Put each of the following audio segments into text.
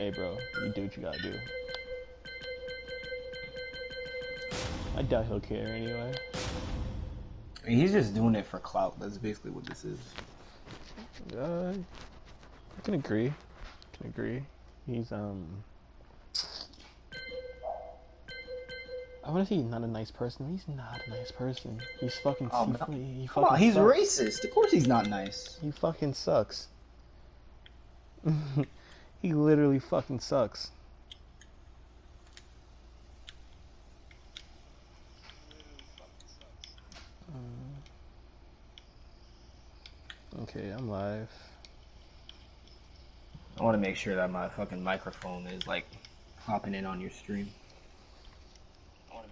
Hey, bro, you do what you gotta do. I doubt he'll care anyway. I mean, he's just doing it for clout. That's basically what this is. I can agree. He's I want to say he's not a nice person. He's not a nice person. He's fucking. No. He Come on, fucking he's sucks. racist. Of course he's not nice. He fucking sucks. He literally fucking sucks. Okay, I'm live. I want to make sure that my fucking microphone is like hopping in on your stream.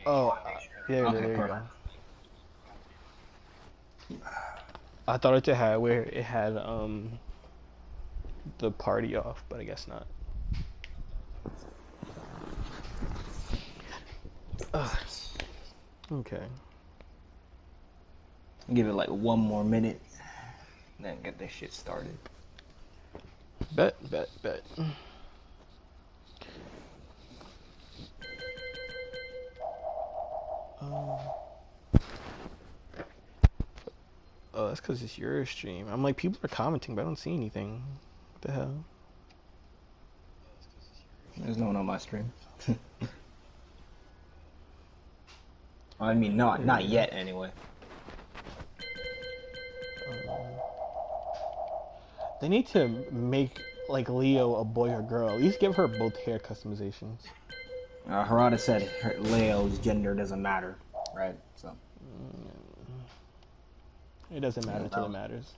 Oh, there you go. I thought it had where it had the party off, but I guess not. Okay. Give it like one more minute, then get this shit started. Bet. Oh, that's because it's your stream. I'm like, people are commenting, but I don't see anything. What the hell? There's no one on my stream. I mean, not yet anyway. They need to make like Leo a boy or girl. At least give her both hair customizations. Harada said Leo's gender doesn't matter, right? So it doesn't matter until it matters.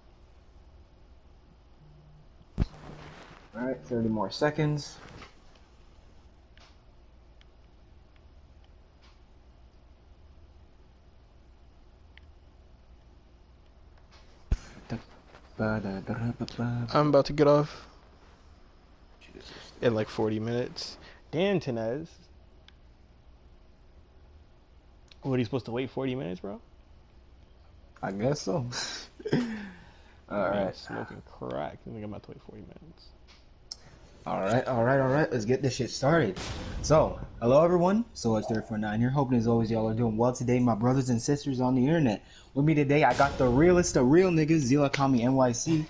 All right, 30 more seconds. I'm about to get off in like 40 minutes. Damn, Tenez. What, are you supposed to wait 40 minutes, bro? I guess so. Alright. Smoking crack. I think I'm about to wait 40 minutes. Alright. Let's get this shit started. So, hello everyone. SoH349 here. Hoping as always y'all are doing well today, my brothers and sisters on the internet. With me today, I got the realest of real niggas, Zila Kami NYC.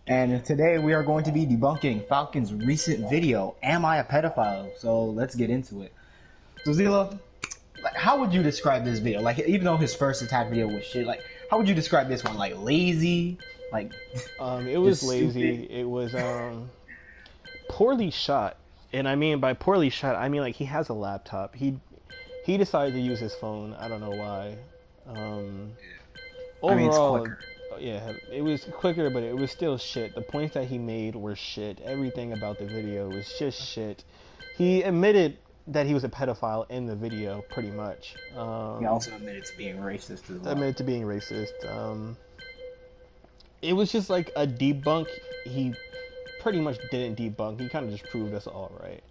And today we are going to be debunking Falcon's recent video, Am I a Pedophile? So, let's get into it. So, Zila, like, how would you describe this video? Like, even though his first attack video was shit, like, how would you describe this one? Like, lazy? Like, it was lazy. Stupid? It was, poorly shot. And I mean by poorly shot, I mean like he has a laptop. He decided to use his phone. I don't know why. Overall, I mean, yeah, it was quicker, but it was still shit. The points that he made were shit. Everything about the video was just shit. He admitted that he was a pedophile in the video, pretty much. He also admitted to being racist as well. Admitted to being racist. It was just like a debunk. He pretty much didn't debunk. He kind of just proved us all right.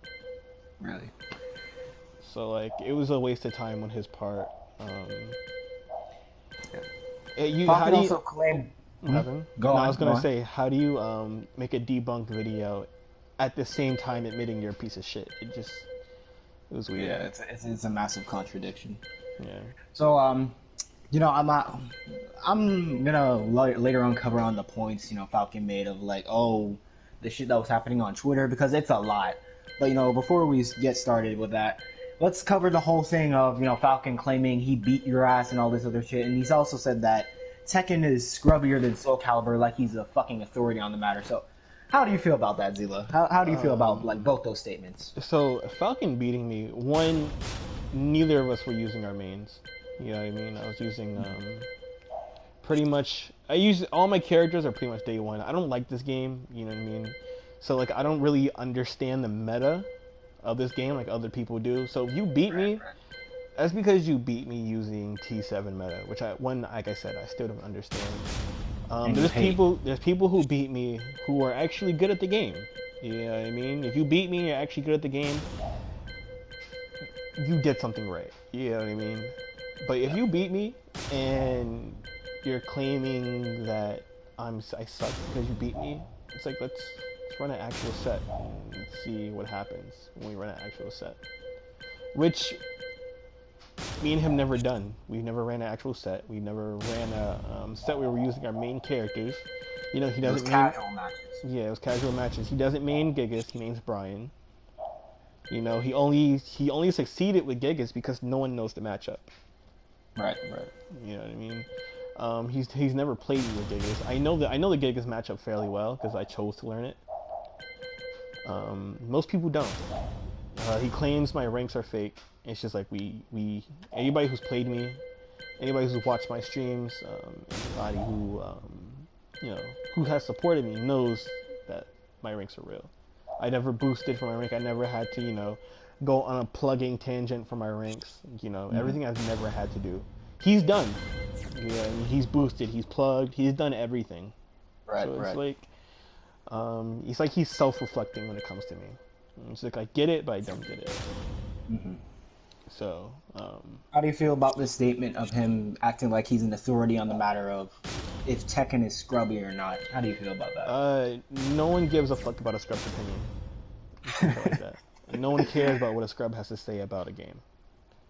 Really? So like, it was a waste of time on his part. How do you also claimed? I was gonna say, how do you make a debunked video at the same time admitting you're a piece of shit? It was weird. Yeah, it's a massive contradiction. Yeah. So you know, I'm gonna later on cover on the points, you know, Falcon made of like, oh, the shit that was happening on Twitter, because it's a lot. But, you know, before we get started with that, let's cover the whole thing of, you know, Falcon claiming he beat your ass and all this other shit. And he's also said that Tekken is scrubbier than Soul Calibur, like he's a fucking authority on the matter. So, how do you feel about that, Zila? How do you feel about, like, both those statements? So, Falcon beating me, one, neither of us were using our mains. You know what I mean? I was using, pretty much, all my characters are pretty much day one. I don't like this game, you know what I mean? So like, I don't really understand the meta of this game like other people do. So if you beat me, that's because you beat me using T7 meta, which like I said, I still don't understand. There's people who beat me who are actually good at the game. You know what I mean? If you beat me and you're actually good at the game, you did something right. You know what I mean? But if you beat me and you're claiming that I suck because you beat me, it's like, Let's run an actual set and see what happens when we run an actual set. Which me and him never done. We've never ran an actual set. We never ran a set where we're using our main characters. You know, he Those doesn't main. casual matches. Yeah, it was casual matches. He doesn't main Gigas. He mains Brian. You know, he only succeeded with Gigas because no one knows the matchup. Right. You know what I mean? He's never played with Gigas. I know the Gigas matchup fairly well because I chose to learn it. Most people don't. He claims my ranks are fake. It's just like anybody who's played me, anybody who's watched my streams, anybody who who has supported me knows that my ranks are real. I never boosted for my rank. I never had to, go on a plugging tangent for my ranks. Everything I've never had to do. He's done. Yeah, he's boosted. He's plugged. He's done everything. Right. So it's like he's self-reflecting when it comes to me. It's like I get it, but I don't get it. Mm-hmm. So, how do you feel about this statement of him acting like he's an authority on the matter of if Tekken is scrubby or not? How do you feel about that? No one gives a fuck about a scrub's opinion. Like that. No one cares about what a scrub has to say about a game.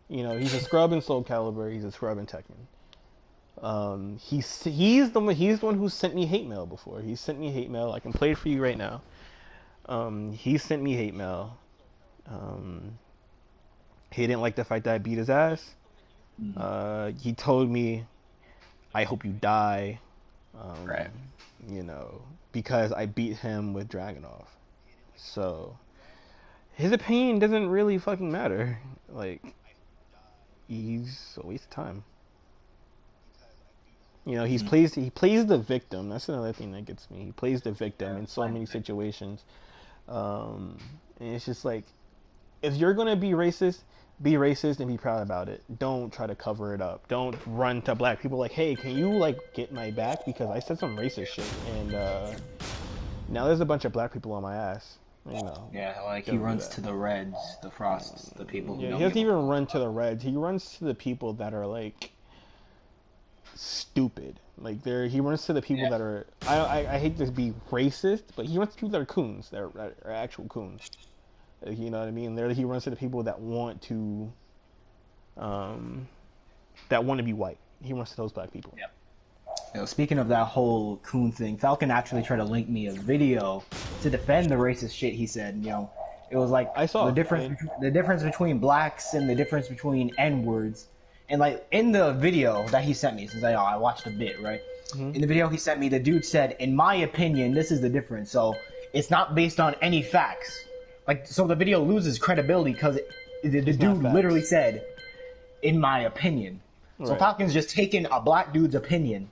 He's a scrub in Soul Calibur. He's a scrub in Tekken. He's the one who sent me hate mail before. He sent me hate mail. I can play it for you right now. He sent me hate mail. He didn't like the fact that I beat his ass. He told me, "I hope you die." Right. Because I beat him with Dragunov. So his opinion doesn't really fucking matter. Like, he's a waste of time. He plays the victim. That's another thing that gets me. He plays the victim in so many situations. And it's just like, if you're gonna be racist and be proud about it. Don't try to cover it up. Don't run to black people like, hey, can you get my back because I said some racist shit and now there's a bunch of black people on my ass. Yeah, he runs to the Reds, the Frosts, the people who don't. He doesn't even run to the Reds. He runs to the people that are stupid. He runs to the people that are. I hate to be racist, but he runs to people that are coons, that are actual coons. You know what I mean? He runs to the people that want to be white. He runs to those black people. Yep. Speaking of that whole coon thing, Falcon actually tried to link me a video to defend the racist shit he said. It was like I saw the difference between blacks and the difference between N-words. And in the video that he sent me, since I watched a bit, right? Mm-hmm. In the video he sent me, the dude said, "In my opinion, this is the difference. So it's not based on any facts." So the video loses credibility because the dude literally said, "In my opinion." Right. So Falcon's just taking a black dude's opinion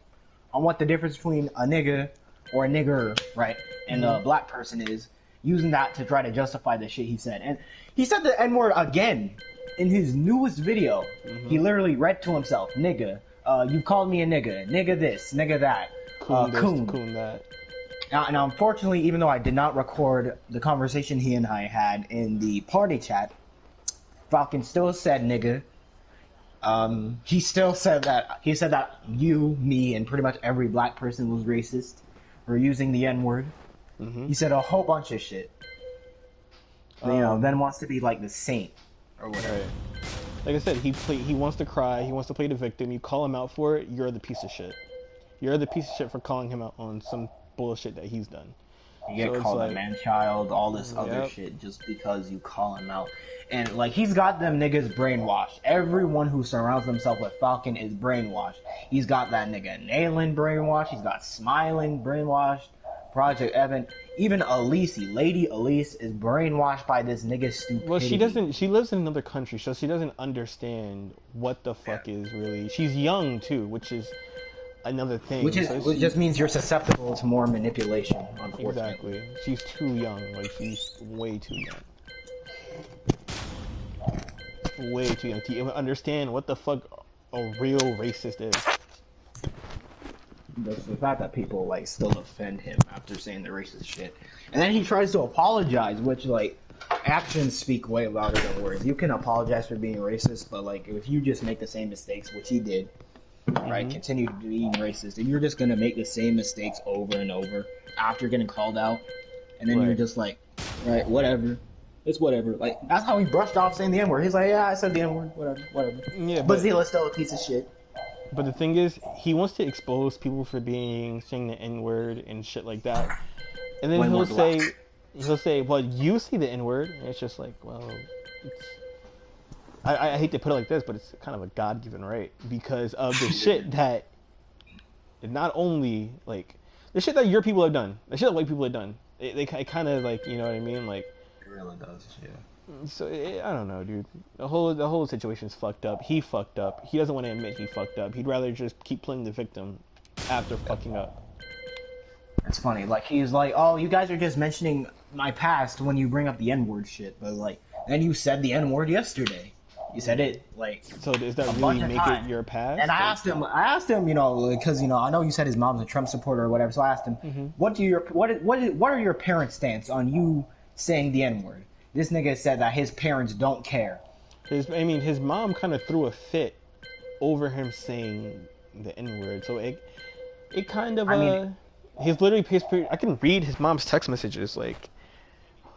on what the difference between a nigga or a nigger, right, and a black person is, using that to try to justify the shit he said. And he said the N-word again in his newest video. Mm-hmm. He literally read to himself, "Nigga, you called me a nigga this, nigga that, coon that." Now, unfortunately, even though I did not record the conversation he and I had in the party chat, Falcon still said nigga. He still said that. He said that you, me, and pretty much every black person was racist for using the N-word. Mm-hmm. He said a whole bunch of shit. Then wants to be like the saint or whatever. Right. Like I said, he wants to cry. He wants to play the victim. You call him out for it, you're the piece of shit. You're the piece of shit for calling him out on some bullshit that he's done. You get called a man-child, all this other shit, just because you call him out. And, he's got them niggas brainwashed. Everyone who surrounds himself with Falcon is brainwashed. He's got that nigga Nayland brainwashed. He's got Smiling brainwashed. Project Evan. Even Lady Elise is brainwashed by this nigga's stupidity. Well, she lives in another country, so she doesn't understand what the fuck is really... She's young, too, which is... another thing. Which just means you're susceptible to more manipulation, unfortunately. Exactly. She's too young. She's way too young. Way too young to even understand what the fuck a real racist is. The fact that people, still defend him after saying the racist shit. And then he tries to apologize, which, actions speak way louder than words. You can apologize for being racist, but, if you just make the same mistakes, which he did, right, continue being racist, and you're just gonna make the same mistakes over and over after getting called out, and then you're just like, right, whatever. It's whatever. Like, that's how he brushed off saying the N-word. He's like, yeah, I said the N-word, whatever. Yeah, but Zilla's still a piece of shit. But the thing is, he wants to expose people for saying the N-word and shit like that. And then he'll say, well, you say the N-word. And it's just like, well, it's... I hate to put it like this, but it's kind of a God-given right. Because of the shit that... Not only, like... The shit that your people have done. The shit that white people have done. It kind of, like, you know what I mean? Like... It really does, yeah. So I don't know, dude. The whole situation's fucked up. He fucked up. He doesn't want to admit he fucked up. He'd rather just keep playing the victim after fucking up. It's funny. Like, he's like, oh, you guys are just mentioning my past when you bring up the N-word shit. But, like, then you said the N-word yesterday. You said it, like... So does that really make it your past? And I asked him, you know, because, you know, I know you said his mom's a Trump supporter or whatever, so I asked him, what are your parents' stance on you saying the N-word? This nigga said that his parents don't care. His mom kind of threw a fit over him saying the N-word. So it kind of, he's literally, I can read his mom's text messages, like,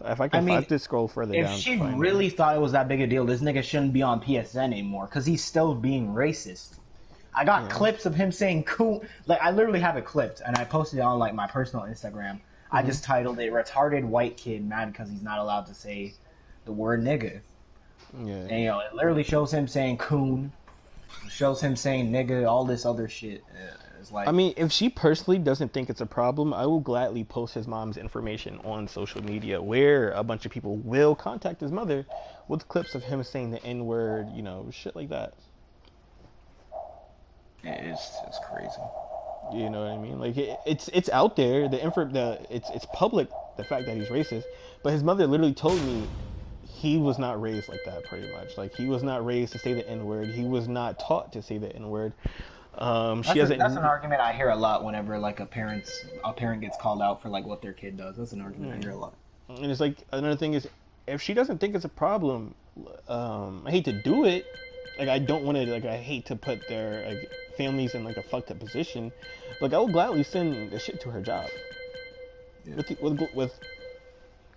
if I have to scroll further down. If she really thought it was that big a deal, this nigga shouldn't be on PSN anymore, because he's still being racist. I got clips of him saying cool, like, I literally have it clipped, and I posted it on, like, my personal Instagram. I just titled it "Retarded White Kid Mad Because He's Not Allowed to Say the Word Nigga." Yeah. And, you know, it literally shows him saying coon, it shows him saying nigga, all this other shit. It's like, I mean, if she personally doesn't think it's a problem, I will gladly post his mom's information on social media, where a bunch of people will contact his mother with clips of him saying the N-word, you know, shit like that. It's crazy. You know what I mean? Like, it's out there. It's public, the fact that he's racist. But his mother literally told me he was not raised like that, pretty much. Like, he was not raised to say the N-word. He was not taught to say the N-word. That's an argument I hear a lot whenever, like, a parent gets called out for, like, what their kid does. That's an argument I hear a lot. And it's like, another thing is, if she doesn't think it's a problem, I hate to do it. Like, I don't want to, like, I hate to put their, like, families in, like, a fucked up position. Like, I will gladly send the shit to her job. Yeah. With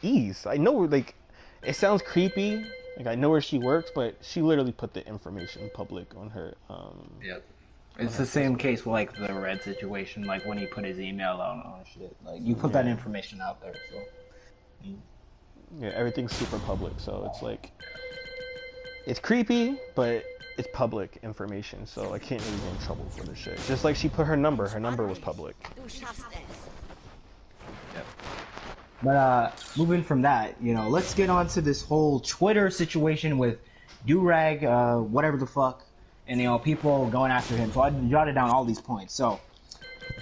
ease. I know, like, it sounds creepy. Like, I know where she works, but she literally put the information public on her, Yep. It's the same case with, like, the Red situation, like, when he put his email out on shit. Like, you put that information out there, so... Yeah, everything's super public, so it's like... It's creepy, but it's public information, so I can't really get in trouble for this shit. Just like she put her number was public. Yep. But, moving from that, you know, let's get on to this whole Twitter situation with Durag, whatever the fuck, and, you know, people going after him. So I jotted down all these points. So,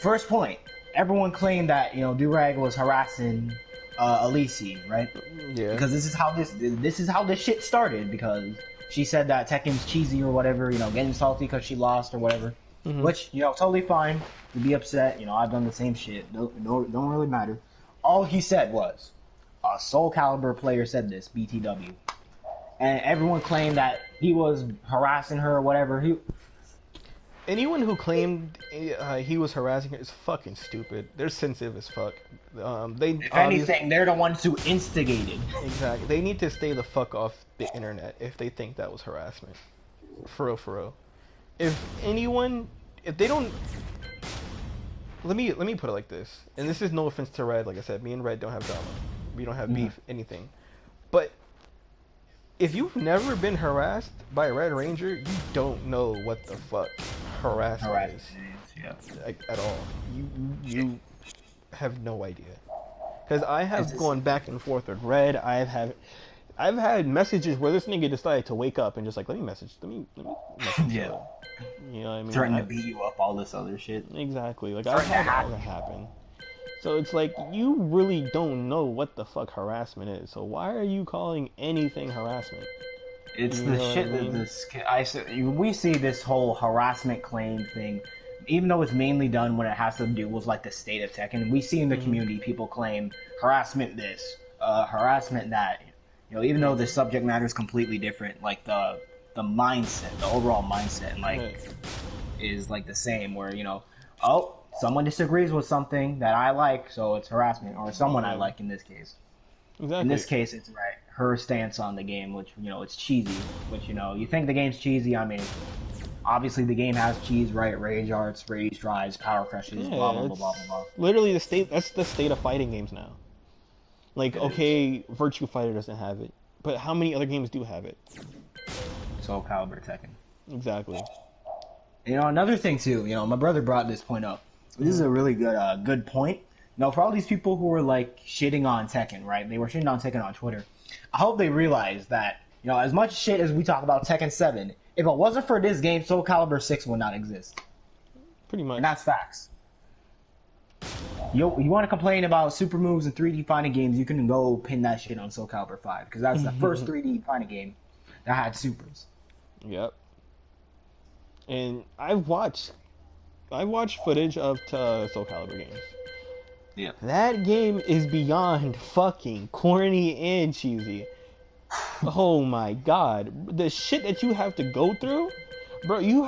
first point, everyone claimed that, you know, Durag was harassing Elise, right? Yeah. Because this is how this shit started, because she said that Tekken's cheesy or whatever, you know, getting salty because she lost or whatever. Which, you know, totally fine to be upset. You know, I've done the same shit. Don't really matter. All he said was, a Soul Calibur player said this, BTW. And everyone claimed that he was harassing her or whatever. Anyone who claimed he was harassing her is fucking stupid. They're sensitive as fuck. If anything, they're the ones who instigated. Exactly. They need to stay the fuck off the internet if they think that was harassment. For real. If they don't... Let me put it like this. And this is no offense to Red. Like I said, me and Red don't have drama. We don't have beef, anything. But if you've never been harassed by a Red Ranger, you don't know what the fuck harassment is. Yeah. Like, at all. You have no idea. Because I have gone back and forth with Red. I've had messages where this nigga decided to wake up and just like, let me message. Yeah. You know what I mean? Threatening to beat you up, all this other shit. Exactly. Like, I've had all that happen. So it's like, you really don't know what the fuck harassment is. So why are you calling anything harassment? It's the shit that we see this whole harassment claim thing, even though it's mainly done when it has to do with like the state of Tekken. We see in the community people claim harassment this, harassment that. You know, even though the subject matter is completely different, like the mindset, the overall mindset, like is like the same. Where, you know, oh, someone disagrees with something that I like, so it's harassment, or someone I like in this case. Exactly. In this case, it's right. Her stance on the game, which it's cheesy. Which you think the game's cheesy. I mean, obviously the game has cheese, right? Rage arts, rage drives, power crushes, blah blah blah blah blah. Literally the state. That's the state of fighting games now. Like, okay, Virtua Fighter doesn't have it, but how many other games do have it? Soul Calibur, Tekken. Exactly. Another thing too. My brother brought this point up. This is a really good point. For all these people who were like shitting on Tekken, right? They were shitting on Tekken on Twitter. I hope they realize that, as much shit as we talk about Tekken 7, if it wasn't for this game, Soul Calibur 6 would not exist. Pretty much. And that's facts. You want to complain about super moves and 3D fighting games, you can go pin that shit on Soul Calibur 5, because that's the first 3D fighting game that had supers. Yep. And I've watched footage of Soul Calibur games. Yeah. That game is beyond fucking corny and cheesy. Oh my god. The shit that you have to go through, bro, in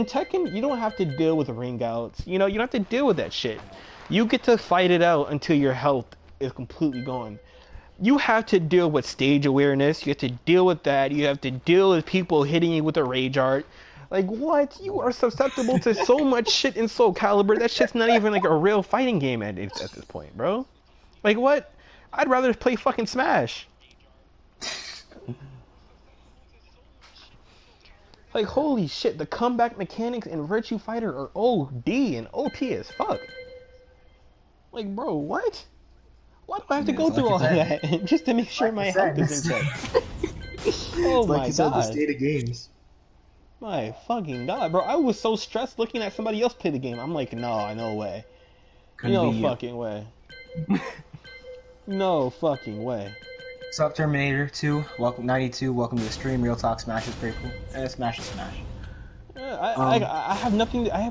Tekken, you don't have to deal with ring outs. You don't have to deal with that shit. You get to fight it out until your health is completely gone. You have to deal with stage awareness. You have to deal with that. You have to deal with people hitting you with a rage art. Like, what? You are susceptible to so much shit in Soul Calibur. That shit's not even like a real fighting game at this point, bro. Like, what? I'd rather play fucking Smash. Like, holy shit, the comeback mechanics in Virtua Fighter are OD and OP as fuck. Like, bro, what? Why do I have to go through all that just to make sure my health is in check? Oh my god. The state of games. My fucking god, bro. I was so stressed looking at somebody else play the game. I'm like, no way. No fucking way. No fucking way. What's up, Terminator 2? Welcome, 92. Welcome to the stream. Real Talk Smash is pretty cool. And Smash is Smash. I have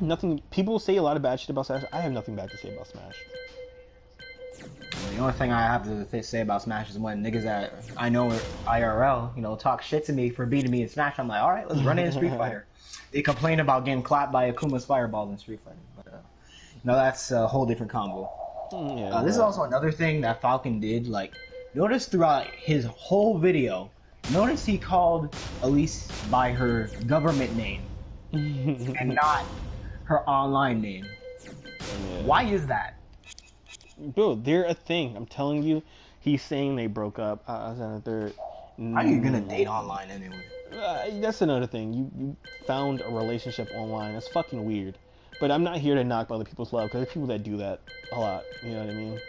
nothing. People say a lot of bad shit about Smash. I have nothing bad to say about Smash. The only thing I have to say about Smash is when niggas that I know IRL, talk shit to me for beating me in Smash. I'm like, all right, let's run it in Street Fighter. They complain about getting clapped by Akuma's fireballs in Street Fighter, but that's a whole different combo. Yeah, this is also another thing that Falcon did. Like, notice throughout his whole video, notice he called Elise by her government name and not her online name. Yeah. Why is that? Bro, they're a thing. I'm telling you. He's saying they broke up. How are you gonna date online anyway? That's another thing. You found a relationship online. That's fucking weird. But I'm not here to knock other people's love, because there's people that do that a lot. You know what I mean?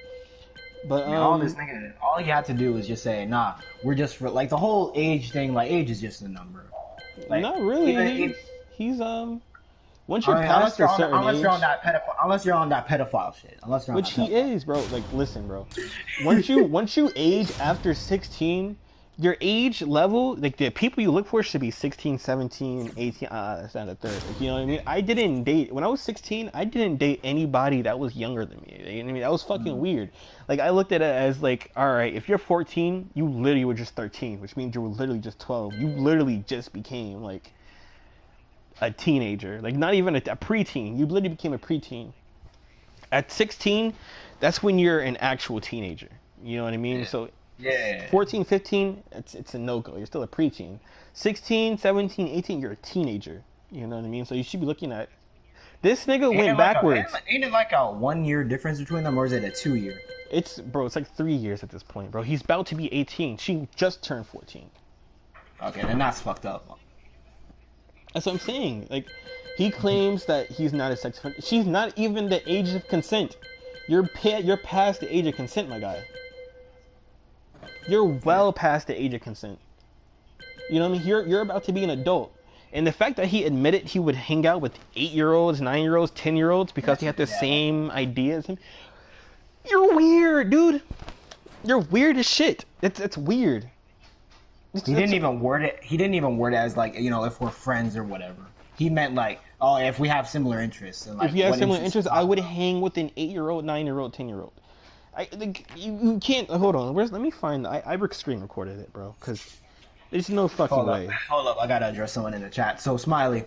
But all you had to do was just say, nah, we're just like the whole age thing. Like, age is just a number. Like, not really. He's once you're past a certain age, unless you're on that pedophile shit, which he is, bro. Like, listen, bro. Once you age after 16, your age level, like the people you look for should be 16, 17, 18. That's not a third. Like, you know what I mean? I didn't date when I was 16. I didn't date anybody that was younger than me. You know what I mean? That was fucking weird. Like, I looked at it as like, all right, if you're 14, you literally were just 13, which means you were literally just 12. You literally just became like a teenager, like not even a preteen. You literally became a preteen. At 16, that's when you're an actual teenager. You know what I mean? Yeah. So yeah, 14, 15, it's a no-go. You're still a preteen. 16, 17, 18, you're a teenager. You know what I mean? So you should be looking at this nigga went backwards. Ain't it like a 1 year difference between them, or is it a 2 year? It's like 3 years at this point, bro. He's about to be 18. She just turned 14. Okay, then that's fucked up. That's what I'm saying. Like, he claims that he's not a sex offender. She's not even the age of consent. You're past the age of consent, my guy. You're well past the age of consent. You know what I mean? You're about to be an adult. And the fact that he admitted he would hang out with 8-year-olds, 9-year-olds, 10-year-olds because he had the same idea as him. You're weird, dude. You're weird as shit. It's weird. He didn't even word it. He didn't even word it as like, if we're friends or whatever. He meant like, oh, if we have similar interests. And, like, if you have similar interests, I would hang with an 8-year-old, 9-year-old, 10-year-old. You can't. Hold on. Let me find. I screen recorded it, bro. Because there's no fucking way. Hold up. I gotta address someone in the chat. So Smiley,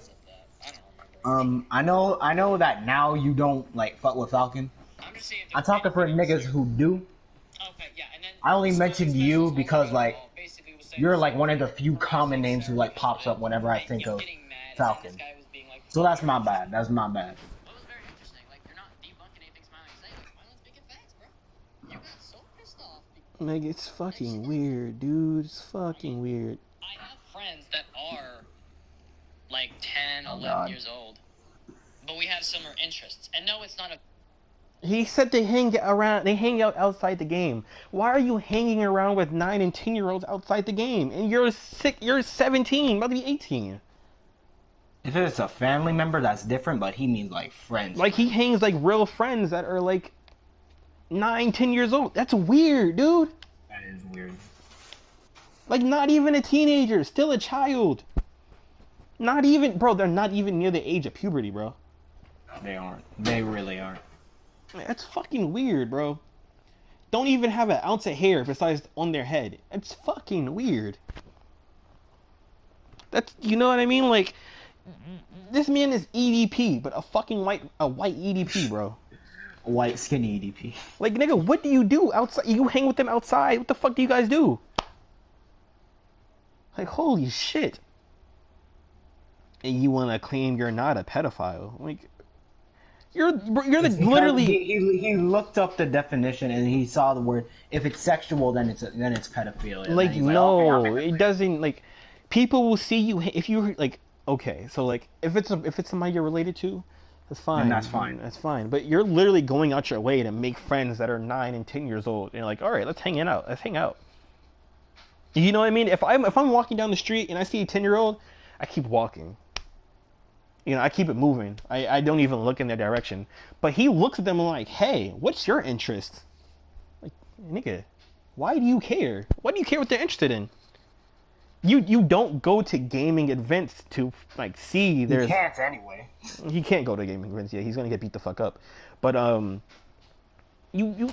I know that now you don't like fuck with Falcon. I'm just saying if I'm talking for anybody was niggas here. who do. Okay, yeah, and then I only the Smiling mentioned you Specialist also because got like involved. Basically was saying you're the like same one of the thing few for his common like names who like therapist, pops but up whenever I like think of getting mad and saying this Falcon. guy was being like So really that's my interesting. bad. That's my bad. That was very interesting. Like you're not debunking anything Smiling saying. Like Smiling's speaking facts, bro. You got so pissed off. Like, it's fucking weird, dude. It's fucking weird. I have friends that are like 10, Oh 11 God. years old, but we have similar interests. And no, it's not a. He said they hang around. They hang out outside the game. Why are you hanging around with 9 and 10-year-olds outside the game? And you're sick. You're 17, about to be 18. If it's a family member, that's different. But he means like friends. Like he hangs like real friends that are like 9, 10 years old. That's weird, dude. That is weird. Like not even a teenager, still a child. Not even, bro. They're not even near the age of puberty, bro. They aren't. They really aren't. That's fucking weird, bro. Don't even have an ounce of hair besides on their head. It's fucking weird. That's, you know what I mean? Like, this man is EDP, but a fucking white EDP, bro. White skinny EDP. Like, nigga, what do you do outside? You hang with them outside. What the fuck do you guys do? Like, holy shit. And you want to claim you're not a pedophile? Like, you're the literally. He looked up the definition and he saw the word. If it's sexual, then it's pedophilia. Like, he's no, okay, it doesn't. Like, people will see you if you like. Okay, so like, if it's somebody you're related to, that's fine. Then that's fine. That's fine. But you're literally going out your way to make friends that are 9 and 10 years old. And you're like, all right, let's hang out. Let's hang out. You know what I mean? If I'm walking down the street and I see a 10-year-old, I keep walking. You know, I keep it moving. I don't even look in their direction. But he looks at them like, hey, what's your interest? Like, nigga, why do you care? Why do you care what they're interested in? You don't go to gaming events to like see there's. He can't anyway. He can't go to gaming events. Yeah, he's gonna get beat the fuck up. But you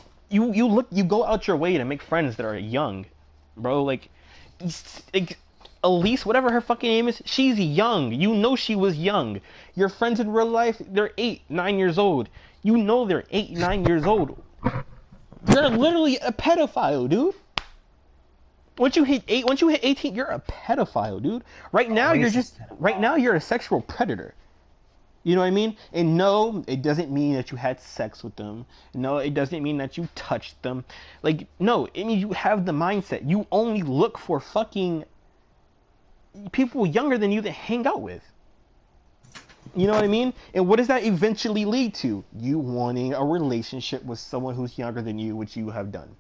go out your way to make friends that are young, bro. Like Elise, whatever her fucking name is, she's young. You know she was young. Your friends in real life, they're 8, 9 years old. You know they're 8, 9 years old. You're literally a pedophile, dude. Once you hit 18, you're a pedophile, dude. Right now you're a sexual predator. You know what I mean? And no, it doesn't mean that you had sex with them. No, it doesn't mean that you touched them. Like, no, it means you have the mindset. You only look for fucking people younger than you to hang out with. You know what I mean? And what does that eventually lead to? You wanting a relationship with someone who's younger than you, which you have done.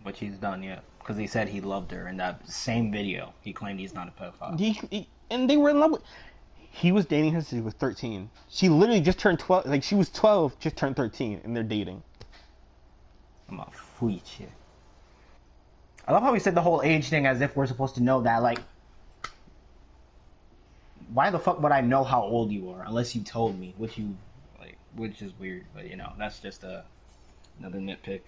Which he's done, yeah. Because he said he loved her in that same video. He claimed he's not a pedophile. And they were in love with. He was dating her since he was 13. She literally just turned 12. Like, she was 12, just turned 13, and they're dating. I'm a freak shit. I love how he said the whole age thing as if we're supposed to know that. Like, why the fuck would I know how old you are unless you told me? Which is weird. But you know, that's just another nitpick.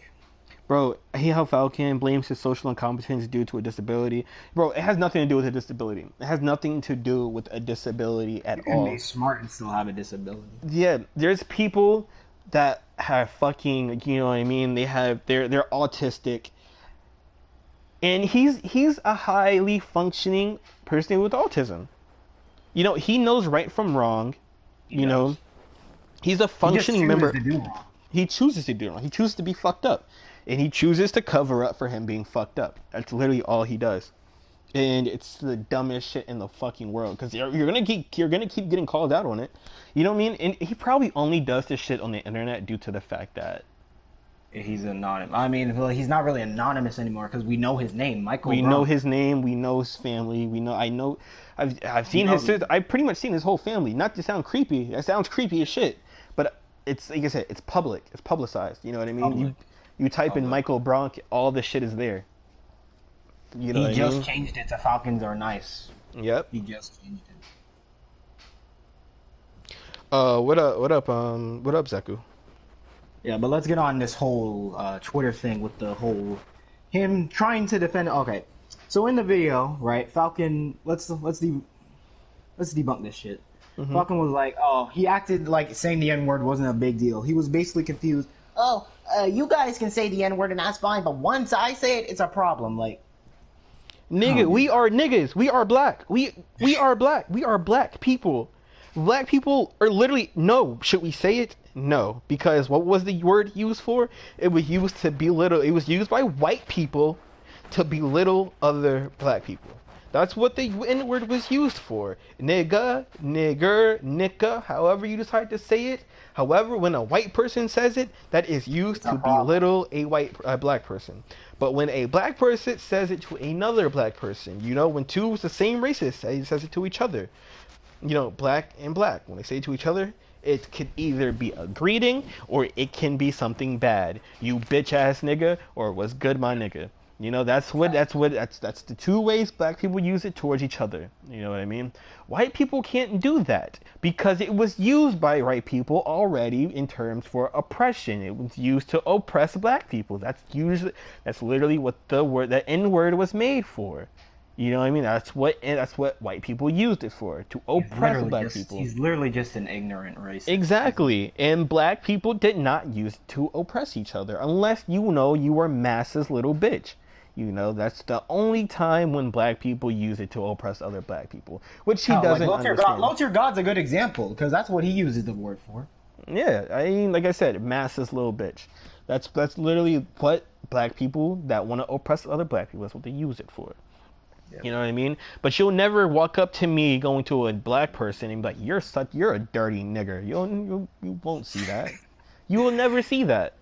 Bro, I hate how Falcon blames his social incompetence due to a disability. Bro, it has nothing to do with a disability. It has nothing to do with a disability at all. You can be smart and still have a disability. Yeah, there's people that have fucking, you know what I mean? They're autistic. And he's a highly functioning person with autism. You know, he knows right from wrong. You know, he's a functioning member. He chooses to do wrong. He chooses to be fucked up. And he chooses to cover up for him being fucked up. That's literally all he does. And it's the dumbest shit in the fucking world. Because you're gonna keep getting called out on it. You know what I mean? And he probably only does this shit on the internet due to the fact that he's anonymous. I mean, well, he's not really anonymous anymore because we know his name, Michael. We know his name. We know his family. I've seen his sister. I've pretty much seen his whole family. Not to sound creepy. It sounds creepy as shit. But it's like I said, it's public. It's publicized. You know what I mean? You type in Michael Bronk, all the shit is there. You know he just changed it to Falcons Are Nice. Yep. He just changed it. What up, Zeku? Yeah, but let's get on this whole Twitter thing with the whole him trying to defend. Okay, so in the video, right, Falcon. Let's debunk this shit. Mm-hmm. Falcon was like, oh, he acted like saying the N-word wasn't a big deal. He was basically confused. Oh, you guys can say the N-word and that's fine, but once I say it, it's a problem. Like, oh, Nigga, dear we God. are niggas. We are black. We are black. We are black people. Black people are literally no. Should we say it? No, because what was the word used for? It was used to belittle. It was used by white people to belittle other black people. That's what the N word was used for. Nigga, nigger, nicka, however you decide to say it. However, when a white person says it, that is used It's a to problem. belittle a black person. But when a black person says it to another black person, you know, when two is the same racist says it to each other, you know, black and black, when they say it to each other, it could either be a greeting or it can be something bad. You bitch ass nigga, or what's good my nigga. You know, that's the two ways black people use it towards each other. You know what I mean? White people can't do that because it was used by white people already in terms for oppression. It was used to oppress black people. That's literally what the N word was made for. You know what I mean? That's what white people used it for, to oppress black people. He's literally just an ignorant racist. Exactly. And black people did not use it to oppress each other unless you know you were masses little bitch. You know, that's the only time when black people use it to oppress other black people, which he Hell, like doesn't understand. Lotier God's a good example because that's what he uses the word for. Yeah, I mean, like I said, masses little bitch. That's literally what black people that want to oppress other black people, that's what they use it for. Yeah. You know what I mean? But you'll never walk up to me going to a black person and be like, you're a dirty nigger. You won't see that. You will never see that.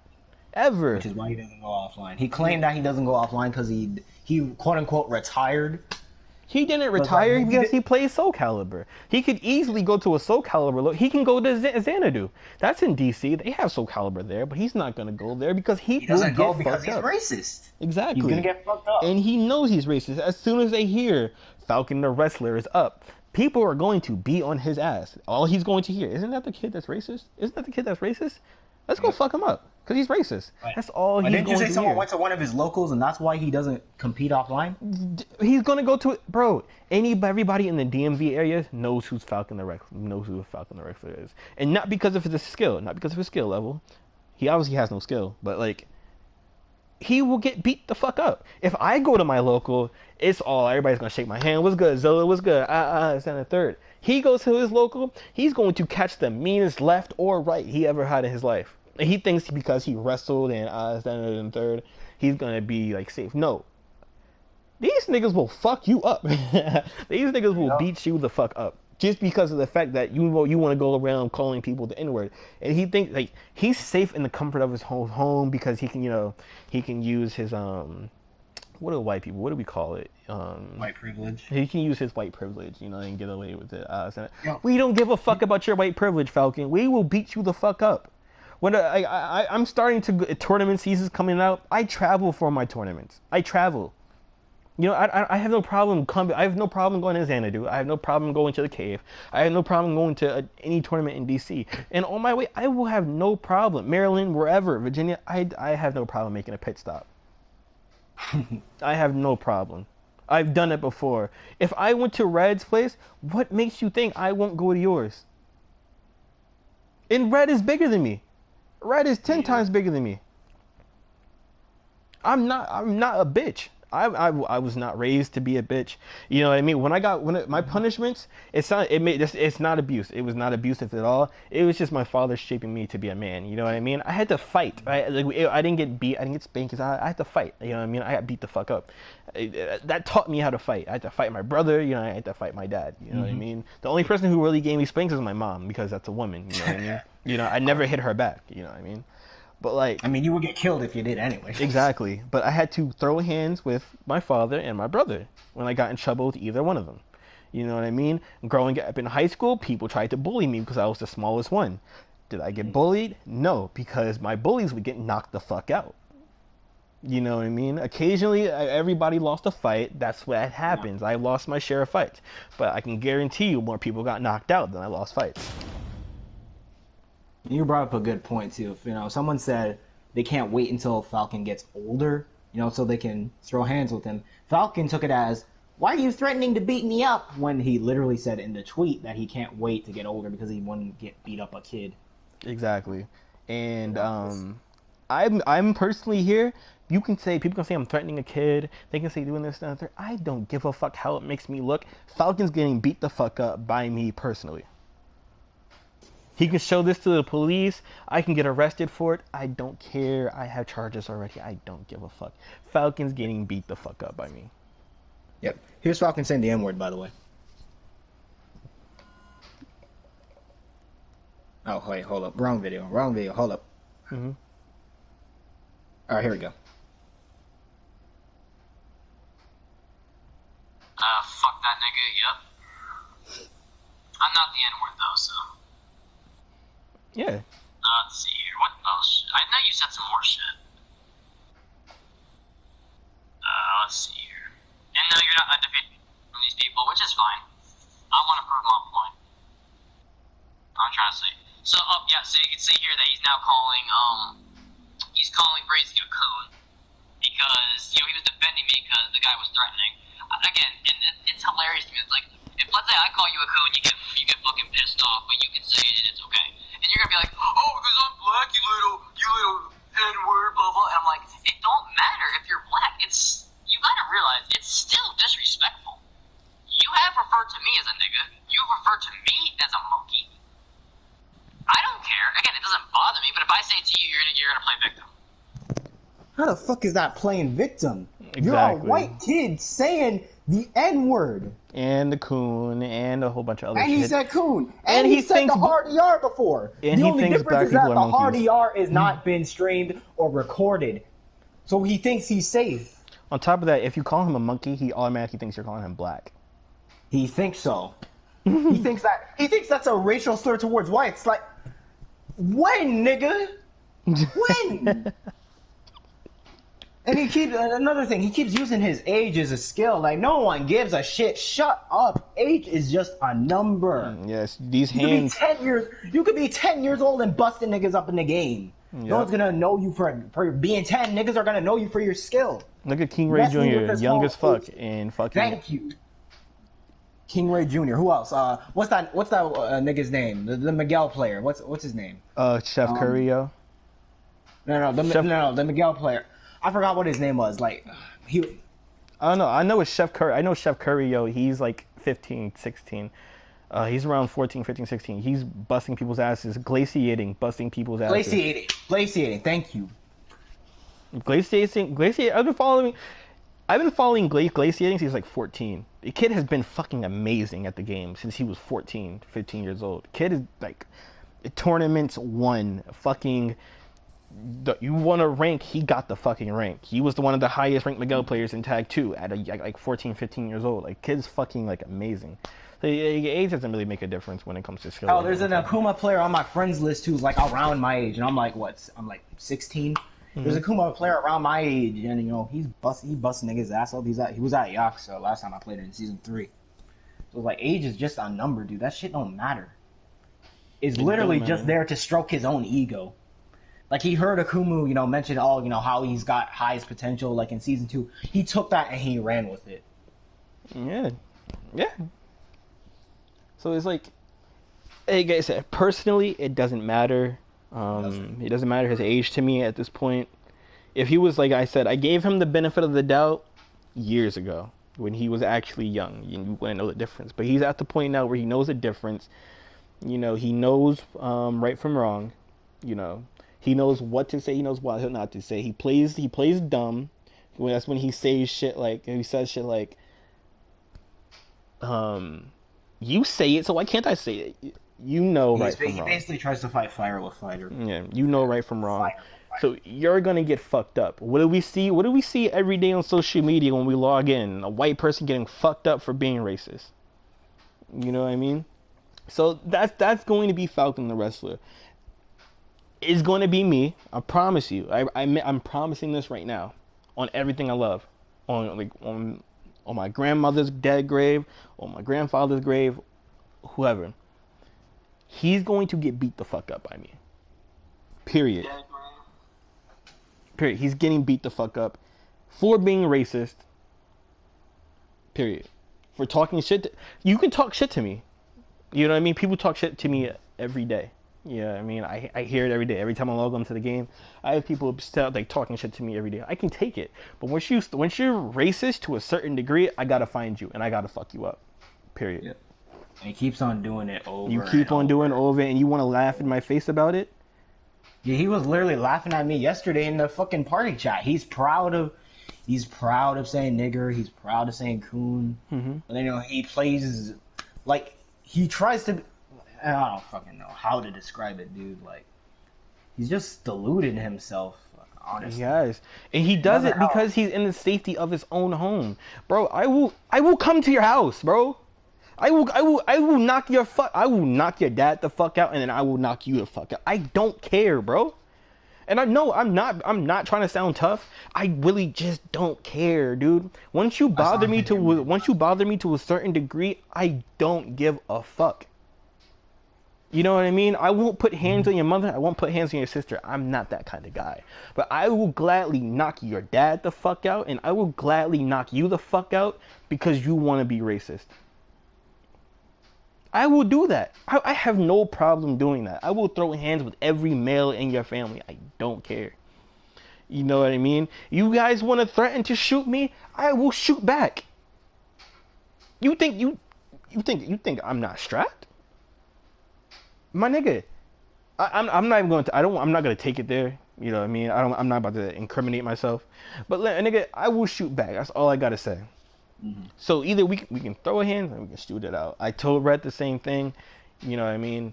Ever. Which is why he doesn't go offline. He claimed that he doesn't go offline because he quote unquote retired. He didn't But like, retire because he plays Soul Calibur. He could easily go to a Soul Calibur. He can go to Xanadu. That's in DC. They have Soul Calibur there, but he's not going to go there because he will doesn't go get because fucked he's up. racist. Exactly. He's gonna get fucked up. And he knows he's racist. As soon as they hear Falcon the Wrestler is up, people are going to be on his ass. All he's going to hear, isn't that the kid that's racist? Isn't that the kid that's racist? Let's go fuck him up because he's racist. Right. That's all But he's didn't you going say to someone hear. went to one of his locals and that's why he doesn't compete offline? He's gonna go to it, bro. Everybody in the DMV area knows who Falcon the Wrestler is, and not because of his skill, not because of his skill level. He obviously has no skill, but like, he will get beat the fuck up. If I go to my local, it's all everybody's gonna shake my hand. What's good, Zilla? What's good? It's down the third. He goes to his local, he's going to catch the meanest left or right he ever had in his life. And he thinks because he wrestled and it's down in third, he's gonna be like safe. No, these niggas will fuck you up. These niggas will beat you the fuck up just because of the fact that you want to go around calling people the N-word, and he thinks like he's safe in the comfort of his home because he can use his what do white people, what do we call it, White privilege. he can use his white privilege, and get away with it. Yeah. We don't give a fuck about your white privilege, Falcon. We will beat you the fuck up. When I'm starting to tournament seasons coming out, I travel for my tournaments. I travel. I have no problem I have no problem going to Xanadu. I have no problem going to the cave. I have no problem going to any tournament in DC. And on my way, I will have no problem. Maryland, wherever, Virginia, I have no problem making a pit stop. I have no problem. I've done it before. If I went to Red's place, what makes you think I won't go to yours? And Red is bigger than me. Red is 10 times bigger than me. I'm not a bitch. I was not raised to be a bitch. You know what I mean? My punishments, it's not abuse. It was not abusive at all. It was just my father shaping me to be a man. You know what I mean? I had to fight. Right? Like, I didn't get beat. I didn't get spanked. Cause I had to fight. You know what I mean? I got beat the fuck up. That taught me how to fight. I had to fight my brother. I had to fight my dad. You know what I mean? The only person who really gave me spanks was my mom because that's a woman. You know what I mean? I never hit her back. You know what I mean? But like, I mean, you would get killed if you did anyway. Exactly. But I had to throw hands with my father and my brother when I got in trouble with either one of them. You know what I mean? Growing up in high school, people tried to bully me because I was the smallest one. Did I get bullied? No, because my bullies would get knocked the fuck out. You know what I mean? Occasionally, everybody lost a fight. That's what happens. I lost my share of fights. But I can guarantee you more people got knocked out than I lost fights. You brought up a good point too. If, someone said they can't wait until Falcon gets older, so they can throw hands with him. Falcon took it as, Why are you threatening to beat me up? When he literally said in the tweet that he can't wait to get older because he wouldn't get beat up a kid. Exactly. And Yeah, I'm personally here. You can say people can say I'm threatening a kid. They can say doing this and that. I don't give a fuck how it makes me look. Falcon's getting beat the fuck up by me personally. He can show this to the police. I can get arrested for it. I don't care. I have charges already. I don't give a fuck. Falcon's getting beat the fuck up by me. Yep. Here's Falcon saying the N word, by the way. Oh, wait, hold up. Wrong video. Wrong video. Hold up. Mm-hmm. All right, here we go. Fuck that nigga, yep. I'm not the N-word though, so. Yeah. Let's see here. What else? I know you said some more shit. Let's see here. And no, you're not undefeated from these people, which is fine. I want to prove my point. I'm trying to say. So, yeah, so you can see here that he's now calling, Brazy a coon. Because, he was defending me because the guy was threatening. Again, and it's hilarious to me. It's like, if let's say I call you a coon, you get fucking pissed off, but you can say it and it's okay. And you're gonna be like, oh, because I'm black, you little N-word, blah, blah. And I'm like, it don't matter if you're black. You gotta realize, it's still disrespectful. You have referred to me as a nigga. You've referred to me as a monkey. I don't care. Again, it doesn't bother me, but if I say it to you, you're gonna play victim. How the fuck is that playing victim? Exactly. You're a white kid saying the N-word. And the coon and a whole bunch of other And shit. he said coon. And he said the hard ER before. And the he only thinks difference black is that people the are hard monkeys. ER is not been streamed or recorded. So he thinks he's safe. On top of that, if you call him a monkey, he automatically thinks you're calling him black. He thinks so. He thinks that's a racial slur towards whites. Like, when, nigga? When? And another thing, he keeps using his age as a skill. Like, no one gives a shit. Shut up. Age is just a number. Yes, these You hands. could be 10 years old and busting niggas up in the game. Yep. No one's gonna know you for being 10. Niggas are gonna know you for your skill. Look at King Ray That's me with Jr., this young whole as fuck, age. and fucking. Thank you. King Ray Jr. Who else? What's that nigga's name? The Miguel player. What's his name? Chef Currio. The Miguel player. I forgot what his name was. Like, he. I don't know. I know it's Chef Curry. I know Chef Currio. He's like 15, 16. He's around 14, 15, 16. He's busting people's asses, busting people's asses. Glaciating. Thank you. Glaciating. I've been following glaciating since he was like 14. The kid has been fucking amazing at the game since he was 14, 15 years old. Kid is like tournaments won. Fucking. You want a rank, he got the fucking rank. He was one of the highest ranked Miguel players in Tag 2 at like 14, 15 years old. Like, kid's fucking like amazing. So age doesn't really make a difference when it comes to skill. Oh, there's an Akuma player on my friends list who's like around my age, and I'm like, what? I'm like 16. There's a Akuma player around my age, and he busting niggas ass up. He was at Yakuza last time I played it in season 3. So like, age is just a number, dude. That shit don't matter. It's literally just there to stroke his own ego. Like, he heard Akumu, mention how he's got highest potential, like in season 2. He took that and he ran with it. Yeah. So it's like, like I said, personally, it doesn't matter. It doesn't matter his age to me at this point. If he was, like I said, I gave him the benefit of the doubt years ago when he was actually young. You wouldn't know the difference. But he's at the point now where he knows the difference. He knows right from wrong. He knows what to say. He knows what not to say. He plays dumb. That's when he says shit like, you say it, so why can't I say it? Right from wrong. He basically tries to fight fire with fire. Yeah, right from wrong. So you're gonna get fucked up. What do we see? What do we see every day on social media when we log in? A white person getting fucked up for being racist. You know what I mean? So that's going to be Falcon the wrestler. It's going to be me. I promise you. I'm promising this right now. On everything I love, on my grandmother's dead grave, on my grandfather's grave, whoever. He's going to get beat the fuck up by me. Period. He's getting beat the fuck up for being racist. Period. For talking shit, you can talk shit to me. You know what I mean? People talk shit to me every day. Yeah, I mean, I hear it every day. Every time I log onto the game, I have people like talking shit to me every day. I can take it, but once you're racist to a certain degree, I gotta find you and I gotta fuck you up. Period. Yeah. And he keeps on doing it over. You keep on doing it over, and you want to laugh in my face about it? Yeah, he was literally laughing at me yesterday in the fucking party chat. He's proud of saying nigger. He's proud of saying coon. Mm-hmm. But then, he plays like he tries to. I don't fucking know how to describe it, dude. Like, he's just deluded himself. Honestly. Yes, and he does it because he's in the safety of his own home, bro. I will come to your house, bro. I will knock your dad the fuck out, and then I will knock you the fuck out. I don't care, bro. And I know I'm not trying to sound tough. I really just don't care, dude. Once you bother me to a certain degree, I don't give a fuck. You know what I mean? I won't put hands on your mother. I won't put hands on your sister. I'm not that kind of guy. But I will gladly knock your dad the fuck out, and I will gladly knock you the fuck out because you want to be racist. I will do that. I have no problem doing that. I will throw hands with every male in your family. I don't care. You know what I mean? You guys want to threaten to shoot me? I will shoot back. You think I'm not strapped? My nigga, I'm not even going to. I'm not gonna take it there. You know what I mean? I'm not about to incriminate myself. But nigga, I will shoot back. That's all I gotta say. Mm-hmm. So either we can throw hands and we can shoot it out. I told Red the same thing. You know what I mean?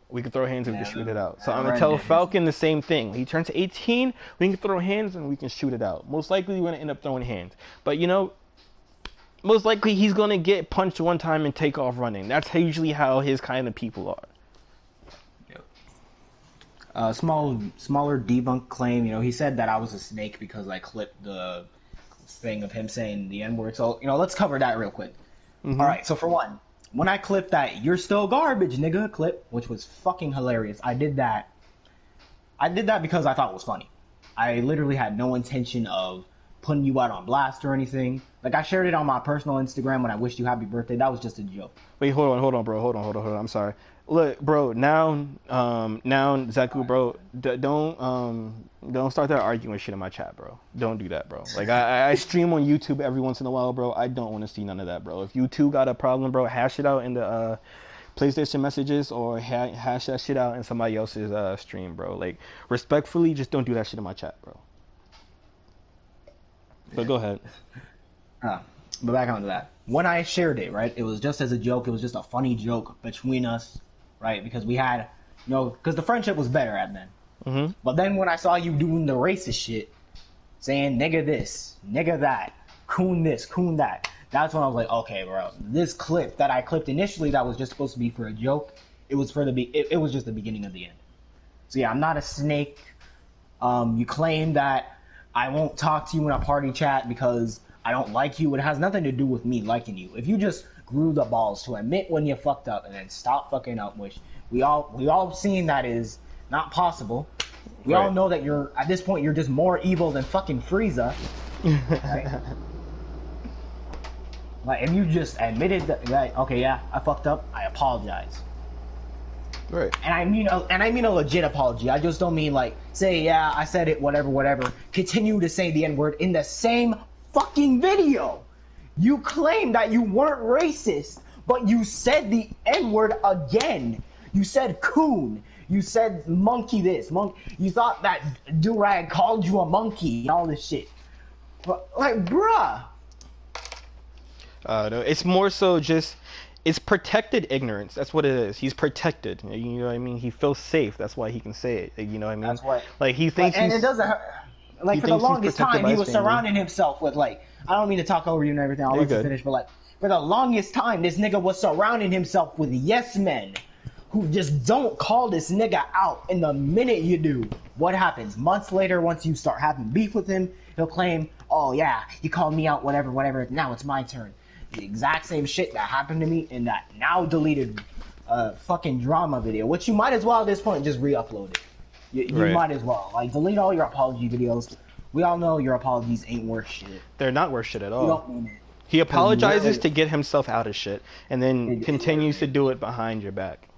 We can throw hands and we can shoot it out. So I'm gonna tell Falcon the same thing. When he turns 18, we can throw hands and we can shoot it out. Most likely we're gonna end up throwing hands. But most likely he's gonna get punched one time and take off running. That's usually how his kind of people are. Smaller debunk claim. He said that I was a snake because I clipped the thing of him saying the N-word. So, let's cover that real quick. Mm-hmm. All right. So for one, when I clipped that "you're still garbage, nigga" clip, which was fucking hilarious, I did that because I thought it was funny. I literally had no intention of putting you out on blast or anything. Like, I shared it on my personal Instagram when I wished you happy birthday. That was just a joke. Wait, hold on, bro. Hold on. I'm sorry. Look, bro. Now, Zeku, bro, don't start that arguing shit in my chat, bro. Don't do that, bro. Like, I stream on YouTube every once in a while, bro. I don't want to see none of that, bro. If you two got a problem, bro, hash it out in the PlayStation messages or hash that shit out in somebody else's stream, bro. Like, respectfully, just don't do that shit in my chat, bro. So go ahead. But back onto that. When I shared it, right, it was just as a joke. It was just a funny joke between us, right? Because we had, because the friendship was better at then. Mm-hmm. But then when I saw you doing the racist shit, saying nigga this, nigga that, coon this, coon that, that's when I was like, okay, bro, this clip that I clipped initially that was just supposed to be for a joke, it was it was just the beginning of the end. So yeah, I'm not a snake. You claim that I won't talk to you in a party chat because I don't like you. It has nothing to do with me liking you. If you just grew the balls to admit when you fucked up and then stop fucking up, which we all seen that is not possible. We all know that at this point you're just more evil than fucking Frieza. Right? Like, if you just admitted that, okay, yeah, I fucked up, I apologize. Right. And I mean a legit apology. I just don't mean like, say, yeah, I said it, whatever. Continue to say the N-word in the same fucking video. You claim that you weren't racist, but you said the N-word again. You said coon. You said monkey this, monkey. You thought that Durag called you a monkey and all this shit. But, like, bruh. No, it's more so just, it's protected ignorance. That's what it is. He's protected. You know what I mean? He feels safe. That's why he can say it. You know what I mean? That's what. Like, he thinks and it doesn't hurt. Like, for the longest time, he was surrounding himself with, like, I don't mean to talk over you and everything. I'll let you finish, but, like, for the longest time, this nigga was surrounding himself with yes men who just don't call this nigga out. And the minute you do, what happens? Months later, once you start having beef with him, he'll claim, oh, yeah, he called me out, whatever. Now it's my turn. The exact same shit that happened to me in that now deleted fucking drama video, which you might as well at this point just re-upload it. You might as well. Like, delete all your apology videos. We all know your apologies ain't worth shit. They're not worth shit at all. You don't mean it. He 'Cause apologizes literally, to get himself out of shit, and then continues to do it behind your back.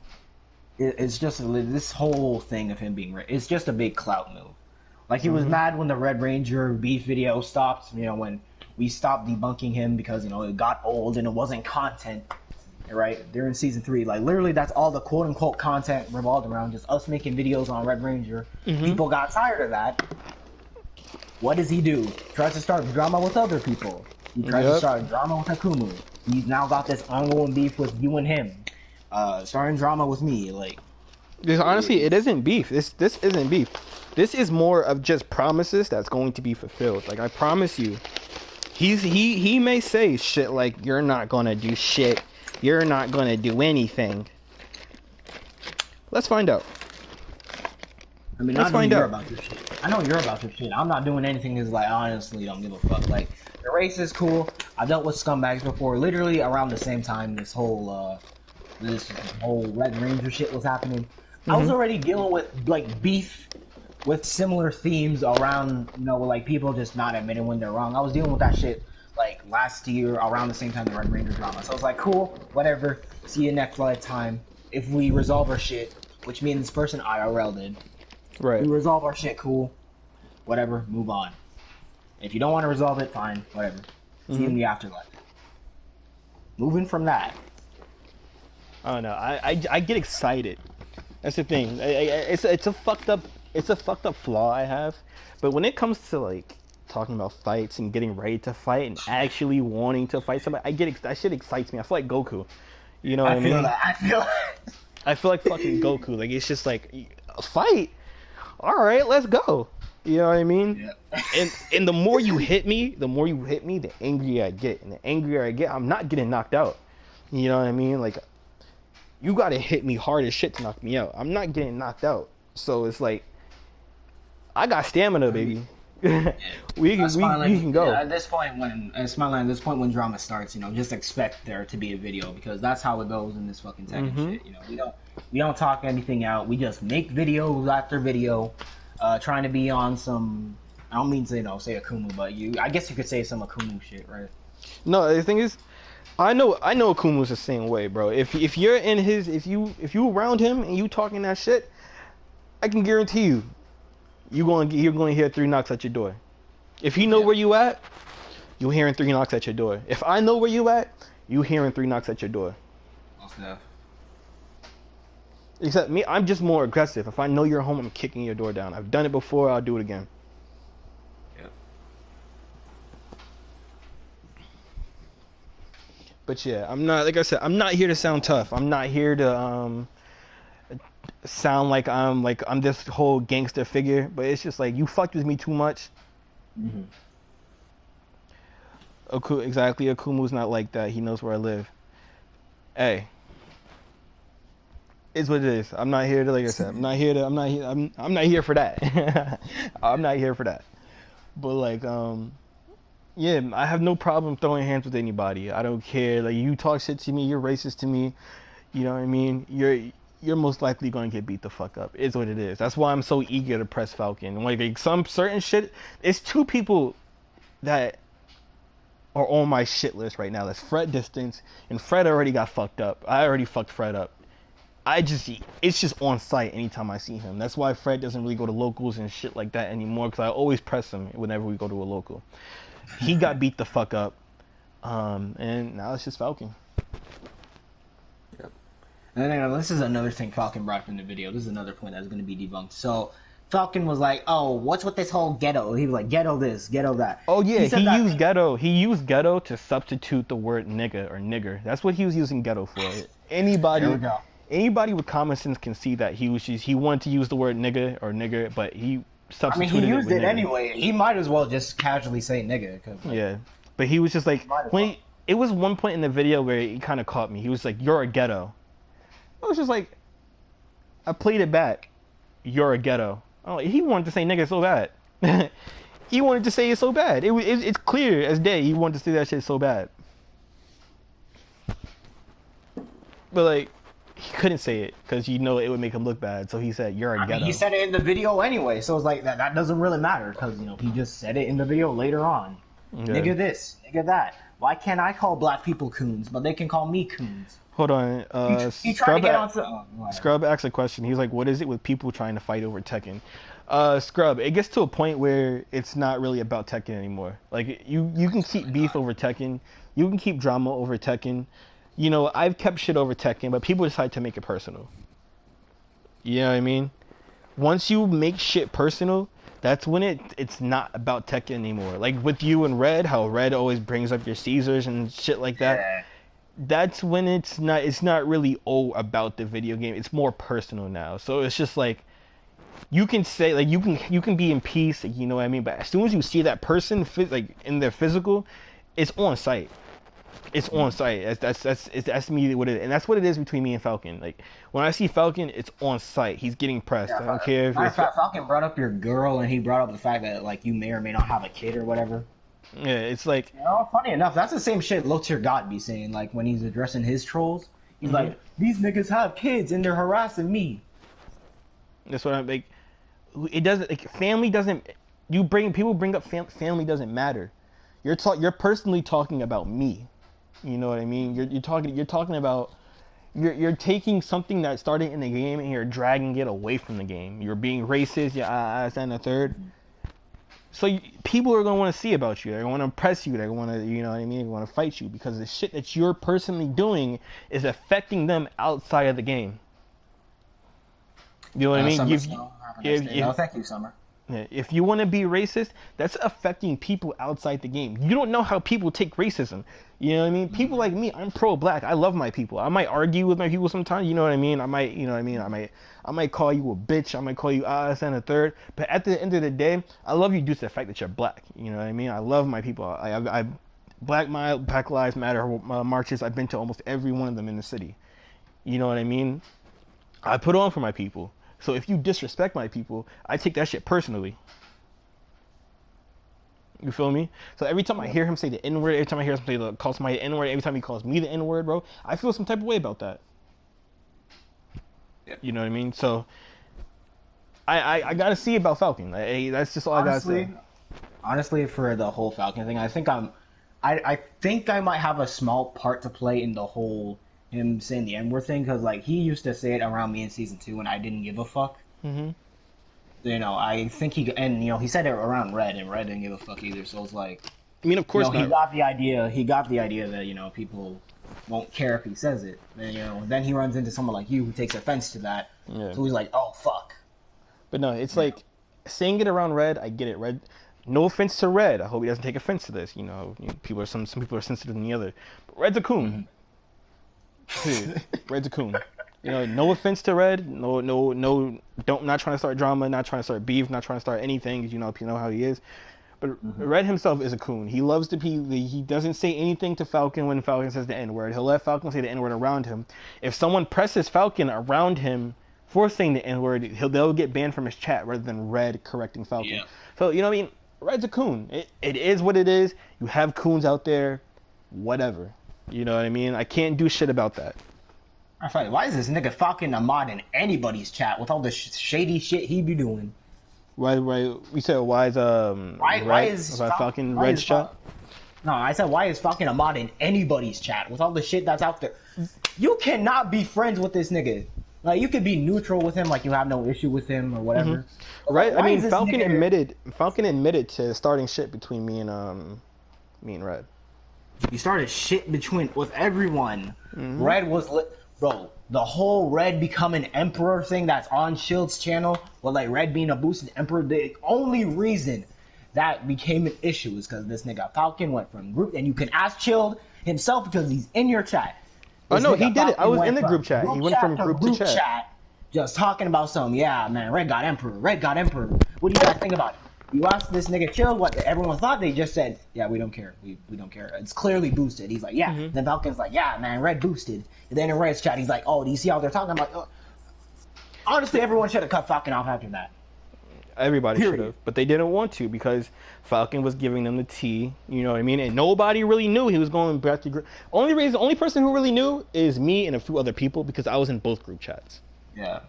it's just this whole thing of him being it's just a big clout move. Like he was Mm-hmm. mad when the Red Ranger beef video stopped. You know, when we stopped debunking him because it got old and it wasn't content. Right? During season 3, like literally, that's all the quote unquote content revolved around, just us making videos on Red Ranger. Mm-hmm. People got tired of that. What does he do? Tries to start drama with other people. He tries to start drama with Akumu. He's now got this ongoing beef with you and him. Starting drama with me, like. Because honestly, it isn't beef. This isn't beef. This is more of just promises that's going to be fulfilled. Like I promise you, he may say shit like you're not gonna do shit. You're not gonna do anything. Let's find out. I mean, Let's I know find you're out. about your shit. I know you're about your shit. I'm not doing anything that's like, honestly, don't give a fuck. Like, the race is cool. I dealt with scumbags before. Literally around the same time this whole Red Ranger shit was happening. I was already dealing with, like, beef with similar themes around, like, people just not admitting when they're wrong. I was dealing with that shit, like, last year around the same time the Red Ranger drama. So I was like, cool, whatever. See you next lifetime. If we resolve our shit, which me and this person IRL did. Right. We resolve our shit, cool. Whatever, move on. If you don't want to resolve it, fine, whatever. See you in the afterlife. Moving from that. I don't know. I get excited. That's the thing. It's a fucked up flaw I have. But when it comes to like talking about fights and getting ready to fight and actually wanting to fight somebody, that shit excites me. I feel like Goku. You know what I mean? I feel that. I feel like fucking Goku. Like it's just like a fight. All right, let's go. You know what I mean? Yeah. And the more you hit me, the angrier I get. And the angrier I get, I'm not getting knocked out. You know what I mean? Like you gotta hit me hard as shit to knock me out. I'm not getting knocked out. So it's like I got stamina, baby. we can go. Yeah, at this point when drama starts, just expect there to be a video because that's how it goes in this fucking Tekken shit. We don't talk anything out. We just make videos after video, trying to be on some. I don't mean to say Akumu, but I guess you could say some Akumu shit, right? No, the thing is, I know Akumu's the same way, bro. If you're in his, if you around him and you talking that shit, I can guarantee you. You're going to hear 3 knocks at your door. If he know where you at, you hearing 3 knocks at your door. If I know where you at, you hearing 3 knocks at your door. Yeah. Except me, I'm just more aggressive. If I know you're home, I'm kicking your door down. I've done it before, I'll do it again. Yep. But yeah, I'm not, like I said, I'm not here to sound tough. I'm not here to sound like I'm this whole gangster figure, but it's just like you fucked with me too much. Exactly, Akumu's not like that. He knows where I live. Hey, it's what it is. I'm not here to, like I said, I'm not here for that. I'm not here for that. But like, yeah, I have no problem throwing hands with anybody. I don't care. Like you talk shit to me, you're racist to me. You know what I mean? You're most likely going to get beat the fuck up. It's what it is. That's why I'm so eager to press Falcon. Like some certain shit, it's 2 people that are on my shit list right now. That's Fred Distance, and Fred already got fucked up. I already fucked Fred up. It's just on sight anytime I see him. That's why Fred doesn't really go to locals and shit like that anymore, because I always press him whenever we go to a local. He got beat the fuck up, and now it's just Falcon. And then this is another thing Falcon brought up in the video. This is another point that's going to be debunked. So Falcon was like, "Oh, what's with this whole ghetto?" He was like, "Ghetto this, ghetto that." Oh yeah, he used ghetto to substitute the word nigga or nigger. That's what he was using ghetto for. Anybody with common sense can see that he wanted to use the word nigga or nigger, but he substituted he used it nigger. Anyway. He might as well just casually say nigga. Yeah, but he was just like it was one point in the video where he kind of caught me. He was like, "You're a ghetto." I was just like, I played it back. You're a ghetto. Oh, he wanted to say nigga so bad. He wanted to say it so bad. It's clear as day. He wanted to say that shit so bad. But like, he couldn't say it because it would make him look bad. So he said, "You're a ghetto." He said it in the video anyway, so it's like that doesn't really matter because he just said it in the video later on. Yeah. Nigga this, nigga that. Why can't I call black people coons, but they can call me coons? Hold on. He tried to get onto. Scrub asked a question. He's like, "What is it with people trying to fight over Tekken?" Scrub, it gets to a point where it's not really about Tekken anymore. Like you can keep beef over Tekken, you can keep drama over Tekken. You know, I've kept shit over Tekken, but people decide to make it personal. You know what I mean? Once you make shit personal, that's when it's not about Tekken anymore. Like with you and Red, how Red always brings up your Caesars and shit like that. Yeah. That's when it's not really about the video game. It's more personal now. So it's just like you can say like you can be in peace, you know what I mean? But as soon as you see that person like in their physical, it's on site. It's on site. That's me what it is. And that's what it is between me and Falcon. Like when I see Falcon, it's on site. He's getting pressed. Yeah, I don't care if matter it's of fact, Falcon brought up your girl, and he brought up the fact that like you may or may not have a kid or whatever. yeah, it's like You know, funny enough, that's the same shit Lotier God be saying. Like when he's addressing his trolls, he's like, "These niggas have kids and they're harassing me." that's what I'm like. It doesn't like family doesn't. People bring up family doesn't matter. You're personally talking about me. You know what I mean? You're talking about you're taking something that started in the game and you're dragging it away from the game. You're being racist. Yeah, and a third. So people are gonna want to see about you. They're gonna want to impress you. They're gonna want to, you know what I mean? They want to fight you because the shit that you're personally doing is affecting them outside of the game. You know what I mean? Thank you, Summer. If you want to be racist, that's affecting people outside the game. You don't know how people take racism. You know what I mean? People like me, I'm pro-black. I love my people. I might argue with my people sometimes. You know what I mean? I might call you a bitch. I might call you and a third. But at the end of the day, I love you due to the fact that you're black. You know what I mean? I love my people. Black Lives Matter marches. I've been to almost every one of them in the city. You know what I mean? I put on for my people. So if you disrespect my people, I take that shit personally. You feel me? So every time I hear him say the N-word, every time I hear him call somebody the N-word, every time he calls me the N-word, bro, I feel some type of way about that. Yeah. You know what I mean? So I gotta see about Falcon. That's just all I gotta say. Honestly, for the whole Falcon thing, I think I might have a small part to play in the whole him saying the N-word thing, because like he used to say it around me in season 2 and I didn't give a fuck. Mm-hmm. You know, I think he said it around Red, and Red didn't give a fuck either. So it's like, I mean, of course, he got the idea. He got the idea that people won't care if he says it. And then he runs into someone like you who takes offense to that. Yeah. So he's like, oh fuck. But no, it's like saying it around Red. I get it, Red. No offense to Red. I hope he doesn't take offense to this. People are some people are sensitive than the other. But Red's a coon. Mm-hmm. Red's a coon. No offense to Red. No, not trying to start drama, not trying to start beef, not trying to start anything. You know how he is. But Red himself is a coon. He loves to be. He doesn't say anything to Falcon when Falcon says the N-word. He'll let Falcon say the N-word around him. If someone presses Falcon around him for saying the N-word, they'll get banned from his chat rather than Red correcting Falcon. Yeah. So you know what I mean? Red's a coon. It is what it is. You have coons out there. Whatever. You know what I mean? I can't do shit about that. I find, why is this nigga Falcon a mod in anybody's chat with all the shady shit he be doing? Why? We said why is Falcon Red's chat? No, I said why is Falcon a mod in anybody's chat with all the shit that's out there? You cannot be friends with this nigga. Like you could be neutral with him, like you have no issue with him or whatever. Mm-hmm. Right? Like, I mean, Falcon admitted to starting shit between me and Red. You started shit with everyone. Mm-hmm. Red was bro. The whole Red becoming Emperor thing that's on Shield's channel, with like Red being a boosted Emperor. The only reason that became an issue is because this nigga Falcon went from group, and you can ask Shield himself because he's in your chat. Oh no, he did it. I was in the group chat. He went from group to chat. Just talking about some, yeah, man, Red got Emperor. Red got Emperor. What do you guys think about it? You asked this nigga Chill what everyone thought. They just said, yeah, we don't care. We don't care. It's clearly boosted. He's like, yeah. Mm-hmm. Then Falcon's like, yeah, man, Red boosted. And then in Red's chat, he's like, oh, do you see how they're talking? I'm like, oh. Honestly, everyone should have cut Falcon off after that. Everybody should have, but they didn't want to because Falcon was giving them the tea. You know what I mean? And nobody really knew he was going back to group. Only person who really knew is me and a few other people because I was in both group chats. Yeah.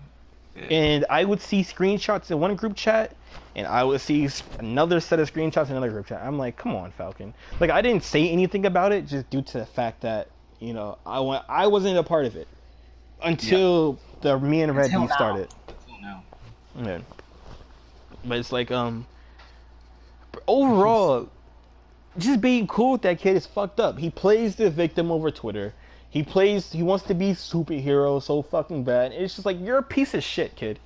And I would see screenshots in one group chat, and I would see another set of screenshots in another group chat. I'm like, come on, Falcon. Like, I didn't say anything about it just due to the fact that, you know, I wasn't a part of it until the me and Red beef started. Until now. Yeah. But it's like, overall, just being cool with that kid is fucked up. He plays the victim over Twitter. He wants to be superhero so fucking bad. It's just like, you're a piece of shit, kid.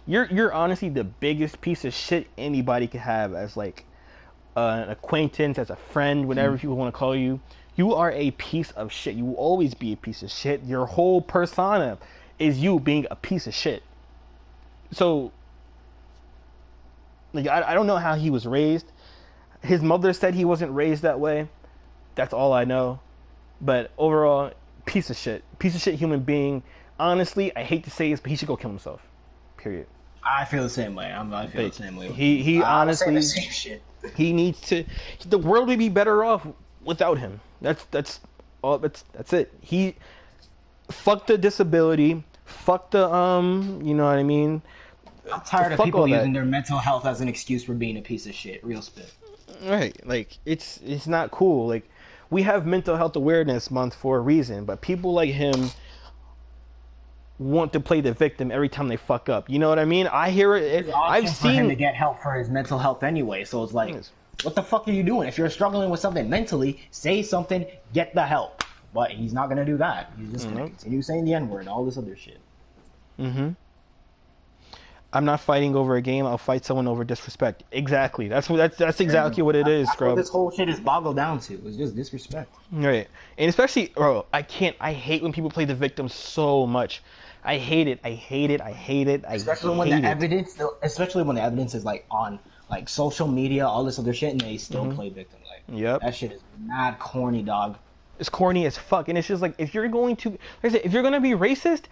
You're honestly the biggest piece of shit anybody could have as like an acquaintance, as a friend, whatever people want to call you. You are a piece of shit. You will always be a piece of shit. Your whole persona is you being a piece of shit. So, like, I don't know how he was raised. His mother said he wasn't raised that way. That's all I know. But overall, piece of shit. Piece of shit human being. Honestly, I hate to say this, but he should go kill himself. Period. I feel the same way. I feel the same way. He honestly, the same shit. He needs to. The world would be better off without him. That's all. That's it. He fuck the disability. Fuck the you know what I mean. I'm tired of people using their mental health as an excuse for being a piece of shit. Real spit. Right. Like, it's not cool. Like, we have mental health awareness month for a reason, but people like him want to play the victim every time they fuck up. You know what I mean? I hear it. I've seen him to get help for his mental health anyway. So it's like, what the fuck are you doing? If you're struggling with something mentally, say something, get the help. But he's not gonna do that. He's just gonna continue saying the N-word and all this other shit. I'm not fighting over a game. I'll fight someone over disrespect. Exactly. That's exactly what it is, Scrub. What this whole shit is boggled down to. It's just disrespect. Right. And especially, bro, I hate when people play the victim so much. I hate it. Especially when the evidence is like on like social media, all this other shit, and they still play victim. Like, that shit is mad corny, dog. It's corny as fuck, and it's just like, if you're going to, like I said, if you're gonna be racist,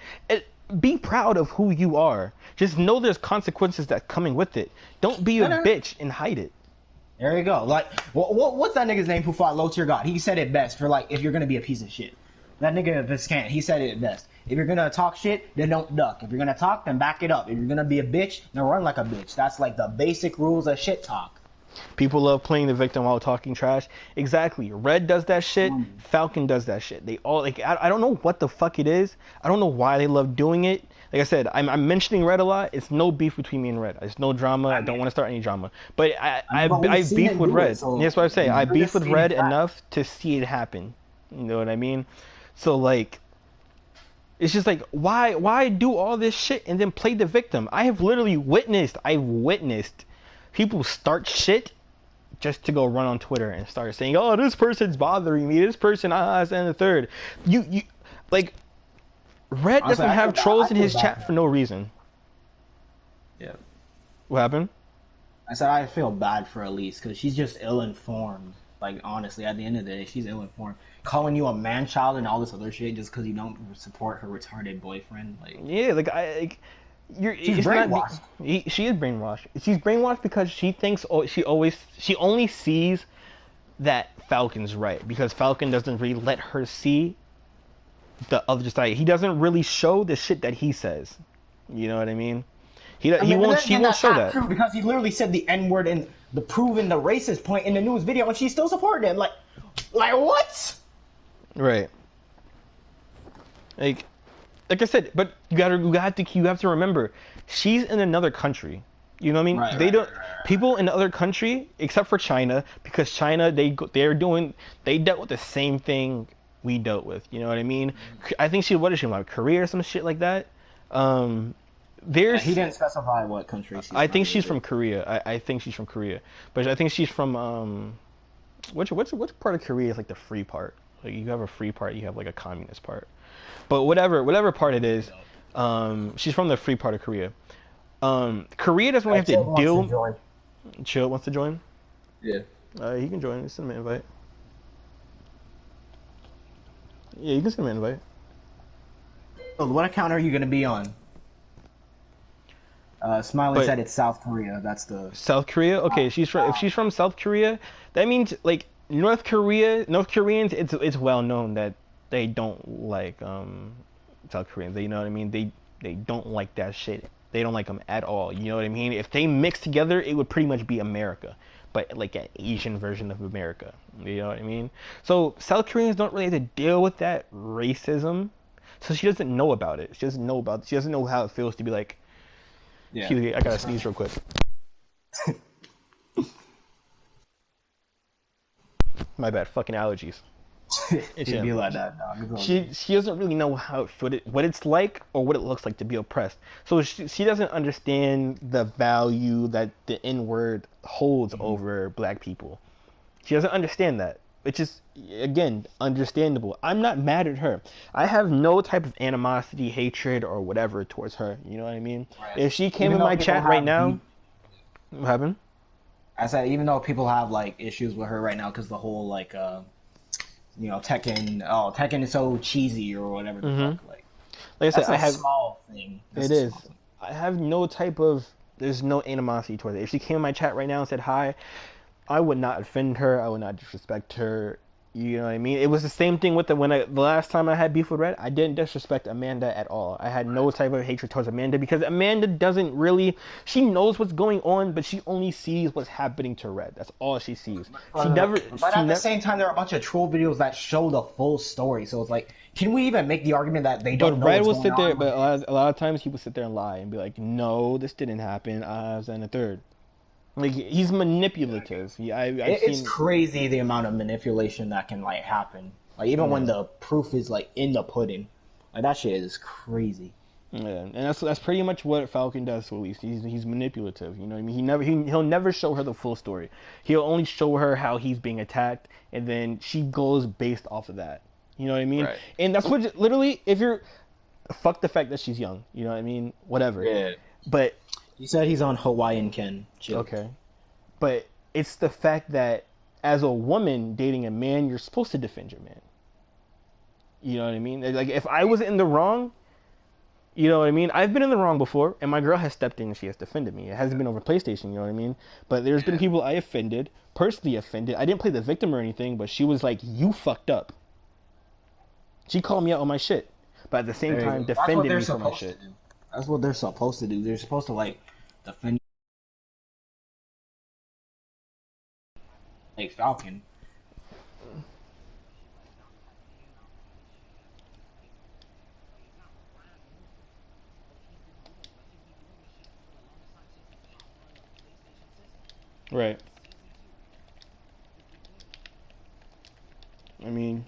be proud of who you are. Just know there's consequences that coming with it. Don't be a bitch and hide it. There you go. Like, what's that nigga's name who fought Low Tier God? He said it best for like, if you're gonna be a piece of shit. That nigga Viscant, he said it best. If you're gonna talk shit, then don't duck. If you're gonna talk, then back it up. If you're gonna be a bitch, then run like a bitch. That's like the basic rules of shit talk. People love playing the victim while talking trash. Exactly. Red does that shit. Falcon does that shit. They all, like, I don't know what the fuck it is. I don't know why they love doing it. Like I said, I'm mentioning Red a lot. It's no beef between me and Red. It's no drama. I don't want to start any drama. But I beef with Red. That's what I say. I beef with Red enough to see it happen. You know what I mean? So, like, it's just like, why do all this shit and then play the victim? I've witnessed people start shit just to go run on Twitter and start saying, oh, this person's bothering me, this person, and the third. You like, Red doesn't have trolls in his chat for no reason. Yeah. What happened? I said I feel bad for Elise because she's just ill-informed. Like, honestly, at the end of the day, she's ill-informed. Calling you a man-child and all this other shit just because you don't support her retarded boyfriend. Like, yeah, like, she's brainwashed. She is brainwashed. She's brainwashed because she thinks she only sees that Falcon's right, because Falcon doesn't really let her see the other side. He doesn't really show the shit that he says. You know what I mean? He won't show that. True, because he literally said the N-word and the proven the racist point in the news video, and she still supported him. Like what? Right. Like I said, but you have to remember, she's in another country. You know what I mean? People in the other country, except for China, because China they dealt with the same thing we dealt with. You know what I mean? I think like Korea or some shit like that. He didn't specify what country. I think she's from Korea. I think she's from Korea, but I think she's from which part of Korea is like the free part? Like, you have a free part, you have like a communist part. But whatever part it is, she's from the free part of Korea. Korea doesn't really have to deal. Chill wants to join. Yeah. He can join. Send him an invite. Yeah, you can send him an invite. So what account are you gonna be on? Smiley said it's South Korea. That's the South Korea. Okay, if she's from South Korea, that means like North Koreans. It's well known that they don't like South Koreans. You know what I mean? They don't like that shit. They don't like them at all. You know what I mean? If they mix together, it would pretty much be America, but like an Asian version of America. You know what I mean? So South Koreans don't really have to deal with that racism. So she doesn't know about it. She doesn't know about it. She doesn't know how it feels to be like, Yeah. excuse me, I gotta sneeze real quick. My bad, fucking allergies. It's It'd be him. like that, dog. It's all She doesn't really know what it's like or what it looks like to be oppressed. So she doesn't understand the value that the N word holds good. over black people. She doesn't understand that, which is again understandable. I'm not mad at her. I have no type of animosity, hatred, or whatever towards her. You know what I mean? Right. If she came Even in though my people chat right have now, beef, what happened? I said even though people have like issues with her right now because the whole like Tekken is so cheesy or whatever the Mm-hmm. fuck. Like Like I said, that's I a have. small thing. That's It a is. small thing. I have no type of. There's no animosity towards it. If she came in my chat right now and said hi, I would not offend her. I would not disrespect her. You know what I mean? It was the same thing with the last time I had beef with Red. I didn't disrespect Amanda at all. I had no type of hatred towards Amanda because Amanda doesn't really. She knows what's going on, but she only sees what's happening to Red. That's all she sees. She never. But She at the never. same time, there are a bunch of troll videos that show the full story. So it's like, can we even make the argument that they But don't know Red what's will going sit there. on? But a lot of times he will sit there and lie and be like, "No, this didn't happen. I was in a third." Like he's manipulative. I've It's seen. crazy the amount of manipulation that can like happen. Like even when Yeah. the proof is like in the pudding, like that shit is crazy. Yeah, and that's pretty much what Falcon does. At least he's manipulative. You know what I mean? He'll never show her the full story. He'll only show her how he's being attacked, and then she goes based off of that. You know what I mean? Right. And that's what literally, if you're fuck the fact that she's young. You know what I mean? Whatever. Yeah. But He said he's on Hawaiian Ken. Chill. okay. But it's the fact that as a woman dating a man, you're supposed to defend your man. You know what I mean? Like if I was in the wrong, you know what I mean? I've been in the wrong before, and my girl has stepped in and she has defended me. It hasn't been over PlayStation, you know what I mean? But there's been people I offended, personally offended. I didn't play the victim or anything, but she was like, "You fucked up." She called me out on my shit, but at the same There you time go. That's what defended they're me for my supposed shit. to do. That's what they're supposed to do. They're supposed to like defend like Falcon. Right. I mean,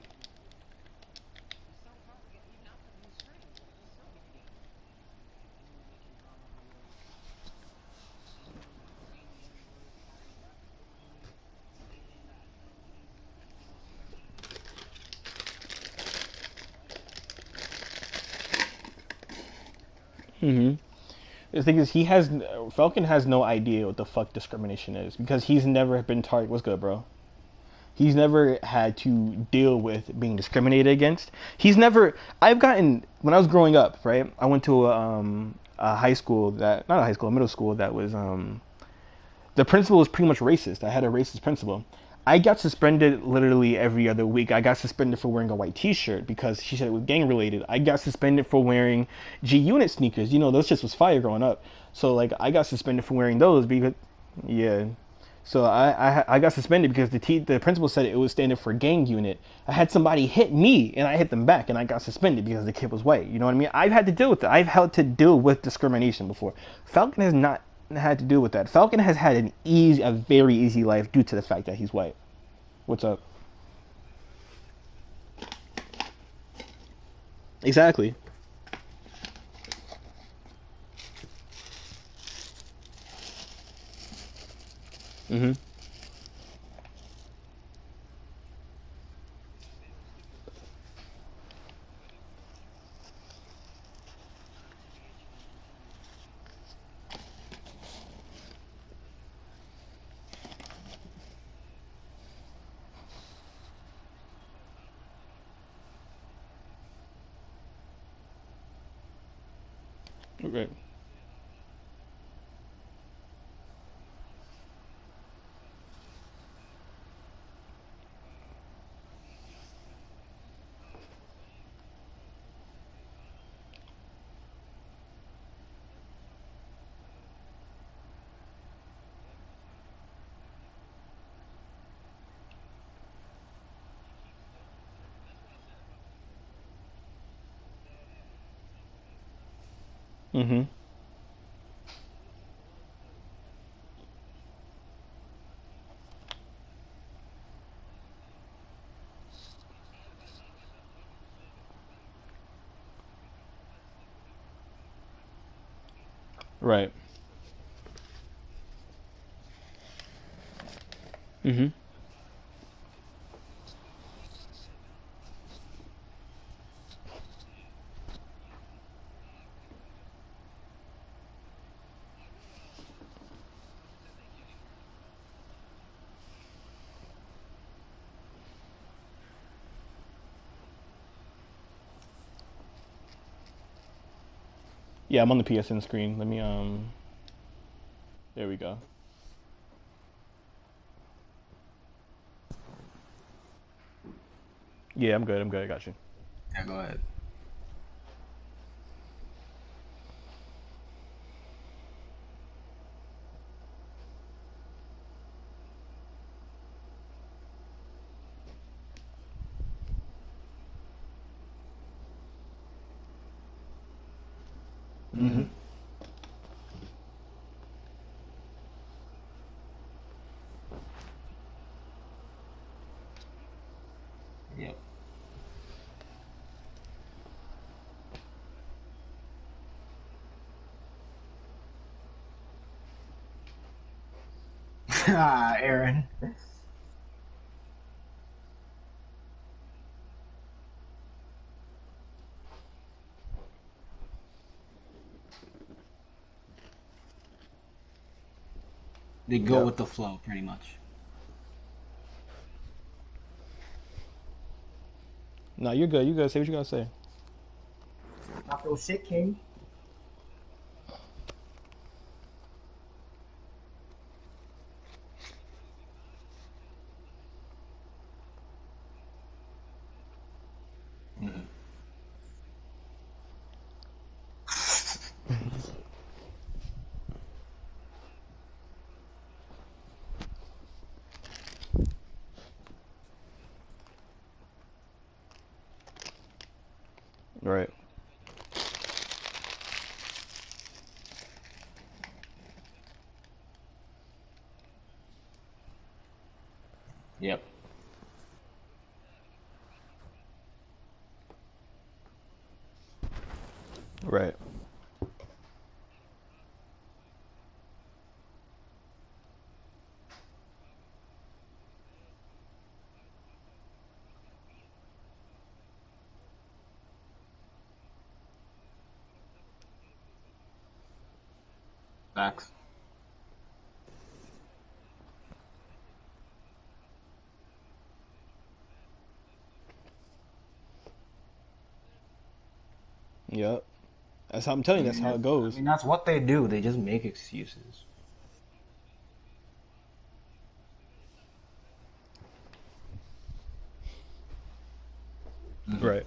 hmm the thing is, Falcon has no idea what the fuck discrimination is because he's never been targeted. What's good, bro? He's never had to deal with being discriminated against. He's never. I've gotten when I was growing up, right? I went to a high school that not a high school, a middle school that was the principal was pretty much racist. I had a racist principal. I got suspended literally every other week. I got suspended for wearing a white T-shirt because she said it was gang related. I got suspended for wearing G Unit sneakers. You know, those just was fire growing up. So like, I got suspended for wearing those because, yeah. So I got suspended because the principal said it was standing for gang unit. I had somebody hit me and I hit them back and I got suspended because the kid was white. You know what I mean? I've had to deal with it. I've had to deal with discrimination before. Falcon has not had to deal with that. Falcon has had a very easy life due to the fact that he's white. What's up? Exactly. Mm-hmm. Okay. Mm-hmm. Right. Mm-hmm. Yeah, I'm on the PSN screen. Let me There we go. Yeah, I'm good. I'm good. I got you. Yeah, go ahead. Mm-hmm. Mm-hmm. Yep. Ah, Aaron. They go Yep. with the flow, pretty much. No, you're good. You good. Say what you gotta say. Talk your shit, King. Mm-hmm. Right. Yep. Right. Facts. Yep. That's how I'm telling you. That's how it I goes. mean, that's what they do. They just make excuses. Mm-hmm. Right.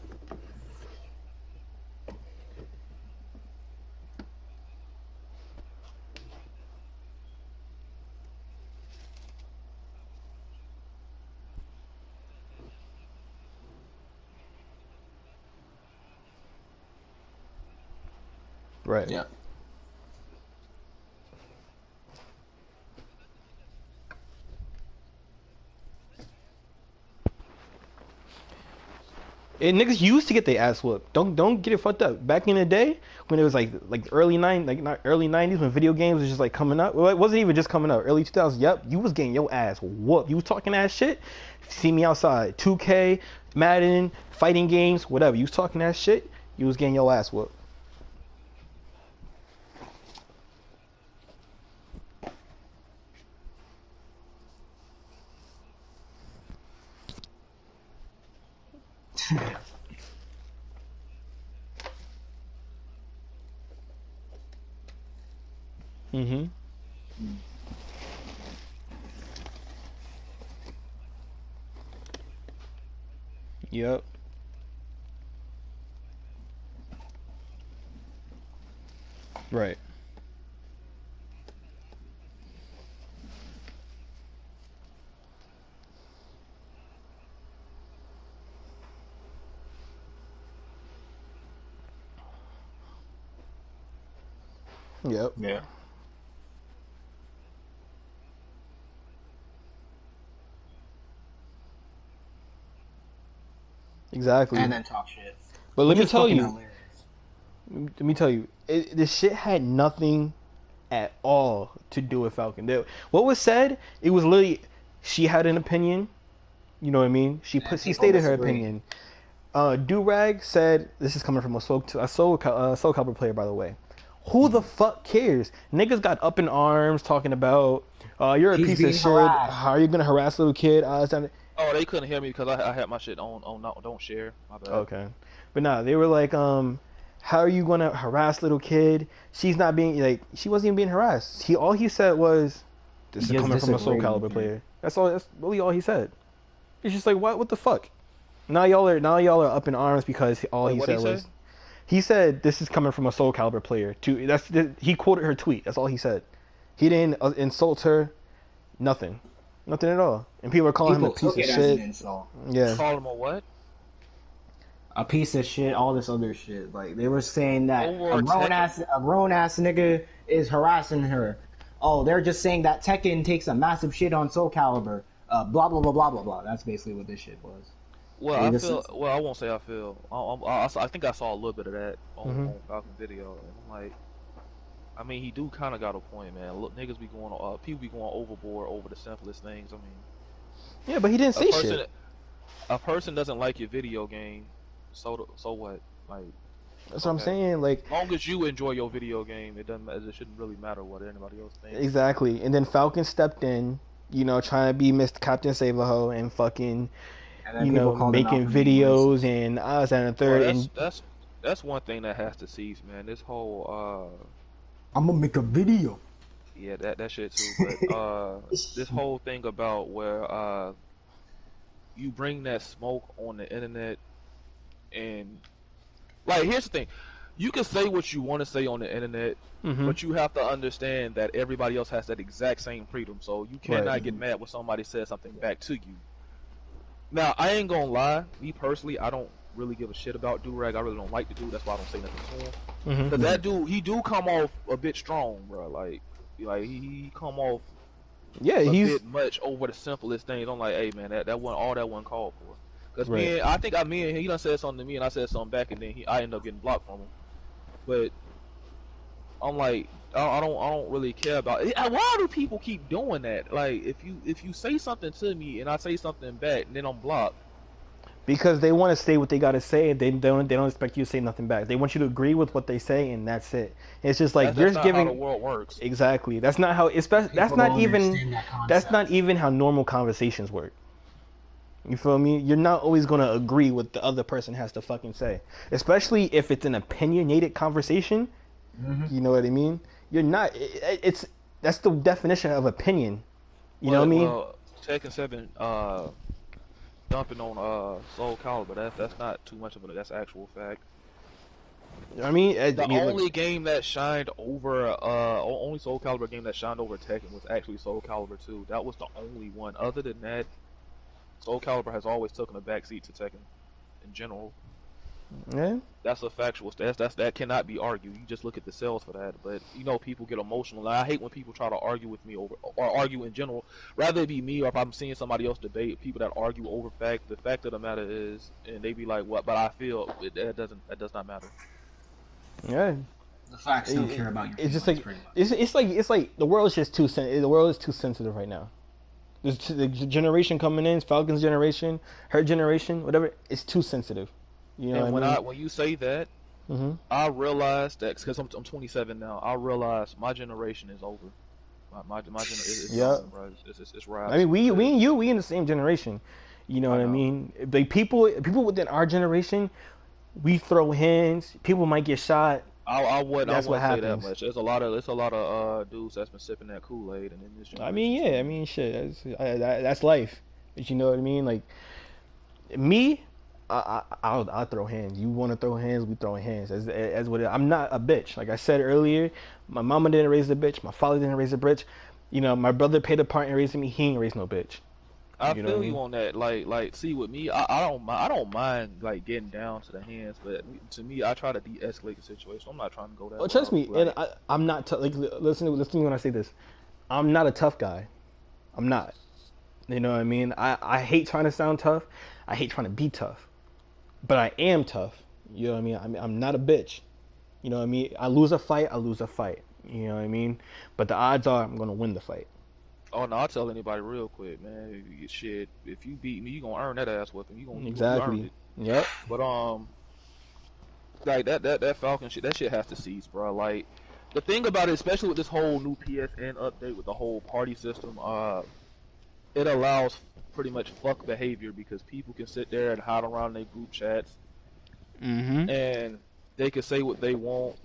Right. Yep. And niggas used to get their ass whooped. Don't get it fucked up. Back in the day, when it was like early like not early '90s, when video games was just like coming up. Well, it wasn't even just coming up. Early 2000s. Yep, you was getting your ass whooped. You was talking that shit. See me outside. 2K, Madden, fighting games, whatever. You was talking that shit. You was getting your ass whooped. Mm-hmm. Yep. Right. Yep. Yeah. Exactly. And then talk shit, But let which me is tell fucking you, hilarious. this shit had nothing at all to do with Falcon. What was said, it was literally she had an opinion. You know what I mean? And She people stated her disagree. opinion. Durag said, "This is coming from a Soul Calibur player, by the way. Who the fuck cares? Niggas got up in arms talking about, you're a He's piece of being shit. harassed. How are you gonna harass a little kid? Oh, they couldn't hear me because I had my shit on don't share. My bad. Okay, but nah, they were like, how are you gonna harass little kid? She's not being like, she wasn't even being harassed. All he said was, this He is just coming from a Soul disagreed with Calibur her. player. That's all. That's really all he said. It's just like, what the fuck? Now y'all are up in arms because all Wait, he what'd said he say? was, he said this is coming from a Soul Calibur player. He quoted her tweet. That's all he said. He didn't insult her. Nothing. Nothing at all. And people are calling him a People piece took of it as an shit. insult. Yeah. Call him a what? A piece of shit, all this other shit. Like they were saying that Over Tekken? a grown ass nigga is harassing her. Oh, they're just saying that Tekken takes a massive shit on Soul Calibur. Blah blah blah blah blah blah. That's basically what this shit was. Well, They I just feel. Well, I won't say I feel. I think I saw a little bit of that Hmm. on Falcon video, and I'm like, I mean, he do kind of got a point, man. Look, niggas be going, people be going overboard over the simplest things. I mean, Yeah, but he didn't a say shit. person, a person doesn't like your video game, so what? Like, That's what I'm okay, saying. Like, as long as you enjoy your video game, it doesn't. It shouldn't really matter what anybody else thinks. exactly. And then Falcon stepped in, trying to be Mr. Captain Save the Ho and fucking, and then people called him out making for being videos racist. and I was at a Well, third and that's one thing that has to cease, man. This whole I'm gonna make a video. yeah, that shit too. But this whole thing about where you bring that smoke on the internet and like here's the thing, you can say what you want to say on the internet, hmm but you have to understand that everybody else has that exact same freedom. So you right. cannot get mad when somebody says something back to you. Now I ain't gonna lie, me personally, I don't really give a shit about Durag. I really don't like the dude. That's why I don't say nothing to him. hmm But that dude, he do come off a bit strong, bro. Like he come off Yeah, a he's bit much over the simplest things. I'm like, hey man, that one all that one called for. Cause right. I think me and he done said something to me, and I said something back, and then I ended up getting blocked from him. But I'm like, I don't really care about it. Why do people keep doing that? Like, if you say something to me and I say something back, and then I'm blocked. Because they want to say what they got to say. They don't expect you to say nothing back. They want you to agree with what they say, and that's it. It's just like you're That's just not how the giving world works. exactly. That's not how. That's People not don't even. understand that That's not concept. even how normal conversations work. You feel me? You're not always gonna agree with the other person has to fucking say, especially if it's an opinionated conversation. Hmm. You know what I mean? You're not. It's that's the definition of opinion. You know what I mean? Well, Tekken 7, dumping on Soul Calibur. That's not too much of a that's actual fact. I The mean, look, only game that shined over only Soul Calibur game that shined over Tekken was actually Soul Calibur 2. That was the only one. Other than that, Soul Calibur has always taken a backseat to Tekken in general. yeah. That's a factual. That cannot be argued. You just look at the sales for that. But people get emotional. I hate when people try to argue with me over or argue in general. Rather it be me or if I'm seeing somebody else debate. People that argue over fact. The fact of the matter is, and they be like, "What?" But I feel that does not matter. Yeah. The facts don't care about your It's just feelings, like pretty much. it's like the world is just the world is too sensitive right now. The generation coming in, Falcon's generation, her generation, whatever, it's too sensitive. You know And what I mean? when you say that, Hmm. I realize that because I'm 27 now. I realize my generation is over. My generation is Yeah. gone, bro. It's I mean, wraps. we and you, we in the same generation. You know I what I know. mean? Like people within our generation, we throw hands. People might get shot. I wouldn't That's what say that happens. much. There's a lot of dudes that's been sipping that Kool-Aid, and then this I mean, generation's yeah. I coming in. mean, shit. That's life. But you know what I mean? Like me, I'll throw hands. You want to throw hands? We throwing hands. As what I'm not a bitch. Like I said earlier, my mama didn't raise a bitch. My father didn't raise a bitch. My brother paid a part in raising me. He ain't raised no bitch. I You know what I feel you mean? on that. Like, see, with me, I don't mind like getting down to the hands, but to me, I try to de-escalate the situation. I'm not trying to go that Well, trust route. me, and Like, I'm not like listen to me when I say this. I'm not a tough guy. I'm not. You know what I mean? I hate trying to sound tough. I hate trying to be tough. But I am tough. You know what I mean? I'm not a bitch. You know what I mean? I lose a fight, I lose a fight. You know what I mean? But the odds are I'm gonna win the fight. oh no, I'll tell anybody real quick, man. Shit, if you beat me, you gonna earn that ass whooping. You earned Exactly. it. Yep. But like that Falcon shit, that shit has to cease, bro. Like, the thing about it, especially with this whole new PSN update with the whole party system, it allows pretty much fuck behavior because people can sit there and hide around their group chats Mm-hmm. and they can say what they want.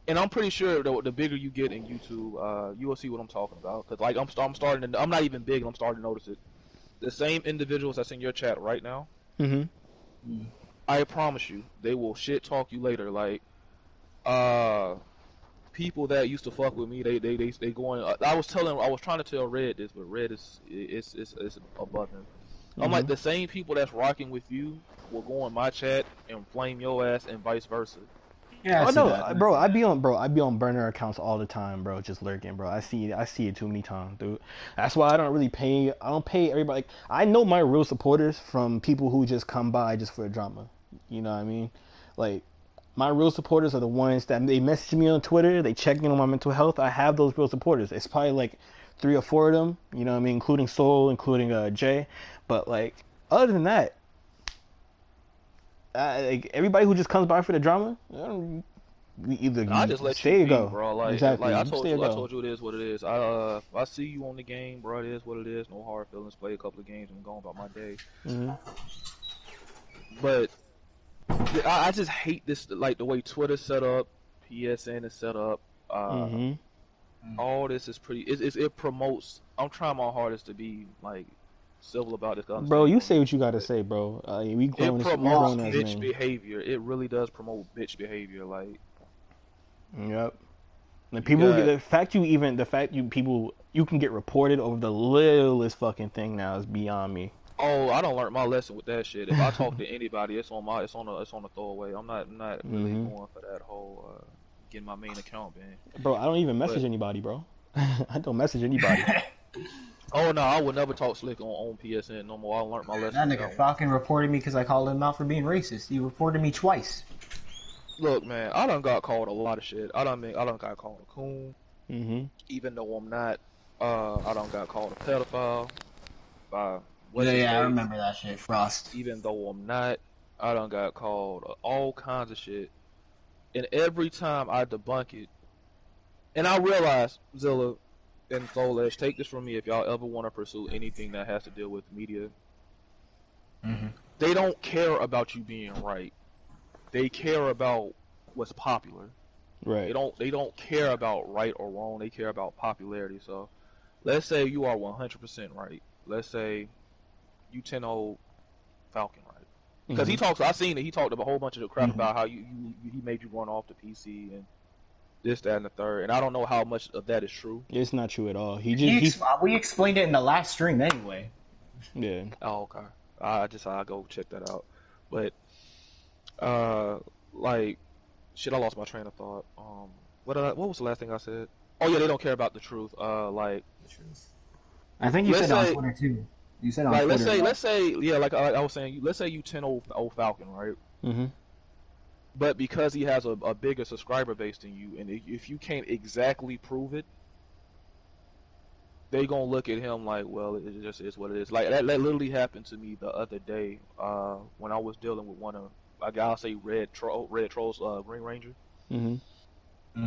And I'm pretty sure that the bigger you get in YouTube, you will see what I'm talking about. Cause like I'm starting to, I'm not even big, and I'm starting to notice it. The same individuals that's in your chat right now, Mm-hmm. I promise you, they will shit talk you later. Like, uh, people that used to fuck with me, they going. I was trying to tell Red this, but Red is above him. I'm Mm-hmm. like, the same people that's rocking with you will go in my chat and flame your ass, and vice versa. Yeah, I Oh see no, that. I bro, see that. I be on burner accounts all the time, bro, just lurking, bro. I see it too many times, dude. That's why I don't pay everybody. Like, I know my real supporters from people who just come by just for the drama. You know what I mean? Like, my real supporters are the ones that they message me on Twitter, they check in on my mental health. I have those real supporters. It's probably like 3 or 4 of them, you know what I mean, including Soul, including Jay. But like, other than that, like everybody who just comes by for the drama, we either I you just let you stay or be, go. bro. Like Exactly, I you told stay or you, I go. told you it is what it is. If I see you on the game, bro, it is what it is. No hard feelings. Play a couple of games and go about my day. Hmm. But I just hate this, like the way Twitter's set up, PSN is set up. Uh, Hmm. all this is pretty. It promotes. I'm trying my hardest to be like civil about this. 'Cause I Bro, understand you you don't say mean what you to, gotta but say, bro. it We promotes grown as bitch men. behavior. It really does promote bitch behavior. Like, Yep. The you people, got. the fact you people, you can get reported over the littlest fucking thing now is beyond me. Oh, I don't learn my lesson with that shit. If I talk to anybody, it's on a throwaway. I'm not really Hmm. going for that whole getting my main account banned. Bro, I don't even But message anybody, bro. I don't message anybody. that oh no, I would never talk slick on PSN no more. I learned my lesson with nigga that one. Falcon reported me because I called him out for being racist. He reported me twice. Look, man, I done got called a lot of shit. I done got called a coon, Hmm. even though I'm not. I done got called a pedophile by what's Yeah, his yeah, I face, remember that shit. Frost. even though I'm not. I done got called all kinds of shit, and every time I debunk it. And I realize, Zilla and Soul Edge, take this from me if y'all ever want to pursue anything that has to deal with media. Mm-hmm. They don't care about you being right. They care about what's popular. Right. They don't care about right or wrong. They care about popularity. So let's say you are 100% right. Let's say you 10-0 Falcon right. Because he Hmm. talks, I seen it. He talked about a whole bunch of the crap Mm-hmm. about how he made you run off the PC and this, that, and the third. And I don't know how much of that is true. It's not true at all. He We explained it in the last stream anyway. yeah. Oh, okay. I go check that out. But uh, like shit, I lost my train of thought. What was the last thing I said? Oh yeah, they don't care about the truth. I think you Let's said it on say, Twitter too. You said on like Twitter. let's say, yeah, like I was saying, let's say you 10 old Falcon, right? Hmm. But because he has a bigger subscriber base than you, and if you can't exactly prove it, they gonna look at him like, well, it just is what it is. Like that literally happened to me the other day, when I was dealing with one of, like I'll say Red Trolls, Green Ranger. Hmm.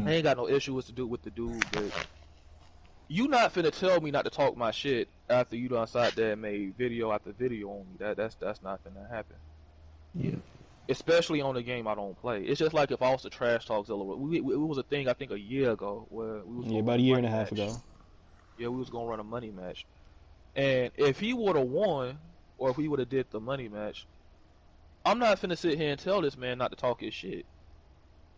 I ain't got no issue with the dude, but you not finna tell me not to talk my shit after you done sat there and made video after video on me. That's not finna happen. Yeah. Especially on a game I don't play. It's just like if I was to trash talk Zilla. It was a thing I think a year ago where we was Yeah, gonna about run a a year and money a half match. ago. Yeah, we was gonna run a money match. And if he would have won, or if we would have did the money match, I'm not finna sit here and tell this man not to talk his shit.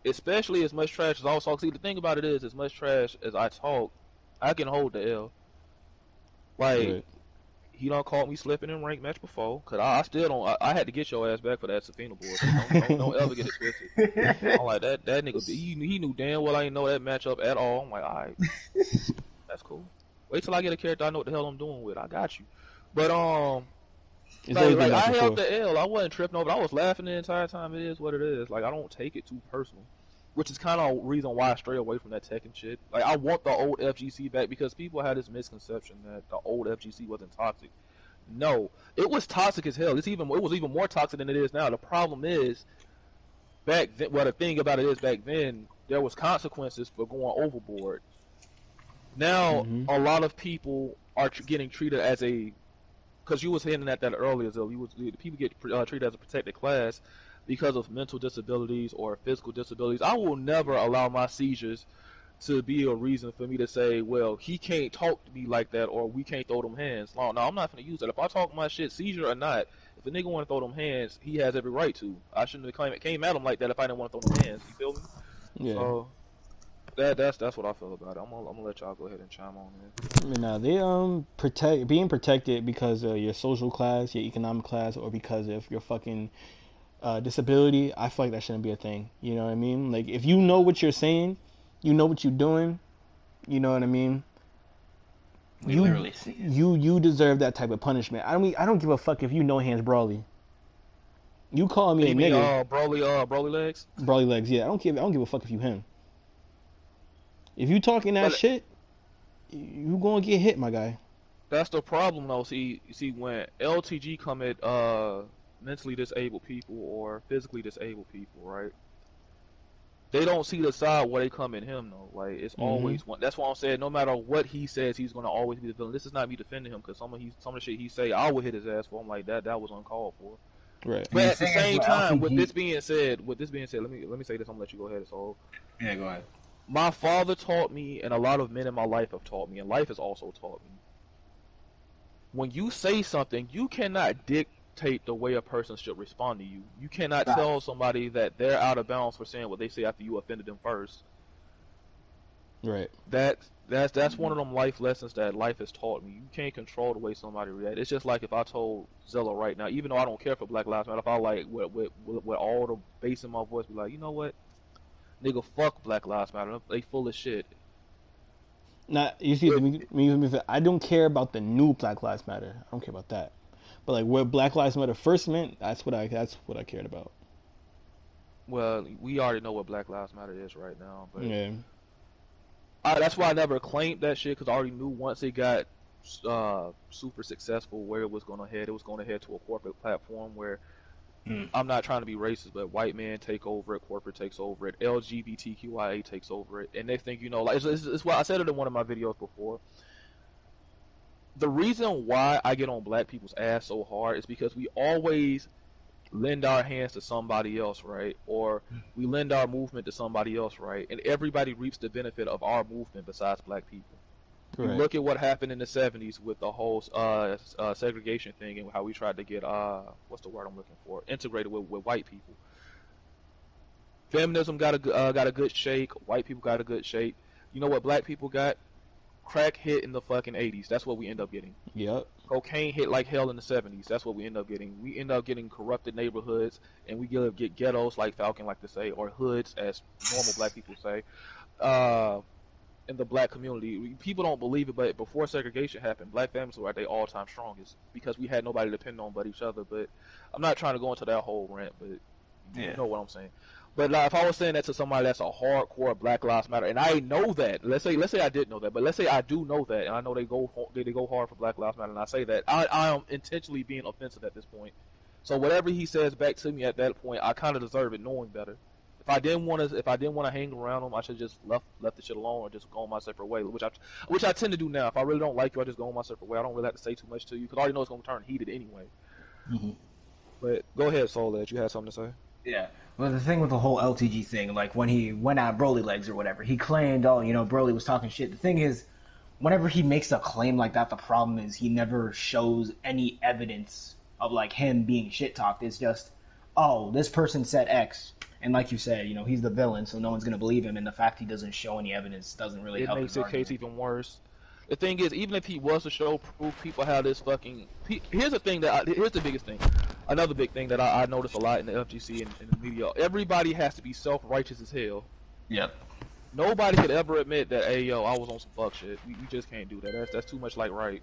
Especially as much trash as I was talking. See, the thing about it is, as much trash as I talk, I can hold the L. Like, Right. He done caught me slipping in rank match before, cause I still don't. I had to get your ass back for that Safina bullshit. Don't ever get it twisted. I'm like that nigga. He knew damn well I didn't know that matchup at all. I'm like, all right, that's cool. Wait till I get a character I know what the hell I'm doing with. I got you. But It's always been like back I and held forth. the L. I wasn't tripping over it. I was laughing the entire time. It is what it is. Like I don't take it too personal. Which is kind of a reason why I stray away from that Tekken shit. Like I want the old FGC back because people had this misconception that the old FGC wasn't toxic. No, it was toxic as hell. It was even more toxic than it is now. The problem is back then. Well, the thing about it is back then there was consequences for going overboard. Now Mm-hmm. a lot of people are getting treated as a, because you was hinting at that earlier, Zil. People get treated as a protected class because of mental disabilities or physical disabilities. I will never allow my seizures to be a reason for me to say, well, he can't talk to me like that, or we can't throw them hands. No, I'm not gonna use that. If I talk my shit, seizure or not, if a nigga want to throw them hands, he has every right to. I shouldn't have came at him like that if I didn't want to throw them hands. You feel me? Yeah. So that's what I feel about it. I'm gonna let y'all go ahead and chime on I mean, now they being protected because of your social class, your economic class, or because of your fucking disability. I feel like that shouldn't be a thing. You know what I mean? Like if you know what you're saying, you know what you're doing. You know what I mean? We literally see it. You deserve that type of punishment. I don't give a fuck if you know hands Brawly. You call me it. a You mean nigga, Broly legs? Brawly legs. Yeah, I don't give a fuck if you him. If you talking that But shit, you gonna get hit, my guy. that's the problem though. See when LTG come at mentally disabled people or physically disabled people, right? They don't see the side where they come in him though. Like it's Mm-hmm. always one. That's why I'm saying no matter what he says, he's gonna always be the villain. This is not me defending him because some of the shit he say, I would hit his ass for. I'm like that was uncalled for. Right. And But the at the thing is same with time, LTG. with this being said, let me say this. I'm gonna let you go ahead. So Yeah, go ahead. my father taught me, and a lot of men in my life have taught me, and life has also taught me. When you say something, you cannot dictate the way a person should respond to you. You cannot tell Facts. somebody that they're out of bounds for saying what they say after you offended them first. Right. That's one of them life lessons that life has taught me. You can't control the way somebody reacts. It's just like if I told Zella right now, even though I don't care for Black Lives Matter, if I like with all the bass in my voice, be like, you know what, nigga, fuck Black Lives Matter. They full of shit. Now you see, I don't care about the new Black Lives Matter. I don't care about that. But like where Black Lives Matter first meant, that's what I cared about. Well, we already know what Black Lives Matter is right now, but Yeah. that's why I never claimed that shit because I already knew once it got super successful where it was gonna head. It was gonna head to a corporate platform where I'm not trying to be racist, but white men take over it, corporate takes over it, LGBTQIA takes over it, and they think like it's what I said it in one of my videos before. The reason why I get on black people's ass so hard is because we always lend our hands to somebody else, right? Or we lend our movement to somebody else, right? And everybody reaps the benefit of our movement besides black people. You Right. look at what happened in the 70s with the whole segregation thing and how we tried to get what's the word I'm looking for, integrated with white people. Feminism got a good shake. White people got a good shake. You know what black people got? Crack hit in the fucking 80s. That's what we end up getting. Yep. Cocaine hit like hell in the 70s. That's what we end up getting. We end up getting corrupted neighborhoods, and we get ghettos, like Falcon like to say, or hoods, as normal black people say. In the black community, people don't believe it, but before segregation happened, black families were at their all-time strongest because we had nobody to depend on but each other. But I'm not trying to go into that whole rant, but you know what I'm saying. But if I was saying that to somebody that's a hardcore Black Lives Matter, and I know that, let's say I did know that, but let's say I do know that, and I know they go hard for Black Lives Matter, and I say that, I am intentionally being offensive at this point. So whatever he says back to me at that point, I kind of deserve it, knowing better. If I didn't want to hang around him, I should just left the shit alone or just go on my separate way, which I tend to do now. If I really don't like you, I just go on my separate way. I don't really have to say too much to you because I already know it's gonna turn heated anyway. Mm-hmm. But go ahead, Soul Edge. You had something to say? Yeah. Well, the thing with the whole LTG thing, like when he went at Broly legs or whatever, he claimed, oh, Broly was talking shit. The thing is, whenever he makes a claim like that, the problem is he never shows any evidence of like him being shit talked. It's just, oh, this person said X, and like you said, he's the villain, so no one's gonna believe him. And the fact he doesn't show any evidence doesn't really help his argument. It makes the case even worse. The thing is, even if he was to show proof, people have this fucking. Here's the thing here's the biggest thing. Another big thing that I notice a lot in the FGC and in the media. Everybody has to be self-righteous as hell. Yep. Nobody could ever admit that, hey yo, I was on some fuck shit. We just can't do that. That's too much like right.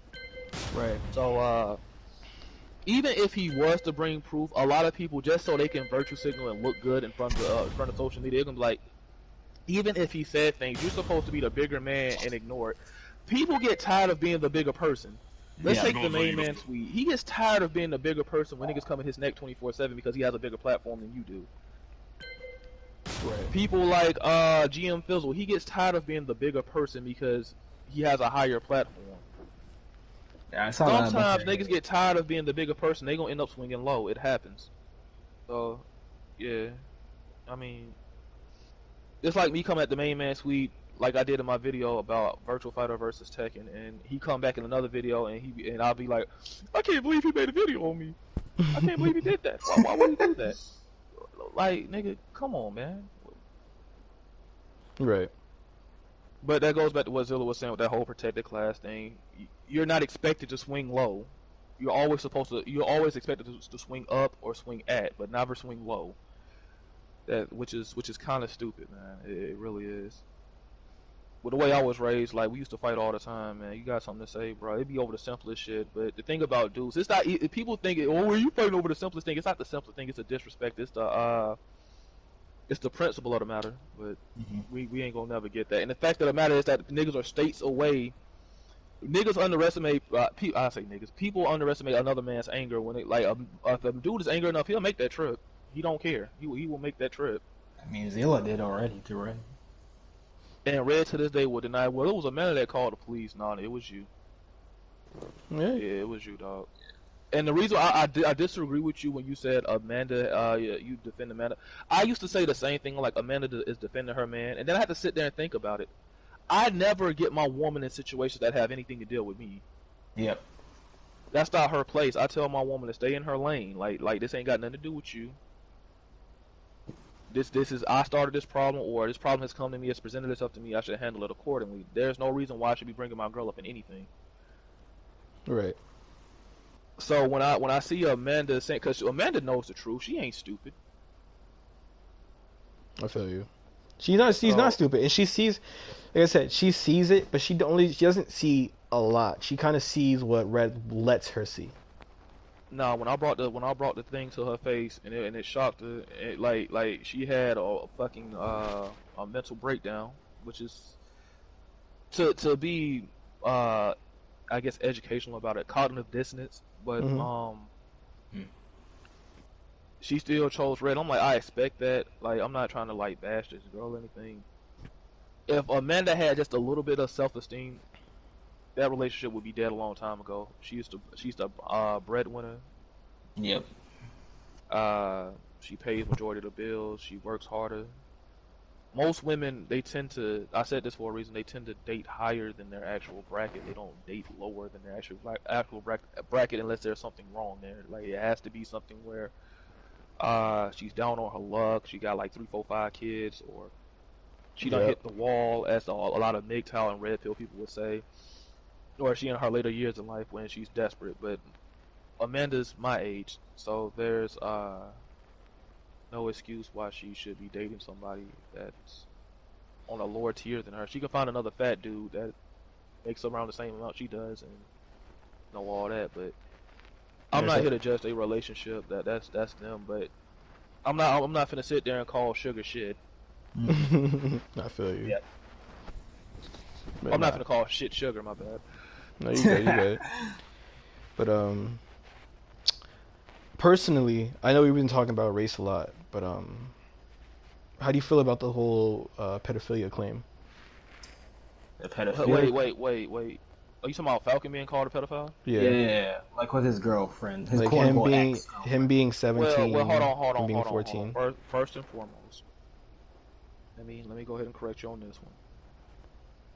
Right. So even if he was to bring proof, a lot of people just so they can virtue signal and look good in front of social media, they're gonna be like, even if he said things, you're supposed to be the bigger man and ignore it. People get tired of being the bigger person. Let's take the main man Sweet. He gets tired of being the bigger person when niggas come in his neck 24/7 because he has a bigger platform than you do. Right. People like GM Fizzle, he gets tired of being the bigger person because he has a higher platform. Yeah, I saw that. Sometimes niggas get tired of being the bigger person, they gonna end up swinging low. It happens. So, yeah. I mean, it's like me coming at the main man Sweet like I did in my video about Virtual Fighter versus Tekken, and he come back in another video and I'll be like, I can't believe he made a video on me. I can't believe he did that. Why would he do that? Like, nigga, come on, man. Right. But that goes back to what Zilla was saying with that whole protected class thing. You're not expected to swing low. You're always expected to swing up or swing at, but never swing low. Which is kind of stupid, man. It really is. With the way I was raised, like, we used to fight all the time, man. You got something to say, bro. It'd be over the simplest shit. But the thing about dudes, it's not. People think, oh, are you fighting over the simplest thing? It's not the simplest thing. It's a disrespect. It's the principle of the matter. But we ain't gonna never get that. And the fact of the matter is that niggas are states away. Niggas underestimate. I say niggas. People underestimate another man's anger when it like if a dude is angry enough, he'll make that trip. He don't care. He will make that trip. I mean, Zilla did already, too, right? And Red to this day will deny, well, it was Amanda that called the police. No, it was you. Yeah. Yeah, it was you, dog. And the reason I disagree with you when you said Amanda, you defend Amanda. I used to say the same thing, like Amanda is defending her man, and then I had to sit there and think about it. I never get my woman in situations that have anything to deal with me. Yep. That's not her place. I tell my woman to stay in her lane. Like this ain't got nothing to do with you. This is I started this problem, or this problem has come to me, it's presented itself to me, I should handle it accordingly. There's no reason why I should be bringing my girl up in anything. Right. So when I see Amanda saying, because Amanda knows the truth, she ain't stupid. I feel you. She's not stupid, and she sees, like I said, she sees it, but she doesn't see a lot. She kind of sees what Red lets her see. No, when I brought the thing to her face and it shocked her, like she had a fucking a mental breakdown, which is to be I guess educational about it, cognitive dissonance, but she still chose Red. I'm like, I expect that. Like, I'm not trying to like bash this girl or anything. If Amanda had just a little bit of self-esteem, that relationship would be dead a long time ago. She's the breadwinner. Yep. She pays majority of the bills. She works harder. Most women, they tend to. I said this for a reason. They tend to date higher than their actual bracket. They don't date lower than their actual bracket unless there's something wrong there. Like, it has to be something where she's down on her luck. She got like 3, 4, 5 kids, or she done hit the wall, as a lot of MGTOW and red pill people would say. Or she in her later years in life when she's desperate. But Amanda's my age, so there's no excuse why she should be dating somebody that's on a lower tier than her. She can find another fat dude that makes around the same amount she does and know all that. But I'm not here to judge their relationship. That's them. But I'm not finna sit there and call sugar shit. I feel you. Yeah. But I'm not finna call shit sugar. My bad. No, you good. But personally, I know we've been talking about race a lot, but how do you feel about the whole pedophilia claim? The pedophilia. Wait. Are you talking about Falcon being called a pedophile? Yeah. Like with his girlfriend. His like him being 17. Well, hold on, being 14. First and foremost, let me go ahead and correct you on this one.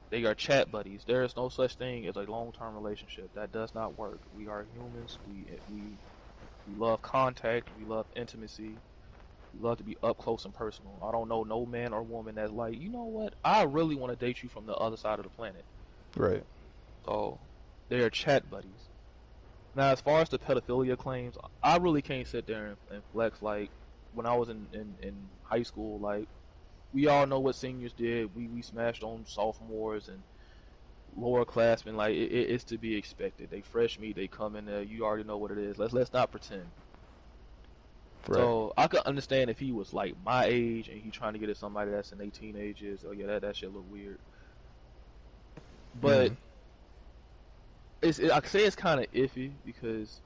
They are chat buddies. There is no such thing as a long-term relationship. That does not work. We are humans. We love contact. We love intimacy. We love to be up close and personal. I don't know no man or woman that's like, you know what? I really want to date you from the other side of the planet. Right. So they're chat buddies. Now, as far as the pedophilia claims, I really can't sit there and flex. Like when I was in high school, like we all know what seniors did. We smashed on sophomores and lower classmen. Like it's to be expected. They fresh meat. They come in there. You already know what it is. Let's not pretend. Right. So I could understand if he was like my age and he trying to get at somebody that's in their teenagers. Oh yeah, that shit look weird. But I could say it's kind of iffy because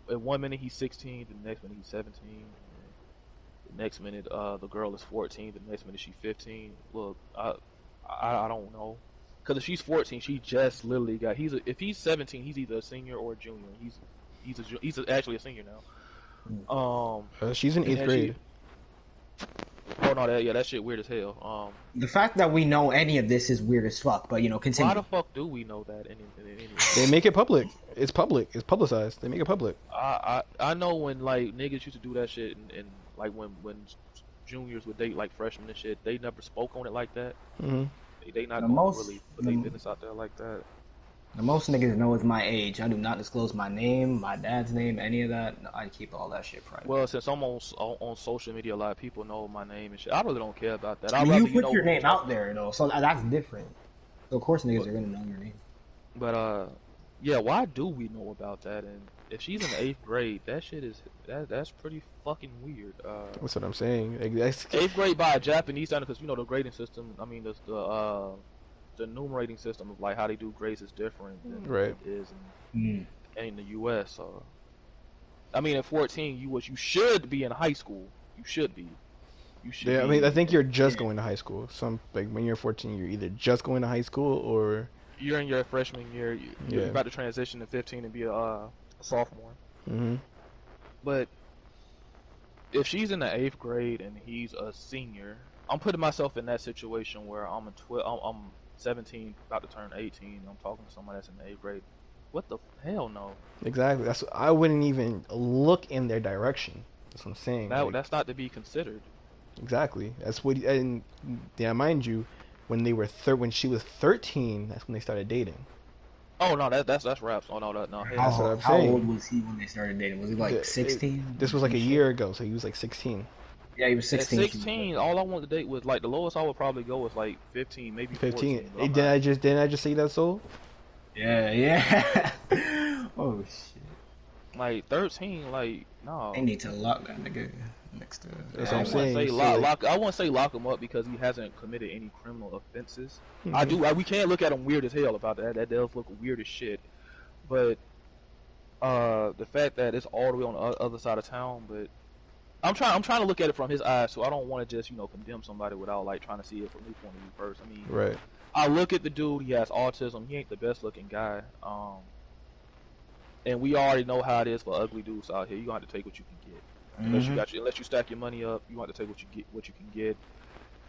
at one minute he's 16, the next minute he's 17, the next minute the girl is 14, the next minute she's 15. Look, I don't know, because if she's 14, she just literally got if he's 17, he's either a senior or a junior. He's actually a senior now. She's in eighth grade. Oh no, that shit weird as hell. The fact that we know any of this is weird as fuck, but continue. Why the fuck do we know that? They make it public. It's public. It's publicized. They make it public. I know when like niggas used to do that shit, and like when juniors would date like freshmen and shit, they never spoke on it like that. Mm-hmm. They not gonna really put their business out there like that. The most niggas know is my age. I do not disclose my name, my dad's name, any of that. No, I keep all that shit private. Well, since I'm on social media, a lot of people know my name and shit. I really don't care about that. You put your name out there, though, so that's different. So of course niggas are gonna know your name. But yeah, why do we know about that? And if she's in the 8th grade, that shit is that's pretty fucking weird. That's what I'm saying. 8th grade by a Japanese standard, because the grading system. I mean, the numerating system of like how they do grades is different than it is in the U.S. So, I mean, at 14, you should be in high school. You should be. Yeah, I mean, I think you're just going to high school. Like when you're 14, you're either just going to high school or you're in your freshman year. You're about to transition to 15 and be a sophomore. Mm-hmm. But if she's in the 8th grade and he's a senior, I'm putting myself in that situation where I'm 17, about to turn 18. I'm talking to somebody that's in the 8th grade. What the hell no? Exactly. I wouldn't even look in their direction. That's what I'm saying. That's not to be considered. Exactly. That's what. And yeah, mind you, when she was 13, that's when they started dating. Oh no, that's raps. Oh no, no. That's what I'm saying. How old was he when they started dating? Was he like 16? This was like a year ago, so he was like 16. Yeah, he was 16. At 16, all I wanted to date was like the lowest I would probably go was like 15, maybe 14. Didn't I just say that, Soul? Yeah. Oh shit. Like 13, like no. They need to lock that nigga next to. That's what I'm saying. I won't say lock him up because he hasn't committed any criminal offenses. Mm-hmm. We can't look at him weird as hell about that. That does look weird as shit. But the fact that it's all the way on the other side of town, but I'm trying to look at it from his eyes, so I don't want to just condemn somebody without like trying to see it from his point of view first. I mean, right. I look at the dude. He has autism. He ain't the best looking guy. And we already know how it is for ugly dudes out here. You gonna have to take what you can get. Mm-hmm. Unless you stack your money up, you want to take what you can get.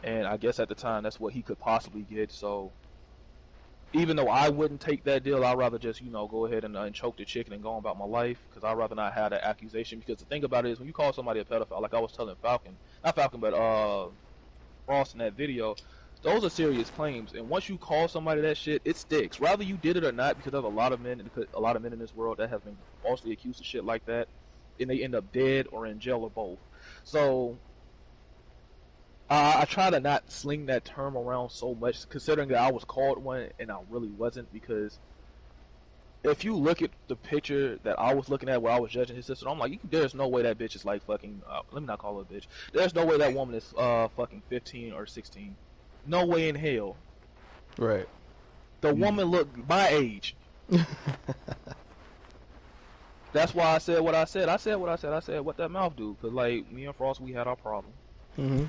And I guess at the time that's what he could possibly get. So even though I wouldn't take that deal, I'd rather just go ahead and choke the chicken and go on about my life, because I'd rather not have that accusation. Because the thing about it is, when you call somebody a pedophile, like I was telling Frost in that video, those are serious claims. And once you call somebody that shit, it sticks. Whether you did it or not, because there's a lot of men in this world that have been falsely accused of shit like that, and they end up dead or in jail or both. So I try to not sling that term around so much, considering that I was called one and I really wasn't. Because if you look at the picture that I was looking at where I was judging his sister, I'm like, there's no way that bitch is like fucking. Let me not call her a bitch. There's no way that woman is fucking 15 or 16. No way in hell. Right. The woman looked my age. That's why I said what I said. I said what that mouth do. Because, like, me and Frost, we had our problem. Mm-hmm.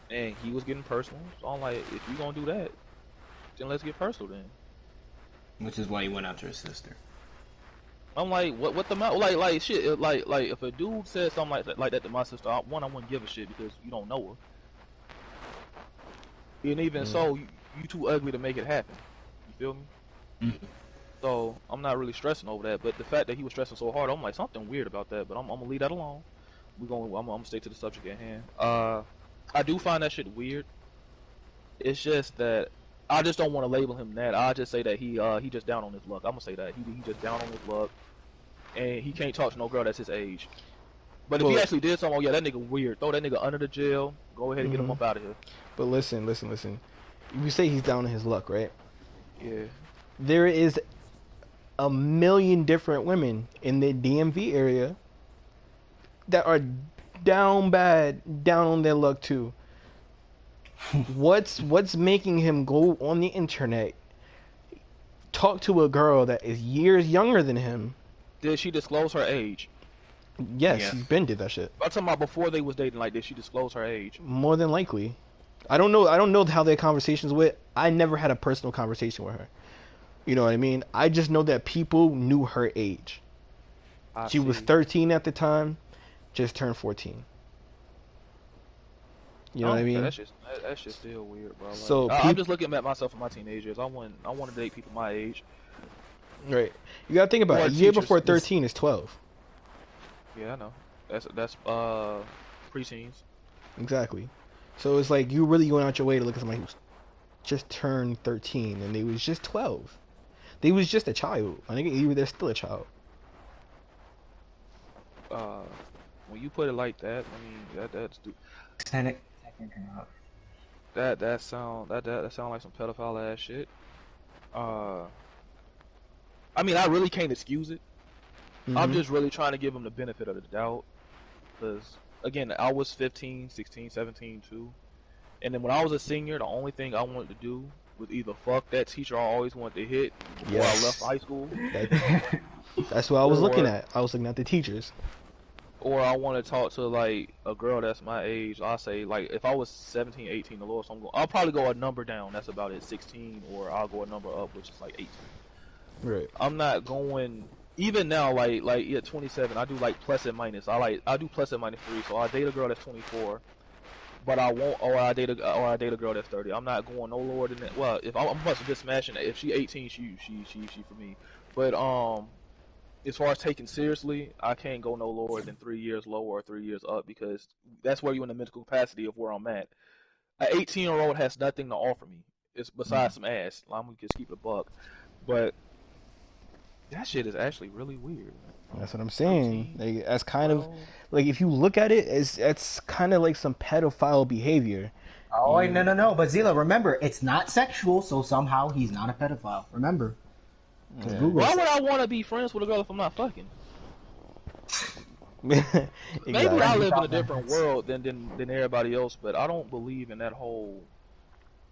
And he was getting personal. So I'm like, if you gonna do that, then let's get personal then. Which is why you went after his sister. I'm like, what the mouth? Like shit. Like if a dude said something like that to my sister, I wouldn't give a shit because you don't know her. And even so, you too ugly to make it happen. You feel me? Mm-hmm. So I'm not really stressing over that, but the fact that he was stressing so hard, I'm like, something weird about that. But I'm gonna leave that alone. I'm gonna stay to the subject at hand. I do find that shit weird. It's just that I just don't want to label him that. I just say that he just down on his luck. I'm gonna say that he just down on his luck, and he can't talk to no girl that's his age. But if he Well, actually did something, oh yeah, that nigga weird. Throw that nigga under the jail. Go ahead and get him up out of here. but listen. You say he's down on his luck, right? Yeah. There is a million different women in the DMV area that are down bad, down on their luck too. What's making him go on the internet, talk to a girl that is years younger than him? Did she disclose her age? Yes, Yeah. he's been did that shit. I'm talking about before they was dating. Like, did she disclose her age? More than likely. I don't know how their conversations went. I never had a personal conversation with her. You know what I mean? I just know that people knew her age. She was 13 at the time, just turned 14. You know what I mean? That's just still weird, bro. Like, So I'm just looking at myself in my teenagers. I want to date people my age. Right. You gotta think about Or it. A year teachers. before 13 is 12. Yeah, I know. That's preteens. Exactly. So it's like you really going out your way to look at somebody who's just turned 13 and they was just 12. They was just a child. I think they're still a child. When you put it like that, I mean that's that sound like some pedophile ass shit. I mean, I really can't excuse it. I'm just really trying to give him the benefit of the doubt, because again, I was 15, 16, 17 too, and then when I was a senior, the only thing I wanted to do was either fuck that teacher I always wanted to hit before I left high school. That's what I was looking at. I was looking at the teachers. Or I want to talk to like a girl that's my age. I say like if I was 17, 18, the lowest I'll probably go a number down. That's about it, 16, or I'll go a number up, which is like 18. Right. I'm not going even now. Like yeah, 27. I do like plus and minus. I do plus and minus 3. So I date a girl that's 24, but I won't. Or I date a girl that's 30. I'm not going no lower than that. Well, if I'm just smashing it. If she 18, she for me. But as far as taking seriously, I can't go no lower than 3 years lower or 3 years up, because that's where you're in the mental capacity of where I'm at. An 18-year-old has nothing to offer me. It's besides some ass. I'm gonna just keep it a buck. But that shit is actually really weird. That's what I'm saying. Like, that's kind of like, if you look at it, it's kind of like some pedophile behavior. Oh, no. But Zila, remember, it's not sexual, so somehow he's not a pedophile. Remember. Yeah. Why would I want to be friends with a girl if I'm not fucking? Exactly. Maybe I live in a different world than everybody else, but I don't believe in that whole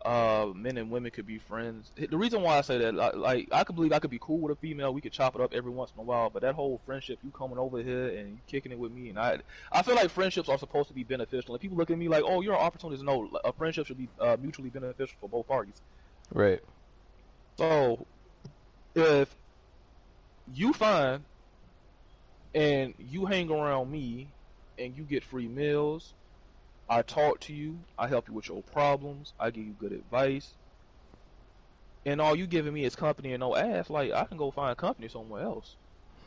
men and women could be friends. The reason why I say that, like, I could believe I could be cool with a female, we could chop it up every once in a while, but that whole friendship, you coming over here and you kicking it with me, and I feel like friendships are supposed to be beneficial. And people look at me like, oh, you're an opportunist. No, a friendship should be mutually beneficial for both parties. Right. So if you find and you hang around me and you get free meals, I talk to you, I help you with your problems, I give you good advice, and all you giving me is company and no ass, like, I can go find company somewhere else.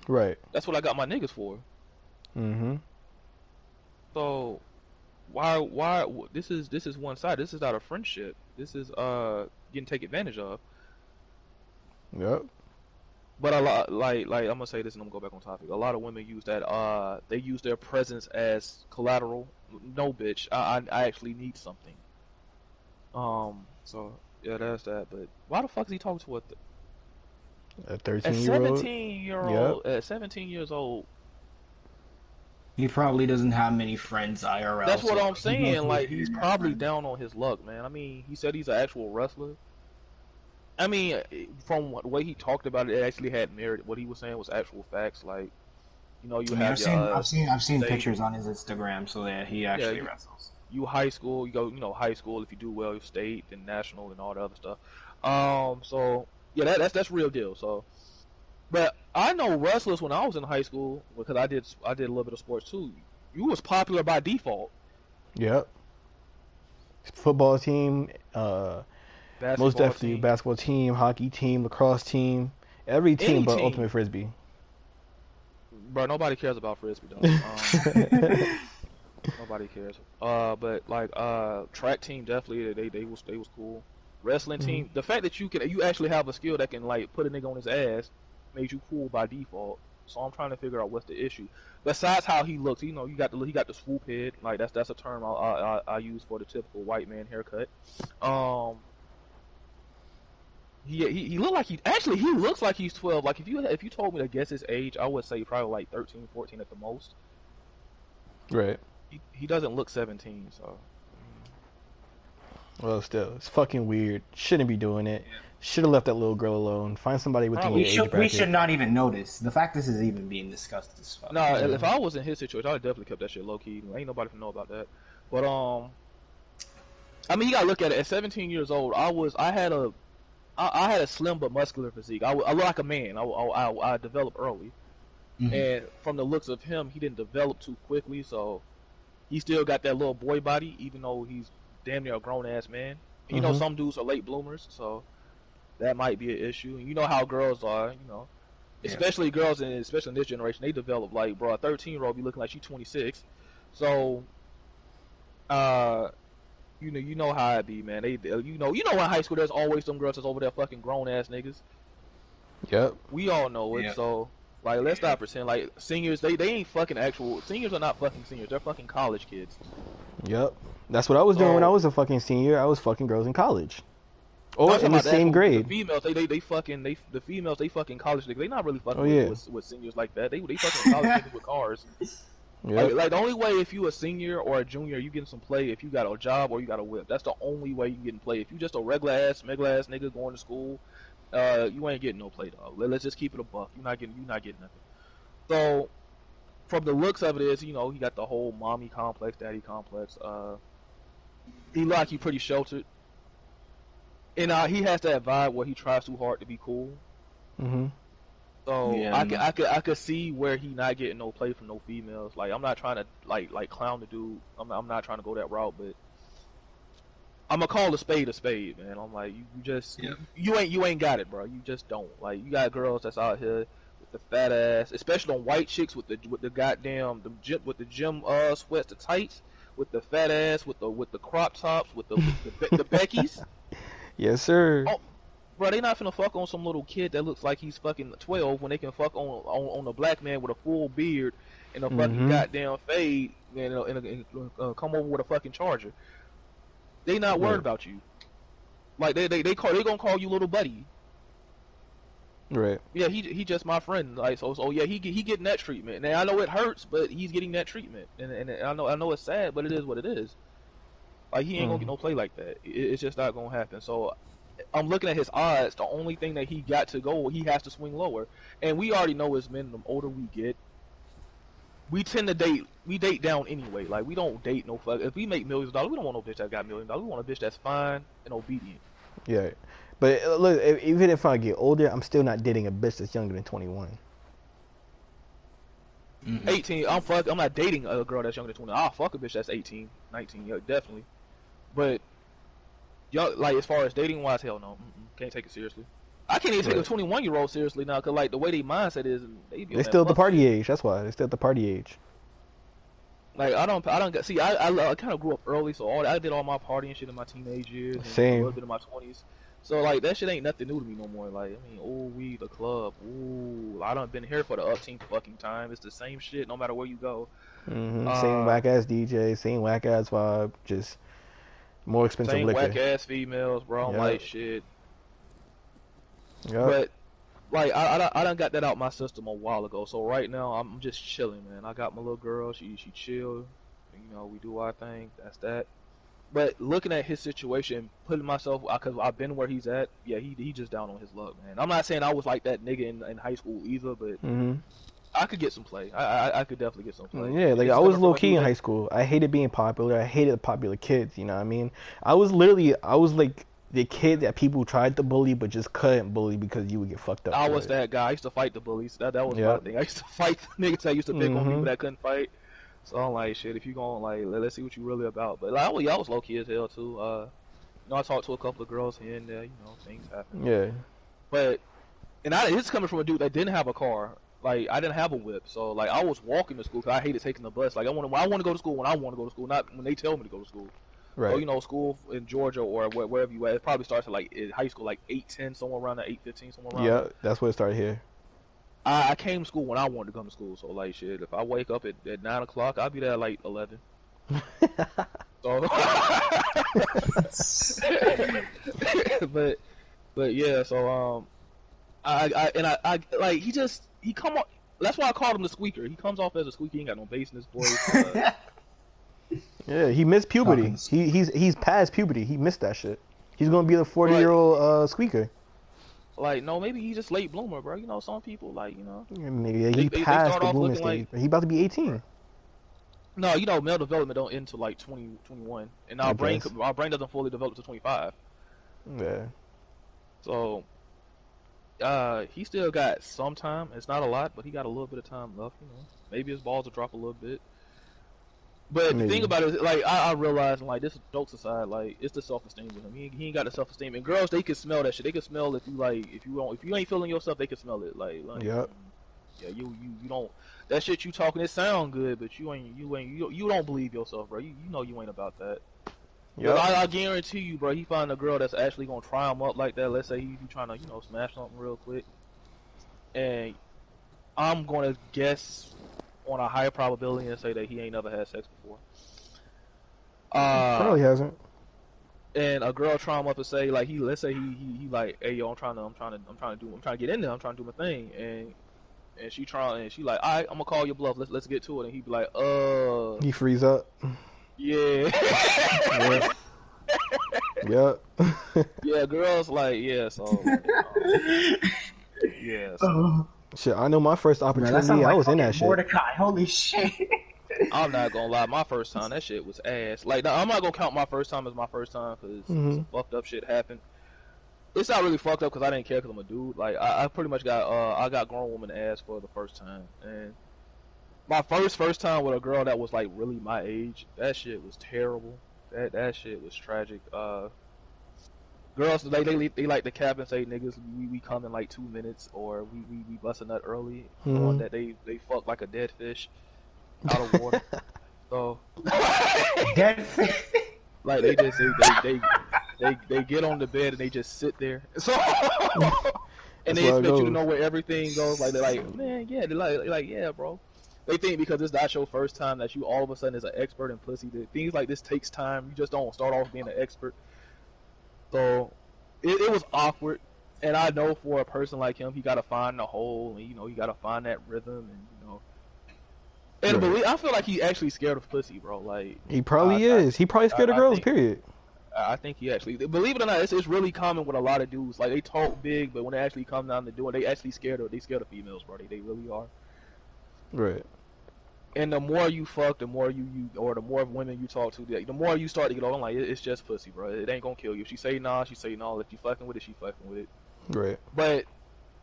Right. That's what I got my niggas for. Mm-hmm. So why this is one side. This is not a friendship. This is getting taken advantage of. Yep. But a lot, like I'm gonna say this and I'm gonna go back on topic. A lot of women use that. They use their presence as collateral. No, bitch. I actually need something. So yeah, that's that. But why the fuck is he talking to A 13-year-old. 17-year-old? At 17 years old. He probably doesn't have many friends IRL. That's what so I'm saying. Like, he's probably friends. down on his luck, man. I mean, he said he's an actual wrestler. I mean, from the way he talked about it, it actually had merit. What he was saying was actual facts. Like, you know, I've seen pictures on his Instagram, so that he actually wrestles. You high school, you go, high school. If you do well, you state and national and all the other stuff. So yeah, that's real deal. So, but I know wrestlers when I was in high school, because I did a little bit of sports too. You was popular by default. Yep. Football team, most definitely team. Basketball team, hockey team, lacrosse team, every team but ultimate frisbee. Bro, nobody cares about frisbee though. Nobody cares. But like track team definitely they was cool. Wrestling team. The fact that you actually have a skill that can like put a nigga on his ass made you cool by default. So I'm trying to figure out what's the issue. Besides how he looks, you know, he got the swoop head. Like that's a term I use for the typical white man haircut. He look like he looks like he's 12. Like if you told me to guess his age, I would say probably like 13, 14 at the most. Right. He doesn't look 17, so. Well, still, it's fucking weird. Shouldn't be doing it. Yeah. Should have left that little girl alone. Find somebody within your age bracket. We should not even notice. The fact this is even being discussed is fucking. No, if I was in his situation, I'd definitely kept that shit low key. Ain't nobody can know about that. But I mean, you gotta look at it. At 17 years old, I had a slim but muscular physique. I look like a man. I developed early, and from the looks of him, he didn't develop too quickly. So he still got that little boy body, even though he's damn near a grown ass man. And, you know, some dudes are late bloomers, so that might be an issue. And you know how girls are, you know, especially girls, and especially in this generation, they develop like, bro, a 13-year-old be looking like she's 26. So, you know how it be, man. You know, in high school, there's always some girls that's over there fucking grown ass niggas. Yep. We all know it. Yeah. So, like, let's not pretend like seniors. They ain't fucking actual seniors. Are not fucking seniors. They're fucking college kids. Yep. That's what I was doing when I was a fucking senior. I was fucking girls in college. Or in the same grade. The females, the females, they fucking college niggas. They not really fucking with seniors like that. They fucking college niggas with cars. Yep. Like the only way if you a senior or a junior, you getting some play if you got a job or you got a whip. That's the only way you getting play. If you just a regular ass nigga going to school, you ain't getting no play, dog. Let's just keep it a buck. You're not getting nothing. So from the looks of it is, you know, he got the whole mommy complex, daddy complex. He like he pretty sheltered. And he has that vibe where he tries too hard to be cool. So I could see where he not getting no play from no females. Like I'm not trying to like clown the dude. I'm not trying to go that route, but I'm gonna call a spade, man. I'm like you ain't got it, bro. You just don't. Like you got girls that's out here with the fat ass, especially on white chicks with the goddamn the gym sweats, the tights, with the fat ass, with the crop tops, with the Beckys. Yes, sir. Oh, bro, they not finna fuck on some little kid that looks like he's fucking 12 when they can fuck on a black man with a full beard and a fucking goddamn fade and come over with a fucking charger. They not worried about you. Like they gonna call you little buddy. Right. Yeah, he just my friend. Like so yeah, he getting that treatment. And I know it hurts, but he's getting that treatment. And I know it's sad, but it is what it is. Like he ain't gonna get no play like that. It's just not gonna happen. So I'm looking at his odds. The only thing that he got to go, he has to swing lower. And we already know as men, the older we get, we tend to date down anyway. Like we don't date no fuck. If we make millions of dollars, we don't want no bitch that got $1 million. We want a bitch that's fine and obedient. Yeah, but look, even if I get older, I'm still not dating a bitch that's younger than 21. 18. I'm not dating a girl that's younger than 20. I'll fuck a bitch that's 18, 19. Yeah, definitely. But y'all, like as far as dating wise, hell no. Can't take it seriously. I can't even take a 21-year-old seriously now, cause like the way their mindset is, they still at the party age. That's why they're still at the party age. Like I don't see. I kind of grew up early, so I did all my partying shit in my teenage years, and Same. a little bit in my 20s. So like that shit ain't nothing new to me no more. Like I mean, we the club. Ooh, I done been here for the upteenth fucking time. It's the same shit no matter where you go. Same whack ass DJ, same whack ass vibe, just more expensive same liquor. Same whack ass females, bro. I'm like shit. Yeah. But like I done got that out my system a while ago. So right now I'm just chilling, man. I got my little girl. She chill. You know, we do our thing. That's that. But looking at his situation, putting myself, because I've been where he's at, yeah, he just down on his luck, man. I'm not saying I was like that nigga in high school either, but I could get some play. I could definitely get some play. Yeah, like I was low key in high school. I hated being popular. I hated the popular kids. You know what I mean? I was like the kid that people tried to bully but just couldn't bully because you would get fucked up. I was that guy. I used to fight the bullies. That was my thing. I used to fight the niggas that used to pick on people that couldn't fight. So I'm like, shit, if you gonna like, let's see what you really about. But like, I was low key as hell too. You know, I talked to a couple of girls here and there. You know, things happen. Yeah. But it's coming from a dude that didn't have a car. Like I didn't have a whip, so like I was walking to school because I hated taking the bus. Like I want to go to school when I want to go to school, not when they tell me to go to school. So Right. you know, school in Georgia or wherever you at, it probably starts at like in high school, like 8:10, somewhere around there, 8:15, somewhere around Yeah, there. that's where it started here. I came to school when I wanted to come to school, so like shit. If I wake up at 9 o'clock, I'll be there at like 11. So, but yeah. So I like he come off. That's why I called him the squeaker. He comes off as a squeaker. He ain't got no bass in his voice. Yeah, he missed puberty. Falcons. He's past puberty. He missed that shit. He's gonna be the 40-year-old squeaker. Like no, maybe he's just late bloomer, bro. You know, some people like Maybe he they passed start the off blooming looking like. stage. He about to be 18. No, you know, male development don't end till like 20, 21, and I our brain guess. doesn't fully develop to 25. Yeah. So he still got some time. It's not a lot, but he got a little bit of time left. You know, maybe his balls will drop a little bit. But the thing Maybe. about it is, like, I realize, like, this jokes aside, like, it's the self-esteem with him. He ain't got the self-esteem. And girls, they can smell that shit. They can smell if you, like, if you ain't feeling yourself, they can smell it. Like Yep. yeah, you don't, that shit you talking, it sound good, but you don't believe yourself, bro. You know you ain't about that. Yep. I guarantee you, bro, he find a girl that's actually gonna try him up like that. Let's say he trying to, smash something real quick. And I'm gonna guess on a higher probability and say that he ain't never had sex before. Probably hasn't. And a girl try him up and say like let's say he like, hey yo, I'm trying to get in there, I'm trying to do my thing, and she like, all right, I'm gonna call your bluff, let's get to it, and he be like, He freeze up. yeah. Yep. Yep. Yeah, girls like, yeah, so yeah, so. Shit, I know my first Man, that opportunity. sounds I like was in that fucking shit. Mordecai. Holy shit. I'm not gonna lie, my first time, that shit was ass. Like, now, I'm not gonna count my first time as my first time because some fucked up shit happened. It's not really fucked up because I didn't care because I'm a dude. Like, I pretty much got I got grown woman ass for the first time, and my first time with a girl that was like really my age, that shit was terrible. That shit was tragic. Girls, they like to cap and say, niggas, we come in like 2 minutes, or we bust a nut early, knowing that they fuck like a dead fish out of water. So Dead fish. like they just they get on the bed and they just sit there. So and they expect you to know where everything goes. Like they're like, man, yeah, they're like yeah, bro. They think because it's not your first time that you all of a sudden is an expert in pussy. That things like this takes time. You just don't start off being an expert. So it was awkward, and I know for a person like him, he got to find the hole, and he got to find that rhythm, and I feel like he actually scared of pussy, bro. Like he probably is. He probably scared of girls. Period. I think he actually, believe it or not, it's really common with a lot of dudes. Like they talk big, but when they actually come down to do it, they actually scared of females, bro. They really are. Right. And the more you fuck, the more or the more women you talk to, the more you start to get on. Like it's just pussy, bro. It ain't gonna kill you. If she say nah, she say no. If you fucking with it, she fucking with it. Right. But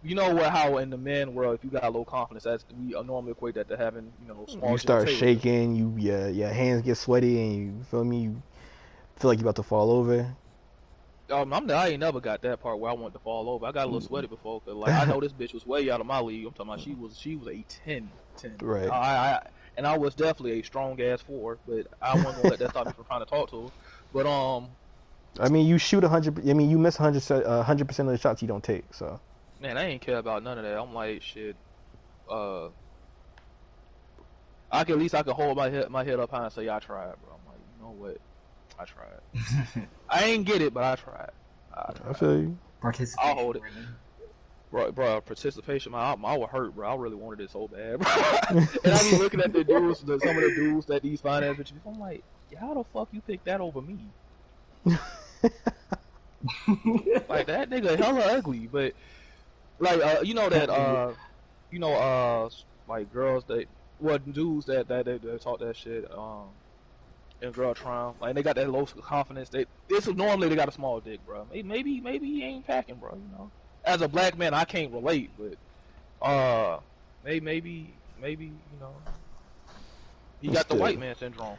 you know what? How in the man world, if you got low confidence, that's we normally equate that to having small. You start shaking. Your hands get sweaty, and you feel me. You feel like you're about to fall over. I ain't never got that part where I wanted to fall over. I got a little sweaty before, cause like I know this bitch was way out of my league. I'm talking about she was a 10. Right. I was definitely a strong ass 4, but I wasn't gonna let that stop me from trying to talk to her. But I mean, you shoot 100. I mean, you miss 100% of the shots you don't take. So. Man, I ain't care about none of that. I'm like, shit. I can hold my head up high and say I tried, bro. I'm like, you know what? I tried. I ain't get it, but I tried. I feel you. I'll hold it. Bro, participation, I would hurt, bro. I really wanted it so bad, bro. And I be looking at the dudes, some of the dudes that these finance bitches. I'm like, how the fuck you pick that over me? Like that nigga hella ugly, but like like girls dudes that talk that shit and girl trying, like they got that low confidence. Normally they got a small dick, bro. Maybe he ain't packing, bro. As a black man, I can't relate, but maybe he got the white man syndrome.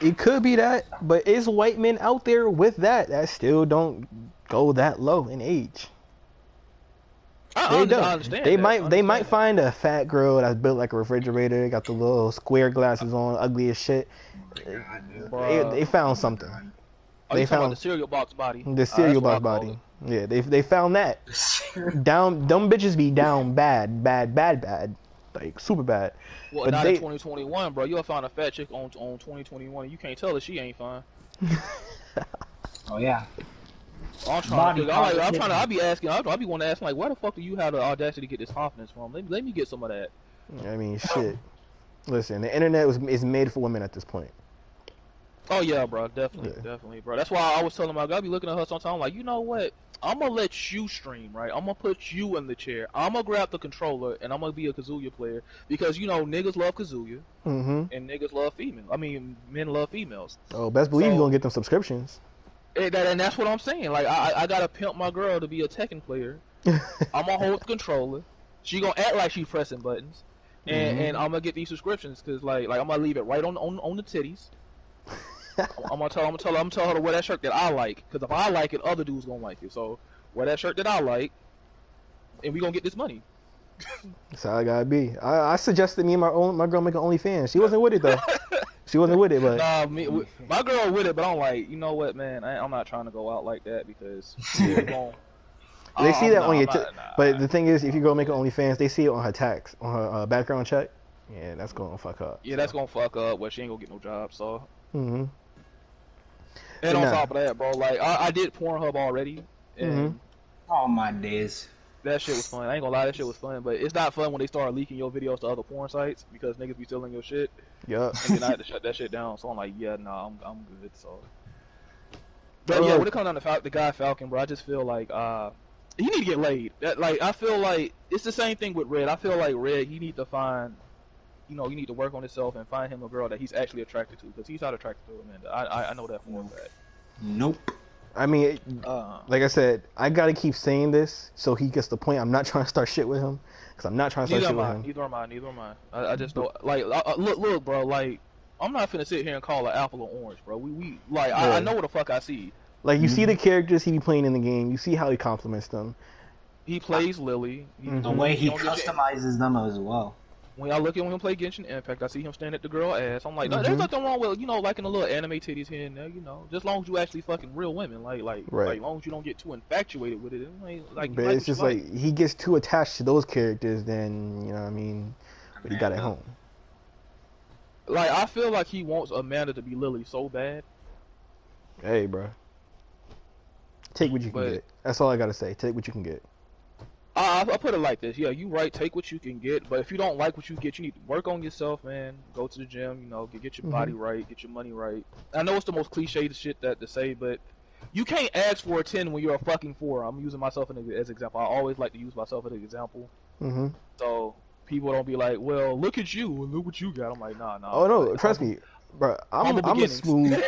It could be that, but it's white men out there with that still don't go that low in age. They I don't. understand They that. I might understand that. find a fat girl that's built like a refrigerator, got the little square glasses on, ugly as shit. God, dude. Bruh. They found Oh my something. god. Oh, you They talking about the found cereal box body? the That's cereal what I box call body. it. Yeah, they found that. Down, them bitches be down bad, bad, bad, bad, like super bad. Well, But not in they, 2021, bro. You'll find a fat chick on 2021, and you can't tell her she ain't fine. Oh yeah. I'm trying to Body figure. I'm trying to. I positivity. be asking. I be wanting to ask, like, where the fuck do you have the audacity to get this confidence from? Let me get some of that. I mean, shit. Listen, the internet is made for women at this point. Oh yeah, bro. Definitely, Yeah. definitely, bro. That's why I was telling my guy, I be looking at her sometimes, like, you know what? I'm gonna let you stream, right? I'm gonna put you in the chair. I'm gonna grab the controller and I'm gonna be a Kazuya player because you know niggas love Kazuya Mm-hmm. and niggas love female. I mean, men love females. Oh, best believe you're So gonna get them subscriptions. and that's what I'm saying. Like I gotta pimp my girl to be a Tekken player. I'm gonna hold the controller. She gonna act like she pressing buttons, and I'm gonna get these subscriptions because like I'm gonna leave it right on the titties. I'm gonna tell her to wear that shirt that I like because if I like it, other dudes gonna like it. So wear that shirt that I like, and we gonna get this money. That's how I gotta be. I suggested me and my girl make an OnlyFans. She wasn't with it though. She wasn't with it, but Nah, my girl with it, but I'm like, you know what, man? I'm not trying to go out like that because people gon' they see that on your. nah. But the thing is, if you go make an OnlyFans, they see it on her tax, on her background check. Yeah, that's gonna fuck up. Yeah, that's gonna fuck up. Well, she ain't gonna get no job. So, Mm-hmm. and on top of that, bro, like I did Pornhub already, and Oh my days. that shit was fun. I ain't gonna lie, that shit was fun. But it's not fun when they start leaking your videos to other porn sites because niggas be stealing your shit. Yup. And then I had to shut that shit down. So I'm like, yeah, nah, I'm good. So, but yeah, when it comes down to the guy Falcon, bro, I just feel like he need to get laid. That like I feel like it's the same thing with Red. I feel like Red, he need to find, you know, he need to work on himself and find him a girl that he's actually attracted to because he's not attracted to Amanda. I know that for a fact. Nope. I mean, like I said, I gotta keep saying this so he gets the point. I'm not trying to start shit with him because I'm not trying to start shit with him. Neither am I. I just don't like. Look, bro. Like, I'm not finna sit here and call an apple or orange, bro. We like. Yeah. I know what the fuck I see. Like you see the characters he be playing in the game. You see how he compliments them. He plays Lily. The way he customizes them as well. When I look at him play Genshin Impact, I see him staring at the girl ass. I'm like, no, there's nothing wrong with, you know, liking a little anime titties here and there, you know, just as long as you actually fucking real women, like as long as you don't get too infatuated with it. Like, but it's just like he gets too attached to those characters, then you know what I mean. But he got at home. Like I feel like he wants Amanda to be Lily so bad. Hey, bro. Take what you can get. That's all I gotta say. Take what you can get. I put it like this. Yeah, you right. Take what you can get. But if you don't like what you get, you need to work on yourself, man. Go to the gym. You know, get your body right. Get your money right. I know it's the most cliche shit to say, but you can't ask for a 10 when you're a fucking 4. I'm using myself as an example. I always like to use myself as an example. So people don't be like, well, look at you. Look what you got. I'm like, nah. Oh, no. Like, trust me. Bro, I'm a smooth.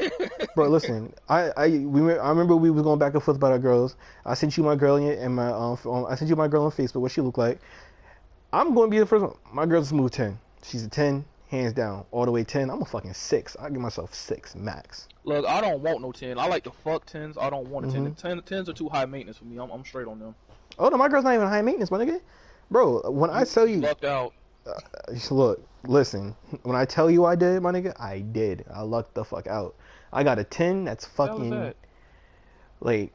Bro, listen. I remember we was going back and forth about our girls. I sent you my girl in my I sent you my girl on Facebook. What she look like? I'm going to be the first one. My girl's a smooth 10. She's a 10, hands down, all the way 10. I'm a fucking 6. I give myself 6 max. Look, I don't want no 10. I like to fuck 10s. I don't want a 10. 10s are too high maintenance for me. I'm straight on them. Oh no, my girl's not even high maintenance, my nigga. Bro, when I tell you, lucked out. Look, listen. When I tell you I did, my nigga, I did. I lucked the fuck out. I got a 10. That's fucking like.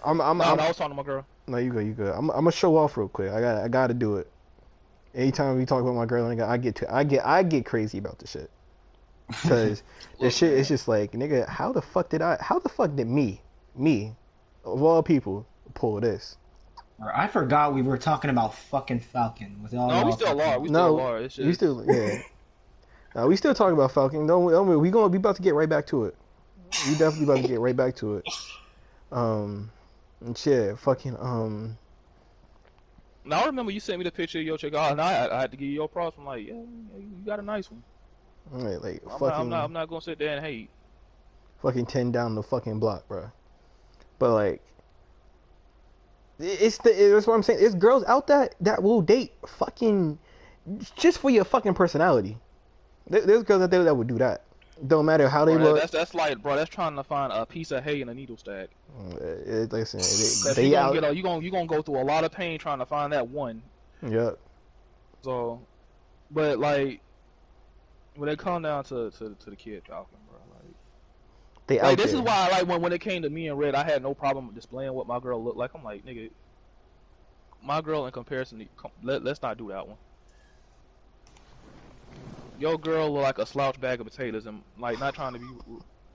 I was talking to my girl. No, you good. I'm gonna show off real quick. I gotta do it. Anytime we talk about my girl, nigga, I get crazy about the shit. Cause this shit is just like, nigga, how the fuck did me, of all people, pull this? I forgot we were talking about fucking Falcon. We still are. It's just... we still, yeah. We still talking about Falcon. Don't we? We about to get right back to it. We definitely about to get right back to it. And shit, fucking Now I remember you sent me the picture of your chick. Oh, now I had to give you your props. I'm like, yeah, you got a nice one. Right, like I'm not gonna sit there and hate. Fucking 10 down the fucking block, bro. But like, that's what I'm saying. It's girls out that will date fucking just for your fucking personality. There's girls out there that would do that. Don't matter how they Bro, look. that's like, bro, that's trying to find a piece of hay in a needle stack. Listen, Cause they out. you gonna go through a lot of pain trying to find that one. Yep. So, but like when it come down to the kid Falcon, bro, They like out this is there. why like when it came to me and Red, I had no problem displaying what my girl looked like. I'm like, nigga, my girl in comparison to let's not do that one. Your girl look like a slouch bag of potatoes, and like not trying to be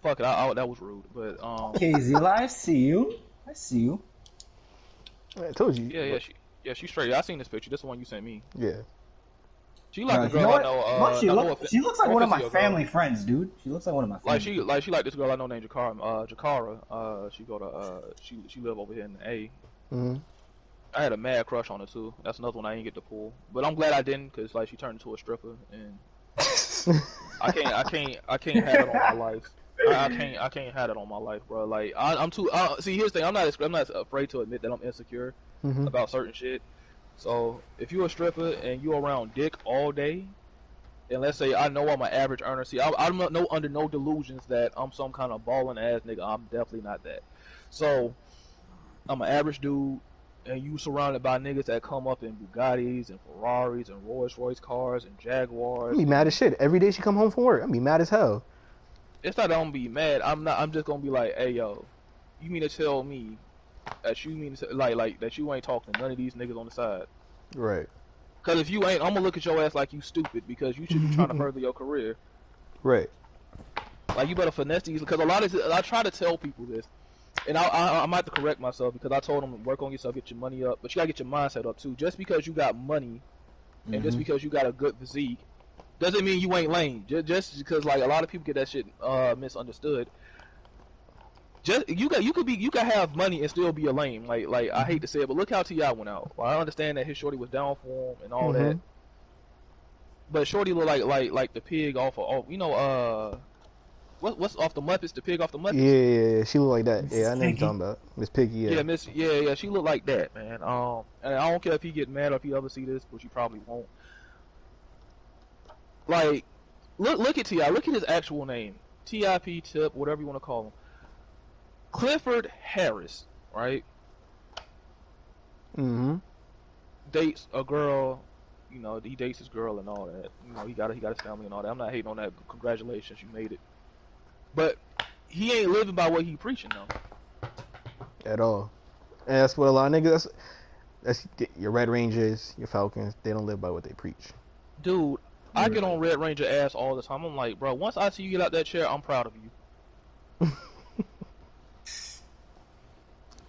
fuck it. That was rude, but Okay, Zila, I see you. I see you. I told you. She's straight. I seen this picture. This is the one you sent me. Yeah. She like a You know girl I what? know. Look, she looks like no one of offense to my your family girl. friends, dude. She looks like one of my family. Like she like this girl I know named Jakara. She go to she live over here in the A. Mm-hmm. I had a mad crush on her too. That's another one I didn't get to pull, but I'm glad I didn't because like she turned into a stripper and I can't have it on my life. I can't have it on my life, bro. Like I'm too. See, here's the thing. I'm not afraid to admit that I'm insecure Mm-hmm. about certain shit. So if you're a stripper and you're around dick all day, and let's say I know I'm an average earner. See, I'm not under no delusions that I'm some kind of balling ass nigga. I'm definitely not that. So I'm an average dude, and you surrounded by niggas that come up in Bugattis and Ferraris and Rolls Royce cars and Jaguars. I'm be mad as shit every day she come home from work. I'm be mad as hell. It's not that I'm gonna be mad. I'm not. I'm just gonna be like, hey yo, you mean to tell me that you mean to like that you ain't talking to none of these niggas on the side? Right. Cause if you ain't, I'm gonna look at your ass like you stupid because you should be trying to further your career. Right. Like you better finesse these. Because a lot of I try to tell people this, and I might have to correct myself because I told them work on yourself, get your money up, but you gotta get your mindset up too. Just because you got money, and just because you got a good physique, doesn't mean you ain't lame. Just because like a lot of people get that shit misunderstood. Just you could have money and still be a lame. Like I hate to say it, but look how T.I. went out. Well, I understand that his shorty was down for him and all that, but shorty look like the pig off what's off the Muppets? The pig off the Muppets. Yeah. She look like that. Yeah, I know what you're talking about. Miss Piggy. Yeah. She look like that, man. And I don't care if he get mad or if he ever see this, which he probably won't. Like, look at T.I. Look at his actual name. T.I.P. Tip, whatever you want to call him. Clifford Harris, right? Mm-hmm. Dates a girl, he dates his girl and all that. He got his family and all that. I'm not hating on that. Congratulations, you made it. But he ain't living by what he preaching though. At all. And that's what a lot of niggas. That's your Red Rangers, your Falcons. They don't live by what they preach. Dude, I get on Red Ranger ass all the time. I'm like, bro, once I see you get out that chair, I'm proud of you.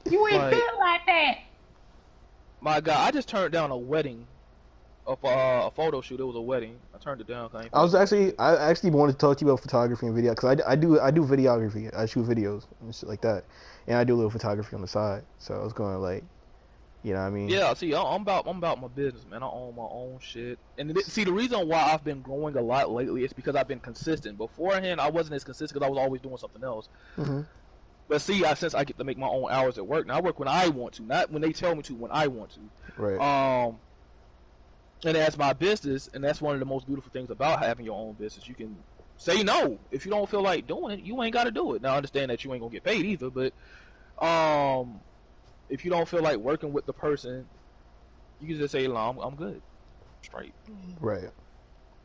You ain't feel like that. My God, I just turned down a wedding, a photo shoot. It was a wedding. I turned it down. I actually wanted to talk to you about photography and video because I do videography. I shoot videos and shit like that, and I do a little photography on the side. So I was going like, you know what I mean? Yeah. See, I'm about my business, man. I own my own shit. And see, the reason why I've been growing a lot lately is because I've been consistent. Beforehand, I wasn't as consistent because I was always doing something else. Mm-hmm. But see, since I get to make my own hours at work, now I work when I want to, not when they tell me to, when I want to. Right. And that's my business, and that's one of the most beautiful things about having your own business. You can say no. If you don't feel like doing it, you ain't got to do it. Now, I understand that you ain't going to get paid either, but if you don't feel like working with the person, you can just say, no, I'm good. Straight. Right.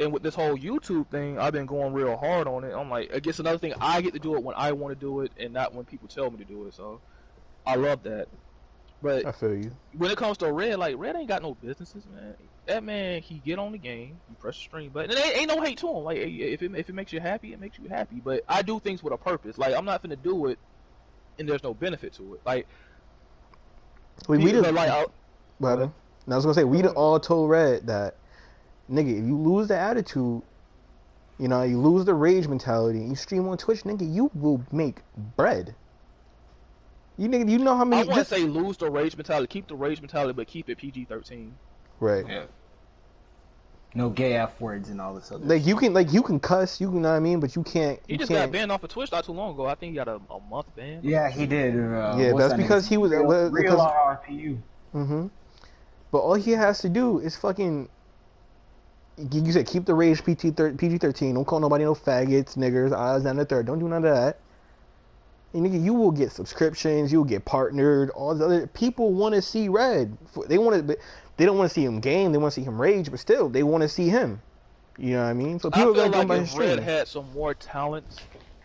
And with this whole YouTube thing, I've been going real hard on it. I'm like, I guess another thing, I get to do it when I want to do it and not when people tell me to do it. So I love that. But I feel you. When it comes to Red, like, Red ain't got no businesses, man. That man, he get on the game, he press the stream button, and ain't no hate to him. Like, if it makes you happy, it makes you happy. But I do things with a purpose. Like, I'm not finna do it, and there's no benefit to it. Like, we just like, I was gonna say we all told Red that, nigga, if you lose the attitude, you lose the rage mentality, and you stream on Twitch, nigga, you will make bread. You know how many? I want to say lose the rage mentality, keep the rage mentality, but keep it PG-13. Right. Yeah. No gay F words and all this other. Like you can cuss, you know what I mean, but you can't. He just got banned off of Twitch not too long ago. I think he got a month ban. Yeah, he did. Yeah, that's because he was real RPU. Mm-hmm. But all he has to do is fucking You said keep the rage PG-13. Don't call nobody no faggots, niggers, eyes and the third. Don't do none of that. And nigga, you will get subscriptions. You will get partnered. All the other people want to see Red. They want to. They don't want to see him game. They want to see him rage. But still, they want to see him. You know what I mean? So people I are feel gonna come like by his if Red stream. had some more talents,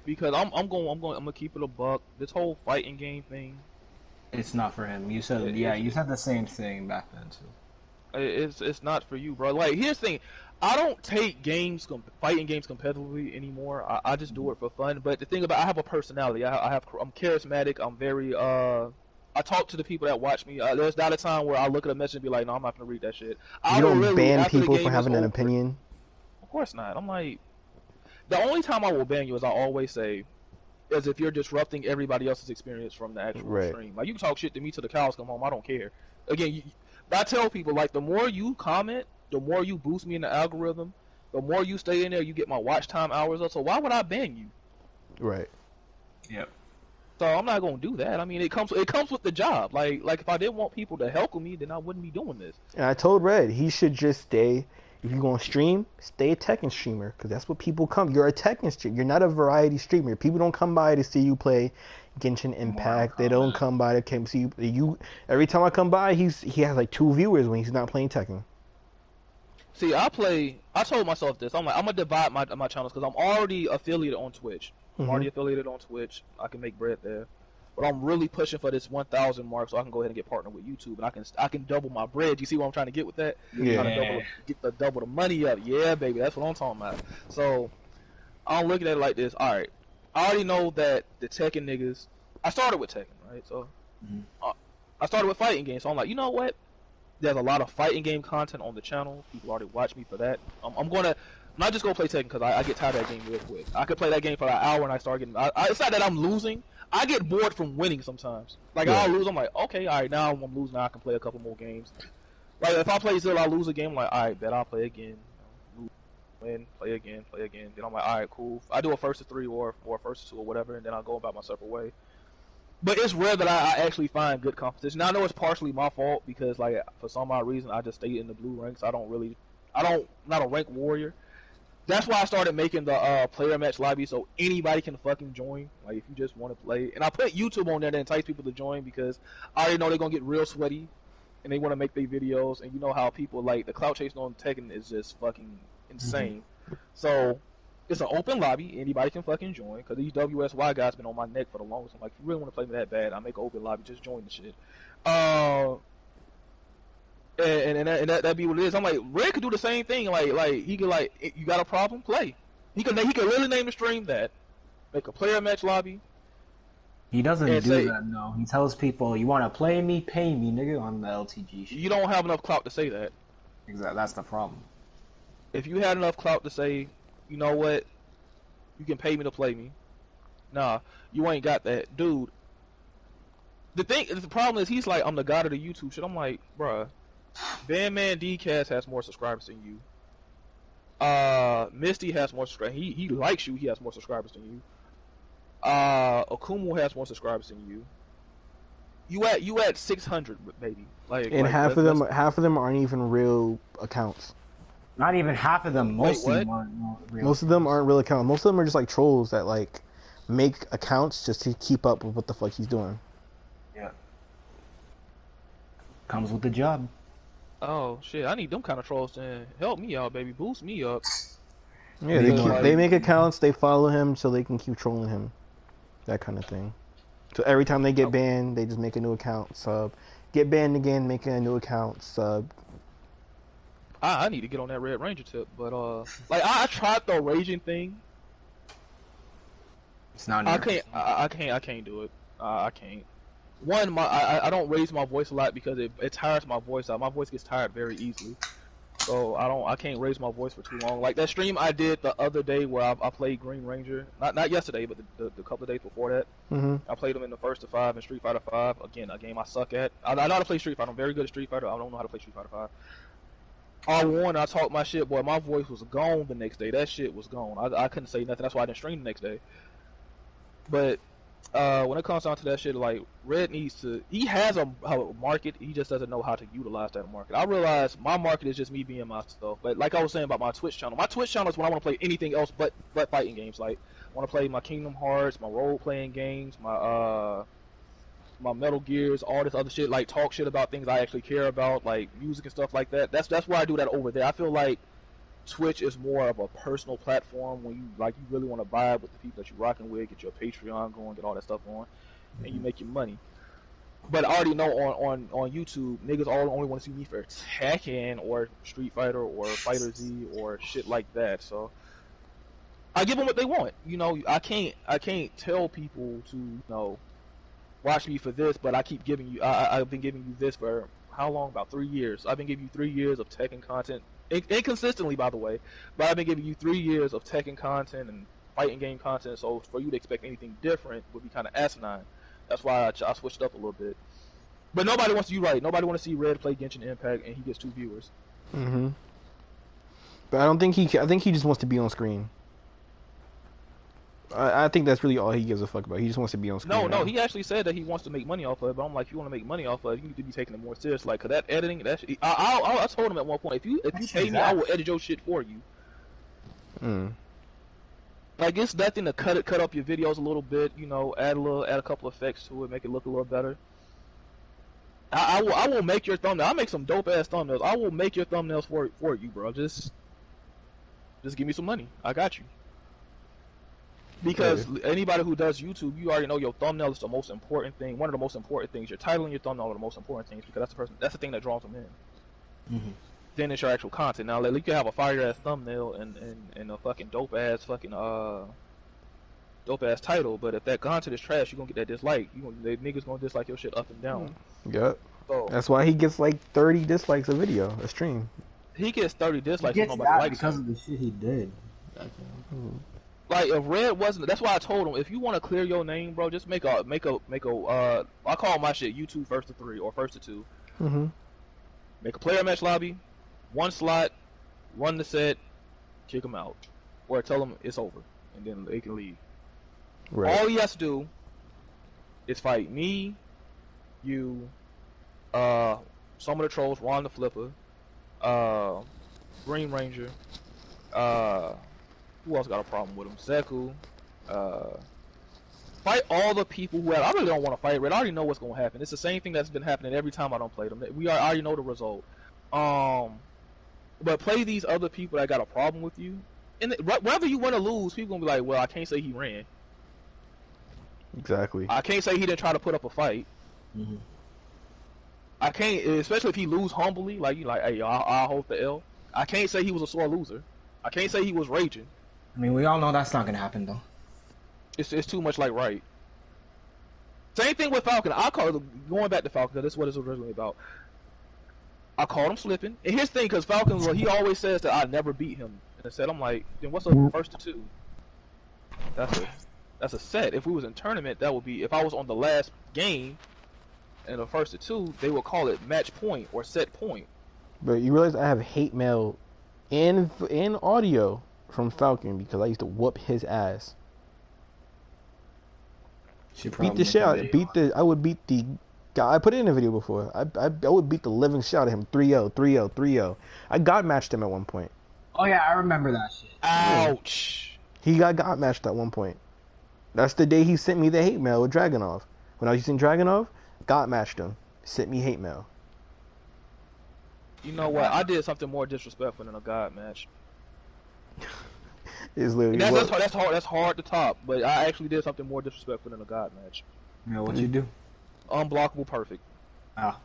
because I'm gonna keep it a buck. This whole fighting game thing, It's not for him. You said you said the same thing back then too. it's not for you, bro. Like here's the thing, I don't take fighting games competitively anymore. I just do it for fun. But the thing about I have a personality. I'm charismatic. I'm very I talk to the people that watch me. There's not a time where I look at a message and be like, no, I'm not gonna read that shit. You don't literally ban after the people for game is having an over. opinion. Of course not. I'm like, the only time I will ban you, as I always say, is if you're disrupting everybody else's experience from the actual Right. stream. Like you can talk shit to me till the cows come home. I don't care. Again, I tell people like the more you comment, the more you boost me in the algorithm, the more you stay in there, you get my watch time hours up. So why would I ban you? Right. Yep. So I'm not gonna do that. I mean, it comes with the job. Like if I didn't want people to heckle me, then I wouldn't be doing this. And I told Red he should just stay. If you're gonna stream, stay a Tekken streamer, because that's what people come. You're a Tekken streamer. You're not a variety streamer. People don't come by to see you play Genshin Impact. They don't come by to see you. Every time I come by, he has like 2 viewers when he's not playing Tekken. See, I told myself this. I'm like, I'm gonna divide my channels because I'm already affiliated on Twitch. I'm already affiliated on Twitch. I can make bread there, but I'm really pushing for this 1,000 mark so I can go ahead and get partnered with YouTube, and I can double my bread. You see what I'm trying to get with that? Yeah. I'm trying to double the money up. Yeah, baby, that's what I'm talking about. So I'm looking at it like this. All right, I already know that the Tekken niggas. I started with Tekken, right? So I started with fighting games. So I'm like, you know what? There's a lot of fighting game content on the channel. People already watch me for that. I'm not just gonna play Tekken because I get tired of that game real quick. I could play that game for an hour and I start getting. It's not that I'm losing. I get bored from winning sometimes. Like I'll lose. I'm like, okay, all right, now I'm losing. Now I can play a couple more games. Like if I play Zilla, I lose a game. I'm like, all right, bet I'll play again. Win, play again. Then I'm like, all right, cool. I do a first to 3 or a first to 2 or whatever, and then I'll go about my separate way. But it's rare that I actually find good competition. Now I know it's partially my fault because like for some odd reason I just stay in the blue ranks. I'm not a rank warrior. That's why I started making the player match lobby so anybody can fucking join. Like if you just want to play, and I put YouTube on there to entice people to join because I already know they're gonna get real sweaty and they want to make their videos. And you know how people like the clout chasing on Tekken is just fucking insane. So it's an open lobby. Anybody can fucking join because these WSY guys been on my neck for the longest. I'm like, if you really want to play me that bad, I make an open lobby. Just join the shit. And that be what it is. I'm like, Red could do the same thing. Like he could like, you got a problem? Play. He could really name the stream that. Make a player match lobby. He doesn't do that, no. He tells people, you want to play me, pay me, nigga, on the LTG shit. You don't have enough clout to say that. Exactly, that's the problem. If you had enough clout to say, you know what, you can pay me to play me. Nah, you ain't got that. Dude, the problem is he's like, I'm the god of the YouTube shit. I'm like, bruh, Bandman DCast has more subscribers than you. Misty has more subscribers. He likes you, he has more subscribers than you. Okumu has more subscribers than you. You at 600 maybe. And half of them aren't even real accounts. Not even half of them. Most of them aren't real. Most of them aren't real accounts. Most of them are just like trolls that like make accounts just to keep up with what the fuck he's doing. Yeah. Comes with the job. Oh shit! I need them kind of trolls to help me out, baby. Boost me up. Yeah, they make accounts. They follow him so they can keep trolling him. That kind of thing. So every time they get banned, they just make a new account, sub. Get banned again, make a new account, sub. I need to get on that Red Ranger tip, but like I tried the raging thing. It's not. I can't do it. I can't. One, I don't raise my voice a lot because it tires my voice out. My voice gets tired very easily, so I can't raise my voice for too long. Like that stream I did the other day where I played Green Ranger, not yesterday, but the couple of days before that. I played him in the first to 5 in Street Fighter 5. Again, a game I suck at. I know how to play Street Fighter. I'm very good at Street Fighter. I don't know how to play Street Fighter 5. I won. I talked my shit, boy. My voice was gone the next day. That shit was gone. I couldn't say nothing. That's why I didn't stream the next day. But when it comes down to that shit, like Red needs to. He has a market. He just doesn't know how to utilize that market. I realize my market is just me being myself. But like I was saying about my Twitch channel, my Twitch channel is when I want to play anything else but fighting games. Like I want to play my Kingdom Hearts, my role playing games, my Metal Gears, all this other shit. Like talk shit about things I actually care about, like music and stuff like that. That's why I do that over there. I feel like Twitch is more of a personal platform when you really want to vibe with the people that you're rocking with, get your Patreon going, get all that stuff going, and you make your money. But I already know on YouTube, niggas only want to see me for Tekken or Street Fighter or Fighter Z or shit like that. So I give them what they want. You know, I can't tell people to watch me for this, but I keep giving you. I've been giving you this for how long? About 3 years. I've been giving you 3 years of Tekken content. Inconsistently, by the way, but I've been giving you 3 years of Tekken content and fighting game content, so for you to expect anything different would be kind of asinine. That's why I switched up a little bit. But nobody wants to, you right, nobody wants to see Red play Genshin Impact and he gets 2 viewers. Mm-hmm. But I think he just wants to be on screen. I think that's really all he gives a fuck about. He just wants to be on screen. No, he actually said that he wants to make money off of it, but I'm like, if you want to make money off of it, you need to be taking it more serious. Like, cause that editing, I told him at one point, if you pay me, I will edit your shit for you. Like, it's nothing to cut up your videos a little bit, add a couple effects to it, make it look a little better. I will make your thumbnail. I'll make some dope ass thumbnails. I will make your thumbnails for you, bro. Just give me some money. I got you. Because anybody who does YouTube, you already know your thumbnail is the most important thing. One of the most important things. Your title and your thumbnail are the most important things because that's the thing that draws them in. Mm-hmm. Then it's your actual content. Now, like, you can have a fire ass thumbnail and a fucking dope ass title, but if that content is trash, you're gonna get that dislike. The niggas gonna dislike your shit up and down. Yep. So, that's why he gets like 30 dislikes a video, a stream. He gets 30 dislikes. He gets that because of the shit he did. Like, if Red wasn't, that's why I told him, if you want to clear your name, bro, just make a I call my shit YouTube first to 3 or first to 2. Mm-hmm. Make a player match lobby, 1 slot, run the set, kick them out, or tell them it's over, and then they can leave. Right. All he has to do is fight me, you, some of the trolls, Ron the Flipper, Green Ranger, who else got a problem with him? Zeku. Fight all the people who have. I really don't want to fight Red. I already know what's going to happen. It's the same thing that's been happening every time I don't play them. I already know the result. But play these other people that got a problem with you. And whether you win or lose, people going to be like, well, I can't say he ran. Exactly. I can't say he didn't try to put up a fight. Mm-hmm. I can't, especially if he lose humbly, like, hey, I'll hold the L. I can't say he was a sore loser. I can't say he was raging. I mean, we all know that's not gonna happen, though. It's too much like right. Same thing with Falcon. Going back to Falcon, because this is what it's originally about. I called him slipping. And here's the thing, because Falcon, he always says that I never beat him. And I said, I'm like, then what's the first to 2? That's a set. If we was in tournament, that would be, if I was on the last game, and the first to 2, they would call it match point or set point. But you realize I have hate mail in audio from Falcon because I used to whoop his ass. Beat the shit out. I would beat the guy. I put it in a video before. I would beat the living shit out of him. 3-0, 3-0, 3-0. I got matched him at one point. Oh yeah, I remember that shit. Ouch. He got matched at one point. That's the day he sent me the hate mail with Dragonov. When I was using Dragonov, got matched him. Sent me hate mail. You know what? I did something more disrespectful than a God match. It's literally that's hard to top, but I actually did something more disrespectful than a God match. Yeah, what'd you do? Unblockable perfect. Oh.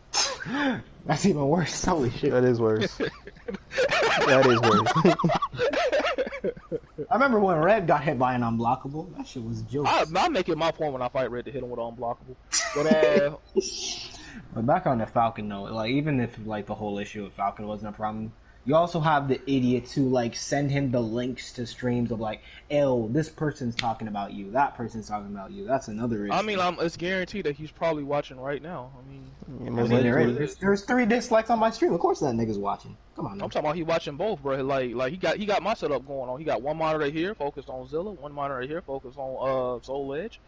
That's even worse. Holy shit. That is worse. That is worse. I remember when Red got hit by an unblockable. That shit was jokes. I make it my point when I fight Red to hit him with an unblockable. But back on the Falcon note, like, even if like the whole issue with Falcon wasn't a problem, you also have the idiots who like send him the links to streams of like, "Oh, this person's talking about you, that person's talking about you." That's another issue. I mean, it's guaranteed that he's probably watching right now. There's 3 dislikes on my stream. Of course, that nigga's watching. Come on. I'm talking about he watching both, bro. Like he got my setup going on. He got one monitor here focused on Zilla, one monitor here focused on Soul Edge.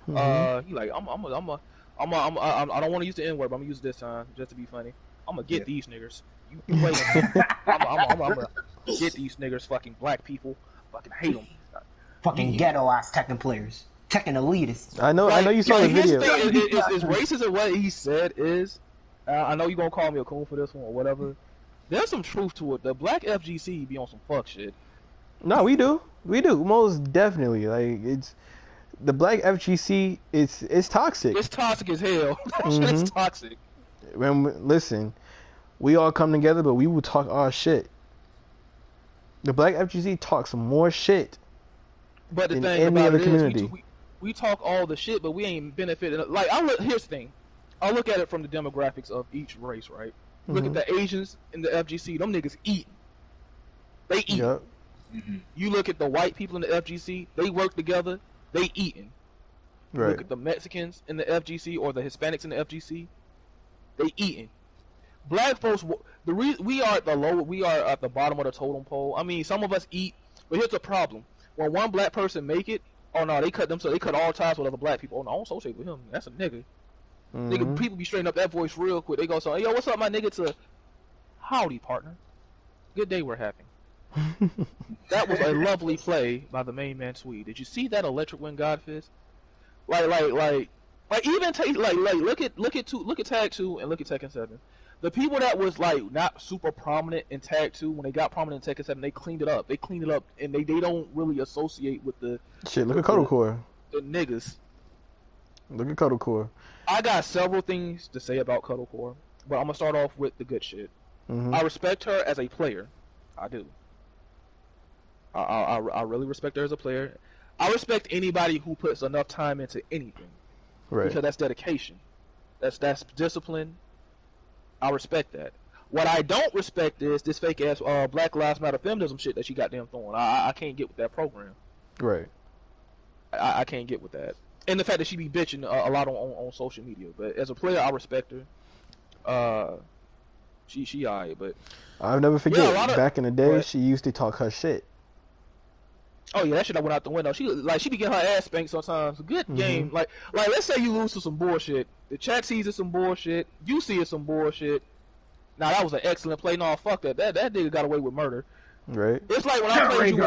He like, I don't want to use the N word, but I'm gonna use it this time just to be funny. I'm gonna get these niggers. You wait a minute. I'm gonna get these niggers. Fucking black people. Fucking hate them. Fucking ghetto ass Tekken players. Tekken elitists. I know you saw the video. As racist as what he said is, I know you're gonna call me a coon for this one or whatever. There's some truth to it. The black FGC be on some fuck shit. No, we do most definitely. Like it's the black FGC. It's toxic. It's toxic as hell. It's toxic. Listen, we all come together, but we will talk our shit. The black FGC talks more shit. But the than thing any about other it community. is, we talk all the shit, but we ain't benefiting. Like here's the thing. I look at it from the demographics of each race, right? Look at the Asians in the FGC. Them niggas eating. They eat. Yep. You look at the white people in the FGC. They work together. They eating. Right. Look at the Mexicans in the FGC or the Hispanics in the FGC. They eating. Black folks. We are at the low. We are at the bottom of the totem pole. I mean, some of us eat, but here's the problem. When one black person make it, oh no, they cut them. So they cut all ties with other black people. Oh no, I don't associate with him. That's a nigga. Nigga, people be straightening up that voice real quick. They go, so, yo, what's up, my nigga? To howdy, partner. Good day we're having. That was a lovely play by the main man Swede. Did you see that electric wind god fist? Like even take look at Tag 2 and look at Tekken 7. The people that was like not super prominent in Tag 2, when they got prominent in Tekken 7, they cleaned it up. They cleaned it up, and they don't really associate with the shit. Look at Kodo Core. The niggas. Look at Kodo Core. I got several things to say about Cuddle Core, but I'm gonna start off with the good shit. I respect her as a player. I do. I really respect her as a player. I respect anybody who puts enough time into anything, right? Because that's dedication. That's discipline. I respect that. What I don't respect is this fake ass Black Lives Matter feminism shit that she got them throwing. I can't get with that program. Right. I can't get with that. And the fact that she be bitching a lot on social media. But as a player, I respect her. She alright, but I'll never forget. Back in the day, she used to talk her shit. Oh yeah, that shit I went out the window. She be getting her ass spanked sometimes. Good game. Like let's say you lose to some bullshit. The chat sees it some bullshit. You see it some bullshit. Now that was an excellent play. No, fuck that. That nigga got away with murder. Right. It's like when I played you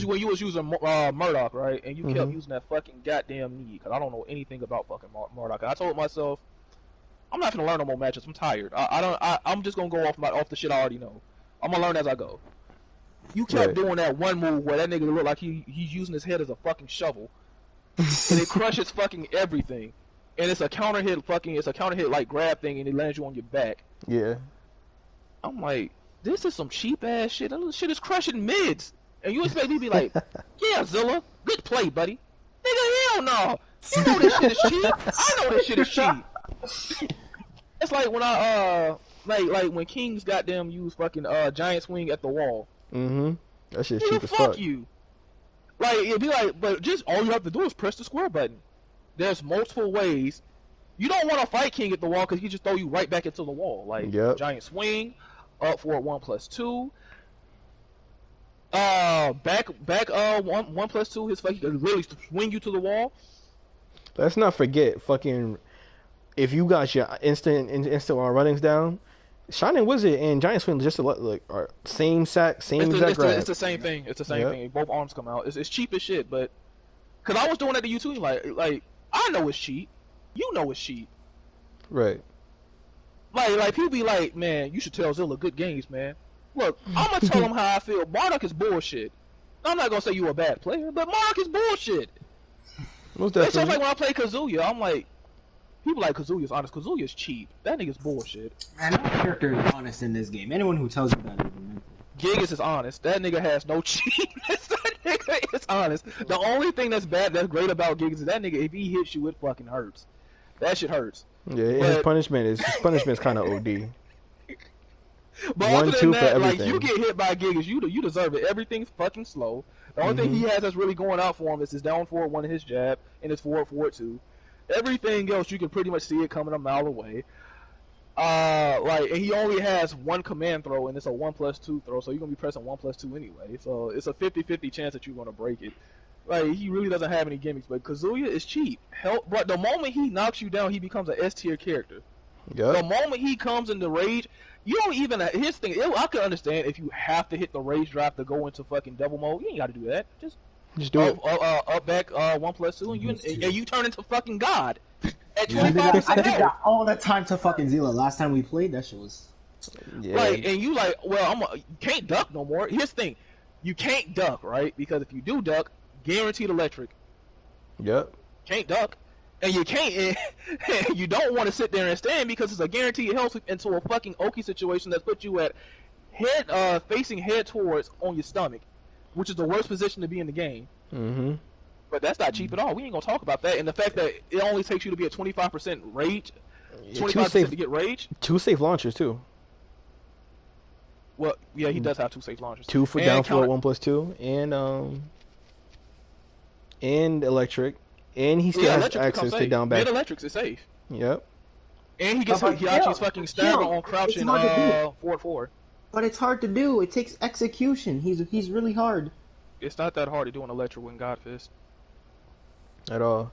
when you was using Murdoch, right? And you kept using that fucking goddamn knee, because I don't know anything about fucking Murdoch. I told myself, I'm not gonna learn no more matches. I'm tired. I'm just gonna go off the shit I already know. I'm gonna learn as I go. You kept doing that one move where that nigga looked like he's using his head as a fucking shovel, and it crushes fucking everything. And it's a counter hit like grab thing, and it lands you on your back. Yeah. I'm like, this is some cheap ass shit. That little shit is crushing mids. And you expect me to be like, yeah, Zilla, good play, buddy. Nigga, hell no. You know this shit is cheap. I know this shit is cheap. It's like when I like when Kings goddamn use fucking giant swing at the wall. That shit's cheap as fuck. You. Like it'd be like, but just all you have to do is press the square button. There's multiple ways. You don't want to fight King at the wall because he just throw you right back into the wall. Like giant swing, up for 1+2. Back 1+2. His fucking can literally swing you to the wall. Let's not forget fucking if you got your instant runnings down. Shining Wizard and Giant Swing just like are same exact grab. It's the same thing. It's the same thing. Both arms come out. It's cheap as shit, but because I was doing that to you too. Like I know it's cheap. You know it's cheap. Right. Like people be like, man, you should tell Zilla good games, man. Look, I'm gonna tell him how I feel. Marduk is bullshit. I'm not gonna say you a bad player, but Marduk is bullshit. Most definitely. It's just like when I play Kazuya, I'm like, people like Kazuya's honest. Kazuya's cheap. That nigga's bullshit. Man, no character is honest in this game. Anyone who tells you that is mental. Gigas is honest. That nigga has no cheapness. That nigga is honest. The only thing that's great about Gigas is that nigga, if he hits you, it fucking hurts. That shit hurts. Yeah, his punishment is kind of OD. But 1, 2 that, for everything. Like, you get hit by Gigas, you deserve it. Everything's fucking slow. The only thing he has that's really going out for him is his down forward 1 in his jab and his forward 2. Everything else you can pretty much see it coming a mile away. And he only has 1 command throw, and it's a 1+2 throw, so you're gonna be pressing 1+2 anyway. So it's a 50-50 chance that you're gonna break it. Like, he really doesn't have any gimmicks, but Kazuya is cheap. Hell, but the moment he knocks you down, he becomes an S tier character. The Yep. moment he comes into rage, you don't even. His thing, I can understand if you have to hit the rage drive to go into fucking double mode. You ain't got to do that. Just do it. Up back 1+2, and you turn into fucking God at Yeah, I 25% did health. that all the time to fucking Zilla. Last time we played, that shit was. Yeah. Right, and you like, well, you can't duck no more. Here's the thing, you can't duck, right? Because if you do duck, guaranteed electric. Yep. Can't duck, and you can't. And you don't want to sit there and stand because it's a guaranteed health sweep into a fucking Oki situation that puts you at head, facing head towards on your stomach, which is the worst position to be in the game. Mm-hmm. But that's not cheap at all. We ain't gonna talk about that. And the fact that it only takes you to be at 25% rage, 25% to get rage. 2 safe launchers too. Well, yeah, he does have 2 safe launchers. 2 for And down counter- forward 1+2, and electric, and he still has electric access becomes to safe. down back. Mid electrics is safe. Yep. And he gets But Hiachi's fucking stagger on it's crouching hard to do. forward. But it's hard to do. It takes execution. He's really hard. It's not that hard to do an electric with God Fist. At all.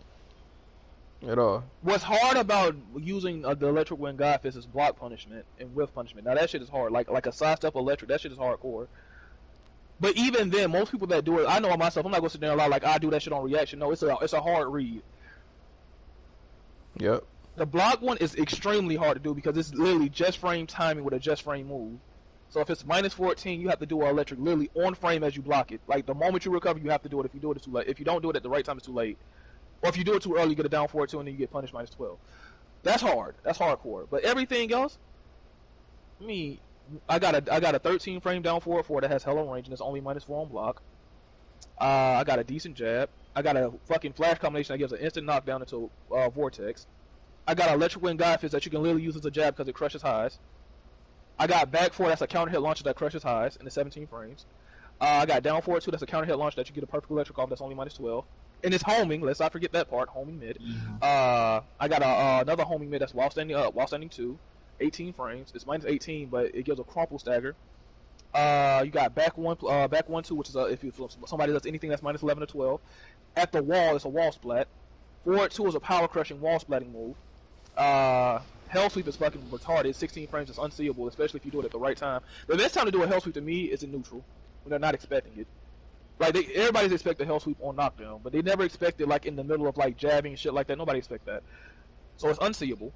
At all. What's hard about using the electric wind God Fist is block punishment and whiff punishment. Now that shit is hard. Like a sidestep electric, that shit is hardcore. But even then, most people that do it, I know myself, I'm not gonna sit there and lie like I do that shit on reaction. No, it's a hard read. Yep. The block one is extremely hard to do because it's literally just frame timing with a just frame move. So if it's -14, you have to do an electric literally on frame as you block it. Like the moment you recover, you have to do it. If you do it, it's too late. If you don't do it at the right time, it's too late. Or if you do it too early, you get a down forward 2 and then you get punished -12. That's hard. That's hardcore. But everything else, I got a 13 frame down forward 4 that has hella range and it's only -4 on block. I got a decent jab. I got a fucking flash combination that gives an instant knockdown into vortex. I got an electric wind God Fist that you can literally use as a jab because it crushes highs. I got back 4 that's a counter hit launcher that crushes highs in the 17 frames. I got down forward 2 that's a counter hit launcher that you get a perfect electric off that's only -12. And it's homing. Let's not forget that part. Homing mid. I got another homing mid that's while standing up, while standing 2, 18 frames. It's -18, but it gives a crumple stagger. You got back 1, 2, which is if somebody does anything that's -11 or 12. At the wall, it's a wall splat. Forward 2 is a power crushing wall splatting move. Hell sweep is fucking retarded. 16 frames is unseeable, especially if you do it at the right time. The best time to do a hell sweep to me is in neutral when they're not expecting it. Like everybody's expect a hell sweep on knockdown, but they never expect it like in the middle of like jabbing and shit like that. Nobody expect that. So it's unseeable.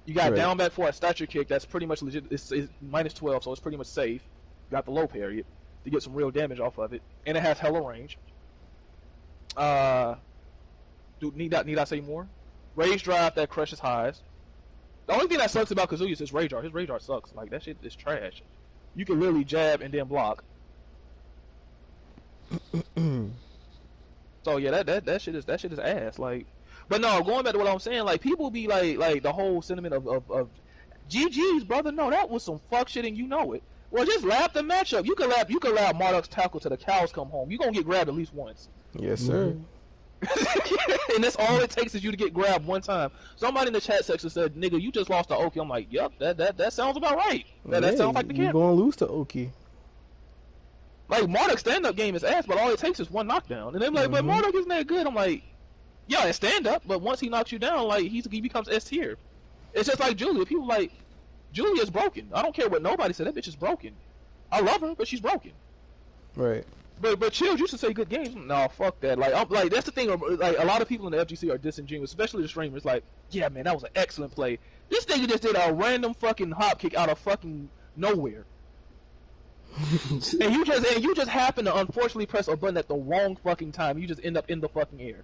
You got Right. down back for a stature kick that's pretty much legit. It's -12, so it's pretty much safe. You got the low period to get some real damage off of it, and it has hella range. Need I say more? Rage drive that crushes highs. The only thing that sucks about Kazuya is his rage art. His rage art sucks. Like that shit is trash. You can literally jab and then block. So yeah, that shit is ass. Like, but no, going back to what I'm saying, like people be like the whole sentiment of GG's brother. No, that was some fuck shit and you know it. Well, just lap the matchup. You can lap Marduk's tackle till the cows come home. You gonna get grabbed at least once. Yes, sir. And that's all it takes is you to get grabbed one time. Somebody in the chat section said, "Nigga, you just lost to Oki." I'm like, "Yep, that sounds about right. That sounds like the You're kid." gonna lose to Oki. Like Marduk's stand-up game is ass, but all it takes is one knockdown. And they're like, "But Marduk isn't that good." I'm like, "Yeah, it's stand-up, but once he knocks you down, like he becomes S tier." It's just like Julia. People like Julia's broken. I don't care what nobody said. That bitch is broken. I love her, but she's broken. Right. But Chills used to say good games. No, fuck that. Like that's the thing. Like a lot of people in the FGC are disingenuous, especially the streamers. Like, yeah, man, that was an excellent play. This nigga just did a random fucking hop kick out of fucking nowhere, and you just happen to unfortunately press a button at the wrong fucking time. You just end up in the fucking air.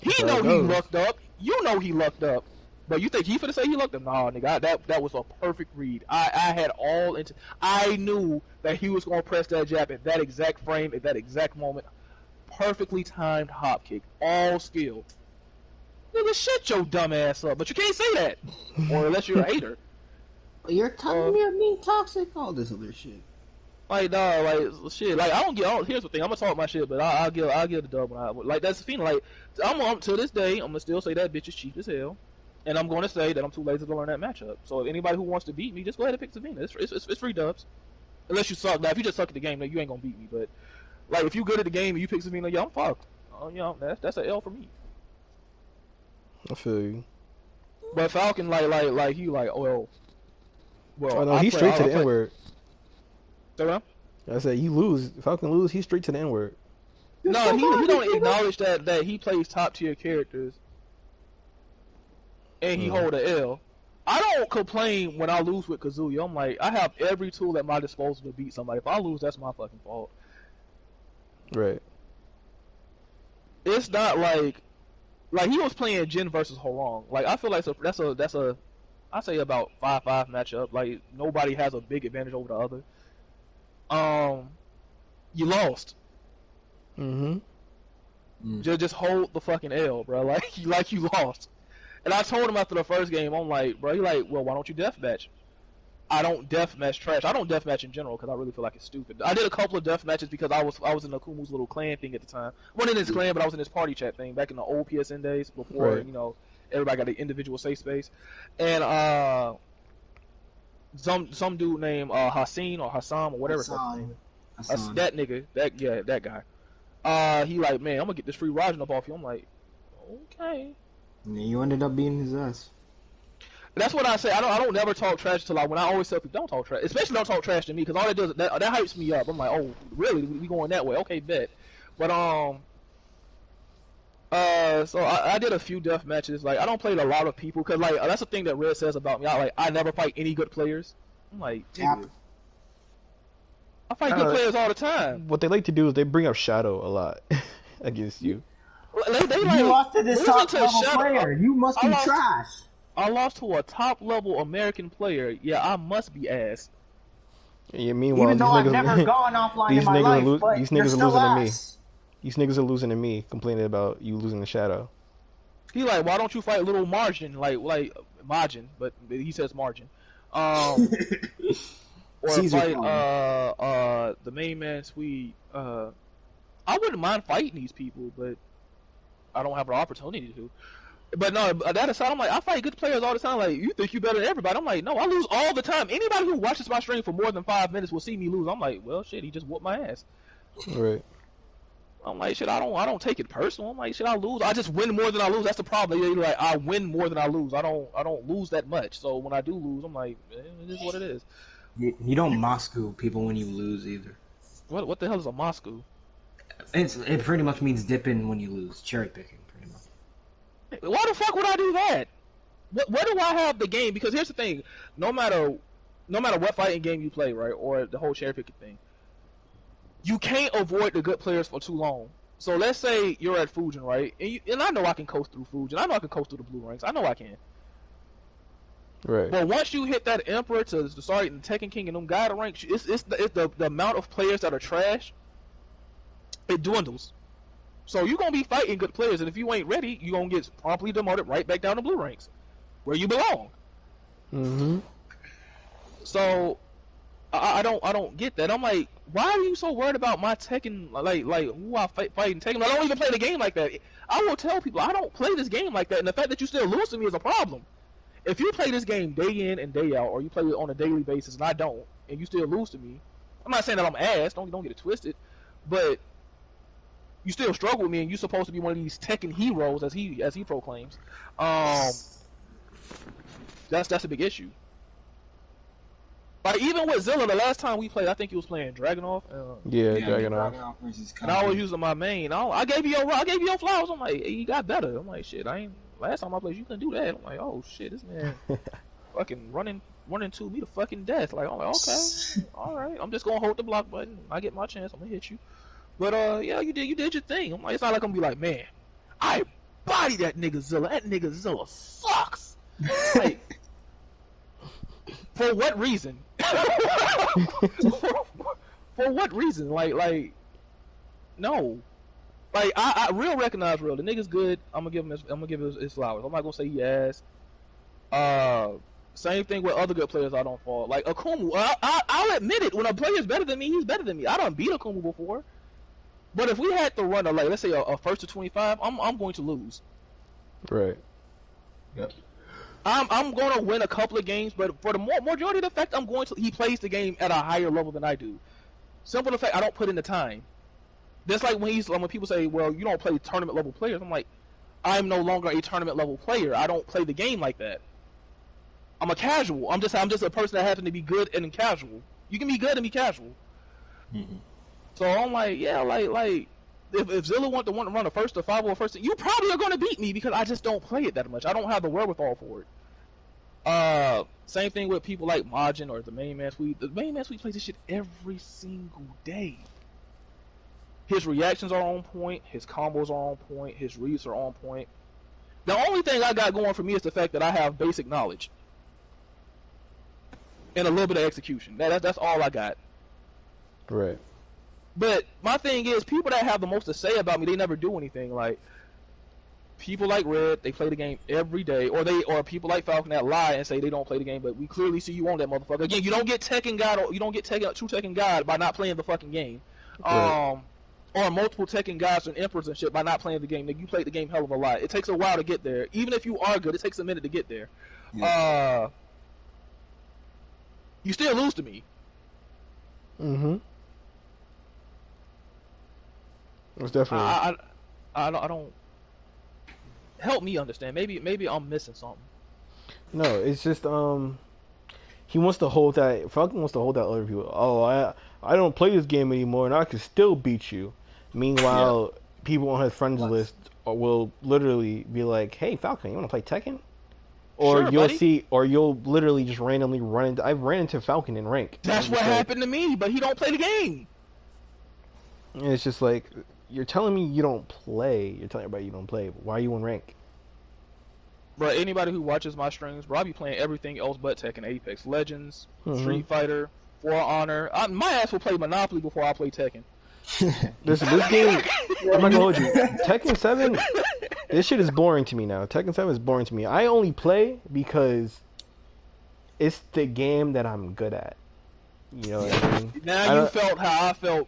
He That's how know it he goes. lucked up. You know he lucked up. But you think he finna say he lucked up? Nah, nigga, that was a perfect read. I knew that he was gonna press that jab at that exact frame, at that exact moment. Perfectly timed hop kick, all skill. Nigga, shut your dumb ass up. But you can't say that, or unless you're a hater. You're telling me I'm being toxic. All this other shit. Like, nah, like shit. Like here's the thing. I'm gonna talk my shit, but I'll give the dub when like that's the feeling. Like I'm to this day, I'm gonna still say that bitch is cheap as hell. And I'm going to say that I'm too lazy to learn that matchup. So if anybody who wants to beat me, just go ahead and pick Savina. It's free dubs. Unless you suck. Now, if you just suck at the game, then you ain't going to beat me. But, Like if you good at the game and you pick something like, yeah, I'm fucked. You know, that's an L for me. I feel you. But Falcon, like he like, well, Oh no, he's straight to the N word. So what? I said you lose. Falcon lose. He's straight to the N word. No, he don't acknowledge that he plays top tier characters, and he hold a L. I don't complain when I lose with Kazuya. I'm like, I have every tool at my disposal to beat somebody. If I lose, that's my fucking fault. Right. It's not like he was playing Jin versus Horong. Like I feel like that's a I say about 5-5 matchup. Like nobody has a big advantage over the other. You lost. Just hold the fucking L, bro. Like you lost. And I told him after the first game, I'm like, bro, he like, well, why don't you deathmatch? I don't deathmatch trash. I don't deathmatch in general because I really feel like it's stupid. I did a couple of deathmatches because I was in Akumu's little clan thing at the time. I wasn't in his clan, but I was in his party chat thing back in the old PSN days before, you know, everybody got an individual safe space. And some dude named Hassan or Hassan or whatever his name is. That nigga, that guy. He like, man, I'm gonna get this free Rajan up off you. I'm like, okay. And you ended up beating his ass. That's what I say. I don't never talk trash to when I always tell people don't talk trash, especially don't talk trash to me because all it does that hypes me up. I'm like, oh, really? We going that way? Okay, bet. But so I did a few death matches. Like I don't play with a lot of people because like that's the thing that Red says about me. I never fight any good players. I'm like, I fight good players all the time. What they like to do is they bring up Shadow a lot against you. They you lost to this top level player. You must be trash. I lost to a top level American player. Yeah, I must be ass. Yeah, meanwhile, even though I've never gone offline in my life, these niggas are losing to me. These niggas are losing to me, complaining about you losing the Shadow. He like, why don't you fight little Margin, like Margin, but he says Margin. Or fight the main man Swede. I wouldn't mind fighting these people, but I don't have an opportunity to. But no, that aside, I'm like, I fight good players all the time. Like, you think you better than everybody? I'm like, no, I lose all the time. Anybody who watches my stream for more than 5 minutes will see me lose. I'm like, well, shit, he just whooped my ass. Right. I'm like, shit, I don't take it personal. I'm like, shit, I lose. I just win more than I lose. That's the problem. You're like, I win more than I lose. I don't lose that much. So when I do lose, I'm like, it is what it is. You don't Moscow people when you lose either. What the hell is a Moscow? It pretty much means dipping when you lose, cherry picking. Why the fuck would I do that? Where do I have the game? Because here's the thing: no matter what fighting game you play, right, or the whole cherry picking thing, you can't avoid the good players for too long. So let's say you're at Fujin, right, and I know I can coast through Fujin. I know I can coast through the blue ranks. I know I can. Right. But once you hit that Emperor to start the Tekken King and them Gaida ranks, it's the amount of players that are trash. It dwindles. So you're going to be fighting good players, and if you ain't ready, you're going to get promptly demoted right back down to blue ranks, where you belong. So, I don't get that. I'm like, why are you so worried about my Tekken, like who I fighting Tekken? I don't even play the game like that. I will tell people, I don't play this game like that, and the fact that you still lose to me is a problem. If you play this game day in and day out, or you play it on a daily basis, and I don't, and you still lose to me, I'm not saying that I'm ass, don't get it twisted, but you still struggle with me, and you're supposed to be one of these Tekken heroes, as he proclaims. That's a big issue. Like even with Zilla, the last time we played, I think he was playing Dragunov. Dragunov. And I was using my main. I gave you your flowers. I'm like, he got better. I'm like, shit. Last time I played, you couldn't do that. I'm like, oh shit, this man, fucking running to me to fucking death. Like, I'm like, okay, all right. I'm just gonna hold the block button. I get my chance. I'm gonna hit you. But yeah, you did your thing. I'm like, it's not like I'm gonna be like, man, I bodied that nigga Zilla. That nigga Zilla sucks. Like, for what reason? for what reason? Like, no. Like, I real recognize real. The nigga's good. I'm gonna give him his flowers. I'm not gonna say he ass. Same thing with other good players. I don't fall. Like Akumu, I'll admit it. When a player's better than me, he's better than me. I done beat Akumu before. But if we had to run let's say a first to 25, I'm going to lose. Right. Yep. I'm going to win a couple of games, but for the majority of the fact, he plays the game at a higher level than I do. Simple the fact I don't put in the time. That's like when people say, well, you don't play tournament level players. I'm like, I'm no longer a tournament level player. I don't play the game like that. I'm a casual. I'm just a person that happens to be good and casual. You can be good and be casual. Mm-hmm. So I'm like, yeah, like if Zilla want to run a first or 5 or first, you probably are going to beat me because I just don't play it that much. I don't have the wherewithal for it. Same thing with people like Majin or the main man suite. The main man suite plays this shit every single day. His reactions are on point. His combos are on point. His reads are on point. The only thing I got going for me is the fact that I have basic knowledge and a little bit of execution. That's all I got. Right. But my thing is, people that have the most to say about me, they never do anything. Like people like Red, they play the game every day, or people like Falcon that lie and say they don't play the game, but we clearly see you on that motherfucker. Again, you don't get Tekken God, or you don't get true Tekken God by not playing the fucking game. Right. Or multiple Tekken Gods and Emperors and shit by not playing the game. Nigga, you played the game hell of a lot. It takes a while to get there. Even if you are good, it takes a minute to get there. Yeah. You still lose to me. Mm-hmm. It's definitely. I don't. Help me understand. Maybe I'm missing something. No, it's just he wants to hold that. Falcon wants to hold that other people. Oh, I don't play this game anymore, and I can still beat you. Meanwhile, people on his friends list will literally be like, "Hey, Falcon, you want to play Tekken?" Or Sure, you'll buddy. see, or you'll literally just randomly run into. I've ran into Falcon in rank. That's what happened to me, but he don't play the game. And it's just like, you're telling me you don't play. You're telling everybody you don't play. But why are you in rank? Bro, anybody who watches my streams, bro, I be playing everything else but Tekken, Apex Legends, Street Fighter, For Honor. My ass will play Monopoly before I play Tekken. This game, I'm not gonna hold you. Tekken 7, this shit is boring to me now. Tekken 7 is boring to me. I only play because it's the game that I'm good at. You know what I mean? Now you felt how I felt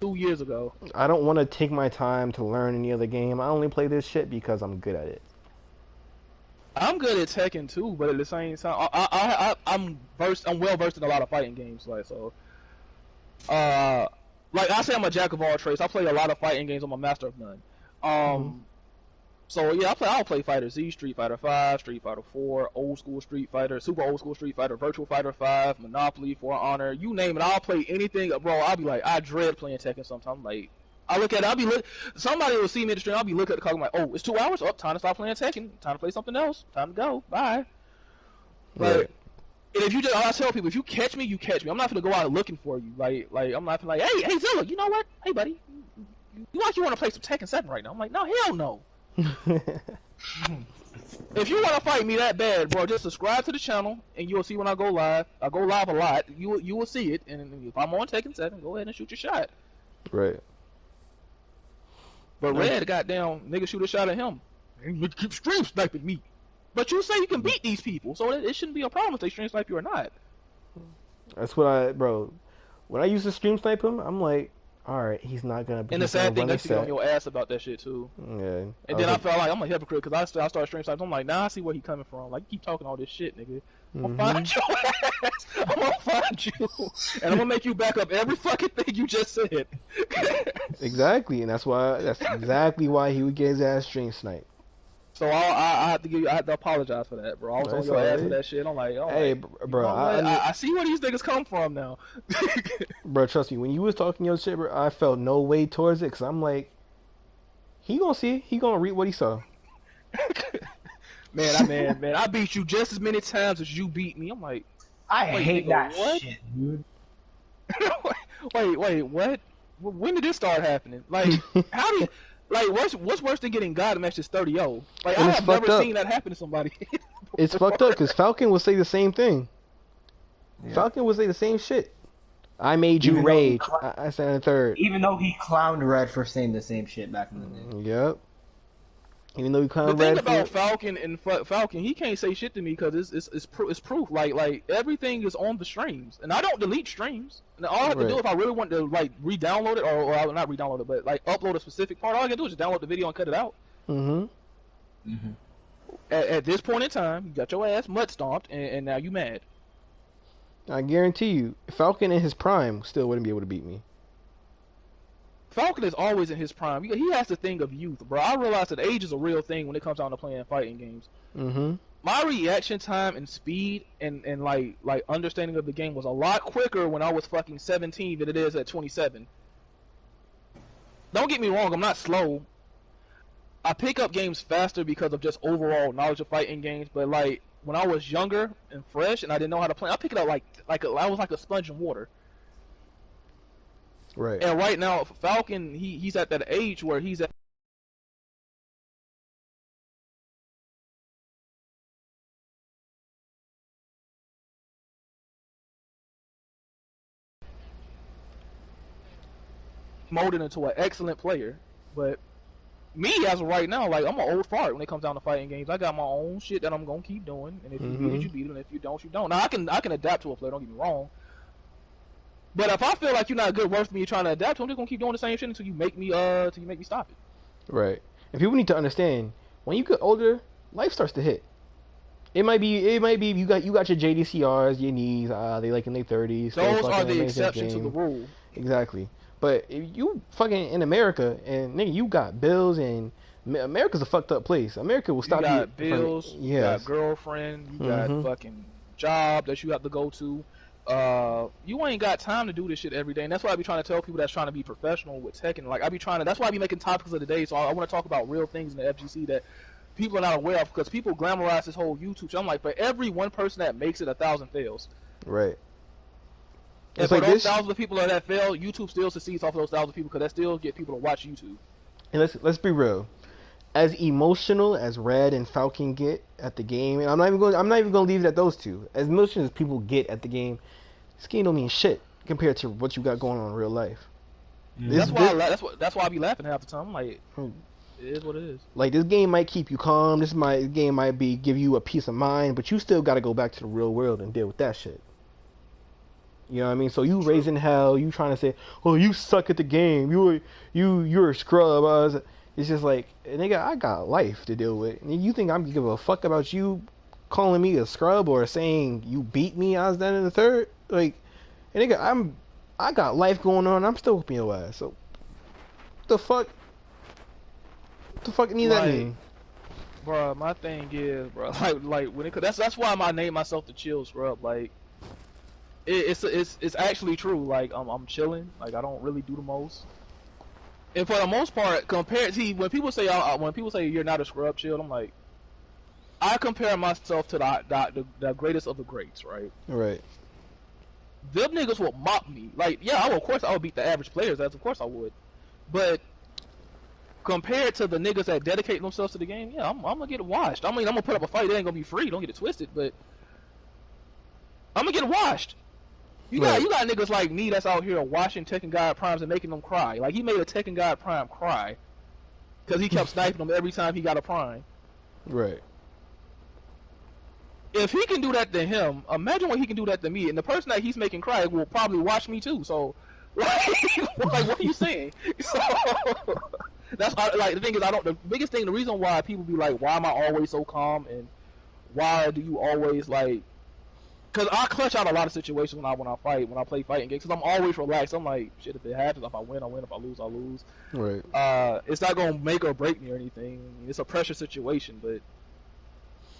2 years ago. I don't want to take my time to learn any other game. I only play this shit because I'm good at it. I'm good at Tekken too, but at the same time, I'm well versed in a lot of fighting games, like so. Like I say, I'm a jack of all trades. I play a lot of fighting games. I'm a master of none. So yeah, I'll play Fighter Z, Street Fighter 5, Street Fighter 4, old school Street Fighter, super old school Street Fighter, Virtual Fighter 5, Monopoly, For Honor, you name it. I'll play anything, bro. I'll be like, I dread playing Tekken sometimes. Like, I look at it, somebody will see me in the stream. I'll be looking at the clock. I'm like, oh, it's 2 hours. Oh, time to stop playing Tekken. Time to play something else. Time to go. Bye. Right. And if you just, I tell people, if you catch me, you catch me. I'm not gonna go out looking for you. Like I'm not gonna hey Zilla, you know what? Hey buddy, you want to play some Tekken 7 right now? I'm like, no, hell no. If you want to fight me that bad, bro, just subscribe to the channel and you'll see when I go live. I go live a lot. You will see it. And if I'm on Tekken 7, go ahead and shoot your shot. Right. But Red, goddamn, nigga shoot a shot at him. And you keep stream sniping me. But you say you can beat these people, so it shouldn't be a problem if they stream snipe you or not. That's what bro. When I used to stream snipe him, I'm like, alright, he's not gonna be. And the sad thing, they get on your ass about that shit too. Yeah. And then I felt like I'm a hypocrite because I started stream sniping. I'm like, nah, I see where he coming from. Like, you keep talking all this shit, nigga. I'm gonna find your ass. I'm gonna find you, and I'm gonna make you back up every fucking thing you just said. Exactly, and that's exactly why he would get his ass stream sniped. So I have to apologize for that, bro. I was on your ass for that shit. I'm like, hey, bro, I see where these niggas come from now. Bro, trust me, when you was talking your shit, bro, I felt no way towards it, because I'm like, he gonna see it. He gonna read what he saw. Man, I beat you just as many times as you beat me. I'm like, I hate that what? shit, dude. wait, what? When did this start happening? Like, how do you... Like, what's worse than getting God matches 30-0? Like, I have never seen that happen to somebody. It's fucked up, because Falcon will say the same thing. Yeah. Falcon will say the same shit. I made you rage. I said in third. Even though he clowned Red for saying the same shit back in the day. Yep. Even though he clowned Red. The thing about Falcon and Falcon, he can't say shit to me because it's proof. Like everything is on the streams, and I don't delete streams. And all I have to do if I really want to like re-download it, or I will not re-download it, but like upload a specific part, all I can do is just download the video and cut it out. At this point in time, you got your ass mud stomped, and now you mad. I guarantee you, Falcon in his prime still wouldn't be able to beat me. Falcon is always in his prime. He has the thing of youth, bro. I realize that age is a real thing when it comes down to playing fighting games. Mm-hmm. My reaction time and speed and like understanding of the game was a lot quicker when I was fucking 17 than it is at 27. Don't get me wrong, I'm not slow. I pick up games faster because of just overall knowledge of fighting games, but like when I was younger and fresh and I didn't know how to play, I pick it up I was like a sponge in water. Right. And right now, Falcon, he's at that age where he's at molded into an excellent player. But me, as of right now, like I'm an old fart when it comes down to fighting games. I got my own shit that I'm gonna keep doing, and if you beat it, you beat it, and if you don't, you don't. Now I can adapt to a player. Don't get me wrong. But if I feel like you're not good worth me trying to adapt to, I'm just gonna keep doing the same shit until you make me stop it. Right. And people need to understand when you get older, life starts to hit. It might be you got your JDCRs, your knees, they like in their 30s. Those are the exception to the rule. Exactly. But if you fucking in America and nigga, you got bills and America's a fucked up place. America will stop you. You got bills, yes. You got girlfriend, you got fucking job that you have to go to. You ain't got time to do this shit every day, and that's why I be trying to tell people that's trying to be professional with tech, and like I be trying to. That's why I be making topics of the day. So I want to talk about real things in the FGC that people are not aware of, because people glamorize this whole YouTube shit. I'm like, for every one person that makes it, 1,000 fails. Right. And for those thousands of people that fail, YouTube still succeeds off of those thousands of people because that still get people to watch YouTube. And let's be real. As emotional as Red and Falcon get at the game, and I'm not even gonna leave it at those two. As emotional as people get at the game, this game don't mean shit compared to what you got going on in real life. That's why I be laughing half the time. I'm like, it is what it is. Like, this game might keep you calm. This game might give you a peace of mind, but you still got to go back to the real world and deal with that shit. You know what I mean? So you raising hell, you trying to say, "Oh, you suck at the game. You're a scrub." It's just like, nigga, I got life to deal with. And you think I'm gonna give a fuck about you calling me a scrub or saying you beat me? I was down in the third. Like, nigga, I got life going on. I'm still whooping your ass. So, the fuck? What the fuck need that mean? Bro, my thing is, bro, like when that's why I named myself the chill scrub. Like, it's actually true. Like, I'm chilling. Like, I don't really do the most. And for the most part, compared to when people say you're not a scrub chill, I'm like, I compare myself to the greatest of the greats, right? Right. Them niggas will mop me. Like, yeah, of course I would beat the average players. Of course I would. But compared to the niggas that dedicate themselves to the game, yeah, I'm gonna get washed. I mean, I'm gonna put up a fight. It ain't gonna be free. Don't get it twisted. But I'm gonna get washed. You got niggas like me that's out here watching Tekken God Primes and making them cry. Like, he made a Tekken God Prime cry because he kept sniping them every time he got a Prime. Right. If he can do that to him, imagine what he can do that to me. And the person that he's making cry will probably watch me too. So, like what are you saying? So, that's like the thing is, the biggest thing, the reason why people be like, why am I always so calm, and why do you always like? Because I clutch out a lot of situations when I fight, when I play fighting games, because I'm always relaxed. I'm like, shit, if it happens, if I win, I win. If I lose, I lose. Right. It's not gonna make or break me or anything. It's a pressure situation, but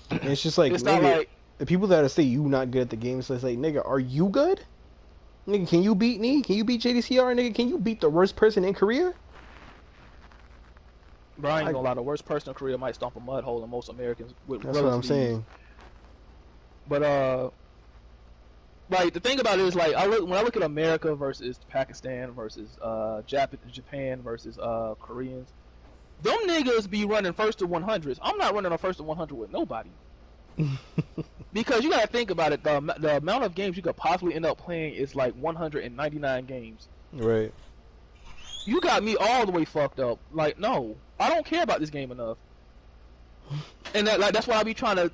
and it's just like, it's nigga, not like the people that say you not good at the game. So it's like, nigga, are you good? Nigga, can you beat me? Can you beat JDCR? Nigga, can you beat the worst person in Korea? Bro, I ain't gonna lie, the worst person in Korea might stomp a mud hole in most Americans. That's what I'm saying. But like, the thing about it is, like, when I look at America versus Pakistan versus Japan versus Koreans, them niggas be running first to 100s. I'm not running a first to 100 with nobody. Because you gotta think about it, the amount of games you could possibly end up playing is like 199 games. Right. You got me all the way fucked up. Like, no, I don't care about this game enough. And that's why I be trying to.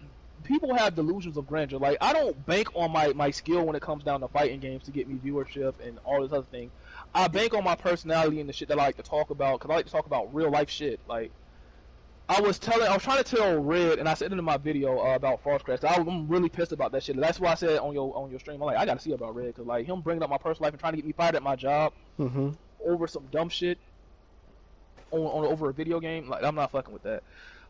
People have delusions of grandeur. Like, I don't bank on my skill when it comes down to fighting games to get me viewership and all this other thing. I bank on my personality and the shit that I like to talk about, because I like to talk about real life shit. Like, I was trying to tell Red, and I said it in my video about False Crash. I'm really pissed about that shit. That's why I said on your stream, I'm like, I gotta see about Red, because like him bringing up my personal life and trying to get me fired at my job over some dumb shit. on over a video game, like I'm not fucking with that.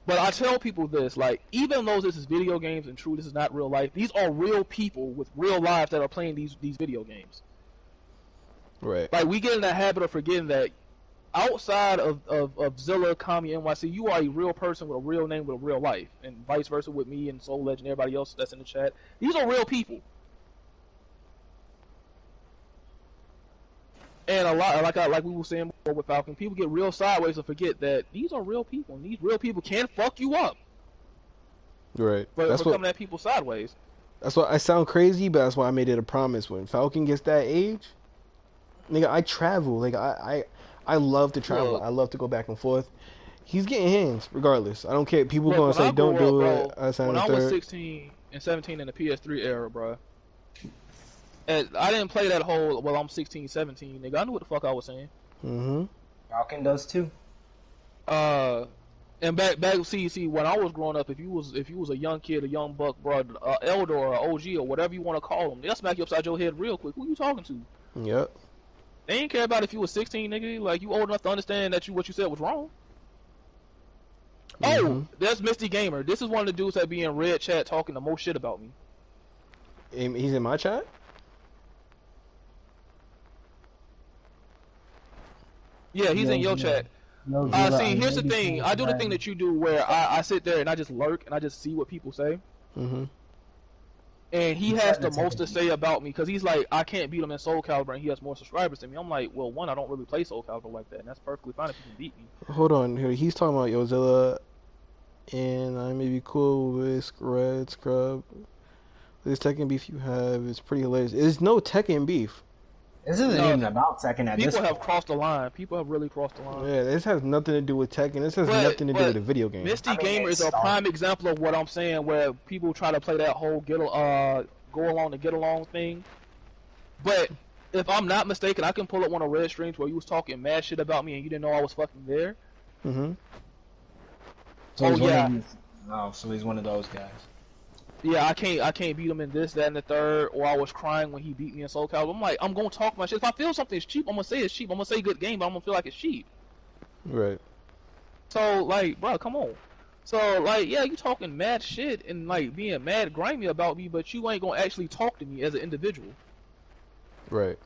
But I tell people this, like, even though this is video games and true, this is not real life. These are real people with real lives that are playing these video games. Right. Like, we get in the habit of forgetting that outside of Zilla, Kami, NYC, you are a real person with a real name with a real life, and vice versa with me and Soul Legend, everybody else that's in the chat. These are real people. And a lot, like we were saying before with Falcon, people get real sideways and forget that these are real people, and these real people can fuck you up. Right. For coming at people sideways. That's why I sound crazy, but that's why I made it a promise. When Falcon gets that age, nigga, I travel. Like I love to travel. Look, I love to go back and forth. He's getting hands, regardless. I don't care. People look, gonna say don't do it. When I was 16 and 17 in the PS3 era, bro. And I didn't play that whole, well, I'm 16, 17, nigga. I knew what the fuck I was saying. Mm-hmm. Falcon does too. And back, see, when I was growing up, if you was a young kid, a young buck, bro, elder or OG or whatever you want to call them, they'll smack you upside your head real quick. Who you talking to? Yep. They ain't care about if you was 16, nigga. Like, you old enough to understand that what you said was wrong. Mm-hmm. Oh, there's Misty Gamer. This is one of the dudes that be in red chat talking the most shit about me. He's in my chat? Yeah, he's in your chat. No, See, here's the thing. I do the thing that you do where I sit there and I just lurk and I just see what people say. Mm-hmm. And he has the most to say about me because he's like, I can't beat him in Soul Calibur and he has more subscribers than me. I'm like, well, one, I don't really play Soul Calibur like that, and that's perfectly fine if you can beat me. Hold on. He's talking about Yozilla, and I may be cool with Red Scrub. This Tekken beef you have is pretty hilarious. There's no Tekken beef. This isn't even about Tekken at this People have point. crossed the line. People have really crossed the line. Yeah, this has nothing to do with Tekken. This has nothing to do with a video game. Misty Gamer is a prime example of what I'm saying, where people try to play that whole go along to get along thing. But if I'm not mistaken, I can pull up one of Red streams where you was talking mad shit about me and you didn't know I was fucking there. Mm-hmm. So he's one of those guys. Yeah, I can't beat him in this, that, and the third. Or I was crying when he beat me in Soul Calibur. I'm like, I'm gonna talk my shit. If I feel something's cheap, I'm gonna say it's cheap. I'm gonna say good game, but I'm gonna feel like it's cheap. Right. So like, bro, come on. So like, yeah, you talking mad shit and like being mad grimy about me, but you ain't gonna actually talk to me as an individual. Right.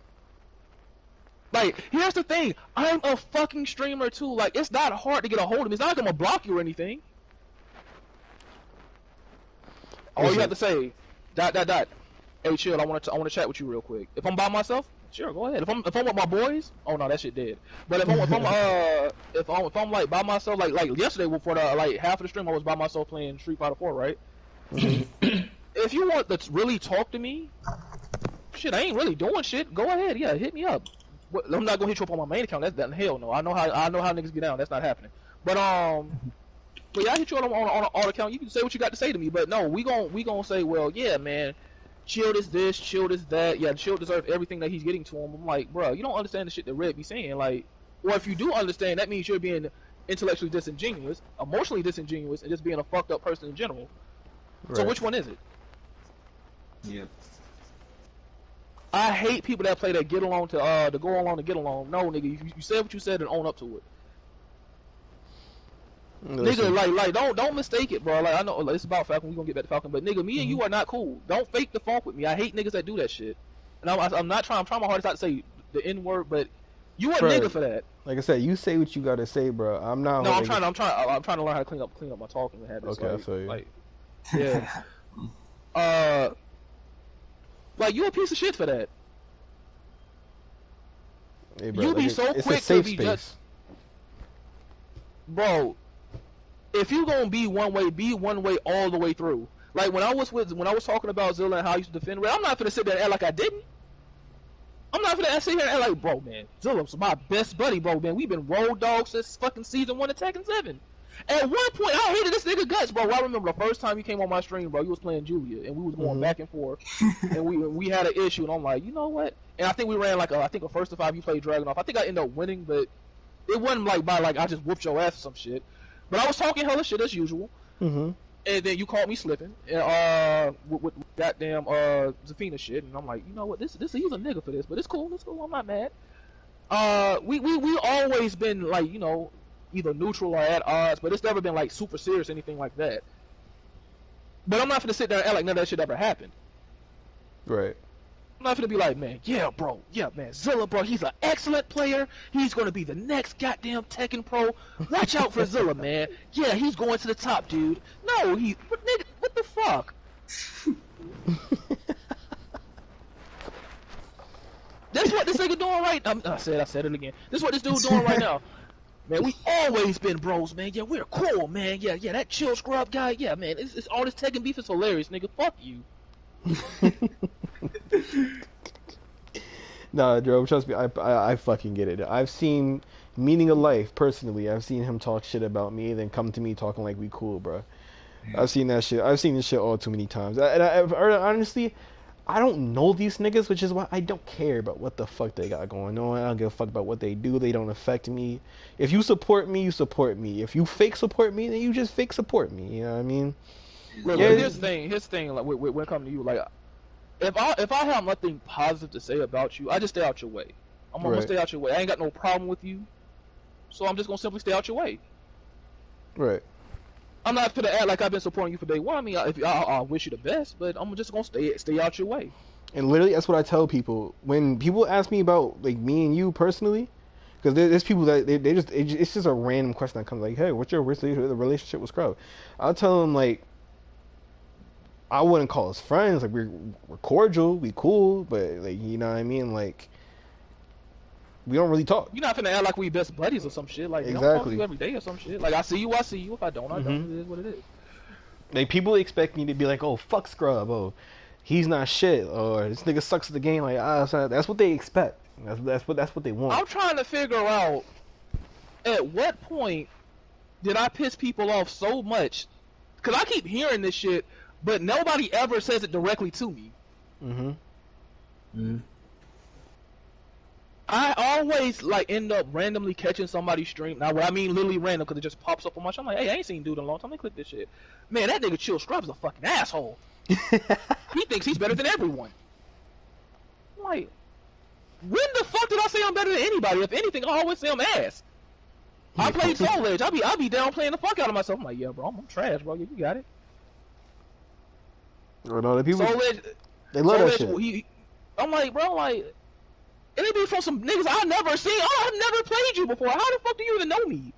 Like, here's the thing. I'm a fucking streamer too. Like, it's not hard to get a hold of me. It's not like I'm gonna block you or anything. All you have to say, ... Hey, chill. I want to chat with you real quick. If I'm by myself, sure, go ahead. If I'm with my boys, oh no, that shit dead. But if I'm like by myself, like yesterday before the like half of the stream, I was by myself playing Street Fighter 4, right? If you want to really talk to me, shit, I ain't really doing shit. Go ahead, yeah, hit me up. I'm not gonna hit you up on my main account. That's hell no. I know how niggas get down. That's not happening. But yeah, I hit you on an alt account. You can say what you got to say to me, but no, we gon' say, well, yeah, man, Chill is this, Chill is that. Yeah, Chill deserves everything that he's getting to him. I'm like, bro, you don't understand the shit that Red be saying. Like, or if you do understand, that means you're being intellectually disingenuous, emotionally disingenuous, and just being a fucked up person in general. Right. So which one is it? Yep. I hate people that play that get along to go along to get along. No, nigga, you said what you said and own up to it. Listen. Nigga, like, don't mistake it, bro. Like, I know it's about Falcon. We gonna get back to Falcon, but nigga, me and you are not cool. Don't fake the funk with me. I hate niggas that do that shit. And I'm not trying. I'm trying my hardest not to say the N word, but you a nigga for that. Like I said, you say what you gotta say, bro. I'm not. No, I'm trying to learn how to clean up my talking habits. Okay, I feel you. Like, yeah. Like, you a piece of shit for that. Hey, bro, You like be so it's quick a safe to be space. just, bro. If you gonna be one way all the way through. Like when I was talking about Zilla and how I used to defend Red, I'm not gonna sit there and act like I didn't. I'm not gonna sit here and act like, bro, man, Zilla's my best buddy, bro, man. We've been road dogs since fucking season 1 of Tekken 7. At one point, I hated this nigga guts, bro. I remember the first time he came on my stream, bro. He was playing Julia, and we was going back and forth, and we had an issue, and I'm like, you know what? And I think we ran like a 1st to 5. You played Dragunov. I think I ended up winning, but it wasn't like by like I just whooped your ass or some shit. But I was talking hella shit as usual, and then you called me slipping, and with goddamn Zafina shit, and I'm like, you know what? This he's a nigga for this, but it's cool. I'm not mad. We always been like, you know, either neutral or at odds, but it's never been like super serious or anything like that. But I'm not gonna sit there and act like none of that shit ever happened. Right. I'm not gonna be like, man, yeah, bro, yeah, man, Zilla, bro, he's an excellent player. He's gonna be the next goddamn Tekken Pro. Watch out for Zilla, man. Yeah, he's going to the top, dude. No, nigga, what the fuck? That's what this nigga doing right now. I said it again. This is what this dude doing right now. Man, we always been bros, man. Yeah, we're cool, man. Yeah, that chill scrub guy. Yeah, man, it's all this Tekken beef is hilarious, nigga. Fuck you. Nah, Joe, trust me, I fucking get it. I've seen Meaning of Life personally. I've seen him talk shit about me, and then come to me talking like we cool, bro. I've seen that shit. I've seen this shit all too many times. Honestly, I don't know these niggas, which is why I don't care about what the fuck they got going on. I don't give a fuck about what they do. They don't affect me. If you support me, you support me. If you fake support me, then you just fake support me. You know what I mean? Look, Yeah. here's the thing. Like, when it comes to you, like, if I have nothing positive to say about you, I just stay out your way. I'm gonna Right. stay out your way. I ain't got no problem with you, so I'm just gonna simply stay out your way. Right. I'm not gonna act like I've been supporting you for day one. I mean, I wish you the best, but I'm just gonna stay out your way. And literally, that's what I tell people when people ask me about like me and you personally, because there's people that it's just a random question that comes like, hey, what's your relationship with Scrub? I'll tell them like, I wouldn't call us friends. Like we're cordial, we cool, but like you know what I mean, like we don't really talk. You're not gonna act like we best buddies or some shit. Like, I'm talking Exactly. to you every day or some shit. Like, I see you. If I don't, I don't. It is what it is. Like people expect me to be like, oh fuck Scrub, oh he's not shit, or this nigga sucks at the game. Like that's what they expect. That's what they want. I'm trying to figure out at what point did I piss people off so much? Because I keep hearing this shit, but nobody ever says it directly to me. Mm-hmm. Mm. I always like end up randomly catching somebody's stream. Now, what I mean literally random, because it just pops up on my show. I'm like, hey, I ain't seen dude in a long time. Let me click this shit. Man, that nigga Chill Scrub's a fucking asshole. He thinks he's better than everyone. I'm like, when the fuck did I say I'm better than anybody? If anything, I always say I'm ass. I played Soul Edge. I be down playing the fuck out of myself. I'm like, yeah, bro, I'm trash, bro. Yeah, you got it. Or no, the people Soul Edge, they love Soul that Edge, shit. I'm like, bro, like, and it be from some niggas I never seen. Oh, I've never played you before. How the fuck do you even know me?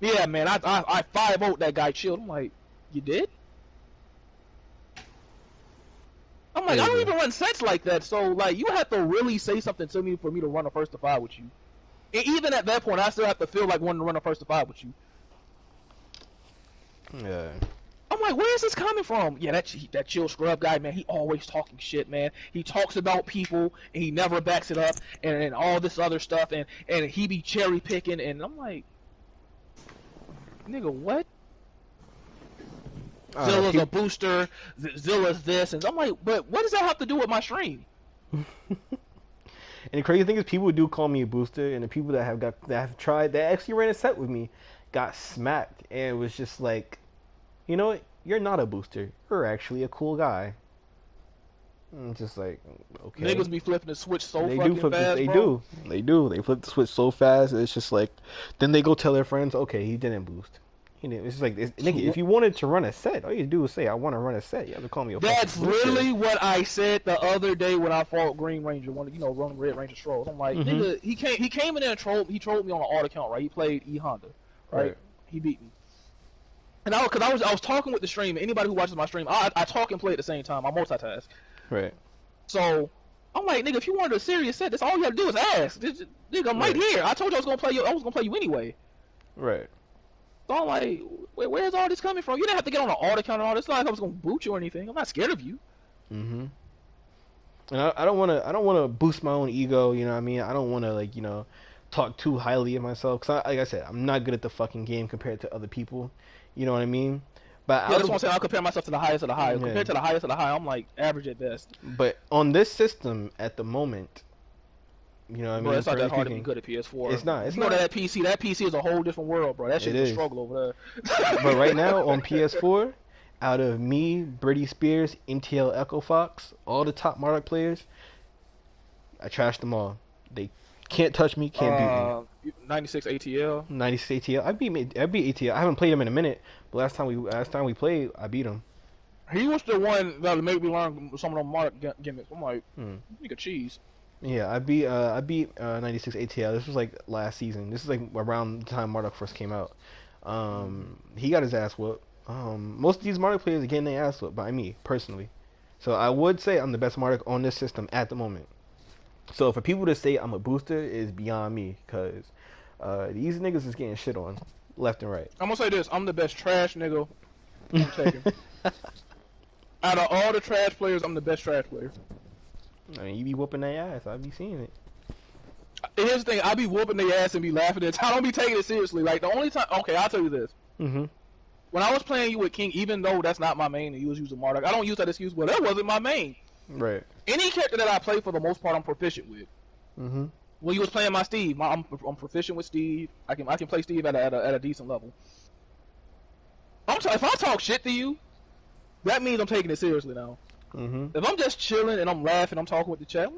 Yeah, man, I 5-0'd that guy Chilled. I'm like, you did? I'm like, I don't even run sets like that, so like, you have to really say something to me for me to run a first to 5 with you. And even at that point, I still have to feel like wanting to run a first to 5 with you. Yeah. I'm like, where is this coming from? Yeah, that Chill Scrub guy, man, he always talking shit, man. He talks about people, and he never backs it up, and all this other stuff, and he be cherry picking, and I'm like, nigga, what? Zilla's a booster, Zilla's this, and I'm like, but what does that have to do with my stream? And the crazy thing is, people do call me a booster, and the people that have tried, that actually ran a set with me, got smacked, and it was just like, you know what? You're not a booster. You're actually a cool guy. And just like, okay. Niggas be flipping the switch so They fucking do flip fast, They bro. do. They flip the switch so fast. It's just like, then they go tell their friends, okay, he didn't boost. It's just like, nigga, if you wanted to run a set, all you do is say, I want to run a set. You have to call me a That's fucking booster. literally what I said the other day when I fought Green Ranger, run Red Ranger Strolls. I'm like, nigga, he came in there and trolled me on an auto account, right? He played E Honda, right? He beat me. And I was talking with the stream. Anybody who watches my stream, I talk and play at the same time. I multitask. Right. So I'm like, nigga, if you wanted a serious set, that's all you have to do is ask. Nigga, I'm right here. I told you I was gonna play you. I was gonna play you anyway. Right. So I'm like, where's all this coming from? You didn't have to get on an auto account and all this. It's not like I was gonna boot you or anything. I'm not scared of you. Mm-hmm. And I don't want to boost my own ego. You know what I mean? I don't want to like talk too highly of myself. Cause like I said, I'm not good at the fucking game compared to other people. You know what I mean? But Yeah, that's what I'm saying. I'll compare myself to the highest of the high. Yeah. Compared to the highest of the high, I'm like average at best. But on this system at the moment, you know what I mean? Bro, it's not that currently hard to be speaking, good at PS4. It's not. It's you know not. that PC. That PC is a whole different world, bro. That shit's It a is. struggle over there. But right now on PS4, out of me, Britney Spears, NTL Echo Fox, all the top Monarch players, I trashed them all. They Can't touch me, can't beat me. 96 ATL. 96 ATL. I beat ATL. I haven't played him in a minute, but last time we played, I beat him. He was the one that made me learn some of them mark gimmicks. I'm like, nigga, cheese. Yeah, I beat 96 ATL. This was like last season. This is like around the time Marduk first came out. He got his ass whooped. Most of these Marduk players are getting their ass whooped by me personally. So I would say I'm the best Marduk on this system at the moment. So for people to say I'm a booster is beyond me, cause these niggas is getting shit on left and right. I'm gonna say this: I'm the best trash nigga. I'm taking. Out of all the trash players, I'm the best trash player. I mean, you be whooping their ass. I be seeing it. Here's the thing: I be whooping their ass and be laughing at it. I don't be taking it seriously. Like the only time, okay, I'll tell you this. When I was playing you with King, even though that's not my main and you was using Marduk, I don't use that excuse. Well, that wasn't my main. Right. Any character that I play, for the most part, I'm proficient with. When you was playing my Steve, I'm proficient with Steve. I can play Steve at a decent level. If I talk shit to you, that means I'm taking it seriously now. If I'm just chilling and I'm laughing, I'm talking with the chat.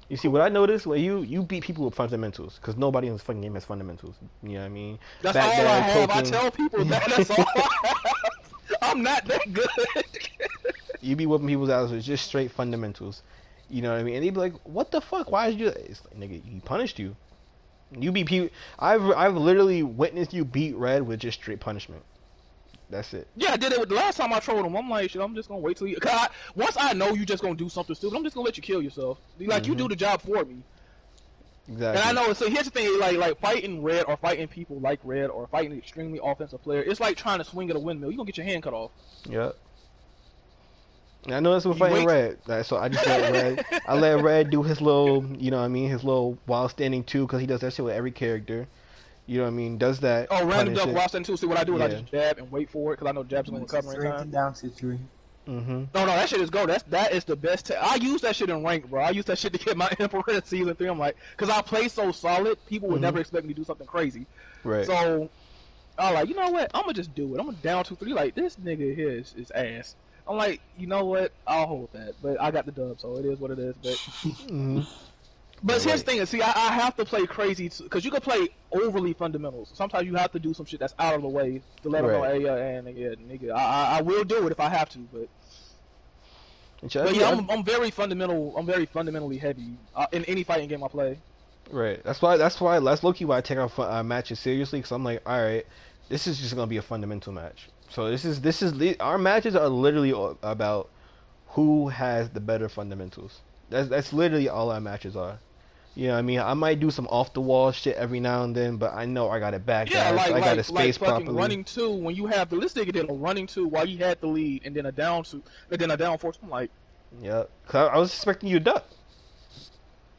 You see what I noticed? Well, you beat people with fundamentals, because nobody in this fucking game has fundamentals. You know what I mean? That's all I have. I tell people that. That's all I have. I'm not that good. You be whooping people's asses with just straight fundamentals. You know what I mean? And they be like, "What the fuck? Why did you?" It's like, nigga, he punished you. You beat people. I've literally witnessed you beat Red with just straight punishment. That's it. Yeah, I did it with the last time I trolled him. I'm like, shit, I'm just gonna wait till you. Once I know you just gonna do something stupid, I'm just gonna let you kill yourself. Like you do the job for me. Exactly. And I know. So here's the thing: like fighting Red or fighting people like Red or fighting an extremely offensive player, it's like trying to swing at a windmill. You are gonna get your hand cut off. Yep. I know that's what fighting Red. So I just let Red. I let Red do his little, you know what I mean, his little while standing too, because he does that shit with every character. You know what I mean? Does that? Oh, random duck while standing too. See what I do is I just jab and wait for it, because I know jabs are gonna recover in time. Down to 3. No, that shit is go. That is the best. I use that shit in rank, bro. I use that shit to get my Emperor in season 3. I'm like, because I play so solid, people would never expect me to do something crazy. Right. So I'm like, you know what? I'm gonna just do it. I'm gonna down 2-3. Like this nigga here is ass. I'm like, you know what? I'll hold that. But I got the dub, so it is what it is. But but here's the thing. See, I have to play crazy because you can play overly fundamentals. Sometimes you have to do some shit that's out of the way to let them know, hey, nigga, I will do it if I have to. But yeah, I'm very fundamental. I'm very fundamentally heavy in any fighting game I play. Right. That's why. That's low key why I take our matches seriously, because I'm like, all right, this is just gonna be a fundamental match. So this is our matches are literally about who has the better fundamentals. That's literally all our matches are. You know what I mean? I might do some off the wall shit every now and then, but I know I got it back. Yeah, I got it spaced properly. Running 2 when you have this nigga did a running 2 while he had the lead, and then a down 2, and then a down 4. I'm like, yeah, cause I was expecting you to duck.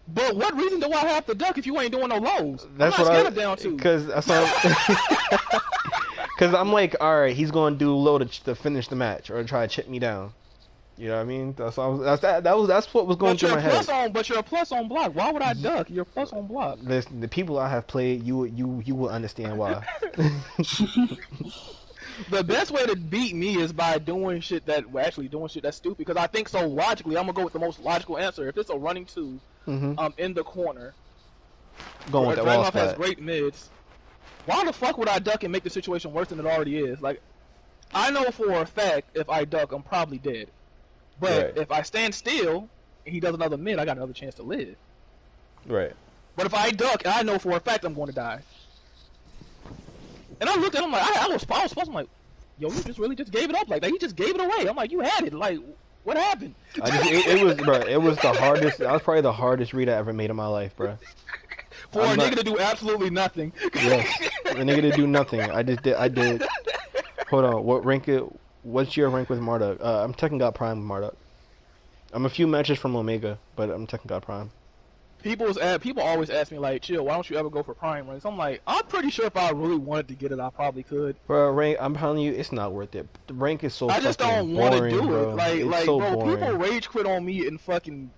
But what reason do I have to duck if you ain't doing no lows? That's I'm not what scared of down 2. Because I'm like, all right, he's gonna do low to finish the match or try to chip me down. You know what I mean? That's what was going through my head. But you're a plus on block. Why would I duck? You're a plus on block. Listen, the people I have played, you will understand why. The best way to beat me is by doing shit that's stupid. Because I think so logically, I'm gonna go with the most logical answer. If it's a running 2, in the corner, going with that wall spot, has great mids. Why the fuck would I duck and make the situation worse than it already is? Like, I know for a fact if I duck, I'm probably dead. But if I stand still and he does another mid, I got another chance to live. Right. But if I duck, I know for a fact I'm going to die. And I looked at him like, I was supposed. I'm like, yo, you just gave it up like that. He just gave it away. I'm like, you had it. Like, what happened? It was the hardest. That was probably the hardest read I ever made in my life, bro. For a nigga to do absolutely nothing. Yes, a nigga to do nothing. I did. Hold on. What's your rank with Marduk? I'm Tekken God Prime with Marduk. I'm a few matches from Omega, but I'm Tekken God Prime. People always ask me like, chill, why don't you ever go for Prime ranks? I'm like, I'm pretty sure if I really wanted to get it, I probably could. Bro, rank, I'm telling you, it's not worth it. The rank is so I just don't want to do bro. it. Like, so bro, boring. people rage quit on me in fucking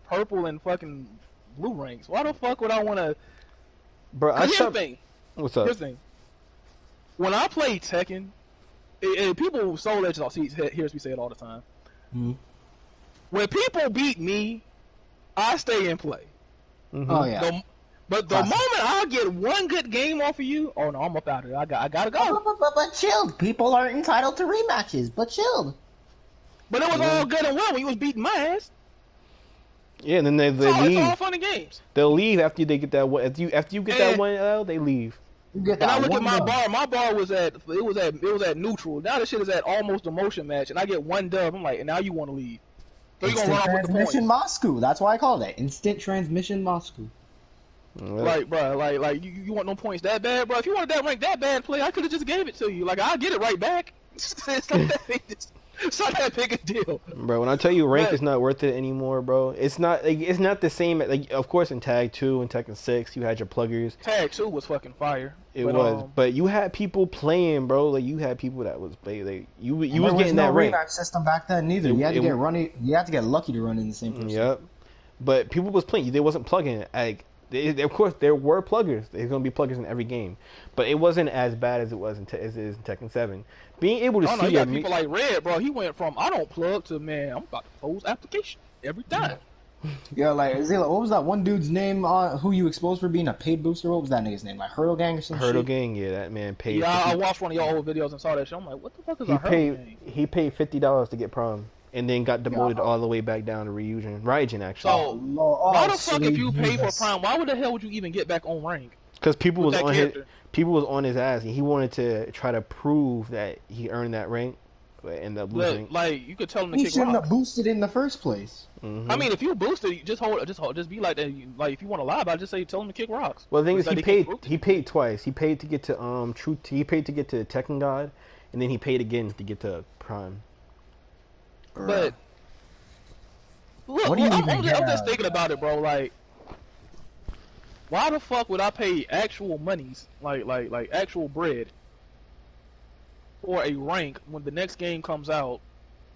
purple and fucking blue ranks. Why the fuck would I want to? Bro, Here's the thing. What's up? Here's the thing. When I play Tekken, people Soul Legends hears me say it all the time. When people beat me, I stay in play. Oh yeah. But the Classic. moment I get one good game off of you, oh no, I'm up out of it. I gotta go. But chill. People aren't entitled to rematches. But chill. But it was Yeah. all good and well when you was beating my ass. Yeah, and then they It's all leave. fun and games. They'll leave after they get that one. After you get that And, one L, they leave. You get and I that look at one my dub. bar. My bar was at neutral. Now this shit is at almost a motion match, and I get one dub. I'm like, and now you want to leave? So you gonna Instant run off with the transmission points? Moscow. That's why I call that instant transmission Moscow. Like, bro, like you want no points that bad, bro? If you wanted that rank that bad, play, I could have just gave it to you. Like, I'll get it right back. It's not that big a deal. Bro, when I tell you rank But- is not worth it anymore, bro, it's not the same. Like, of course, in Tag 2 and Tekken 6, you had your pluggers. Tag 2 was fucking fire. It was, but you had people playing, bro. Like, you had people that was play. Like, you was getting no that rank. rematch system back then neither. You had to get running. You had to get lucky to run in the same person. Yep. But people was playing. They wasn't plugging it. Like, of course, there were pluggers. There's gonna be pluggers in every game, but it wasn't as bad as it was as it is in Tekken 7. Being able to I don't know, see you your got people like Red, bro. He went from I don't plug to man, I'm about to pose application every time. Yeah, like Zilla, what was that one dude's name? Who you exposed for being a paid booster? What was that nigga's name? Like Hurdle Gang or some Hurdle shit? Gang. Yeah, that man paid. Yeah, I 50 watched one of y'all old videos and saw that shit. I'm like, what the fuck is he a Hurdle Gang? he paid $50 to get prom, and then got demoted all the way back down to Ryujin actually. So Lord, why the fuck if you sweet pay for Jesus. Prime, why would the hell would you even get back on rank? Because people with was that on character? people was on his ass, and he wanted to try to prove that he earned that rank, but ended up losing. Look, like you could tell him to He kick shouldn't rocks. have boosted in the first place. Mhm. I mean, if you boosted, you just be like that. Like if you want to lie about it, just say tell him to kick rocks. Well, the thing is, Like, he paid twice. He paid to get to he paid to get to Tekken God, and then he paid again to get to Prime. But look, What do you I'm even just get out thinking of about it, bro. Like, why the fuck would I pay actual monies, like actual bread, for a rank when the next game comes out?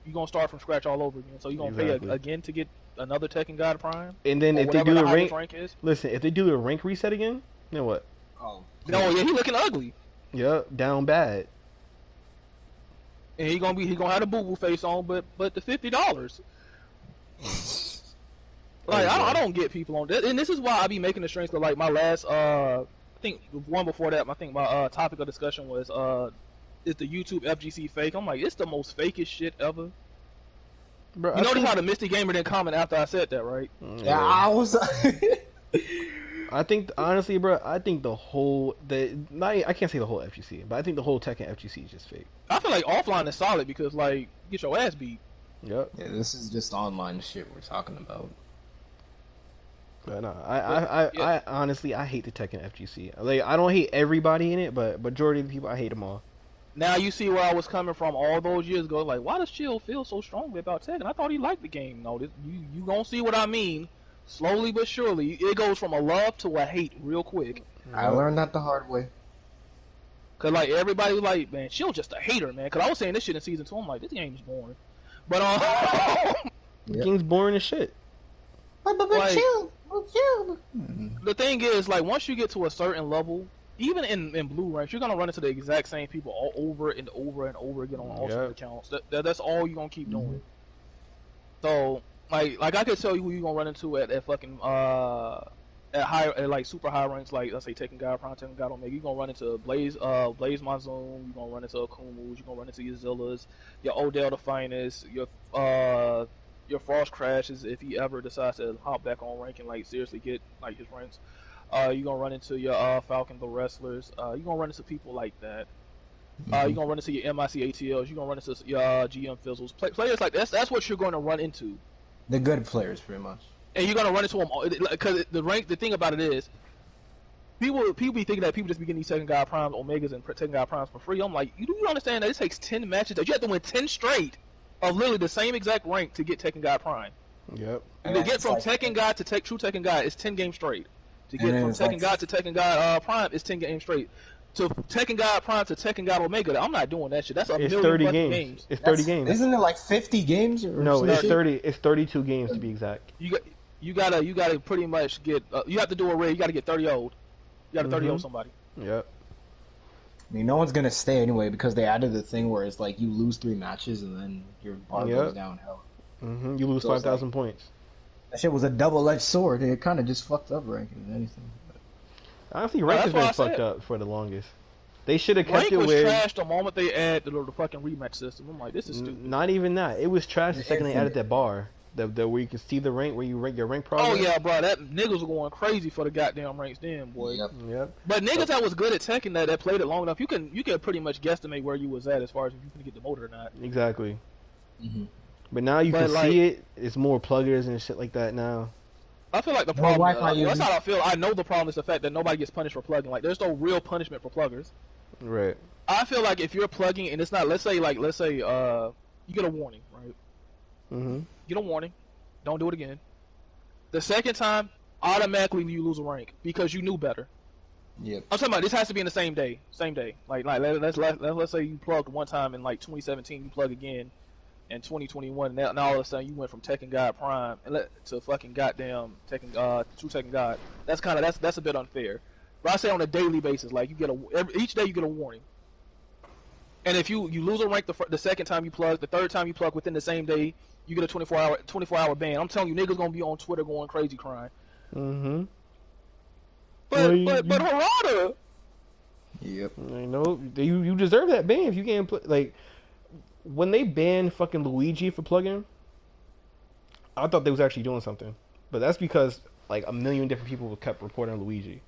You're gonna start from scratch all over again. So you're gonna Exactly. pay again to get another Tekken God Prime. And then Or if they whatever do the the highest rank, rank is. listen, if they do the rank reset again, then what? Oh, No, yeah, he looking ugly, Yep, down bad. and he gonna have the boo boo face on, but the $50. Like I don't get people on that, and this is why I be making the strengths. Cause like my last, I think one before that, I think my topic of discussion was is the YouTube FGC fake? I'm like, it's the most fakest shit ever. Bro, You notice how the Misty Gamer didn't comment after I said that, right? yeah, I was. I think honestly, bro, I think the whole I can't say the whole FGC, but I think the whole Tekken FGC is just fake. I feel like offline is solid because like you get your ass beat. Yep. Yeah, this is just online shit we're talking about. But no, I honestly I hate the Tekken FGC. Like I don't hate everybody in it, but majority of the people I hate them all. Now you see where I was coming from all those years ago. Like, why does Chill feel so strongly about Tekken? I thought he liked the game. No, you gonna see what I mean. Slowly but surely, it goes from a love to a hate real quick. I learned that the hard way. Cause like everybody was like, man, Chill just a hater, man. Cause I was saying this shit in season 2. I'm like, this game is boring. But Yep. Game's boring as shit. Like- chill. the thing is, like, once you get to a certain level, even in blue ranks, you're gonna run into the exact same people all over and over and over again on alternate accounts. That's all you're gonna keep doing. So, like I could tell you who you're gonna run into at fucking at like super high ranks, like let's say Tekken God Prime, Tekken God Omega. You're gonna run into Blaze Monzoon. You're gonna run into Akumus. You're gonna run into your Zillas, your Odell the Finest, your Frost Crashes if he ever decides to hop back on rank and like seriously get like his ranks. You're gonna run into your Falcon the Wrestlers. You're gonna run into people like that. You're gonna run into your MIC ATLs. You're gonna run into your GM Fizzles. Players like that's what you're gonna run into. The good players, pretty much. And you're gonna run into them because the thing about it is, people be thinking that people just be getting these Tekken God Primes, Omegas, and Tekken God Primes for free. I'm like, you do understand that it takes 10 matches that you have to win 10 straight of literally the same exact rank to get Tekken God Prime. Yep. And To get it's from like- Tekken God to True Tekken God is 10 games straight. To get And from it's Tekken like- God to Tekken God Prime is 10 games straight. To Tekken God Prime to Tekken God Omega, I'm not doing that shit. That's a It's million 30 fucking games. It's 30 games. Isn't it like 50 games? Or No, some it's shit? 30. It's 32 games to be exact. You gotta pretty much get. You have to do a raid. You gotta get 30 old. You gotta 30 old somebody. Yep. I mean, no one's gonna stay anyway because they added the thing where it's like you lose 3 matches and then your bar Yep. goes downhill. You lose So it's 5,000 points. That shit was a double-edged sword. It kind of just fucked up ranking and anything. Honestly, Well, rank has that's why been I fucked said. up for the longest. They should have kept Rank it was where. trash the moment they add the fucking rematch system. I'm like, this is stupid. Not even that. It was trash the second they added Infinite. that bar. The where you can see the rank, where you rank your rank Oh progress. yeah, bro, that niggas were going crazy for the goddamn ranks then, boy. Yep. Yep. But niggas that was good at Tekken that played it long enough, you can pretty much guesstimate where you was at as far as if you can get demoted or not. Exactly. Mm-hmm. But now you But, can see it. It's more pluggers and shit like that now. I feel like the More problem. Wi-Fi That's users. how I feel. I know the problem is the fact that nobody gets punished for plugging. Like, there's no real punishment for pluggers. Right. I feel like if you're plugging and it's not, let's say you get a warning, right? Mm-hmm. You get a warning, don't do it again. The second time, automatically you lose a rank because you knew better. Yep. I'm talking about this has to be in the same day. Like let's say you plugged one time in like 2017, you plug again in 2021, and now all of a sudden you went from Tekken God Prime to fucking goddamn Tekken True Tekken God. That's a bit unfair. But I say on a daily basis, like you get each day you get a warning. And if you lose a rank the second time you plug, the third time you plug within the same day, you get a 24-hour ban. I'm telling you, niggas gonna be on Twitter going crazy crying. Mm-hmm. But Harada. Yep. You know, you deserve that ban if you can't play. Like when they banned fucking Luigi for plugging, I thought they was actually doing something. But that's because like a million different people kept reporting Luigi.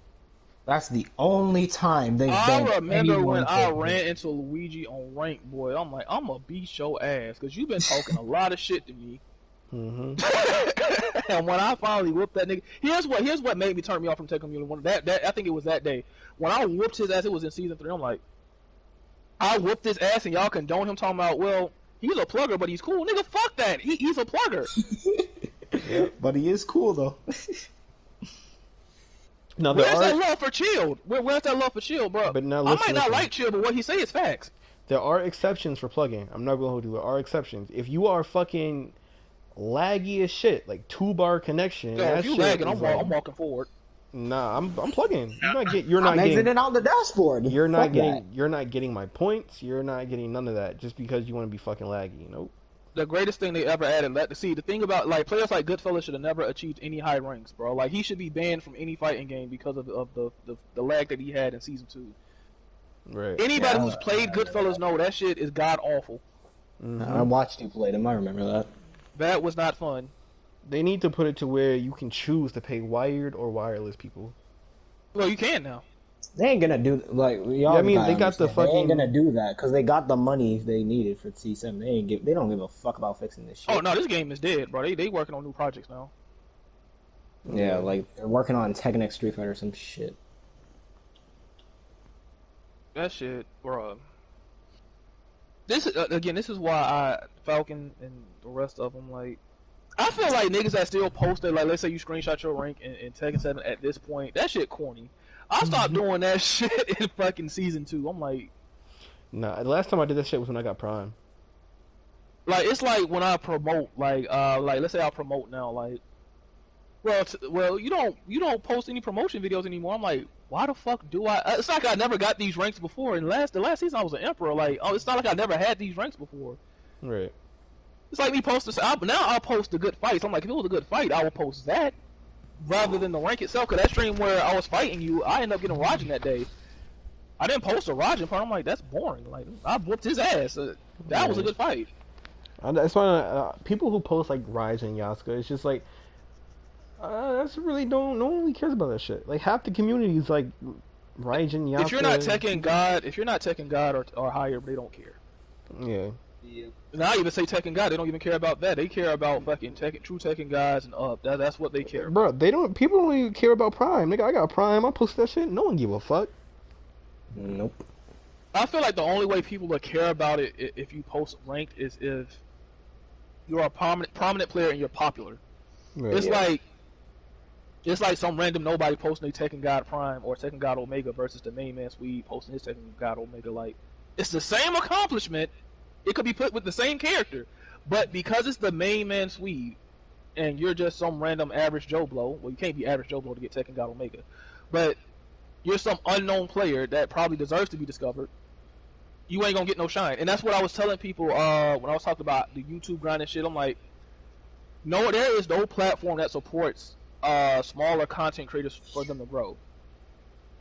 That's the only time they've I banned remember when anyone I for- ran into Luigi on rank, boy. I'm like, I'm gonna beat your ass because you've been talking a lot of shit to me. Mm-hmm. And when I finally whooped that nigga, here's what made me turn me off from Tekken Community. That I think it was that day when I whooped his ass. It was in season 3. I'm like, I whooped his ass and y'all condone him talking about, well, he's a plugger, but he's cool. Nigga, fuck that. He's a plugger. But he is cool though. Now Where's that love for Shield? Where's that love for Shield, bro? But now I listen, might not listen. like Shield, but what he say is facts. There are exceptions for plugging. I'm not gonna hold you. There are exceptions. If you are fucking laggy as shit, like 2-bar connection, Yo, that if you shit lagging, is like, I'm walking forward. nah, I'm plugging. You're I'm not exiting getting. out the dashboard. You're not Fuck getting. that. You're not getting my points. You're not getting none of that just because you want to be fucking laggy. Nope. The greatest thing they ever added. The thing about like players like Goodfellas should have never achieved any high ranks, bro. Like he should be banned from any fighting game because of the lag that he had in season 2. Right. Anybody Yeah, who's played Goodfellas know that shit is god awful. Mm-hmm. I watched you play them. I remember that. That was not fun. They need to put it to where you can choose to pay wired or wireless people. Well, you can now. They ain't gonna do like y'all. Yeah, I mean, gotta they got the understand. They ain't fucking- gonna do that because they got the money they needed for C7. They don't give a fuck about fixing this shit. Oh no, this game is dead, bro. They working on new projects now. Yeah, like they're working on Tekken X Street Fighter or some shit. That shit, bro. This again. This is why Falcon and the rest of them like. I feel like niggas that still post it, like let's say you screenshot your rank in Tekken 7 at this point, that shit corny. I stopped doing that shit in fucking season 2. I'm like, Nah, the last time I did that shit was when I got Prime. like it's like when I promote, like let's say I promote now, like, well, you don't post any promotion videos anymore. I'm like, why the fuck do I? It's like I never got these ranks before. And the last season I was an emperor. Like, oh, it's not like I never had these ranks before. Right. It's like me posting. Now I'll post the good fights. I'm like, if it was a good fight, I would post that rather than the rank itself. Cause that stream where I was fighting you, I ended up getting Rajin that day. I didn't post a Rajin part. I'm like, that's boring. Like, I whooped his ass. That was a good fight. That's why people who post like Rise and Yasuka, it's just like that's really no one really cares about that shit. Like half the community is like Rise and Yasuka. If you're not Tekken God or higher, they don't care. Yeah. And I even say Tekken God, they don't even care about that. They care about fucking True Tekken Gods and up. That's what they care about. Bro, people don't even care about Prime. Nigga, I got Prime. I posted that shit. No one give a fuck. Nope. I feel like the only way people would care about it if you post ranked is if you're a prominent player and you're popular. Right. It's like some random nobody posting a Tekken God Prime or Tekken God Omega versus the main man Swede posting his Tekken God Omega. Like, it's the same accomplishment. It could be put with the same character, but because it's the main man Swede and you're just some random average Joe Blow, well, you can't be average Joe Blow to get Tekken God Omega, but you're some unknown player that probably deserves to be discovered, you ain't gonna get no shine. And that's what I was telling people when I was talking about the YouTube grind and shit. I'm like, No, there is no platform that supports smaller content creators for them to grow.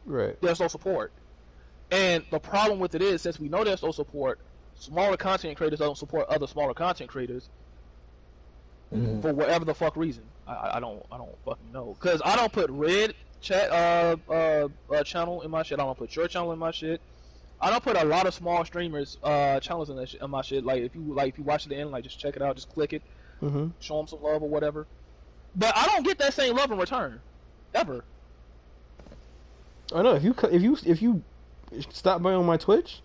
Right. There's no support. And the problem with it is, since we know there's no support, smaller content creators don't support other smaller content creators for whatever the fuck reason. I don't fucking know. Cause I don't put Red chat channel in my shit. I don't put your channel in my shit. I don't put a lot of small streamers channels in my shit. Like if you watch it to the end, like just check it out, just click it, show them some love or whatever. But I don't get that same love in return, ever. I know if you stop by on my Twitch,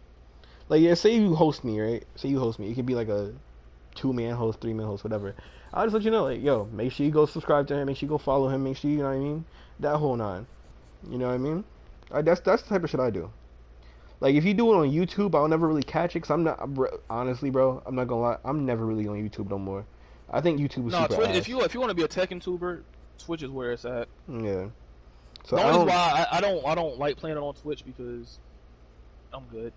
like yeah, say you host me, right? Say you host me. It could be like a 2-man host, 3-man host, whatever. I'll just let you know, like, yo, make sure you go subscribe to him, make sure you go follow him, make sure you know what I mean? That whole nine. You know what I mean? That's the type of shit I do. Like, if you do it on YouTube, I'll never really catch it, because I'm not, honestly, bro, I'm not gonna lie, I'm never really on YouTube no more. I think YouTube is super Twitch, ass. if you want to be a tech YouTuber, Twitch is where it's at. Yeah. So the only reason why I don't like playing it on Twitch because I'm good.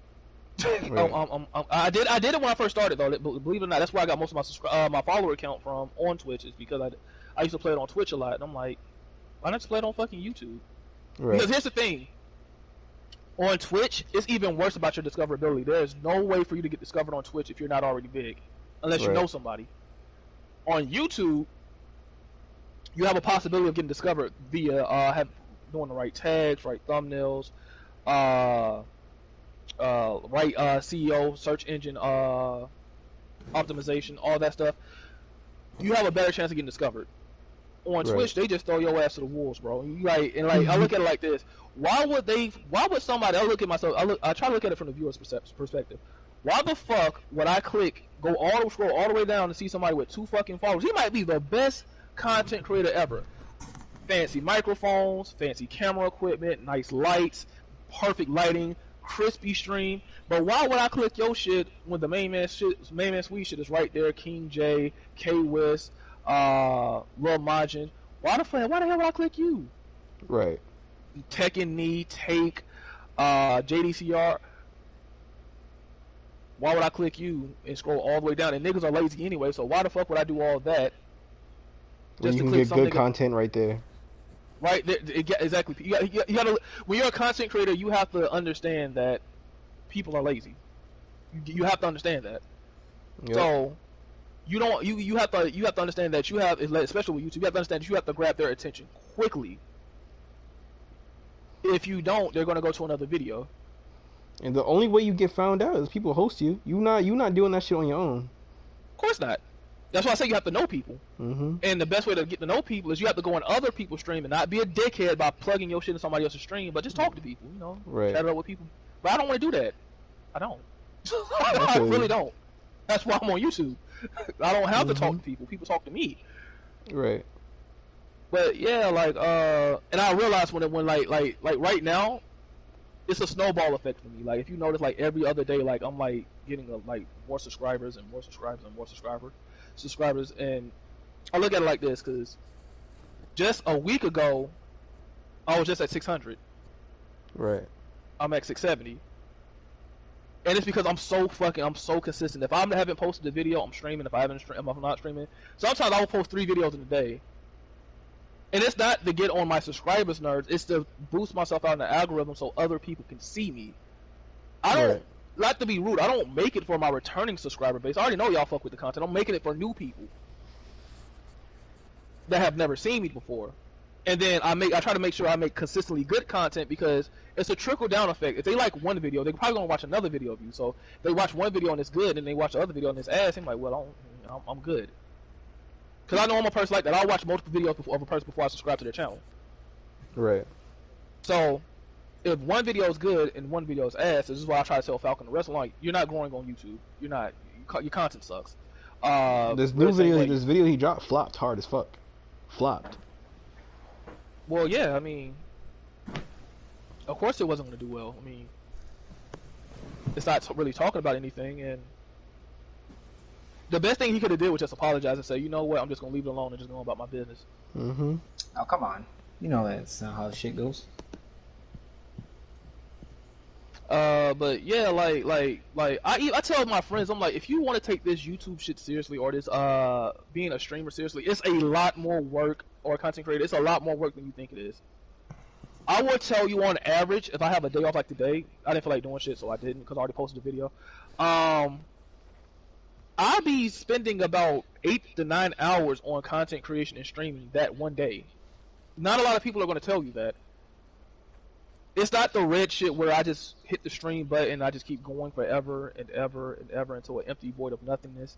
Right. I did it when I first started though. Believe it or not, that's where I got most of my my follower account from on Twitch, is because I used to play it on Twitch a lot, and I'm like, why not just play it on fucking YouTube? Right. Because here's the thing. On Twitch, it's even worse about your discoverability. There's no way for you to get discovered on Twitch if you're not already big, unless you know somebody. On YouTube, you have a possibility of getting discovered via doing the right tags, right thumbnails, right SEO, search engine optimization, all that stuff. You have a better chance of getting discovered. On Twitch, they just throw your ass to the wolves, bro. I look at it like this: why would somebody? I look at myself. I try to look at it from the viewer's perspective. Why the fuck would I scroll all the way down to see somebody with 2 fucking followers? He might be the best content creator ever. Fancy microphones, fancy camera equipment, nice lights, perfect lighting, crispy stream. But why would I click your shit when the main man sweet shit is right there? King J, K West, Lil Majin. Why the hell would I click you? Right. Tekken Knee, Take, JDCR. Why would I click you and scroll all the way down? And niggas are lazy anyway, so why the fuck would I do all that? Just you can get good content right there. Right, exactly. You gotta, when you're a content creator, you have to understand that people are lazy. You have to understand that. Yep. So you have to understand that you have, especially with YouTube, you have to understand that you have to grab their attention quickly. If you don't, they're gonna go to another video. And the only way you get found out is people host you. You not doing that shit on your own. Of course not. That's why I say you have to know people. And the best way to get to know people is you have to go on other people's stream and not be a dickhead by plugging your shit in somebody else's stream, but just talk to people, chat it up with people. But I don't want to do that. I don't. I really don't. That's why I'm on YouTube. I don't have to talk to people. People talk to me. Right. But yeah, and I realize when like right now, it's a snowball effect for me. Like if you notice, like every other day, like I'm like getting more subscribers and more subscribers and more subscribers, and I look at it like this, because just a week ago I was just at 600. Right. I'm at 670, and it's because I'm so consistent. If I haven't posted a video, I'm streaming. If I'm not streaming, sometimes I will post 3 videos in a day. And it's not to get on my subscribers' nerves. It's to boost myself out in the algorithm so other people can see me. I don't like to be rude. I don't make it for my returning subscriber base. I already know y'all fuck with the content. I'm making it for new people that have never seen me before. And then I try to make sure I make consistently good content, because it's a trickle down effect. If they like one video, they're probably gonna watch another video of you. So if they watch one video and it's good, and they watch the other video and it's ass, I'm like, well, I'm good. Because I know I'm a person like that. I'll watch multiple videos of a person before I subscribe to their channel. Right. So, if one video is good and one video is ass, this is why I try to tell Falcon the Wrestler, like, you're not growing on YouTube. You're not. Your content sucks. This video he dropped flopped hard as fuck. Flopped. Well, yeah, I mean, of course it wasn't going to do well. I mean, it's not really talking about anything, and the best thing he could have did was just apologize and say, you know what, I'm just gonna leave it alone and just go about my business. Oh, come on. You know that's not how shit goes. But yeah, I tell my friends, I'm like, if you want to take this YouTube shit seriously or this being a streamer seriously, it's a lot more work, or a content creator, it's a lot more work than you think it is. I would tell you on average, if I have a day off like today, I didn't feel like doing shit, so I didn't because I already posted a video. I'd be spending about 8 to 9 hours on content creation and streaming that one day. Not a lot of people are going to tell you that. It's not the red shit where I just hit the stream button and I just keep going forever and ever and ever until an empty void of nothingness.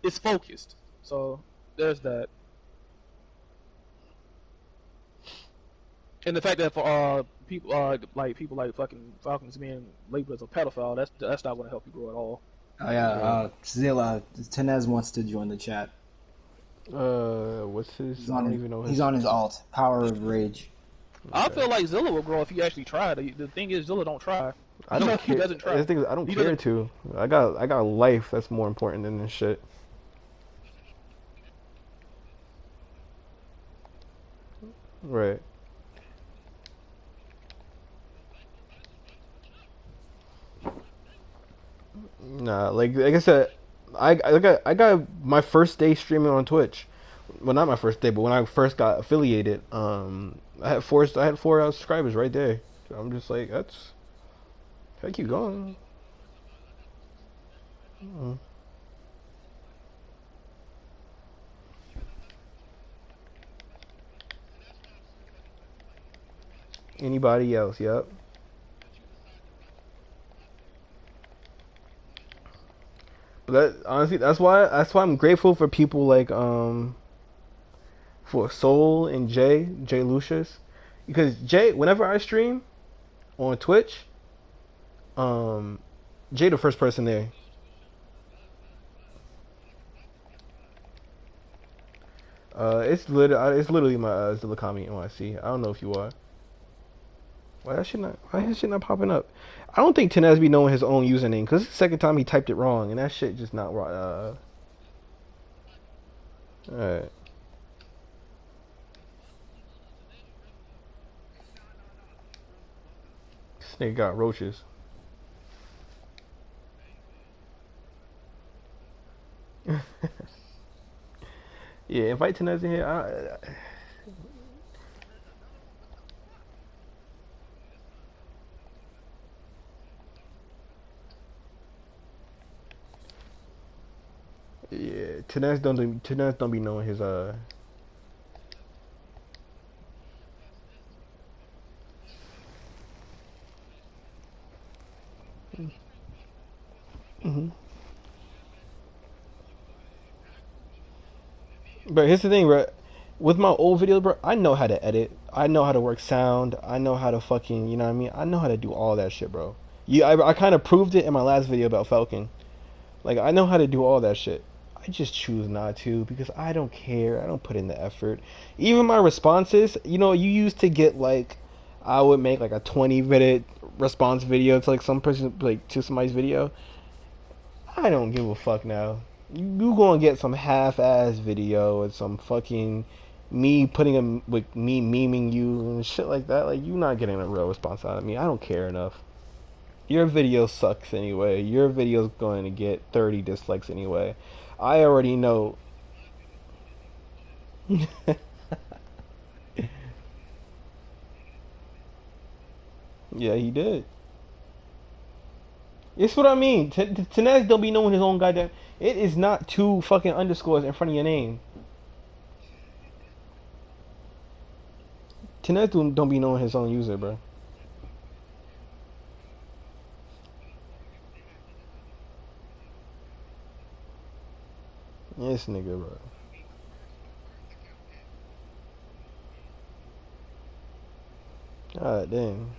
It's focused. So there's that. And the fact that for people like fucking Falcons being labeled as a pedophile, that's not going to help you grow at all. Oh yeah, Zilla Tenez wants to join the chat. What's his? I don't even know his. He's on his alt, Power of Rage. I feel like Zilla will grow if he actually tried. The thing is, Zilla don't try. I don't care. He doesn't try. The thing is, I don't care to. I got life that's more important than this shit. Right. Nah, like I said, I got my first day streaming on Twitch. Well, not my first day, but when I first got affiliated, I had four subscribers right there. So I'm just like, I keep going. Anybody else? Yep. But that honestly, that's why I'm grateful for people like for Soul and Jay Lucius, because Jay, whenever I stream on Twitch, Jay the first person there. It's literally my Zillakami NYC. I don't know if you are. Why is shit not popping up? I don't think Tenez be knowing his own username, because it's the second time he typed it wrong, and that shit just not right. Alright. This nigga got roaches. Yeah, invite Tenez in here. Yeah, Tenez don't be knowing his But here's the thing, bro. With my old videos, bro, I know how to edit. I know how to work sound. I know how to fucking, you know what I mean? I know how to do all that shit, bro. I kind of proved it in my last video about Falcon. Like, I know how to do all that shit. I just choose not to because I don't care. I don't put in the effort. Even my responses, you used to get like, I would make like a 20-minute response video to like some person, like to somebody's video. I don't give a fuck now. You gonna get some half-ass video and some fucking me putting with me memeing you and shit like that. Like, you not getting a real response out of me. I don't care enough. Your video sucks anyway. Your video's going to get 30 dislikes anyway. I already know. Yeah, he did. It's what I mean. Tenez don't be knowing his own goddamn. It is not two fucking underscores in front of your name. Tenez don't be knowing his own user, bro. This nigga, bro. God damn.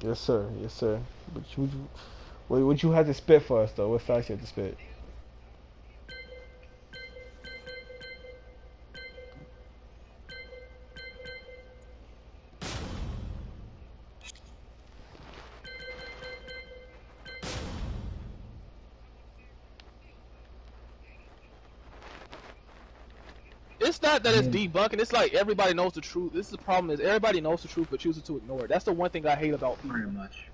Yes, sir. Yes, sir. But what you had to spit for us, though? What facts you had to spit? it's not that it's debunking. It's like everybody knows the truth. This is the problem: is everybody knows the truth but chooses to ignore it. That's the one thing I hate about people. Pretty much.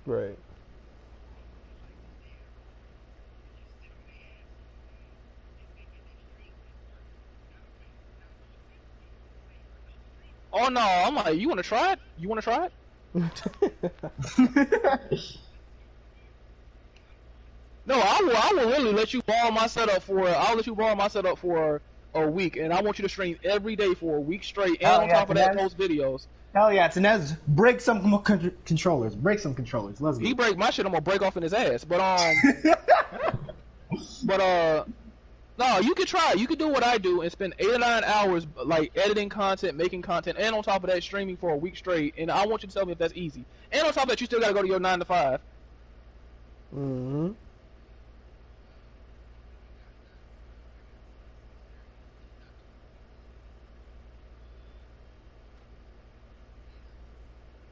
Right. Oh no, I'm like, you want to try it? You want to try it? No, I will really let you borrow my setup for. I'll let you borrow my setup for a week, and I want you to stream every day for a week straight, and on top of that, post videos. Hell yeah, Tenez, break some controllers. Break some controllers. Let's go. He break my shit, I'm gonna break off in his ass. But no, you can try. You can do what I do and spend 8 or 9 hours like editing content, making content, and on top of that, streaming for a week straight. And I want you to tell me if that's easy. And on top of that, you still gotta go to your 9 to 5. Mm-hmm.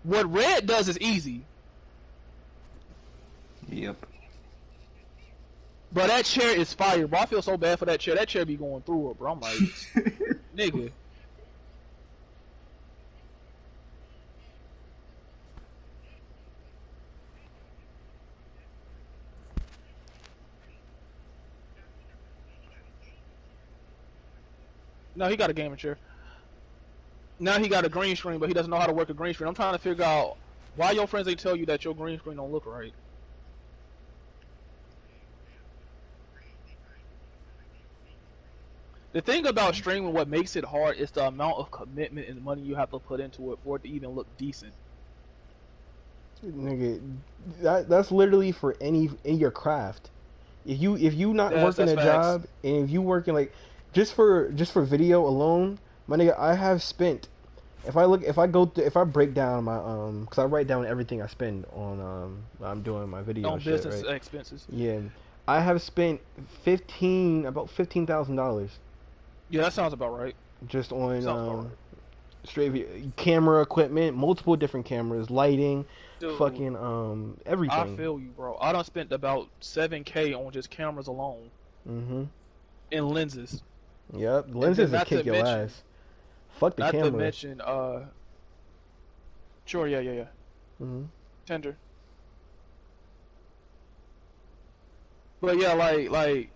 What Red does is easy. Yep. Bro, that chair is fire, bro. I feel so bad for that chair. That chair be going through it, bro. I'm like, nigga. No, he got a gaming chair. Now he got a green screen, but he doesn't know how to work a green screen. I'm trying to figure out why your friends ain't tell you that your green screen don't look right. The thing about streaming, what makes it hard is the amount of commitment and money you have to put into it for it to even look decent. Nigga, that's literally for in your craft. If you not working a job, and if you working like just for video alone, my nigga, I have spent. If I break down my because I write down everything I spend on I'm doing my video on shit, business right? expenses. Yeah, I have spent about $15,000. Yeah, that sounds about right. Just on straight camera equipment, multiple different cameras, lighting, dude, fucking everything. I feel you, bro. I done spent about $7K on just cameras alone. Mm-hmm. And lenses. Yep, lenses will kick your ass. Fuck the camera. Not to mention, sure, yeah. Mm-hmm. Tender. But yeah, like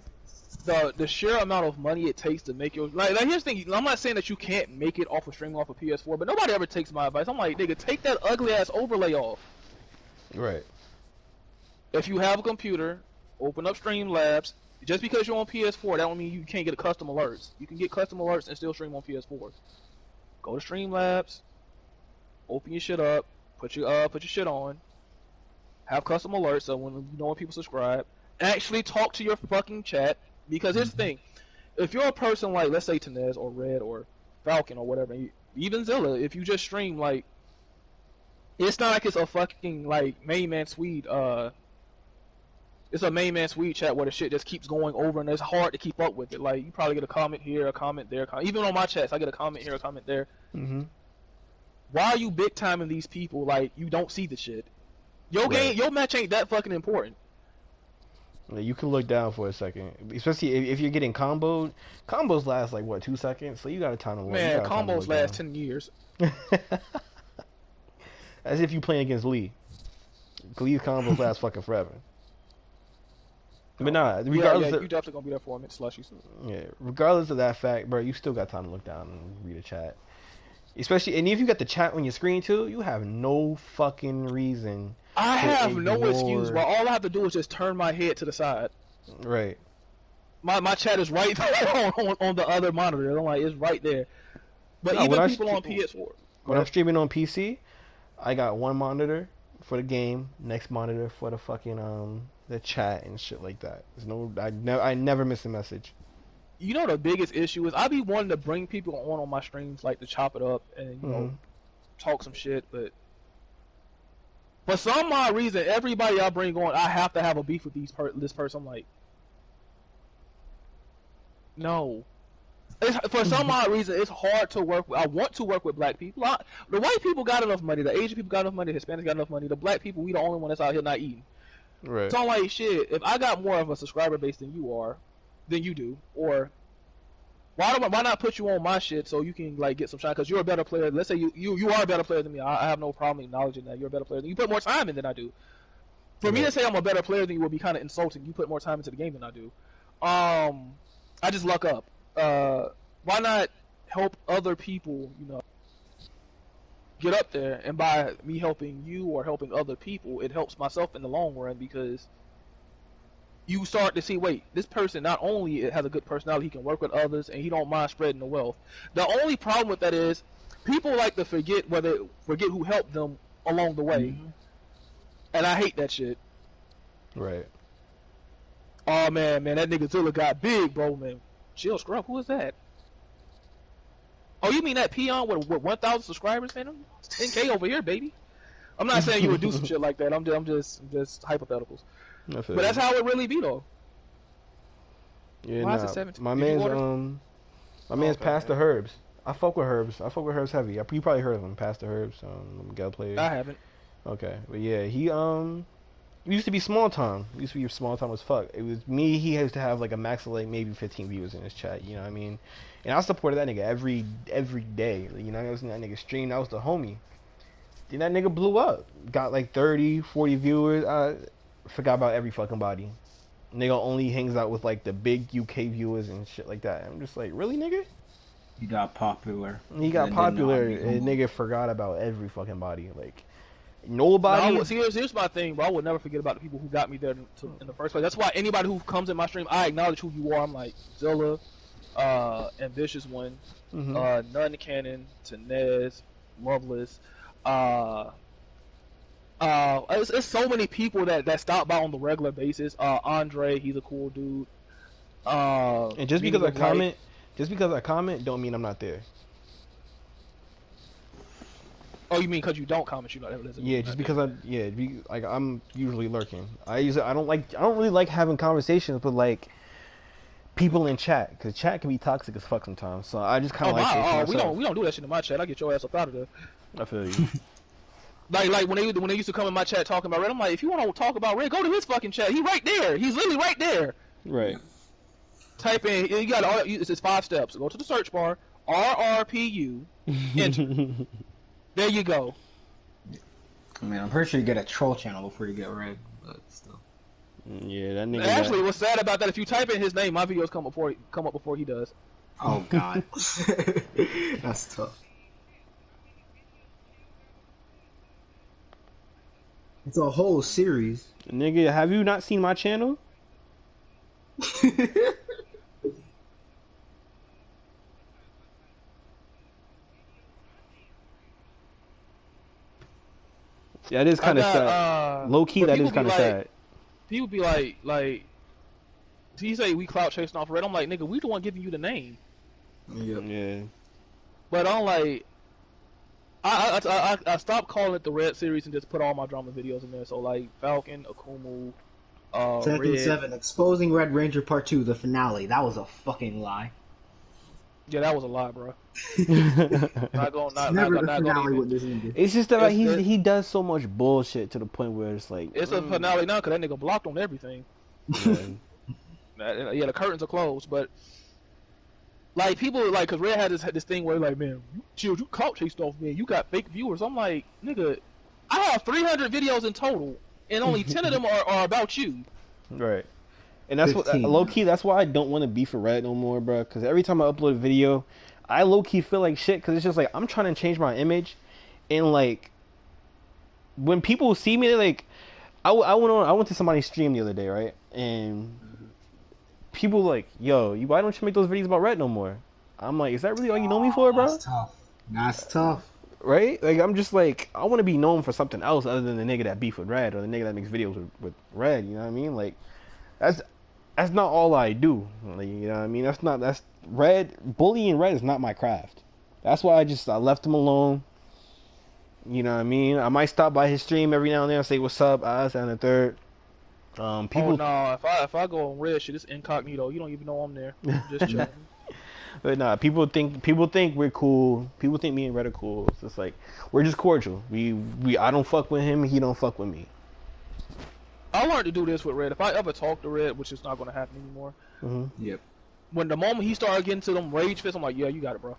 the sheer amount of money it takes to make your like here's the thing. I'm not saying that you can't make it off of streaming off of PS4, but nobody ever takes my advice. I'm like, nigga, take that ugly ass overlay off. Right. If you have a computer, open up Streamlabs. Just because you're on PS4, that don't mean you can't get custom alerts. You can get custom alerts and still stream on PS4. Go to Streamlabs, open your shit up, put your shit on, have custom alerts so when you know when people subscribe. Actually talk to your fucking chat, because here's the thing: if you're a person like, let's say Tenez or Red or Falcon or whatever, even Zilla, if you just stream, like, it's not like it's a fucking like main man Swede. It's a main man Swede chat where the shit just keeps going over and it's hard to keep up with it. Like, you probably get a comment here, a comment there. Even on my chats, I get a comment here, a comment there. Mm-hmm. Why are you big timing these people like you don't see the shit? Your game, your match ain't that fucking important. You can look down for a second, especially if you're getting comboed. Combos last like what, 2 seconds, so you got a ton of. Man, combos last 10 years. As if you playing against Lee. Lee's combos last fucking forever. But nah, regardless, you definitely gonna be there for a minute, slushies. Yeah, regardless of that fact, bro, you still got time to look down and read a chat. Especially, and if you got the chat on your screen too, you have no fucking reason. I have no excuse, bro. All I have to do is just turn my head to the side. Right. My chat is right there on the other monitor. I'm like, it's right there. But no, even people on PS4. When I'm streaming on PC, I got one monitor for the game, next monitor for the fucking the chat and shit like that. There's no, I never miss a message. You know the biggest issue is I be wanting to bring people on my streams, like to chop it up and you know talk some shit, but For some odd reason, everybody I bring on, I have to have a beef with this person. I'm like, no. For some odd reason, it's hard to work with. I want to work with black people. The white people got enough money. The Asian people got enough money. The Hispanics got enough money. The black people, we the only one that's out here not eating. Right. So I'm like, shit, if I got more of a subscriber base than you do, or why not put you on my shit so you can like get some shine? Because you're a better player. Let's say you are a better player than me. I have no problem acknowledging that you're a better player. You put more time in than I do. For me to say I'm a better player than you would be kind of insulting. You put more time into the game than I do. I just luck up. Why not help other people, get up there, and by me helping you or helping other people, it helps myself in the long run, because you start to see, wait, this person not only has a good personality, he can work with others, and he don't mind spreading the wealth. The only problem with that is people like to forget who helped them along the way. Mm-hmm. And I hate that shit. Right. Oh man, that nigga Zilla got big, bro, man. Chill, scrub. Who is that? Oh, you mean that peon with 1,000 subscribers, man? 10K over here, baby. I'm not saying you would do some shit like that. I'm just hypotheticals. But that's how it really be, though. Yeah, why is it 17? My man's Pastor Herbs. I fuck with Herbs. I fuck with Herbs heavy. You probably heard of him, Pastor Herbs. Gal player. I haven't. Okay, but yeah, he used to be small time. Used to be small time as fuck. It was me. He used to have like a max of like maybe 15 viewers in his chat. You know what I mean? And I supported that nigga every day. You know, I was in that nigga stream. That was the homie. Then that nigga blew up. Got like 30, 40 viewers. I forgot about every fucking body. Nigga only hangs out with like the big UK viewers and shit like that. I'm just like, really, nigga? He got popular. He got popular, and nigga forgot about every fucking body. Like, nobody. No, here's my thing, bro. I would never forget about the people who got me there in the first place. That's why anybody who comes in my stream, I acknowledge who you are. I'm like Zilla, Ambitious One, Nun Cannon, Tenez, Loveless. It's so many people that stop by on the regular basis. Andre, he's a cool dude. And just because I comment, don't mean I'm not there. Oh, you mean because you don't comment, you know that? Yeah, just because I'm usually lurking. I don't really like having conversations with like people in chat, because chat can be toxic as fuck sometimes. So I just kind of like. We don't do that shit in my chat. I get your ass up out of there. I feel you. Like when they used to come in my chat talking about Red, I'm like, if you want to talk about Red, go to his fucking chat. He's right there. He's literally right there. Right. Type in. You got it's 5 steps. Go to the search bar. RRPU. Enter. There you go. I mean, I'm pretty sure you get a troll channel before you get Red, but still. Yeah, that nigga. Actually, what's sad about that? If you type in his name, my videos come up before he does. Oh God. That's tough. It's a whole series. Nigga, have you not seen my channel? Yeah, it is kind of sad. Low key, that is kind of sad. People be like, he say we clout chasing off Red. I'm like, nigga, we the one giving you the name. Yep. Yeah. But I'm like, I stopped calling it the Red series and just put all my drama videos in there. So like Falcon, Akumu, Red. 7, Exposing Red Ranger Part 2, the finale. That was a fucking lie. Yeah, that was a lie, bro. not gonna It's just that he does so much bullshit to the point where it's like it's a finale now because that nigga blocked on everything. Yeah, the curtains are closed, but like people like, cause Red had this thing where like, man, you clout chased off me, you got fake viewers. I'm like, nigga, I have 300 videos in total, and only 10 of them are about you. Right. And that's 15. What low key. That's why I don't want to beef for Red no more, bro. Because every time I upload a video, I low key feel like shit. Because it's just like I'm trying to change my image, and like when people see me, they're like, I went to somebody's stream the other day, right? And people like, yo, why don't you make those videos about Red no more? I'm like, is that really all you know me for, bro? That's tough. That's tough. Right? Like I'm just like, I want to be known for something else other than the nigga that beef with Red or the nigga that makes videos with Red. You know what I mean? Like that's not all I do. Like, you know what I mean? That's Red. Bullying Red is not my craft. That's why I left him alone. You know what I mean? I might stop by his stream every now and then and say what's up, and the third. People. Oh no, if I go on red shit, it's incognito. You don't even know I'm there. Just chilling. But nah, people think we're cool. People think me and Red are cool. It's just like we're just cordial. I don't fuck with him. He don't fuck with me. I learned to do this with Red. If I ever talk to Red, which is not going to happen anymore. Yep. When the moment he started getting to them rage fits, I'm like, yeah, you got it, bro.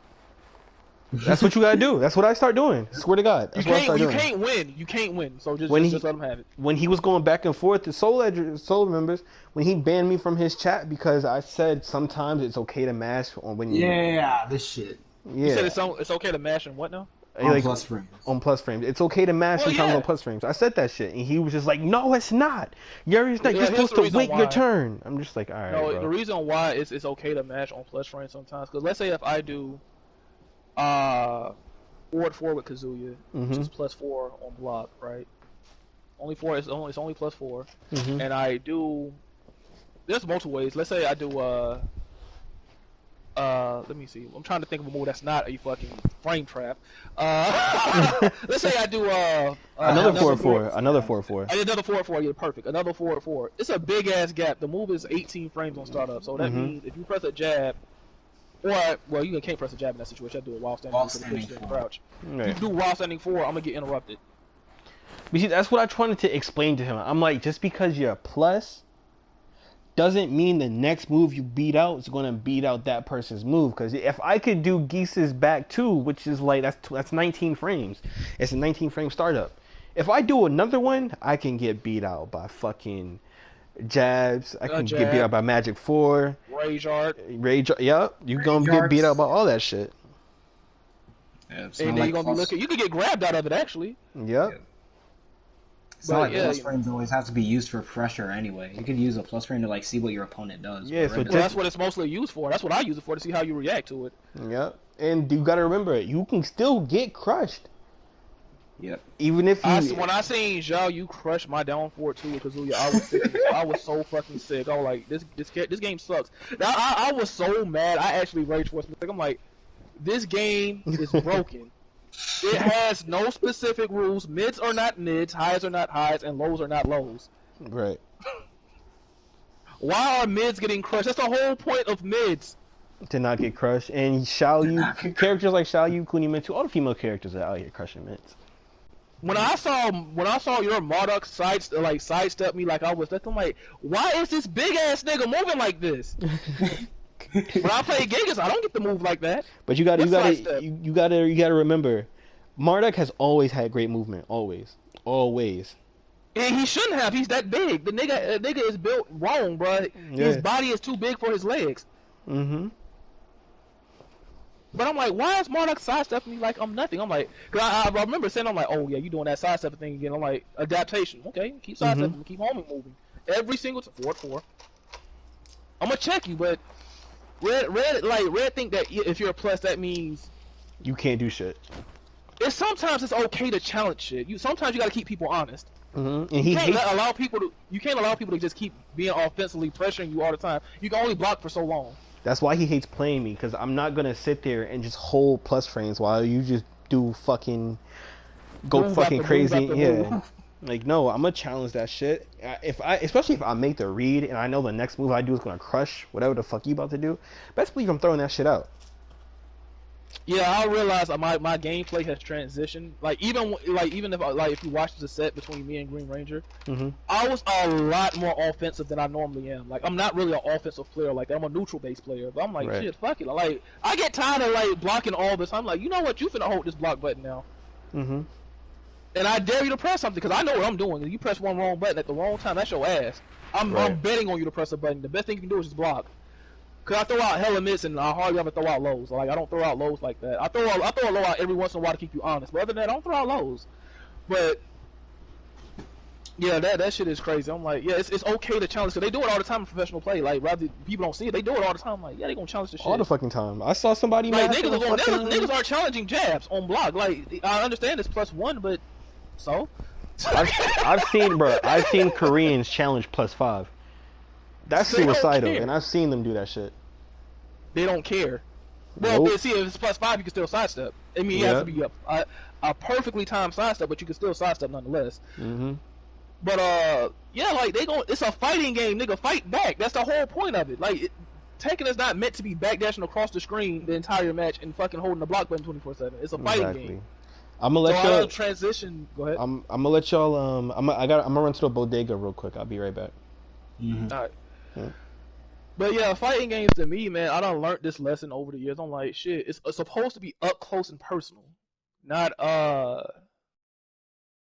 That's what you gotta do. That's what I start doing. Swear to God. That's what I start You doing. can't win. You can't win. So just let him have it. When he was going back and forth to Soul members, when he banned me from his chat because I said sometimes it's okay to mash on when you. Yeah, this shit. Yeah. You said it's okay to mash and what now? On plus frames. On plus frames. It's okay to mash sometimes on plus frames. I said that shit. And he was just like, no, it's not. You're supposed to wait your turn. I'm just like, all right, bro. The reason why it's okay to mash on plus frames sometimes. Because let's say if I do forward 4 with Kazuya, which is plus 4 on block, right? Only 4, it's only plus 4. And I do, there's multiple ways. Let's say I do let me see. I'm trying to think of a move that's not a fucking frame trap. Let's say I do another 4-4. Another 4-4. Another 4-4. Yeah, perfect. Another 4-4. It's a big ass gap. The move is 18 frames on startup, so that means if you press a jab, or you can't press a jab in that situation. I do it while standing crouch. Right. If you do while standing 4, I'm gonna get interrupted. But see, that's what I tried to explain to him. I'm like, just because you're a plus doesn't mean the next move you beat out is going to beat out that person's move. Because if I could do Geese's back 2, which is like, that's 19 frames. It's a 19 frame startup. If I do another one, I can get beat out by fucking jabs. I can get beat out by Magic 4. Rage art. Yep. You're going to get beat out by all that shit. Yeah, and then you're going to be looking. You can get grabbed out of it, actually. Yep. Yeah. It's not like plus frames always have to be used for pressure anyway. You could use a plus frame to like see what your opponent does. Yeah, so that's what it's mostly used for. That's what I use it for, to see how you react to it. Yep. And you gotta remember, you can still get crushed. Yep. Even if you... When I seen Zhao, you crushed my down 4-2 with Kazuya, I was sick. I was so fucking sick. I was like, this game sucks. Now, I was so mad, I actually rage forced. I'm like, this game is broken. It has no specific rules. Mids are not mids, highs are not highs, and lows are not lows. Right. Why are mids getting crushed? That's the whole point of mids. To not get crushed. And Xiaoyu, characters like Xiaoyu, Kunimitsu, all the female characters are out here crushing mids. When I saw your Marduk sidestep me like I was, I'm like, why is this big ass nigga moving like this? When I play Gigas, I don't get to move like that. But you gotta remember, Marduk has always had great movement, always. And he shouldn't have. He's that big. The nigga is built wrong, bro. Yeah. His body is too big for his legs. But I'm like, why is Marduk sidestepping me like I'm nothing? I'm like, cause I remember saying, I'm like, oh yeah, you doing that sidestepping thing again. I'm like, adaptation. Okay, keep sidestepping, keep homing moving. Every single 4-4. I'm gonna check you, but Red think that if you're a plus, that means you can't do shit. Sometimes it's okay to challenge shit. Sometimes you gotta keep people honest. And you can't allow people to just keep being offensively pressuring you all the time. You can only block for so long. That's why he hates playing me, because I'm not gonna sit there and just hold plus frames while you just do fucking go fucking crazy. Yeah. Like, no, I'm gonna challenge that shit. Especially if I make the read and I know the next move I do is gonna crush whatever the fuck you about to do, best believe I'm throwing that shit out. Yeah, I realize my gameplay has transitioned. Even if you watch the set between me and Green Ranger, I was a lot more offensive than I normally am. Like, I'm not really an offensive player. Like, I'm a neutral based player. But I'm like, shit, fuck it. Like, I get tired of like blocking all this. I'm like, you know what? You finna hold this block button now. And I dare you to press something, because I know what I'm doing. If you press one wrong button at the wrong time, that's your ass. I'm betting on you to press a button. The best thing you can do is just block. Cause I throw out hella mids and I hardly ever throw out lows. Like, I don't throw out lows like that. I throw a low out every once in a while to keep you honest. But other than that, I don't throw out lows. But yeah, that shit is crazy. I'm like, yeah, it's okay to challenge. So they do it all the time in professional play. Like, rather people don't see it, they do it all the time. Like, yeah, they gonna challenge the shit all the fucking time. I saw somebody like niggas are challenging jabs on block. Like, I understand it's +1, but so I've seen Koreans challenge +5. That's suicidal, and I've seen them do that shit. They don't care. Well, Nope. but see, if it's +5, you can still sidestep. I mean, it has to Yep. be a perfectly timed sidestep, but you can still sidestep nonetheless. Mm-hmm. But yeah, like it's a fighting game, nigga. Fight back. That's the whole point of it. Like Tekken is not meant to be backdashing across the screen the entire match and fucking holding the block button 24/7. It's a fighting game. Exactly. I'm gonna So let I y'all. don't transition. Go ahead. I'm gonna let y'all. I'm gonna run to the bodega real quick. I'll be right back. Mm-hmm. All right. Yeah. But yeah, fighting games to me, man, I done learned this lesson over the years. I'm like, shit, it's supposed to be up close and personal, not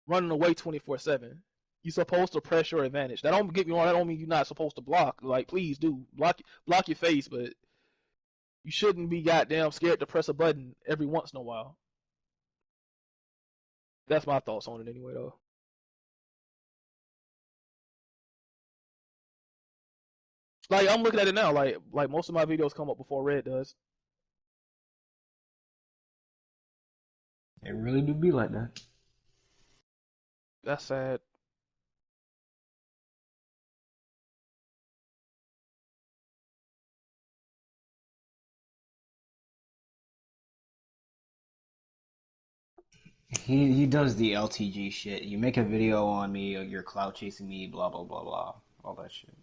running away 24/7. You're supposed to press your advantage. That don't get me wrong. That don't mean you're not supposed to block. Like, please do block your face, but you shouldn't be goddamn scared to press a button every once in a while. That's my thoughts on it anyway, though. Like I'm looking at it now. Like most of my videos come up before Red does. It really do be like that. That's sad. He does the LTG shit. You make a video on me, or you're clout chasing me, blah blah blah blah, all that shit.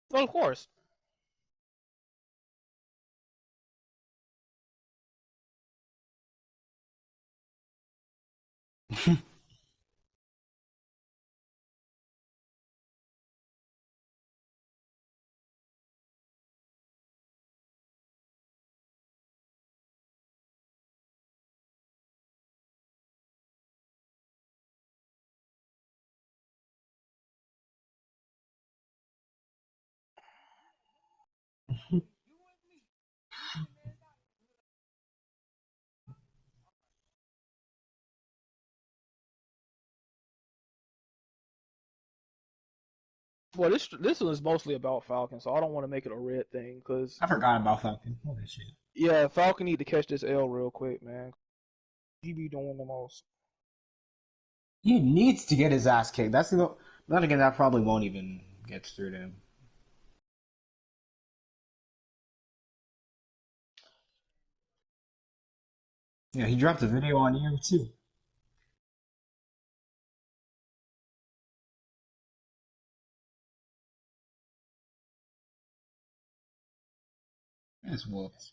Well, of course. Well, this one is mostly about Falcon, so I don't want to make it a Red thing, cause I forgot about Falcon. Holy shit. yeah, Falcon need to catch this L real quick, man. He be doing the most. He needs to get his ass kicked. That's the. Then again, that probably won't even get through to him. Yeah, he dropped a video on you too. That's whoops.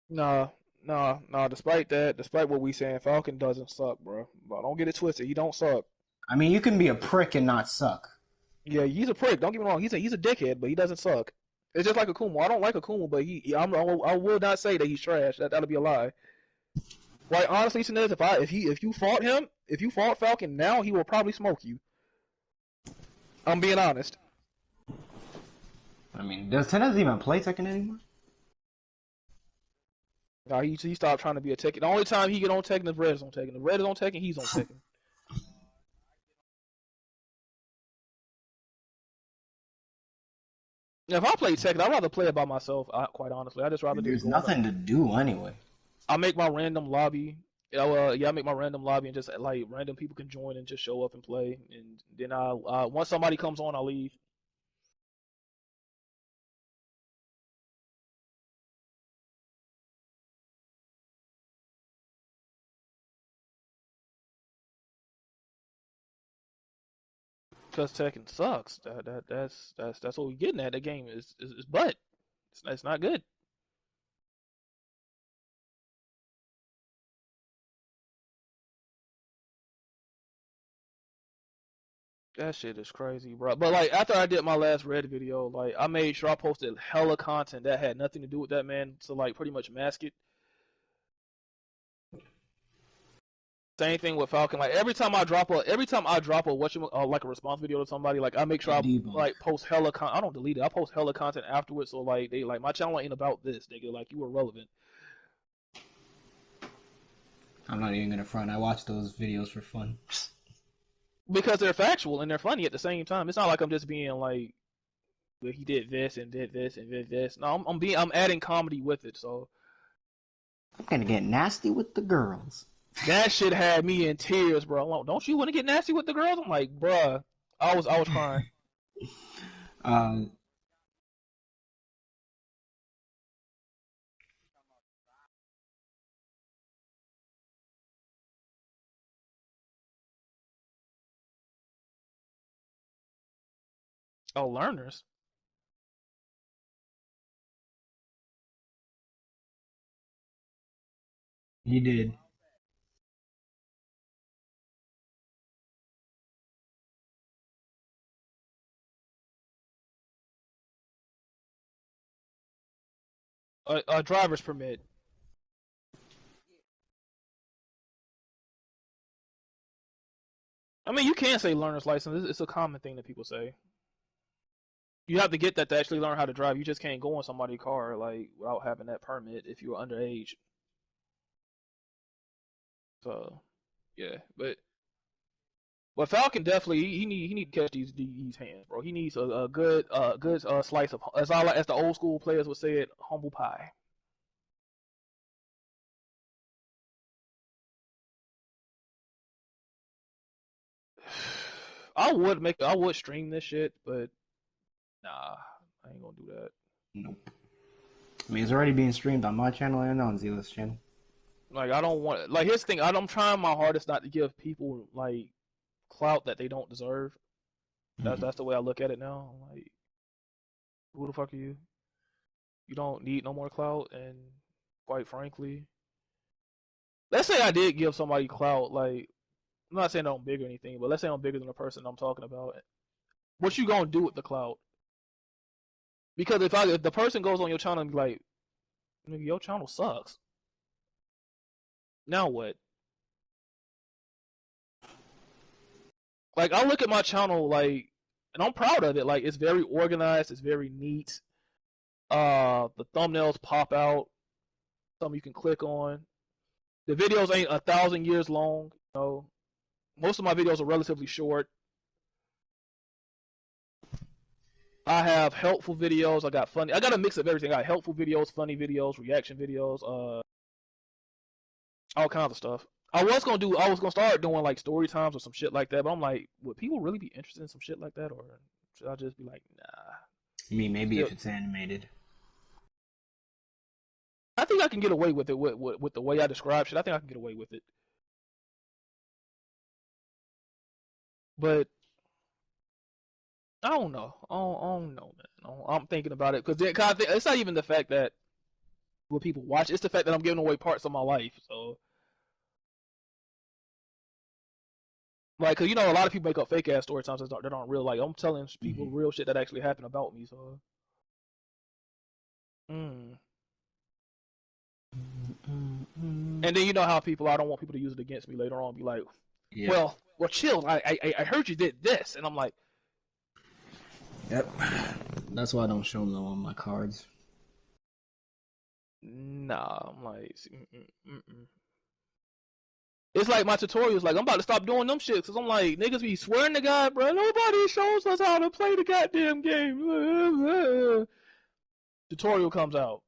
Nah, nah. Despite what we saying, Falcon doesn't suck, bro. But don't get it twisted. He don't suck. I mean, you can be a prick and not suck. Yeah, he's a prick. Don't get me wrong. He's a dickhead, but he doesn't suck. It's just like Akuma. I don't like Akuma, but I will not say that he's trash. That'll be a lie. Like honestly, Sinez, if you fought Falcon now, he will probably smoke you. I'm being honest. I mean, does Tenez even play Tekken anymore? Nah, he stopped trying to be a Tekken. The only time he get on Tekken is Red is on Tekken. If Red is on Tekken, he's on Tekken. If I play Tekken, I'd rather play it by myself. Quite honestly, I just rather just There's go nothing to do anyway. I make my random lobby. Yeah, I make my random lobby and just like random people can join and just show up and play. And then once somebody comes on, I leave. Cause Tekken sucks. That's what we getting at. That game is butt. It's not good. That shit is crazy, bro. But like after I did my last Red video, like I made sure I posted hella content that had nothing to do with that man to like pretty much mask it. Same thing with Falcon. Like every time I drop a like a response video to somebody, like I make sure A I debunk. like post hella I don't delete it. I post hella content afterwards. So like they like my channel ain't about this, nigga. Like you were relevant. I'm not even gonna front. I watch those videos for fun. because they're factual and they're funny at the same time. It's not like I'm just being like, well, he did this and did this and did this. No, I'm adding comedy with it. So I'm gonna get nasty with the girls. that shit had me in tears, bro. Like, don't you want to get nasty with the girls? I'm like, bruh, I was crying. Uh, Oh, learners. he did. A driver's permit. I mean, you can say learner's license. It's a common thing that people say. You have to get that to actually learn how to drive. You just can't go in somebody's car like without having that permit if you're underage. So yeah, but Falcon definitely he need to catch these hands, bro. He needs a good slice of as the old school players would say it, humble pie. I would stream this shit, but nah, I ain't gonna do that. Nope. I mean, it's already being streamed on my channel and on Zila's channel. Like I don't want like here's the thing. I'm trying my hardest not to give people like clout that they don't deserve. That's the way I look at it now. I'm like, who the fuck are you? You don't need no more clout, and quite frankly, let's say I did give somebody clout. Like I'm not saying I'm big or anything, but let's say I'm bigger than the person I'm talking about. What you gonna do with the clout? Because if the person goes on your channel and be like, your channel sucks. Now what? Like I look at my channel like, and I'm proud of it. Like it's very organized. It's very neat. The thumbnails pop out. Some you can click on. The videos ain't 1,000 years long. You know, most of my videos are relatively short. I have helpful videos. I got funny. I got a mix of everything. I got helpful videos, funny videos, reaction videos, all kinds of stuff. I was gonna start doing like story times or some shit like that, but I'm like, would people really be interested in some shit like that, or should I just be like, nah? I mean, maybe Still, if it's animated. I think I can get away with it with the way I describe shit. I think I can get away with it, but I don't know. I don't know, man. I'm thinking about it because it's not even the fact that what people watch. It's the fact that I'm giving away parts of my life. So, like, cause you know, a lot of people make up fake ass story times that aren't real. Like, I'm telling people real shit that actually happened about me. So, mm. And then you know how people. I don't want people to use it against me later on. Be like, Yeah. well, chill. I heard you did this, and I'm like, Yep. That's why I don't show them on my cards. nah. I'm like, it's like my tutorials. Like I'm about to stop doing them shit because I'm like niggas be swearing to God, bro. Nobody shows us how to play the goddamn game. Tutorial comes out.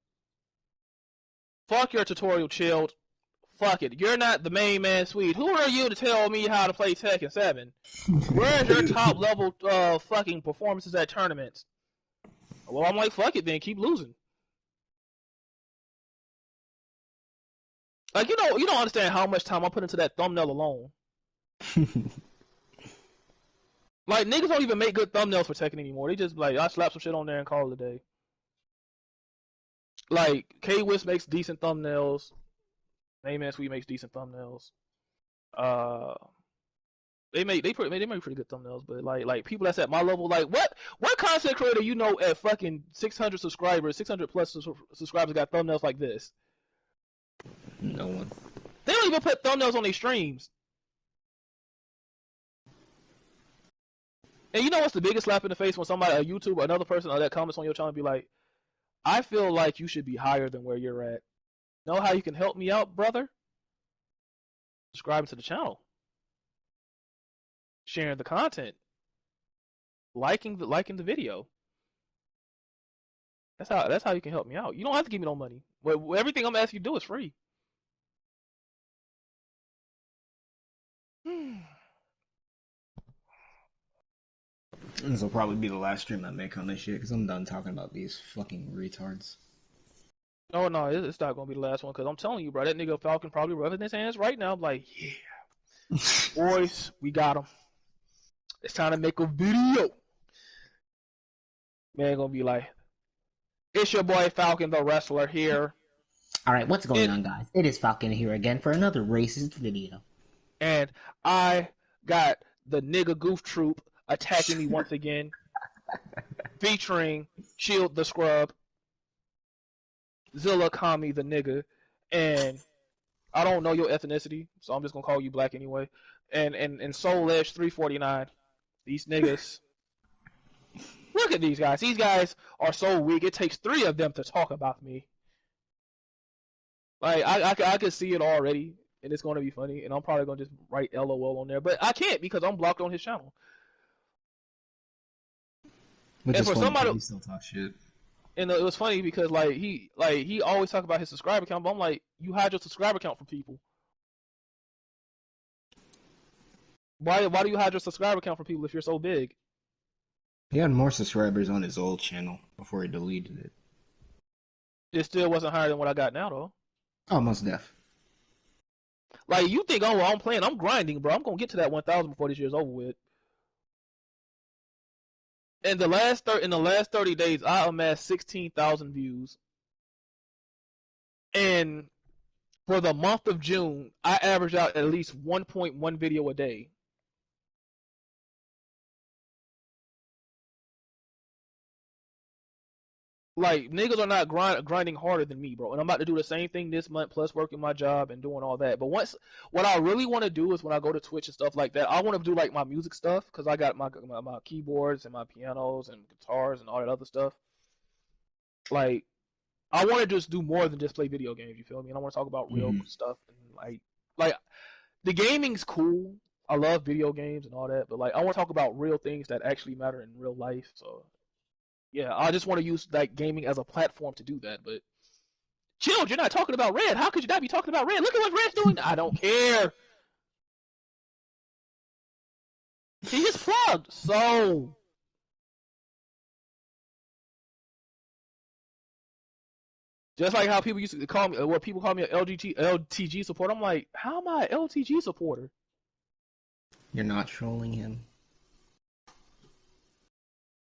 Fuck your tutorial, chilled. Fuck it. You're not the main man, Swede. Who are you to tell me how to play Tekken 7? Where's your top level fucking performances at tournaments? Well, I'm like, fuck it then. Keep losing. Like, you don't understand how much time I put into that thumbnail alone. Like, niggas don't even make good thumbnails for Tekken anymore. They just like, I slap some shit on there and call it a day. Like, K-Wiz makes decent thumbnails. Mayman Sweet makes decent thumbnails. Uh, they make pretty good thumbnails, but like people that's at my level, like what content creator you know at fucking 600 subscribers, 600 plus subscribers got thumbnails like this? No one. They don't even put thumbnails on their streams. And you know what's the biggest slap in the face when somebody, a YouTuber, another person that comments on your channel, be like, I feel like you should be higher than where you're at. Know how you can help me out, brother? Subscribe to the channel. sharing the content, liking the video. That's how you can help me out. You don't have to give me no money. But everything I'm asking you to do is free. This will probably be the last stream I make on this shit because I'm done talking about these fucking retards. No, it's not gonna be the last one because I'm telling you, bro, that nigga Falcon probably rubbing his hands right now. I'm like, yeah, boys, we got him. It's time to make a video. Man, gonna be like, it's your boy Falcon the Wrestler here. Alright, what's going on, guys? It is Falcon here again for another racist video. And I got the nigga goof troop attacking me once again, featuring Shield the Scrub, Zilla Kami the nigga, and I don't know your ethnicity, so I'm just gonna call you black anyway. And Soul Edge 349. These niggas. Look at these guys. These guys are so weak. It takes 3 of them to talk about me. Like I can see it already, and it's gonna be funny. And I'm probably gonna just write LOL on there, but I can't because I'm blocked on his channel. Which and is for funny, somebody, he still talk shit. And it was funny because he always talk about his subscriber count, but I'm like, you hide your subscriber count from people. Why do you hide your subscriber count from people if you're so big? He had more subscribers on his old channel before he deleted it. It still wasn't higher than what I got now, though. Almost deaf. Like, you think, oh, well, I'm playing, I'm grinding, bro. I'm going to get to that 1,000 before this year's over with. In the last 30 days, I amassed 16,000 views. And for the month of June, I averaged out at least 1.1 video a day. Like, niggas are not grinding harder than me, bro. And I'm about to do the same thing this month, plus working my job and doing all that. But what I really want to do is when I go to Twitch and stuff like that, I want to do like my music stuff because I got my keyboards and my pianos and guitars and all that other stuff. Like, I want to just do more than just play video games. You feel me? And I want to talk about real stuff and like the gaming's cool. I love video games and all that, but like I want to talk about real things that actually matter in real life. So. Yeah, I just want to use like gaming as a platform to do that, but chill, you're not talking about Red. How could you not be talking about Red? Look at what Red's doing. I don't care. He is plugged, so just like how people used to call me, what people call me an LTG supporter. I'm like, how am I an LTG supporter? You're not trolling him.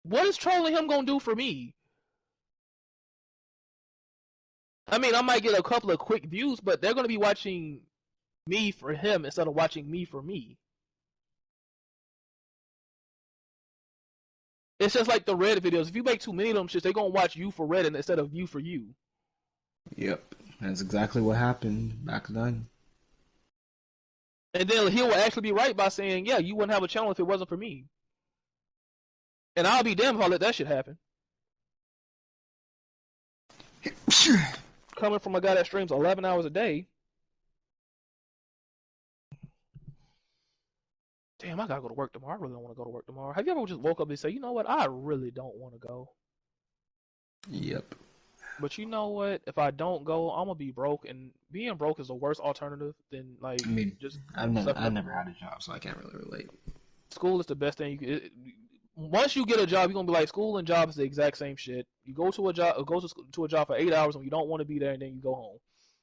What is trolling him gonna do for me? I mean, I might get a couple of quick views, but they're gonna be watching me for him instead of watching me for me. It's just like the Red videos. If you make too many of them shits, they're gonna watch you for Red instead of you for you. Yep, that's exactly what happened back then. And then he will actually be right by saying, yeah, you wouldn't have a channel if it wasn't for me. And I'll be damned if I let that shit happen. Coming from a guy that streams 11 hours a day. Damn, I gotta go to work tomorrow. I really don't want to go to work tomorrow. Have you ever just woke up and say, you know what, I really don't want to go? Yep. But you know what? If I don't go, I'm gonna be broke, and being broke is the worst alternative than like I mean, just. I've never had a job, so I can't really relate. School is the best thing you can. Once you get a job, you're gonna be like, school and job is the exact same shit. You go to a job, to a job for 8 hours when you don't want to be there, and then you go home.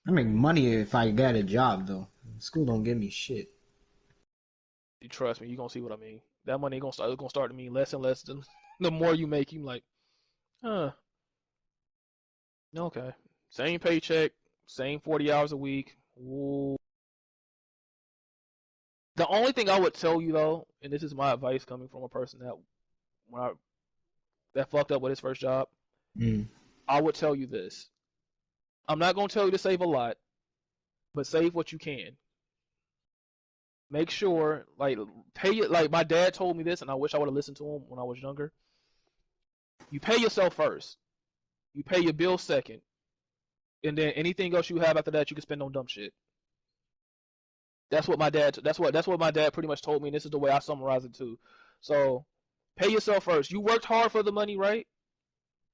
I make money if I get a job, though. School don't give me shit. You trust me, you gonna see what I mean. That money gonna start to mean less and less. The more you make, you like, huh? Okay, same paycheck, same 40 hours a week. Ooh. The only thing I would tell you though, and this is my advice coming from a person that fucked up with his first job, I would tell you this. I'm not gonna tell you to save a lot, but save what you can. Make sure, like, pay it. Like my dad told me this, and I wish I would have listened to him when I was younger. You pay yourself first. You pay your bills second, and then anything else you have after that, you can spend on dumb shit. That's what my dad. That's what my dad pretty much told me, and this is the way I summarize it too. So, pay yourself first. You worked hard for the money, right?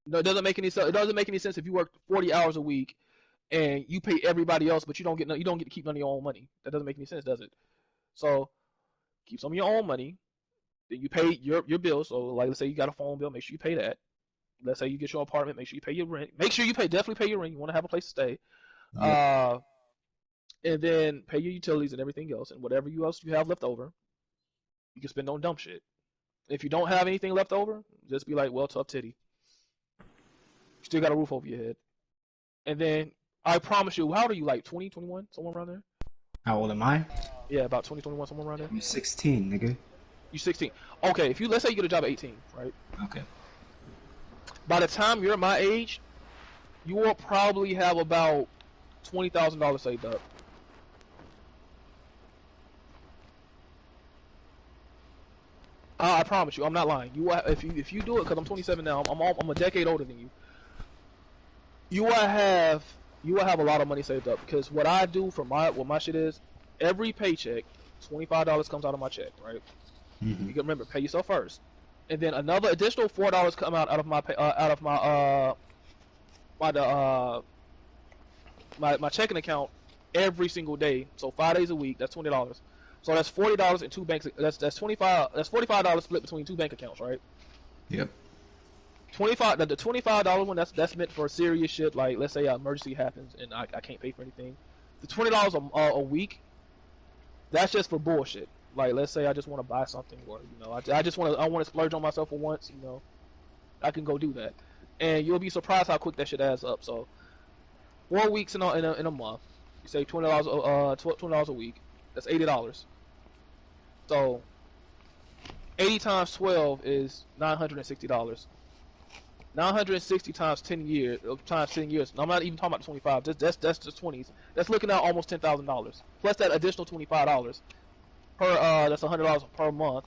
No, it doesn't make any sense. It doesn't make any sense if you work 40 hours a week and you pay everybody else, but you don't get to keep none of your own money. That doesn't make any sense, does it? So, keep some of your own money. Then you pay your bills. So, like, let's say you got a phone bill, make sure you pay that. Let's say you get your apartment, make sure you pay your rent. Make sure you definitely pay your rent. You want to have a place to stay. Yep. And then pay your utilities and everything else, and whatever else you have left over, you can spend on dumb shit. If you don't have anything left over, just be like, well, tough titty. You still got a roof over your head. And then, I promise you, how old are you, like 20, 21, somewhere around there? How old am I? Yeah, about 20, 21, somewhere around there. I'm 16, nigga. You 16. Okay, let's say you get a job at 18, right? Okay. By the time you're my age, you will probably have about $20,000 saved up. I promise you, I'm not lying. You will, if you do it, because I'm 27 now, I'm a decade older than you. You will have a lot of money saved up, because what I do for what my shit is, every paycheck, $25 comes out of my check, right? Mm-hmm. You can remember, pay yourself first, and then another additional $4 come out of my checking account every single day. So 5 days a week, that's $20. So that's $40 in two banks. That's $45 split between two bank accounts, right? Yep. The $25 one, that's meant for serious shit, like let's say an emergency happens and I can't pay for anything. The $20 a week, that's just for bullshit. Like let's say I just want to buy something, or I just want to splurge on myself for once. I can go do that, and you'll be surprised how quick that shit adds up. So 4 weeks in a month, you save $20 a week. That's $80. So 80 times 12 is $960. 960 times 10 years. I'm not even talking about the 25. That's just 20s. That's looking at almost $10,000. Plus that additional $25 per. That's $100 per month,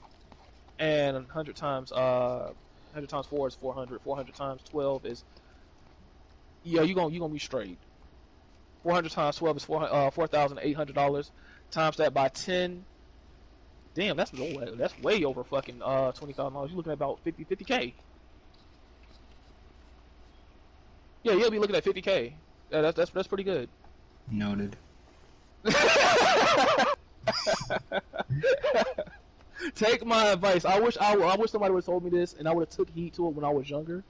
and 100 times 4 is 400. 400 times 12 is you're gonna be straight. 400 times 12 is $4,800. Times that by 10. Damn, that's way over fucking $20,000. You're looking at about 50K. Yeah, you'll be looking at 50K. Yeah, that's pretty good. Noted. Take my advice. I wish somebody would have told me this, and I would have took heed to it when I was younger.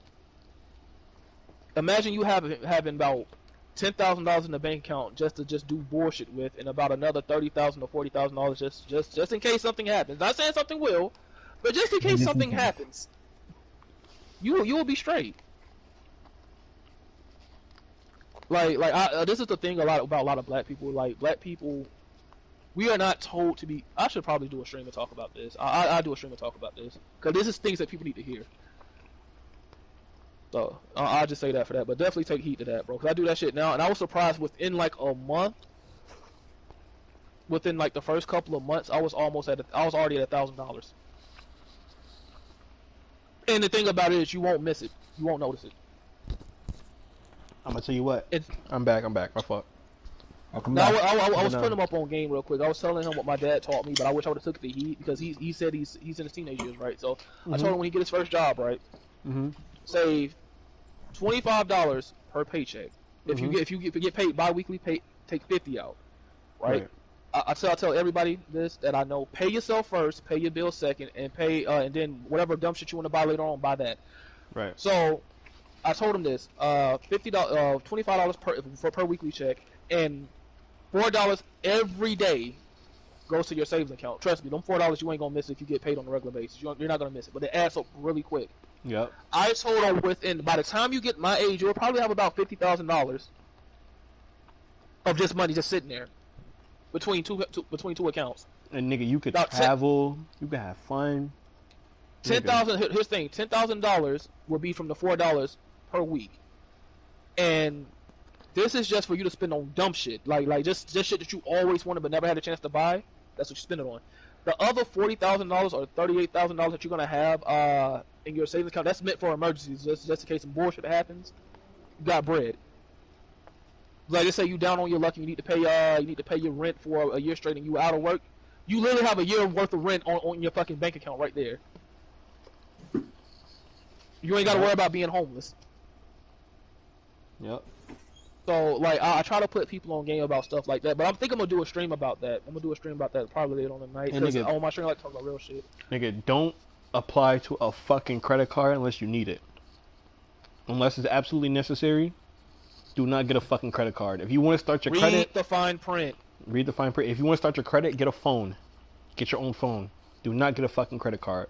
Imagine you having about $10,000 in the bank account just to do bullshit with, and about another $30,000 to $40,000 just in case something happens. Not saying something will, but just in case something happens, you will be straight. This is the thing about a lot of black people. Like black people, we are not told to be. I should probably do a stream and talk about this. I do a stream and talk about this because this is things that people need to hear. So I'll just say that for that, but definitely take heed to that, bro. Because I do that shit now, and I was surprised within like a month, within like the first couple of months, I was already at $1,000. And the thing about it is, you won't miss it. You won't notice it. I'm gonna tell you what. I'm back. My fault. Welcome back. I was putting him up on game real quick. I was telling him what my dad taught me, but I wish I would have took the heat because he said he's in his teenage years, right? So I told him when he get his first job, right? Save $25 per paycheck. If you get paid bi-weekly, take 50 out, right? I tell everybody this that I know: pay yourself first, pay your bill second, and pay and then whatever dumb shit you want to buy later on, buy that. Right. So I told him this: $25 per weekly check, and $4 every day goes to your savings account. Trust me, them $4 you ain't gonna miss if you get paid on a regular basis. You're not gonna miss it, but it adds up really quick. Yep. I told him by the time you get my age, you'll probably have about $50,000 of just money just sitting there between two accounts. And nigga, you could travel, you could have fun. $10,000. Here's the thing: $10,000 will be from the $4 per week, and this is just for you to spend on dumb shit, like just shit that you always wanted but never had a chance to buy. That's what you spend it on. The other $40,000 or $38,000 that you're gonna have in your savings account, that's meant for emergencies, just in case some bullshit happens. You got bread. Like, let's say you down on your luck and you need to pay your rent for a year straight and you out of work. You literally have a year worth of rent on your fucking bank account right there. You ain't got to worry about being homeless. Yep. So, like, I try to put people on game about stuff like that, but I think I'm gonna do a stream about that. I'm gonna do a stream about that probably later on the night. Because on my stream, I like to talk about real shit. Nigga, don't apply to a fucking credit card unless you need it. Unless it's absolutely necessary, do not get a fucking credit card. If you want to start your credit... Read the fine print. Read the fine print. If you want to start your credit, get a phone. Get your own phone. Do not get a fucking credit card.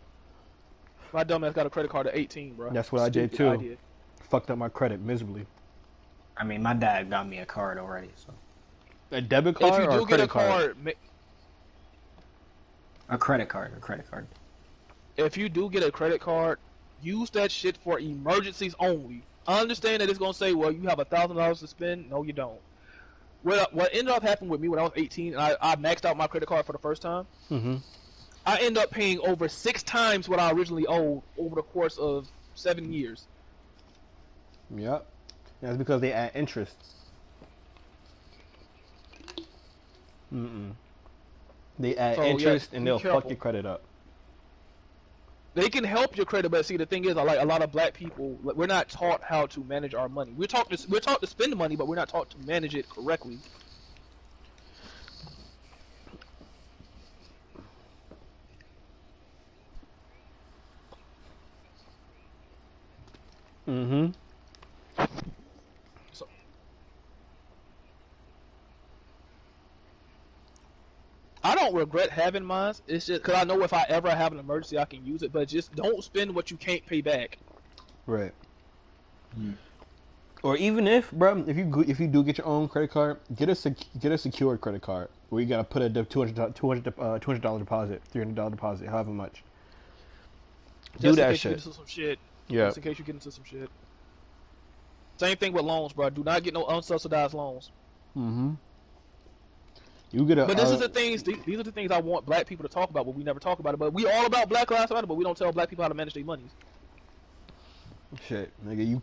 My dumbass got a credit card at 18, bro. That's what I did too. Fucked up my credit miserably. I mean, my dad got me a card already, so. A debit card if you or do a credit card? A credit card. A credit card. If you do get a credit card, use that shit for emergencies only. I understand that it's gonna say, well, you have $1,000 to spend. No, you don't. What ended up happening with me when I was 18, and I maxed out my credit card for the first time. Mm-hmm. I end up paying over 6 times what I originally owed over the course of 7 years. Yep. That's because they add interest. They add interest and they'll fuck your credit up. They can help your credit, but see, the thing is, like a lot of black people, we're not taught how to manage our money. We're taught to spend the money, but we're not taught to manage it correctly. Mm-hmm. So, I don't regret having mine. It's just because I know if I ever have an emergency, I can use it. But just don't spend what you can't pay back. Right. Or even if, bro, if you do get your own credit card, get a secured credit card where you gotta put a $200 deposit, $300 deposit, however much. Do that shit. Just in case you get into some shit. Yeah. Just in case you get into some shit. Same thing with loans, bro. Do not get no unsubsidized loans. Mm-hmm. You get a. But this is the things. These are the things I want black people to talk about, but we never talk about it. But we all about Black Lives Matter, but we don't tell black people how to manage their monies. Shit, nigga,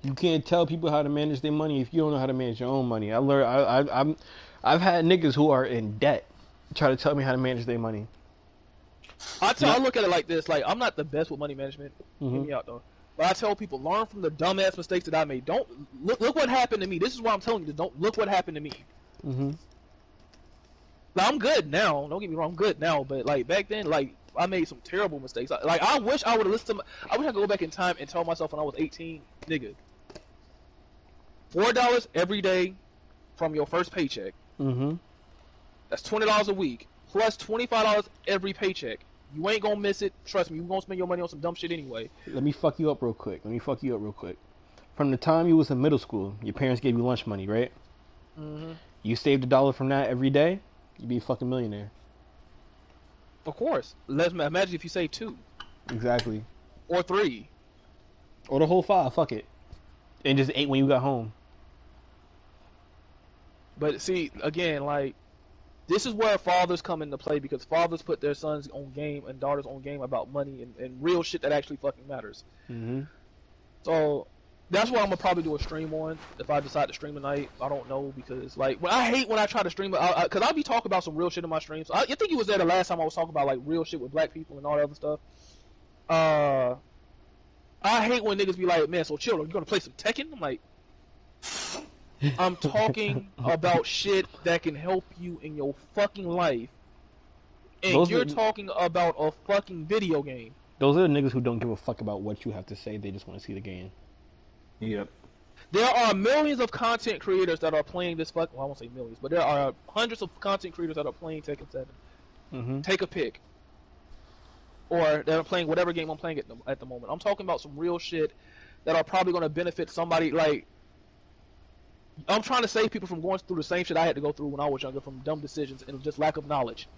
you can't tell people how to manage their money if you don't know how to manage your own money. I've had niggas who are in debt try to tell me how to manage their money. I look at it like this: like, I'm not the best with money management. Hear me out though. But I tell people, learn from the dumbass mistakes that I made. Don't look what happened to me. This is why I'm telling you. Don't look what happened to me. Mm-hmm. Now, I'm good now. Don't get me wrong, I'm good now. But like back then, like I made some terrible mistakes. Like I wish I would have listened to. I wish I could go back in time and tell myself when I was 18, nigga, $4 every day from your first paycheck. Mm-hmm. That's $20 a week plus $25 every paycheck. You ain't gonna miss it. Trust me, you gonna spend your money on some dumb shit anyway. Let me fuck you up real quick. From the time you was in middle school, your parents gave you lunch money, right? Mm-hmm. You saved $1 from that every day, you'd be a fucking millionaire. Of course. Let's imagine if you save 2. Exactly. Or 3. Or the whole 5, fuck it. And just ate when you got home. But see, again, like, this is where fathers come into play, because fathers put their sons on game and daughters on game about money and real shit that actually fucking matters. Mm-hmm. So that's what I'm gonna probably do a stream on if I decide to stream tonight. I don't know, because like I hate when I try to stream it, because I'll be talking about some real shit in my streams. I think you was there the last time I was talking about like real shit with black people and all that other stuff. I hate when niggas be like, man, so chill, are you gonna play some Tekken? I'm like, I'm talking about shit that can help you in your fucking life, and you're talking about a fucking video game. Those are the niggas who don't give a fuck about what you have to say. They just want to see the game. Yep. There are millions of content creators that are playing this well, I won't say millions, but there are hundreds of content creators that are playing Tekken 7. Mm-hmm. Take a pick. Or they're playing whatever game I'm playing at the moment. I'm talking about some real shit that are probably going to benefit somebody. Like, I'm trying to save people from going through the same shit I had to go through when I was younger, from dumb decisions and just lack of knowledge.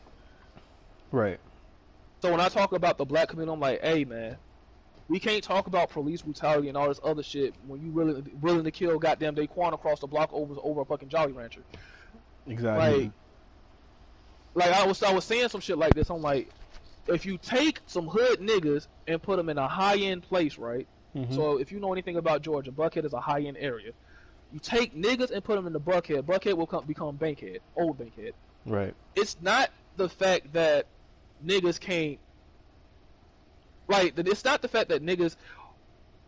Right. So when I talk about the black community, I'm like, hey, man, we can't talk about police brutality and all this other shit when you really willing to kill goddamn Daquan across the block over a fucking Jolly Rancher. Exactly. Like I was saying some shit like this. I'm like, if you take some hood niggas and put them in a high-end place, right? Mm-hmm. So if you know anything about Georgia, Buckhead is a high-end area. You take niggas and put them in the Buckhead. Buckhead will become Bankhead, old Bankhead. Right. It's not the fact that niggas can't, like, it's not the fact that niggas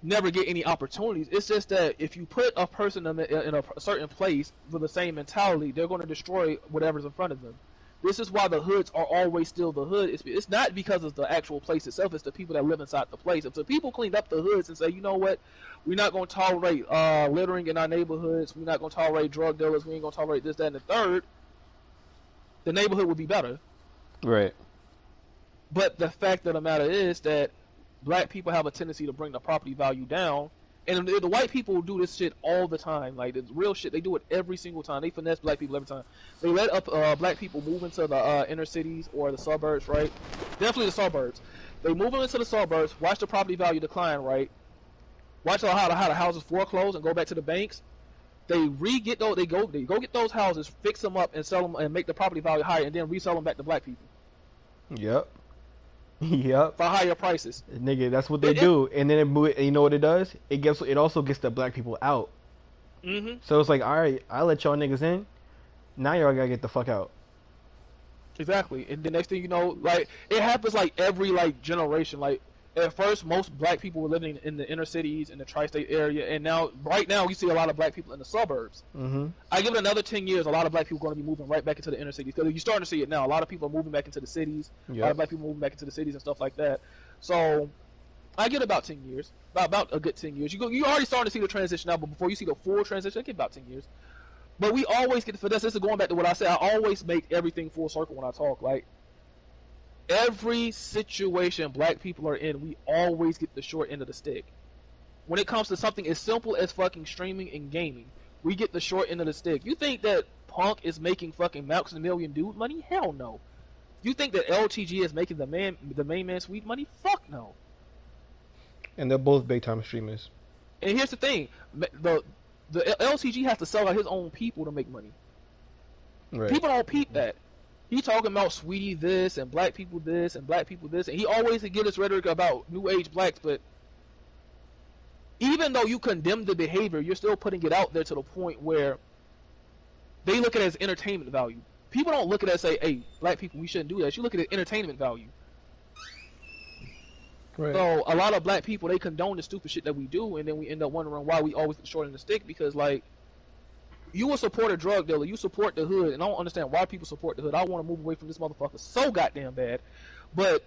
never get any opportunities. It's just that if you put a person in a certain place with the same mentality, they're going to destroy whatever's in front of them. This is why the hoods are always still the hood. It's not because of the actual place itself. It's the people that live inside the place. If the people cleaned up the hoods and say, you know what, we're not going to tolerate littering in our neighborhoods. We're not going to tolerate drug dealers. We ain't going to tolerate this, that, and the third. The neighborhood would be better. Right. But the fact of the matter is that black people have a tendency to bring the property value down. And the white people do this shit all the time. Like, the real shit, they do it every single time. They finesse black people every time. They let up black people move into the inner cities or the suburbs, right? Definitely the suburbs. They move into the suburbs, watch the property value decline, right? Watch how the houses foreclose and go back to the banks. They get those houses, fix them up, and sell them, and make the property value higher, and then resell them back to black people. Yep. Yep. For higher prices. Nigga, that's what they do. And then you know what it does? It also gets the black people out. Mm-hmm. So it's like, all right, I let y'all niggas in. Now y'all gotta get the fuck out. Exactly. And the next thing you know, like, it happens like every like generation. Like, at first, most black people were living in the inner cities in the tri-state area, and right now, you see a lot of black people in the suburbs. Mm-hmm. I give it another 10 years, a lot of black people are going to be moving right back into the inner cities, because you're starting to see it now. A lot of people are moving back into the cities. Yep. A lot of black people moving back into the cities and stuff like that. So, I get about 10 years, about a good 10 years. You already starting to see the transition now, but before you see the full transition, I get about 10 years. But we always get for this. This is going back to what I said. I always make everything full circle when I talk. Like, every situation black people are in, we always get the short end of the stick. When it comes to something as simple as fucking streaming and gaming, we get the short end of the stick. You think that Punk is making fucking Maximilian Dude money? Hell no. You think that LTG is making the main man sweet money? Fuck no. And they're both big time streamers. And here's the thing, the LTG has to sell out his own people to make money. Right. People don't peep that. He talking about sweetie this and black people this and black people this, and he always get his rhetoric about new age blacks, but even though you condemn the behavior, you're still putting it out there to the point where they look at it as entertainment value. People don't look at it and say, hey, black people, we shouldn't do that. You look at it as entertainment value. Right. So a lot of black people, they condone the stupid shit that we do, and then we end up wondering why we always get short in the stick, because, like, you will support a drug dealer, you support the hood, and I don't understand why people support the hood. I want to move away from this motherfucker so goddamn bad, but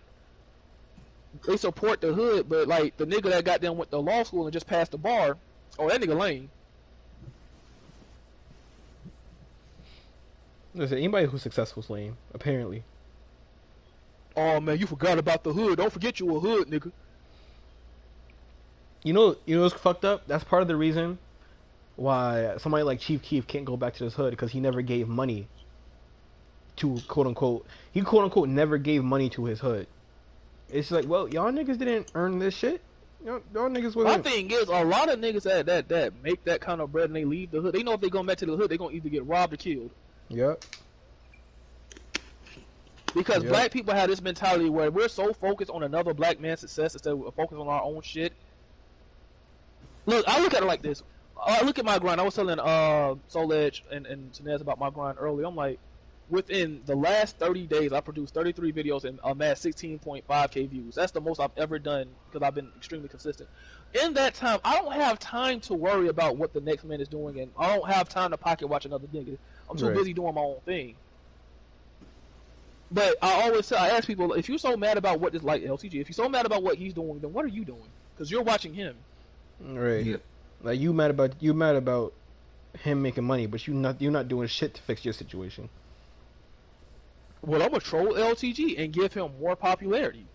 they support the hood, but, like, the nigga that goddamn went to law school and just passed the bar, oh, that nigga lame. Listen, anybody who's successful is lame, apparently. Oh, man, you forgot about the hood. Don't forget you a hood, nigga. You know what's fucked up? That's part of the reason why somebody like Chief Keef can't go back to this hood, because he never gave money to quote unquote. He quote unquote never gave money to his hood. It's like, well, y'all niggas didn't earn this shit. Y'all niggas wasn't. My thing is, a lot of niggas that make that kind of bread and they leave the hood, they know if they go back to the hood, they gonna either get robbed or killed. Yep. Because black people have this mentality where we're so focused on another black man's success instead of focusing on our own shit. Look, I look at it like this. I look at my grind. I was telling Soul Edge and Tanez about my grind earlier. I'm like, within the last 30 days, I produced 33 videos and amassed 16.5k views. That's the most I've ever done because I've been extremely consistent. In that time, I don't have time to worry about what the next man is doing, and I don't have time to pocket watch another nigga. I'm too busy doing my own thing. But I ask people, if you're so mad about what this, like LCG, if you're so mad about what he's doing, then what are you doing? Because you're watching him. Right. Yep. Like you mad about him making money, but you're not doing shit to fix your situation. Well, I'm gonna troll LTG and give him more popularity.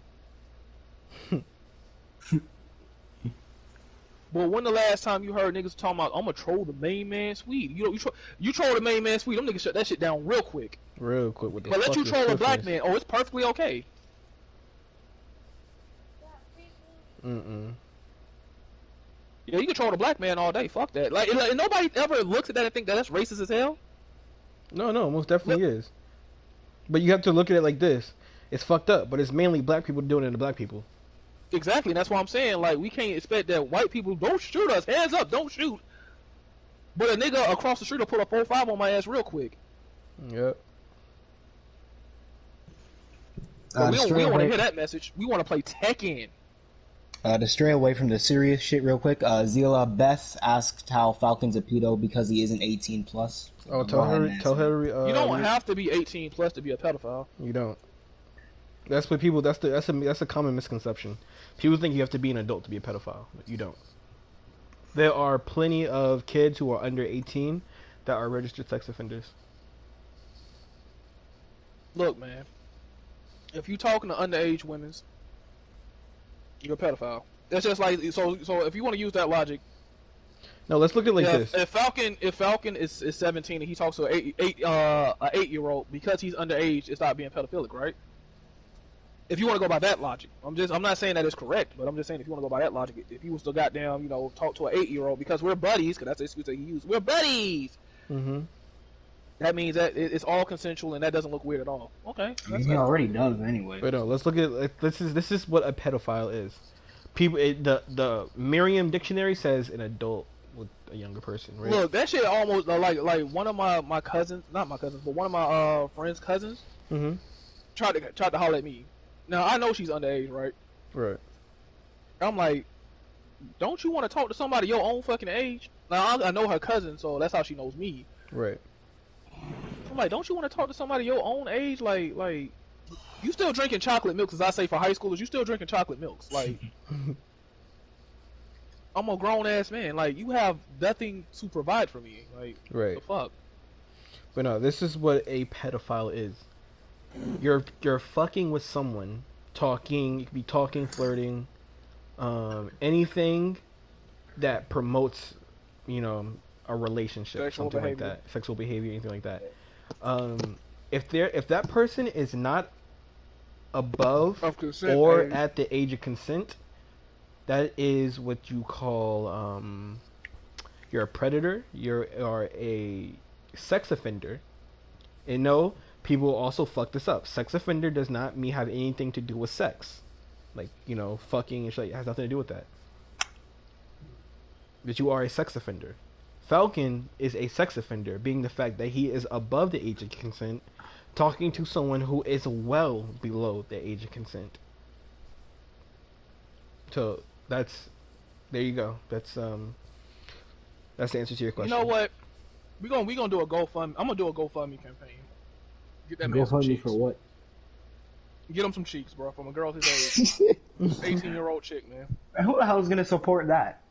But when the last time you heard niggas talking about I'm gonna troll the main man suite? You troll the main man suite, them niggas shut that shit down real quick. Real quick with the. But let you troll a black man, oh, it's perfectly okay. Mm-mm. Yeah, you can troll a black man all day. Fuck that. Like nobody ever looks at that and think that that's racist as hell. No, most definitely is. But you have to look at it like this: it's fucked up, but it's mainly black people doing it to black people. Exactly, and that's why I'm saying, like, we can't expect that white people don't shoot us. Hands up, don't shoot. But a nigga across the street will pull a 4-5 on my ass real quick. Yep. But we To don't want to hear that message. We want to play Tekken. To stray away from the serious shit real quick, Zila Beth asked how Falcon's a pedo because he isn't 18 plus. Oh, tell her. You don't have to be 18 plus to be a pedophile. You don't. That's what people. That's a common misconception. People think you have to be an adult to be a pedophile. But you don't. There are plenty of kids who are under 18 that are registered sex offenders. Look, man. If you talking to underage women, you're a pedophile. That's just like so. If you want to use that logic, no. Let's look at it like this. If Falcon is 17 and he talks to an 8-year-old because he's underage, it's not being pedophilic, right? If you want to go by that logic, I'm not saying that it's correct, but I'm just saying if you want to go by that logic, if he was to goddamn, talk to an 8-year-old because we're buddies, because that's the excuse that he used. We're buddies. Mm-hmm. That means that it's all consensual and that doesn't look weird at all. Okay. I mean, he already does anyway. But no, let's look at this is what a pedophile is. The Merriam dictionary says an adult with a younger person, right? Look, that shit almost like one of my cousins, not my cousins, but one of my friends' cousins, mm-hmm. tried to holler at me. Now I know she's underage, right? Right. I'm like, don't you want to talk to somebody your own fucking age? Now I know her cousin, so that's how she knows me. Right. I'm like, don't you want to talk to somebody your own age? Like you still drinking chocolate milk? As I say for high schoolers, you still drinking chocolate milks? Like, I'm a grown ass man. Like, you have nothing to provide for me. Like, right. What the fuck? But no, this is what a pedophile is. You're fucking with someone, talking. You could be talking, flirting, anything that promotes, a relationship, Sexual something behavior. like that, sexual behavior, anything like that. If that person is not above Of consent or age. at the age of consent, that is what you call you're a predator. You are a sex offender. And no, people also fuck this up. Sex offender does not mean have anything to do with sex, like fucking and shit. It has nothing to do with that. But you are a sex offender. Falcon is a sex offender, being the fact that he is above the age of consent, talking to someone who is well below the age of consent. So there you go. That's the answer to your question. You know what? We gonna do a GoFundMe. I'm gonna do a GoFundMe campaign. Get that man some GoFundMe cheeks. for what? Get him some cheeks, bro, from a girl his age. 18-year-old chick, man. Who the hell is gonna support that?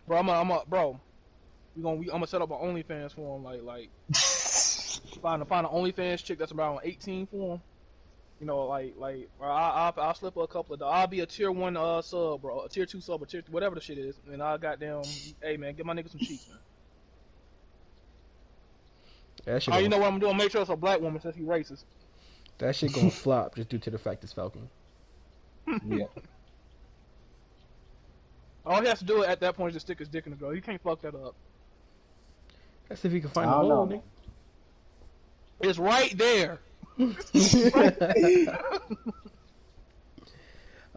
Bro, I'm gonna set up an OnlyFans for him, like find an OnlyFans chick that's around 18 for him. I'll slip her a couple of. I'll be a tier 1 sub, bro, a tier 2 sub, or tier whatever the shit is, and I'll goddamn, hey man, get my nigga some cheeks, man. That shit You know what I'm doing? Make sure it's a black woman since he racist. That shit gonna flop just due to the fact it's Falcon. Yeah. All he has to do at that point is just stick his dick in the girl. He can't fuck that up. That's if he can find I a don't hole, know. nigga. It's right there.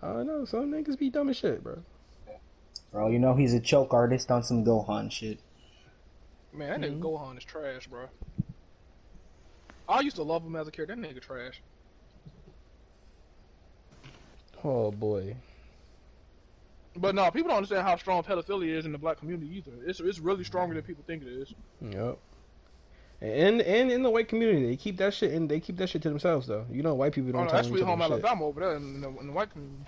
I don't know. Some niggas be dumb as shit, bro. Bro, he's a choke artist on some Gohan shit. Man, that nigga Gohan is trash, bro. I used to love him as a kid. That nigga trash. Oh boy. But no, people don't understand how strong pedophilia is in the black community either. It's really stronger than people think it is. Yep. And in the white community, they keep that shit to themselves though. White people don't tell That's each Sweet other Home shit. Alabama over there in the white community.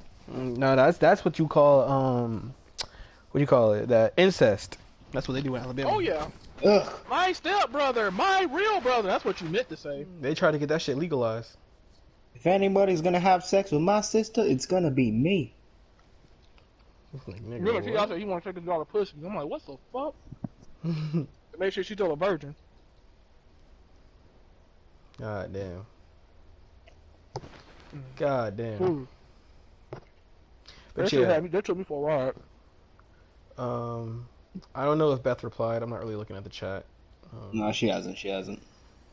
No, that's what you call what do you call it? That incest. That's what they do in Alabama. Oh yeah. Ugh. My stepbrother, my real brother. That's what you meant to say. They try to get that shit legalized. If anybody's gonna have sex with my sister, it's gonna be me. Like, nigga, Really, he what? out there, he want to take his daughter pussy. I'm like, what the fuck? Make sure she's still a virgin. God damn. God damn. Ooh. But That shit had me. That took me for a ride. I don't know if Beth replied. I'm not really looking at the chat. No, she hasn't. She hasn't.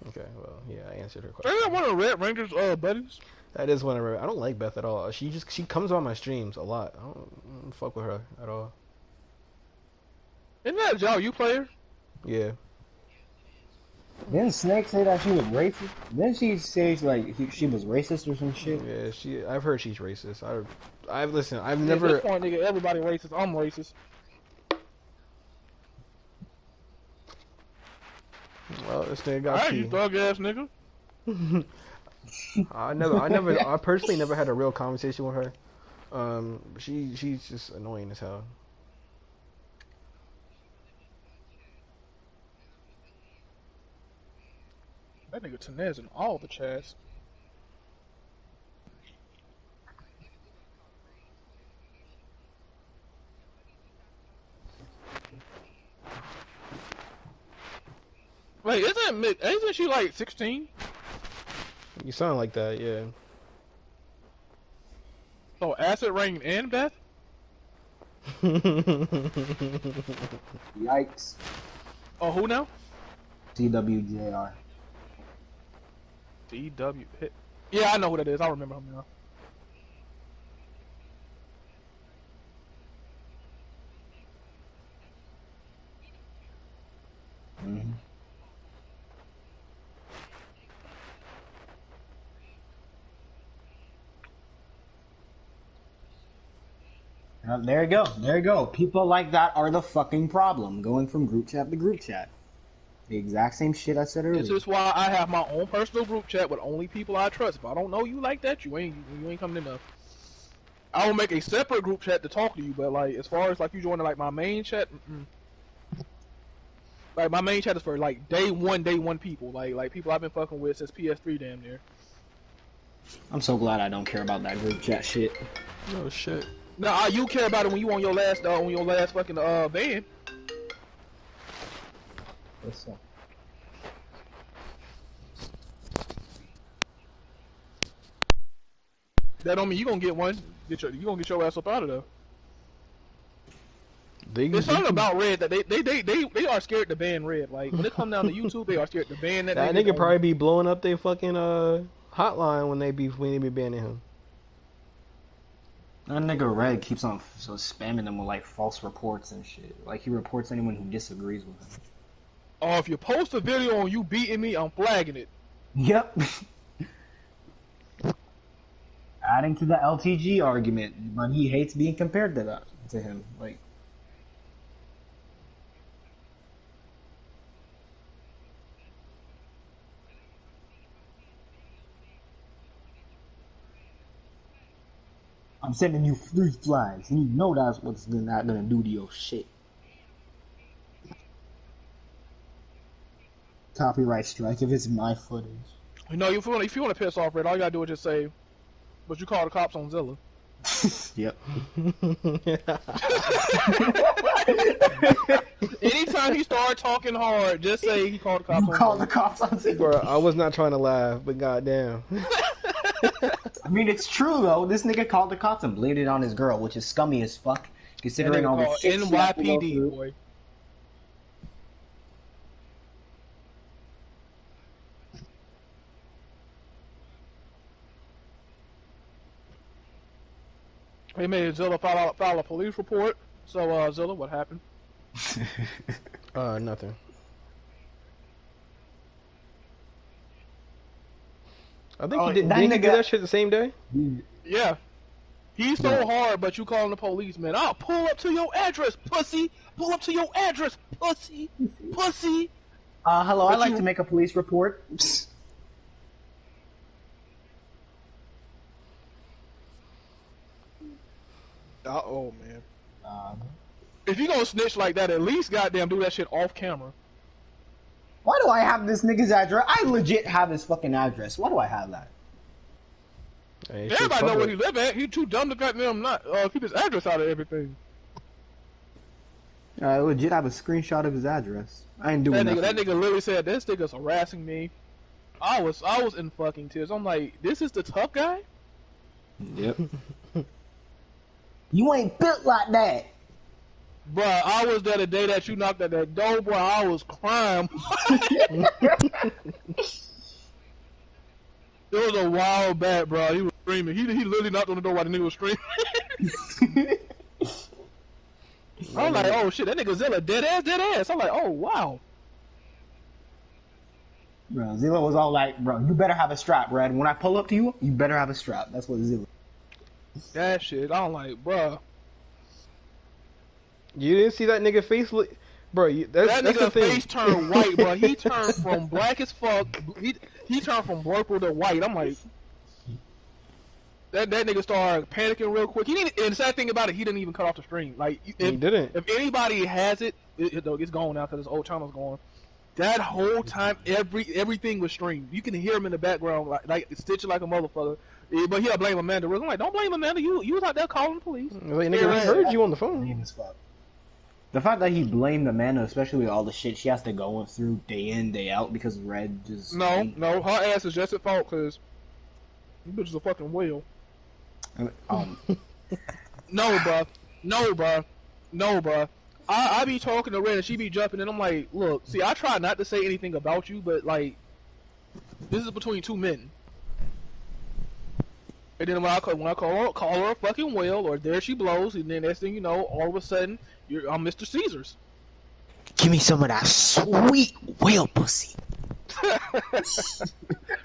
Okay, well, yeah, I answered her question. Ain't that one of the Red Rangers buddies? That is one of her. I don't like Beth at all. She comes on my streams a lot. I don't fuck with her at all. Isn't that y'all you player? Yeah. Didn't Snake say that she was racist? Didn't she say like she was racist or some shit? Yeah, I've heard she's racist. I've listened. I've Yeah, at this never. point, nigga, everybody racist. I'm racist. Well, this nigga got Alright, you tea. thug ass nigga. I personally never had a real conversation with her. She's just annoying as hell. That nigga Tanez in all the chats. Wait, isn't she like 16? You sound like that, yeah. So Acid Rain and Beth? Yikes. Oh, who now? CWJR. DW. Yeah, I know who that is. I remember him now. Mm-hmm. There you go. There you go. People like that are the fucking problem. Going from group chat to group chat. The exact same shit I said earlier. This is why I have my own personal group chat with only people I trust. If I don't know you like that, you ain't coming enough. I will make a separate group chat to talk to you, but like as far as like you joining like my main chat, like my main chat is for like day one people, like people I've been fucking with since PS3 damn near. I'm so glad I don't care about that group chat shit. Oh shit. Now you care about it when you on your last fucking band. What's up? That don't mean you gonna get one. You gonna get your ass up out of there. It's something about Red that they are scared to ban Red. Like when it comes down to YouTube, they are scared to ban that. That nigga probably be blowing up their fucking hotline when they be banning him. That nigga Red keeps on spamming them with like false reports and shit. Like he reports anyone who disagrees with him. Oh, if you post a video on you beating me, I'm flagging it. Yep. Adding to the LTG argument, but he hates being compared to him. Like, I'm sending you 3 flags, and you know that's what's not gonna do to your shit. Copyright strike if it's my footage. You know, if you want to piss off Red, all you gotta do is just say, "But you call the cops on Zilla." Yep. Anytime he start talking hard, just say he called the cops. You call the cops on Zilla. Bro, I was not trying to laugh, but goddamn. I mean, it's true though. This nigga called the cops and blamed it on his girl, which is scummy as fuck. Considering all the shit NYPD, boy. They made Zilla file a police report. So, Zilla, what happened? Nothing. I think he did. Didn't he do that shit the same day? Yeah. He's so hard, but you calling the police, man. I'll pull up to your address, pussy. Pull up to your address, pussy. Pussy. Hello, I'd like to make a police report. Oh man. If you gonna snitch like that, at least goddamn do that shit off camera. Why do I have this nigga's address? I legit have his fucking address. Why do I have that? Hey, everybody know where he live at. He too dumb to goddamn not keep his address out of everything. I legit have a screenshot of his address. I ain't doing that nigga literally said, "This nigga's harassing me." I was in fucking tears. I'm like, this is the tough guy? Yep. You ain't built like that. Bruh, I was there the day that you knocked at that door, boy. I was crying. It was a while back, bro. He was screaming. He literally knocked on the door while the nigga was screaming. I was like, oh shit, that nigga Zilla dead ass. I'm like, oh wow. Bro, Zilla was all like, bro, you better have a strap, Red. When I pull up to you, you better have a strap. That's what Zilla. That shit, I don't like, bruh. You didn't see that nigga face, bro. That's That the nigga thing. face turned white, bro. He turned from black as fuck. He turned from purple to white. I'm like, that nigga started panicking real quick. He didn't. And the sad thing about it, he didn't even cut off the stream. Like, He didn't. if anybody has it's gone now because his old channel's gone. That whole time, everything was streamed. You can hear him in the background, like stitching like a motherfucker. But he'll blame Amanda. I'm like, don't blame Amanda. You was out there calling the police. Like, nigga, I heard you on the phone. The fact that he blamed Amanda, especially with all the shit she has to go through day in, day out, because Red just... No, her ass is just at fault, because you bitch is a fucking whale. No, bruh. I be talking to Red, and she be jumping, and I'm like, look, see, I try not to say anything about you, but, like, this is between two men. And then when I call her a fucking whale, or there she blows, and then next thing you know, all of a sudden, I'm Mr. Caesars. Give me some of that sweet whale pussy.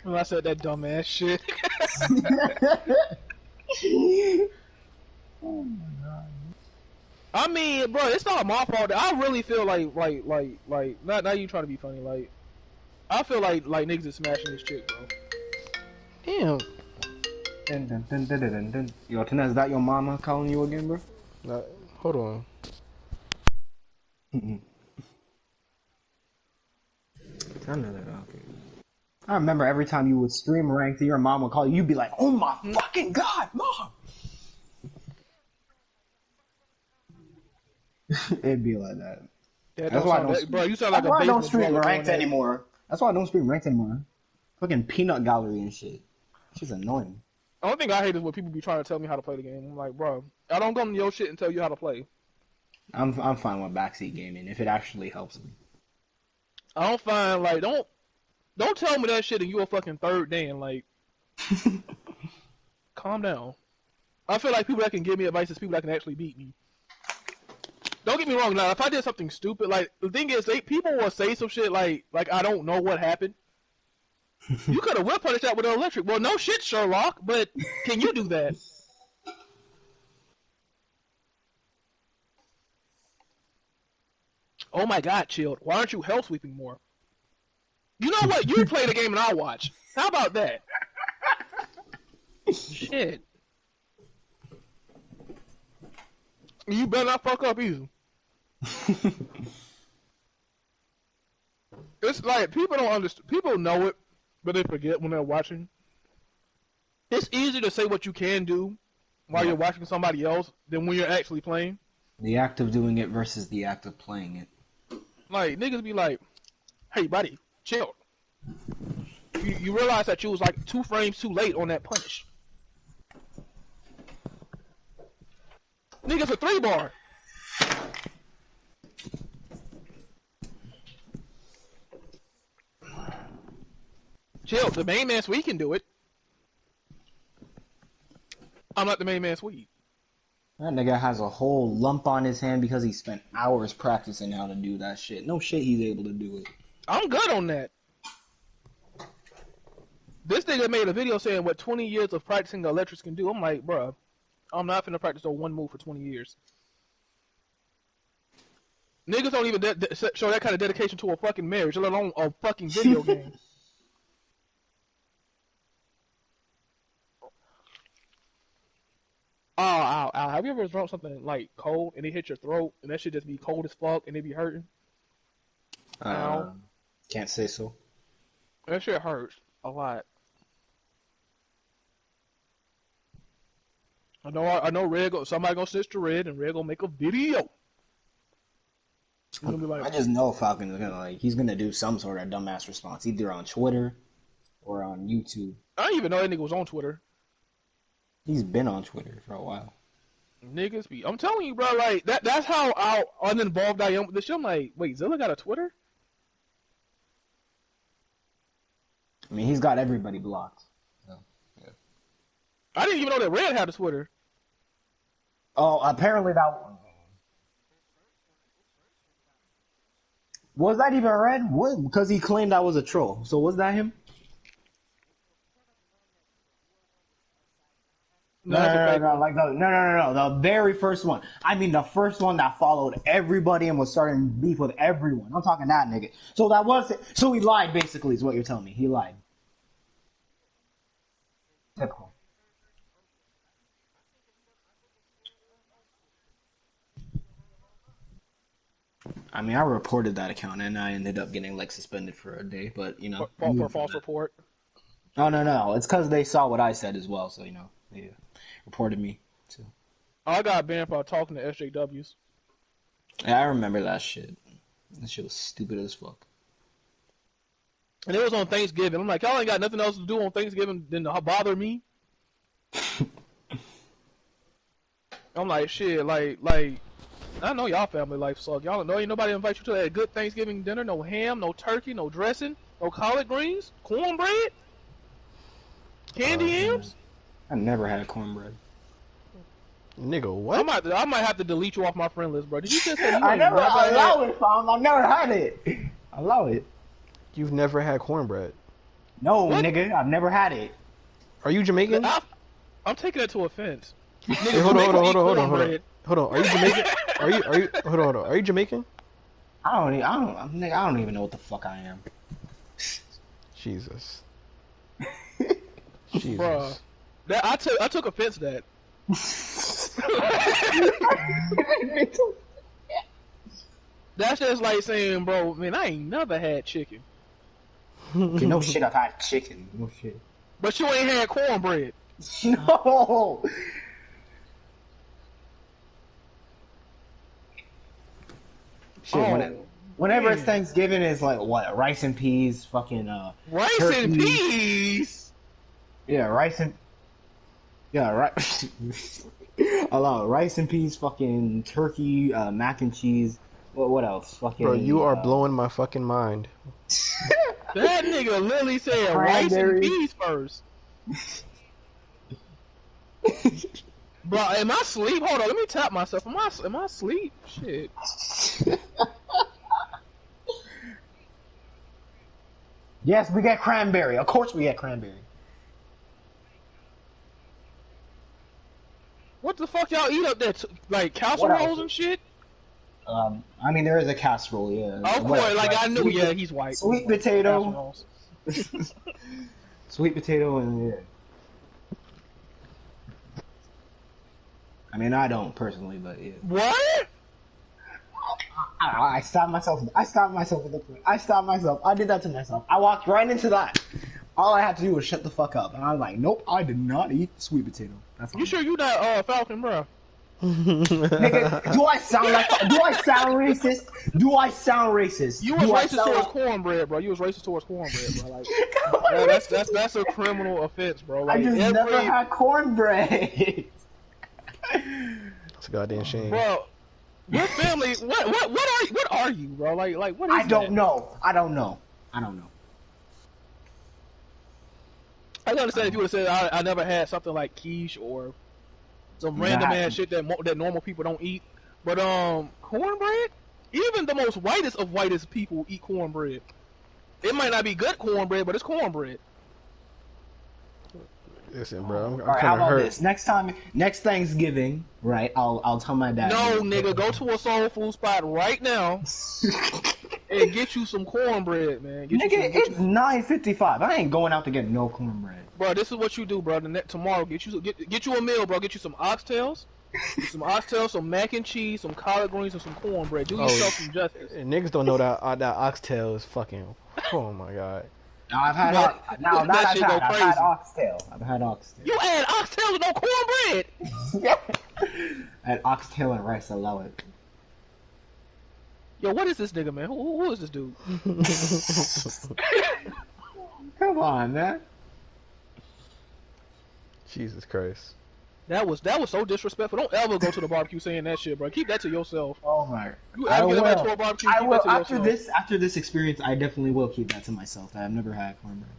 When I said that dumbass shit. Oh my god. I mean, bro, it's not my fault. I really feel like, not you trying to be funny, like, I feel like niggas is smashing this chick, bro. Damn. Yo, Tina, is that your mama calling you again, bro? Hold on. I remember every time you would stream ranked, your mom would call you, you'd be like, oh my fucking god, mom! It'd be like that. Yeah, That's why I don't, bro, you sound like I don't stream ranked anymore. That's why I don't stream ranked anymore. Fucking peanut gallery and shit. She's annoying. The only thing I hate is when people be trying to tell me how to play the game. I'm like, bro, I don't come to your shit and tell you how to play. I'm fine with backseat gaming if it actually helps me. I don't find, like, don't tell me that shit and you a fucking third Dan, like, calm down. I feel like people that can give me advice is people that can actually beat me. Don't get me wrong, now, if I did something stupid, like, the thing is, people will say some shit like I don't know what happened. You could have well punished that with an electric. Well, no shit, Sherlock, but can you do that? Oh my god, Chilled. Why aren't you hell sweeping more? You know what? You play the game and I'll watch. How about that? Shit. You better not fuck up either. It's like, people don't understand. People know it, but they forget when they're watching. It's easier to say what you can do while you're watching somebody else than when you're actually playing. The act of doing it versus the act of playing it. Like, niggas be like, hey, buddy, chill. You realize that you was like 2 frames too late on that punish. Niggas a 3-bar. Chill, the main man Swede can do it. I'm not the main man Swede. That nigga has a whole lump on his hand because he spent hours practicing how to do that shit. No shit he's able to do it. I'm good on that. This nigga made a video saying what 20 years of practicing the electrics can do. I'm like, bruh, I'm not finna practice on one move for 20 years. Niggas don't even show that kind of dedication to a fucking marriage, let alone a fucking video game. Ow. Have you ever drunk something like cold and it hit your throat and that shit just be cold as fuck and it be hurting? Ow. Can't say so. That shit hurts a lot. I know Red somebody gonna snitch to Red and Red gonna make a video. Be like, I just know Falcon is gonna he's gonna do some sort of dumbass response, either on Twitter or on YouTube. I didn't even know that nigga was on Twitter. He's been on Twitter for a while. Niggas be, I'm telling you, bro, like that's how uninvolved I am with this shit. I'm like, wait, Zilla got a Twitter? I mean, he's got everybody blocked. So, yeah. I didn't even know that Red had a Twitter. Oh, apparently that. Was that even red? What? Because he claimed I was a troll. So was that him? No, that's a fake one. Like no. The very first one. I mean, the first one that followed everybody and was starting beef with everyone. I'm talking that nigga. So that was it. So he lied, basically, is what you're telling me. He lied. Typical. I mean, I reported that account and I ended up getting like suspended for a day, but you know. For false report. Oh no. It's because they saw what I said as well, so you know they reported me too. I got banned for talking to SJWs. Yeah, I remember that shit. That shit was stupid as fuck. And it was on Thanksgiving. I'm like, y'all ain't got nothing else to do on Thanksgiving than to bother me. I'm like, shit, like, I know y'all family life suck. Y'all know ain't nobody invite you to that good Thanksgiving dinner. No ham, no turkey, no dressing, no collard greens, cornbread, candy yams. I never had cornbread. Nigga, what? I might have to delete you off my friend list, bro. Did you just say you I ain't never allow had... it, fam. I've never had it. Allow it. You've never had cornbread? No, What? nigga, I've never had it. Are you Jamaican? I'm taking that to offense. Hey, hold on. Are you Jamaican? Hold on. Are you Jamaican? Nigga, I don't even know what the fuck I am. Jesus. Bruh. That I took offense to that. That's just like saying, bro, man, I ain't never had chicken. Okay, no shit, I've had chicken. No shit. But you ain't had cornbread. No. Shit, whenever it's Thanksgiving, it's like what? Rice and peas, fucking rice turkey. And peas. Yeah, rice and rice and peas, fucking turkey, mac and cheese. What else? Fucking. Bro, you are blowing my fucking mind. That nigga literally said rice and peas first. Bro, am I asleep? Hold on, let me tap myself. Am I asleep? Shit. Yes, we get cranberry. Of course we get cranberry. What the fuck y'all eat up there? Like casseroles and shit? I mean, there is a casserole, yeah. Of course, like I knew, yeah, he's white. Sweet potato. Sweet potato and yeah. I mean, I don't personally, but yeah. What? I stopped myself. I stopped myself at the point. I stopped myself. I did that to myself. I walked right into that. All I had to do was shut the fuck up, and I was like, "Nope, I did not eat sweet potato." That's You sure you not Falcon, bro? Nigga, do I sound racist? Do I sound racist? You was racist towards cornbread, bro. You was racist towards cornbread, bro. Like, that's a criminal offense, bro. Like, I just never had cornbread. It's a goddamn shame. Bro, your family, what are you, bro? Like what is I don't know. I don't know. I can understand if you would have said I never had something like quiche or some random ass shit that normal people don't eat. But cornbread, even the most whitest of whitest people eat cornbread. It might not be good cornbread, but it's cornbread. Listen, bro, I'm Alright, kind how of about hurt. this? Next Thanksgiving, right? I'll tell my dad. No, nigga, go to a soul food spot right now and get you some cornbread, man. Nigga, it's 9:55. I ain't going out to get no cornbread. Bro, this is what you do, bro. Tomorrow, get you a meal, bro. Get you some oxtails, some mac and cheese, some collard greens, and some cornbread. Do yourself some justice. Niggas don't know that oxtail is fucking. Oh my god. Now I've had oxtail. I've had oxtail. You add oxtail with no cornbread. Yeah. I had oxtail and rice. I love it. Yo, what is this nigga, man? Who is this dude? Come on, man. Jesus Christ. That was so disrespectful. Don't ever go to the barbecue saying that shit, bro. Keep that to yourself. Oh my. You ever get invited to a barbecue? I will. That to yourself. After this experience, I definitely will keep that to myself. I've never had cornbread.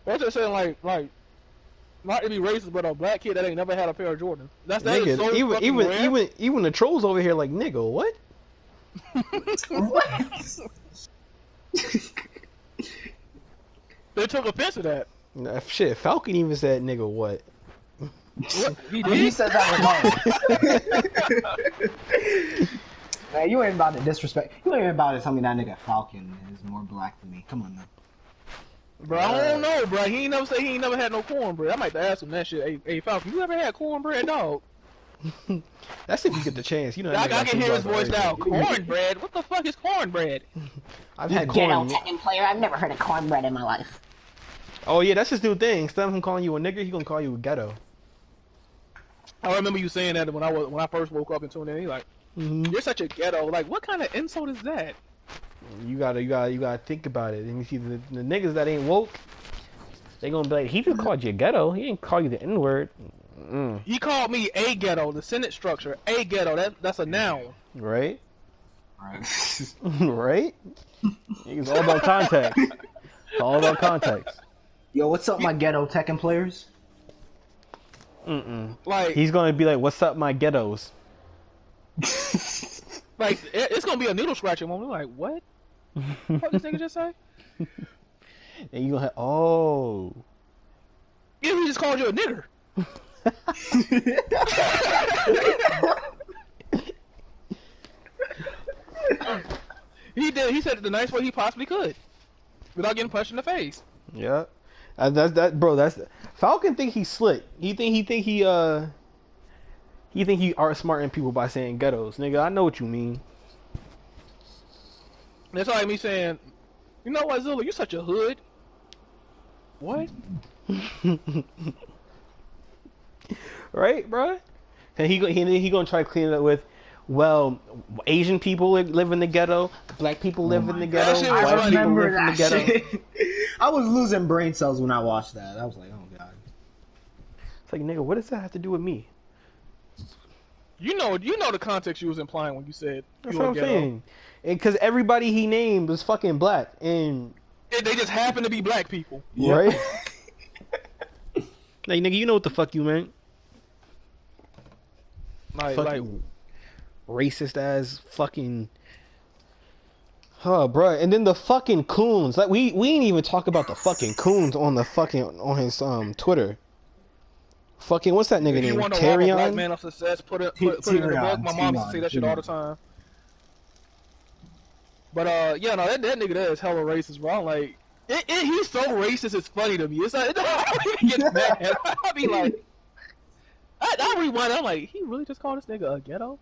I'm just saying, like, not to be racist, but a black kid that ain't never had a pair of Jordans. That Nigga, is so fucking rare. even the trolls over here like, nigga, what? What? They took offense to that. Nah, shit, Falcon even said nigga what? What? He I mean, he did? said that regardless. Man, you ain't about to disrespect. You ain't about to tell me that nigga Falcon is more black than me. Come on now. Bro, I don't know, bro. He ain't never say he ain't never had no cornbread. I might have to ask him that shit. Hey, Falcon, you ever had cornbread, dog? That's if you get the chance. You know, I that nigga can hear his like voice now. everything. Cornbread? What the fuck is cornbread? I've had Ghetto corn. Tekken player. I've never heard of cornbread in my life. Oh yeah, that's his new thing. Instead of him calling you a nigger, he gonna call you a ghetto. I remember you saying that when I first woke up and tuned in. He's like, "You're such a ghetto." Like, what kind of insult is that? You gotta think about it. And you see the niggas that ain't woke, they gonna be like, he just called you a ghetto. He didn't call you the N word. He called me a ghetto. The sentence structure, a ghetto. That's a noun. Right? Alright. Right? It's all about context. It's all about context. Yo, what's up, my ghetto Tekken players? Like, He's gonna be like, "What's up, my ghettos?" like it's gonna be a needle scratching moment. Like, what? What this nigga just say? And you gonna have, oh. Yeah, he just called you a nigger. He did. He said it the nice way he possibly could, without getting punched in the face. Yeah. That's that, bro. That's Falcon. Think he's slick. He think he outsmarting people by saying ghettos, nigga. I know what you mean. That's like me saying, you know what, Zilla, you such a hood. What? Right, bro? And he gonna try to clean it up with, well, Asian people live in the ghetto, black people live in the ghetto, That shit was white funny. people live in the ghetto. Shit. I was losing brain cells when I watched that. I was like, oh god. It's like, nigga, what does that have to do with me? You know the context you was implying when you said That's you what a I'm ghetto. saying. And because everybody he named was fucking black, and They just happen to be black people. right? Like, nigga, you know what the fuck you meant? Like, Fucking racist ass fucking. Huh, bruh. And then the fucking coons. Like, we ain't even talk about the fucking coons on the fucking on his Twitter. Fucking, what's that nigga if you name? want to rob a black Tyrion? man of success, put it in the book. My mom used to say that shit all the Tyrion. time. But yeah, no, that nigga there is hella racist, bro. I'm like, he's so racist, it's funny to me. It's like, I don't even get mad. I be like, I rewind. I'm like, he really just called this nigga a ghetto?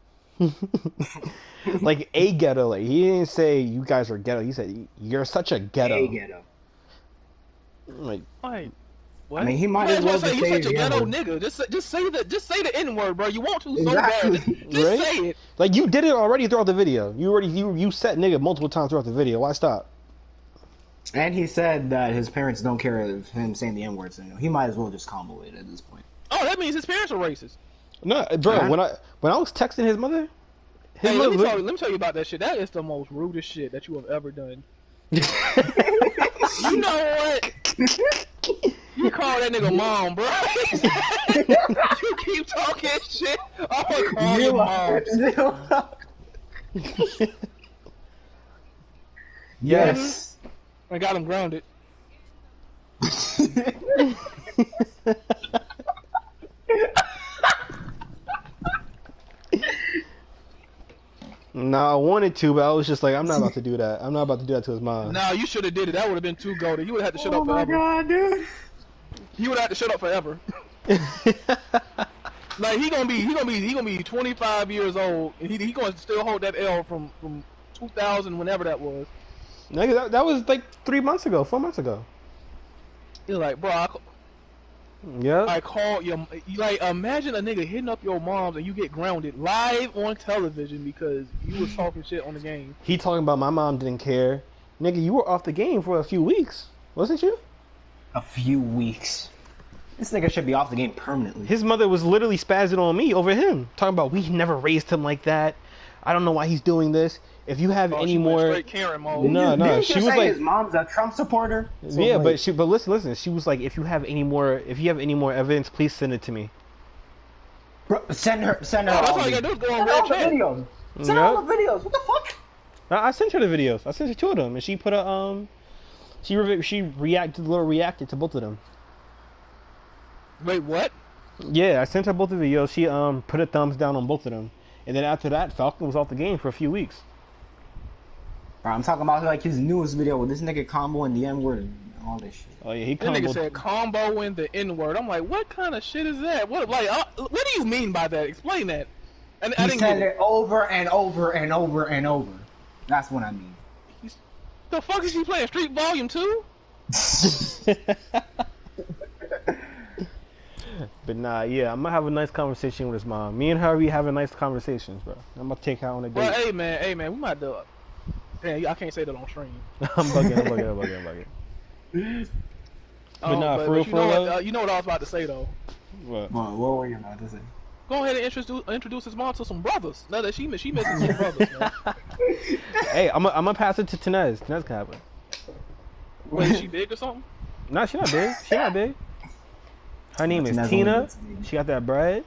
Like a ghetto. Like, he didn't say you guys are ghetto. He said you're such a ghetto. A ghetto. Like, What? I mean, he might as well say just you say such a the ghetto N-word. nigga. Just say the N word, bro. You want to so Exactly. bad. Just right? say it. Like, you did it already throughout the video. You said nigga multiple times throughout the video. Why stop? And he said that his parents don't care of him saying the N-word, so he might as well just combo it at this point. Oh, that means his parents are racist. No, bro. Huh? When I was texting his mother, Hey, let me tell you about that shit. That is the most rudest shit that you have ever done. You know what? You call that nigga mom, bro. You keep talking shit. I'm gonna call your mom. Yes. I got him grounded. Nah, I wanted to, but I was just like, I'm not about to do that. I'm not about to do that to his mom. Nah, you should have did it. That would have been too goated. You would have had to shut Oh up my forever. god, dude. He would have had to shut up forever. Like he gonna be 25 years old, and he gonna still hold that L from 2000, whenever that was. Nigga, that was like 4 months ago. He's like, bro, Yeah. I called your, like, imagine a nigga hitting up your moms and you get grounded live on television because you was talking shit on the game. He talking about my mom didn't care. Nigga, you were off the game for a few weeks, wasn't you? A few weeks. This nigga should be off the game permanently. His mother was literally spazzing on me over him, talking about we never raised him like that. I don't know why he's doing this. If you have any She went more, straight Karen mode. No, Didn't she you was say like, his mom's a Trump supporter? So, yeah, like, but listen, she was like, if you have any more evidence, please send it to me. bro, send her. Oh, that's all you gotta do is go on Send her all Red the Chat. videos. Send her all the videos. What the fuck? I sent her the videos. I sent her two of them, and she put a she reacted to both of them. Wait, what? Yeah, I sent her both the videos. She put a thumbs down on both of them, and then after that, Falcon was off the game for a few weeks. Bro, I'm talking about like his newest video with this nigga combo and the N word and all this shit. Oh yeah, he That nigga comboed. said combo in the N word. I'm like, what kind of shit is that? What what do you mean by that? Explain that. And I He didn't said get it over and over and over and over. That's what I mean. The fuck is he playing? Street Volume 2? But nah, yeah, I'm gonna have a nice conversation with his mom. Me and her, we having nice conversations, bro. I'm gonna take her on a date. Well, hey man, we might do it. Damn, I can't say that on stream. I'm bugging. But nah, for real, you know what, you know what I was about to say though. What? What were you about to say? Go ahead and introduce his mom to some brothers. Now that she missing some brothers, man. Hey, I'm gonna pass it to Tenez. Tenez can have it. Wait, is she big or something? Nah, she not big. She not big. Her name is Tenez Tina. only gets big. She got that bread.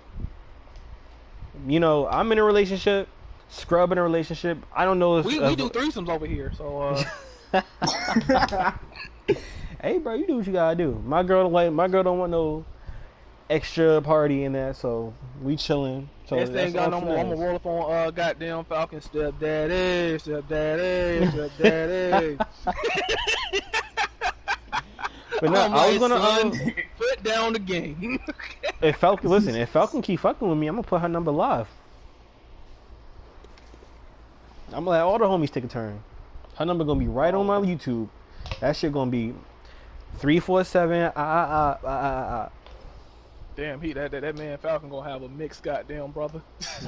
You know, I'm in a relationship. Scrub in a relationship. I don't know if We do threesomes over here, so Hey, bro, you do what you gotta do. My girl don't want no extra party in that, so we chilling. So this thing got no more. I'm Tenez. gonna roll up on goddamn Falcon stepdaddy. But no, I was gonna put down the game. if Falcon keep fucking with me, I'm gonna put her number live. I'm gonna let all the homies take a turn. Her number gonna be right on my YouTube. That shit gonna be 347 Damn, that man Falcon gonna have a mixed goddamn brother.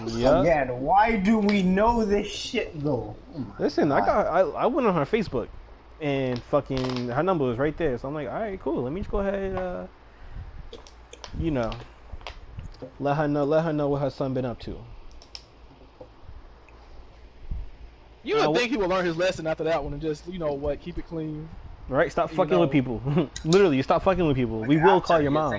Yeah. Again, why do we know this shit though? Oh my Listen, God. I went on her Facebook, and fucking her number was right there. So I'm like, all right, cool. Let me just go ahead, you know, let her know what her son been up to. You would think he would learn his lesson after that one and just, you know what, keep it clean. Right? Stop You fucking know. with people. Literally, stop fucking with people. We will call your mom.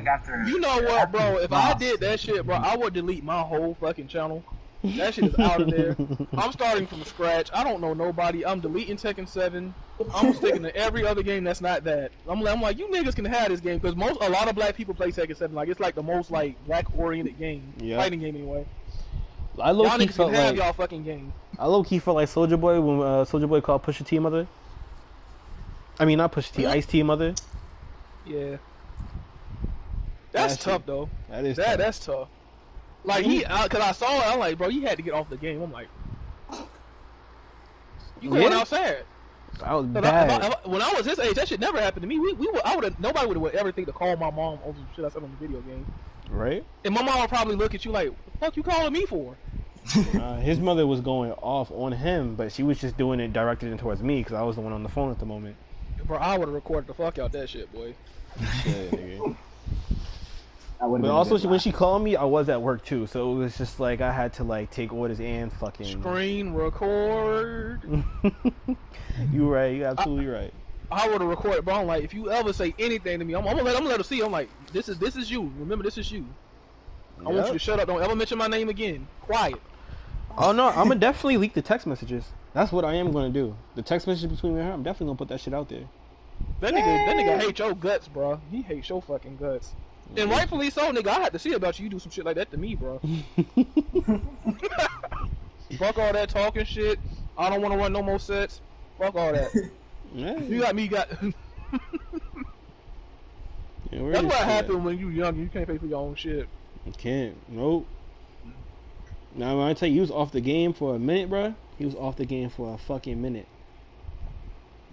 You know what, bro? If I did that shit, bro, I would delete my whole fucking channel. That shit is out of there. I'm starting from scratch. I don't know nobody. I'm deleting Tekken 7. I'm sticking to every other game that's not that. I'm like, you niggas can have this game because a lot of black people play Tekken 7. Like it's like the most like black oriented game, Yeah. fighting game anyway. I Y'all low key niggas felt can have like y'all fucking game. Soulja Boy when Soulja Boy called Pusha T mother. I mean, not Pusha T, Ice T mother. Yeah. That's That tough shit- though. That is tough. That's tough. Like cause I saw it, I'm like, bro, you had to get off the game. I'm like, you going Yeah. outside? I was 'Cause bad. when I was his age, that shit never happened to me. Nobody would ever think to call my mom over some shit I said on the video game. Right? And my mom would probably look at you like, what the fuck you calling me for? His mother was going off on him, but she was just doing it directed in towards me because I was the one on the phone at the moment. Bro, I would have recorded the fuck out that shit, boy. Shit, nigga. But But also, when she called me, I was at work too, so it was just like I had to like take orders and fucking. Screen record. You right. You absolutely right. I would have recorded, bro. I'm like, if you ever say anything to me, I'm gonna let her see. I'm like, this is you. Remember, this is you. I want you Yep. to shut up. Don't ever mention my name again. Quiet. Oh no, I'm gonna definitely leak the text messages. That's what I am gonna do. The text messages between me and her, I'm definitely gonna put that shit out there. That nigga hate your guts, bro. He hates your fucking guts. And rightfully so, nigga. I had to see about you do some shit like that to me, bro. Fuck all that talking shit. I don't want to run no more sets. Fuck all that. Yeah. You got me. Yeah, where That's is what shit at? happened when you young. You can't pay for your own shit. You can't. Nope. Now when I tell you he was off the game for a minute, bro, he was off the game for a fucking minute.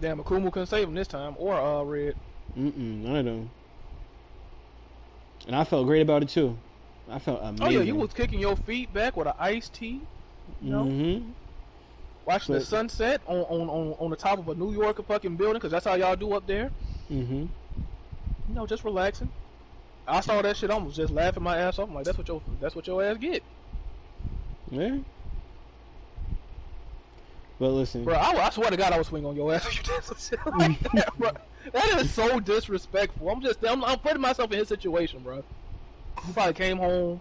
Damn, Akumu couldn't save him this time, or Red. None of them. And I felt great about it too. I felt amazing. Oh yeah, you was kicking your feet back with an iced tea, Mm-hmm. watching the But- sunset on the top of a New York fucking building, cause that's how y'all do up there. Mm-hmm. You know, just relaxing. I saw that shit. I was just laughing my ass off. I'm like, that's what your ass get, Yeah. But listen, bro. I swear to God, I would swing on your ass if you did some shit like that, bro. That is so disrespectful. I'm putting myself in his situation, bro. He probably came home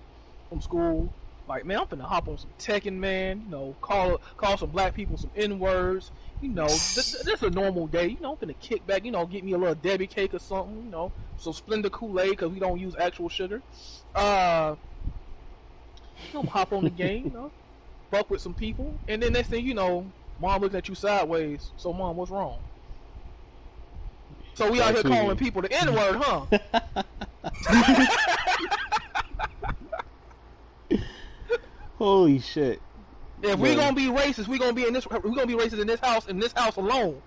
from school, Like, man, I'm finna hop on some Tekken, man. You know, call some black people some N-words. You know, this a normal day. You know, I'm finna kick back. You know, get me a little Debbie cake or something. You know, some Splenda Kool-Aid because we don't use actual sugar. You know, hop on the game. You know, fuck with some people, and then next thing you know, mom looking at you sideways. So, mom, what's wrong? So we out here calling people the N-word, huh? Holy shit! If we gonna be racist, we gonna be racist in this house alone.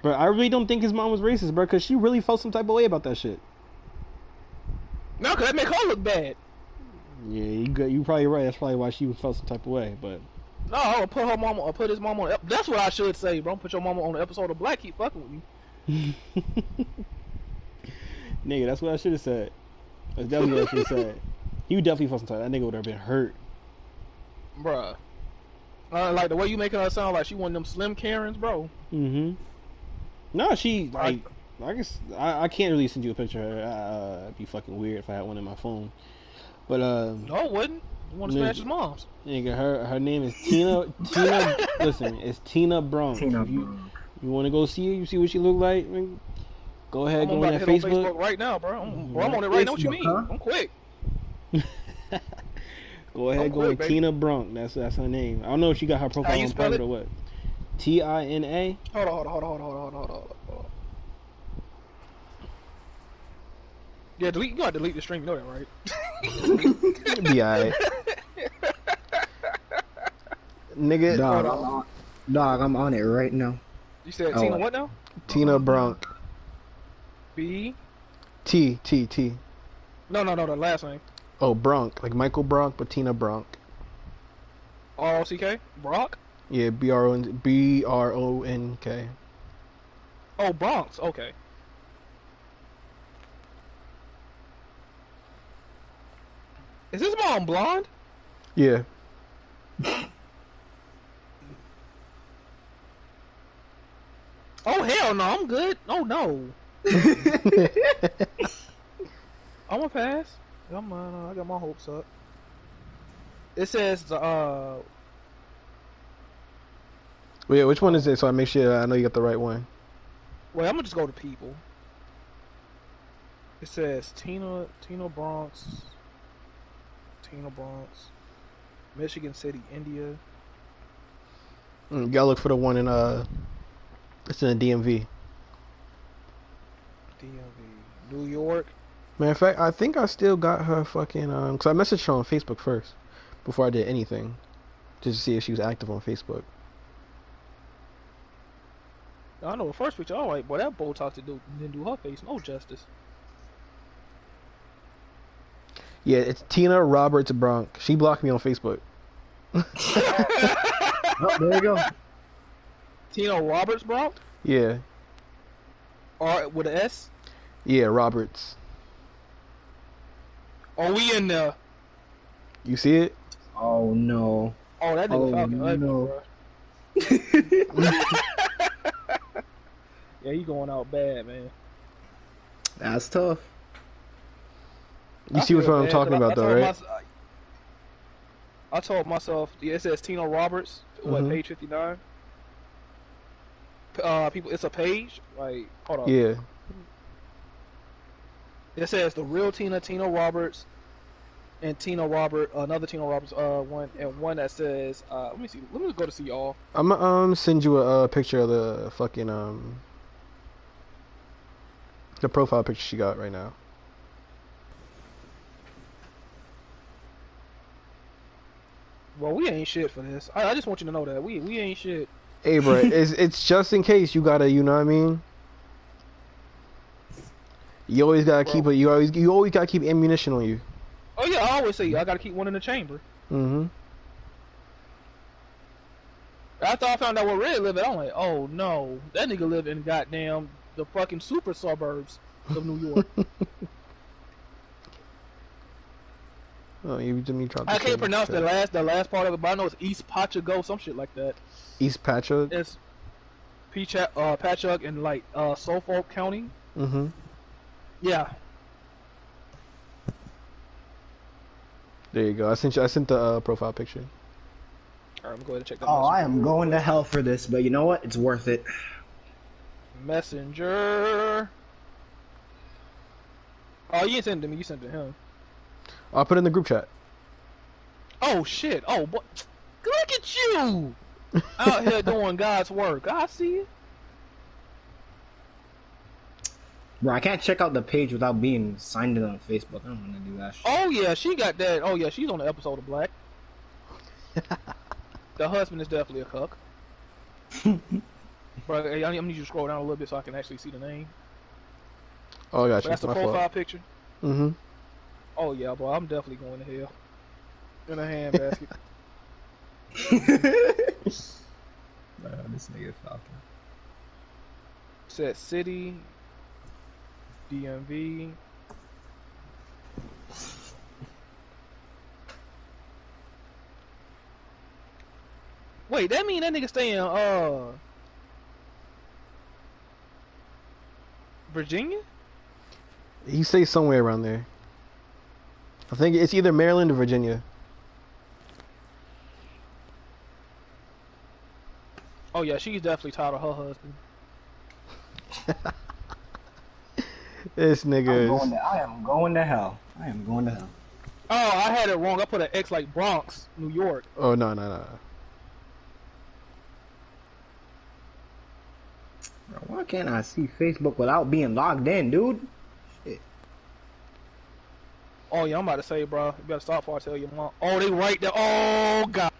But I really don't think his mom was racist, bro, because she really felt some type of way about that shit. No, cause that make her look bad. Yeah, you probably right. That's probably why she felt some type of way. But no, I'll put his mom on. That's what I should say, bro. Put your mama on the episode of Black Keep Fucking with You. Nigga, that's what I should have said. That's definitely what I should have said. He would definitely felt some type. That nigga would have been hurt, bruh. Like the way you making her sound like she one of them slim Karens, bro. No, she like. I guess I can't really send you a picture of her. It'd be fucking weird if I had one in my phone. But no, it wouldn't. You want to smash his mom's? Nigga, her name is Tina. Listen, it's Tina Bronx. Tina you want to go see her? You see what she look like? Go ahead, go on that Facebook. On Facebook right now, bro. I'm on it right now. What you mean? Huh? I'm quick. Go ahead, go on Tina Bronx. That's her name. I don't know if she got her profile on private or what. Tina. Hold on. Yeah, you gotta delete the stream, you know that, right? Be alright. Nigga. Dog, I'm on it right now. You said Tina what now? Tina Bronx. B? T. No, the last name. Oh, Bronx. Like Michael Bronx, but Tina Bronx. R-O-C-K? Brock? Yeah, B-R-O-N-K. Oh, Bronx, okay. Is his mom blonde? Yeah. Oh hell no, I'm good. Oh no. I'm gonna pass. I got my hopes up. It says Wait, which one is it? So I make sure I know you got the right one. Wait, I'm gonna just go to people. It says Tina Bronx. Michigan City, India. You gotta look for the one in it's in the DMV. New York. Matter of fact, I think I still got her fucking cause I messaged her on Facebook first before I did anything, just to see if she was active on Facebook. I know the first picture. All right, boy, that Botox didn't do her face no justice. Yeah, it's Tina Roberts Bronx. She blocked me on Facebook. Oh, there you go. Tina Roberts Bronx? Yeah. R with an S? Yeah, Roberts. Are we in there? You see it? Oh no. Oh, that nigga Falcon. No. Yeah, he going out bad, man. That's tough. You see what I'm talking about, though, right? I told myself, yeah, it says Tina Roberts, what, page 59? People, it's a page? Like, hold on. Yeah. It says the real Tina Roberts, and another Tina Roberts, one that says, let me see, let me go to see y'all. I'm gonna send you a picture of the fucking, the profile picture she got right now. Well, we ain't shit for this. I just want you to know that we ain't shit. Hey, bro, it's just in case you gotta, you know what I mean? You always gotta keep it. You always gotta keep ammunition on you. Oh yeah, I always say I gotta keep one in the chamber. After I found out where Red lived, I'm like, oh no, that nigga live in goddamn the fucking super suburbs of New York. Oh, you tried. I can't pronounce the last part of it, but I know it's East Patchogue, some shit like that. East Patchogue. It's Patchogue in like Suffolk County. Yeah. There you go. I sent the profile picture. Alright, I'm gonna go ahead and check that. Oh, I messenger am real going to quick. hell for this, but you know what? It's worth it. Messenger. Oh, you didn't send it to me. You sent it to him. I'll put it in the group chat. Oh shit. Oh, boy. Look at you out here doing God's work. I see it. Bro, I can't check out the page without being signed in on Facebook. I don't want to do that shit. Oh yeah, she got that. Oh yeah, she's on the episode of Black. The husband is definitely a cuck. Bro, hey, I need you to scroll down a little bit so I can actually see the name. Oh, I got But you. that's the My profile fault. picture. Mm-hmm. Oh yeah, bro, I'm definitely going to hell. In a handbasket. Bro, this nigga Falcon. Set city. DMV. Wait, that mean that nigga stay in Virginia? He stays somewhere around there. I think it's either Maryland or Virginia. Oh yeah, she's definitely tired of her husband. This nigga is... I am going to hell. I am going to hell. Oh, I had it wrong. I put an X like Bronx, New York. Oh, no, no, no. Bro, why can't I see Facebook without being logged in, dude? Shit. Oh yeah, I'm about to say, bro. You better stop before I tell your mom. Oh, they right there. Oh god.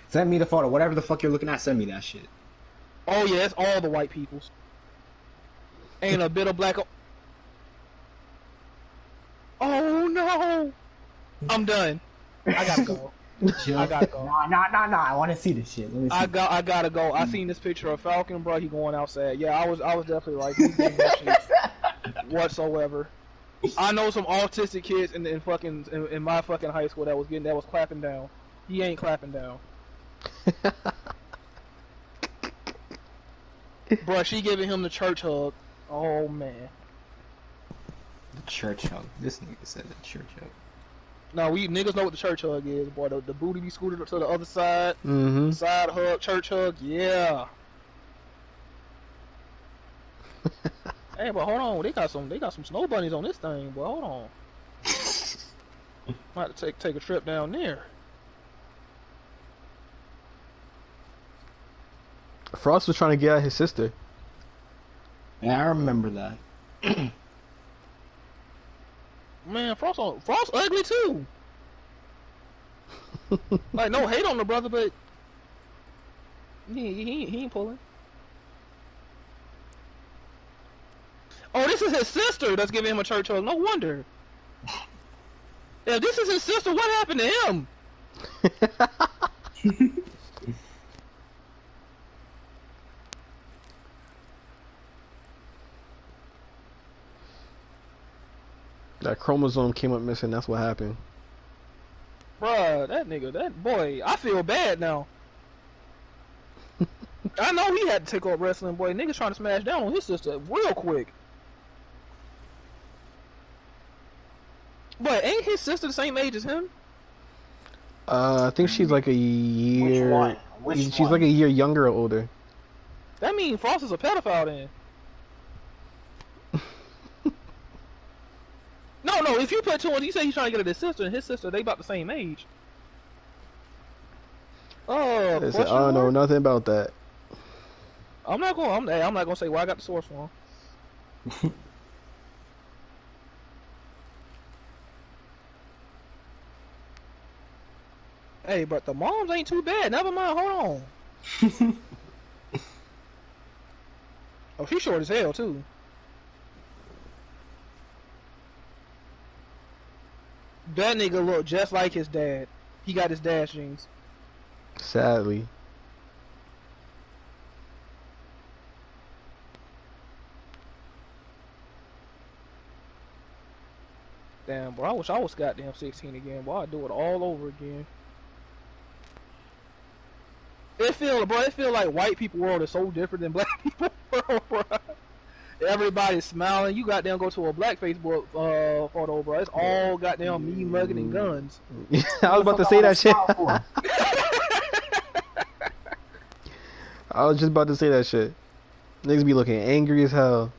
Send me the photo. Whatever the fuck you're looking at, send me that shit. Oh yeah, it's all the white peoples. Ain't a bit of black. Oh no. I'm done. I gotta go. I gotta go. Nah. I want to see this shit. Let me see. I gotta go. I seen this picture of Falcon, bro. He going outside. Yeah, I was definitely right. He didn't know shit whatsoever. I know some autistic kids in my fucking high school that was clapping down. He ain't clapping down. Bro, she giving him the church hug. Oh man. The church hug. This nigga said the church hug. No, we niggas know what the church hug is, boy. The booty be scooted to the other side. Mm-hmm. Side hug, church hug, yeah. Hey, but hold on, they got some snow bunnies on this thing, boy. Hold on. Might have to take a trip down there. Frost was trying to get at his sister. Yeah, I remember that. Man, Frost ugly too. Like, no hate on the brother, but he ain't pulling. Oh, this is his sister that's giving him a church hug. No wonder. If this is his sister, what happened to him? That chromosome came up missing. That's what happened. Bruh, that boy, I feel bad now. I know he had to take up wrestling, boy. Niggas trying to smash down on his sister real quick. But ain't his sister the same age as him? I think she's like a year. Which one? Which She's one? like a year younger or older. That means Frost is a pedophile then. No, if you put two on, you say he's trying to get at his sister, and his sister, they about the same age. Oh, I said, I don't know nothing about that. I'm not gonna say where I got the source from. Hey, but the moms ain't too bad. Never mind. Hold on. Oh, she's short as hell too. That nigga look just like his dad. He got his dad's genes. Sadly. Damn, bro. I wish I was goddamn 16 again. Boy, I'd do it all over again. It feel like white people world is so different than black people world, bro. Everybody's smiling. You goddamn go to a black Facebook photo, bro. It's all goddamn me mugging and guns. I was about to say that shit. I was just about to say that shit. Niggas be looking angry as hell.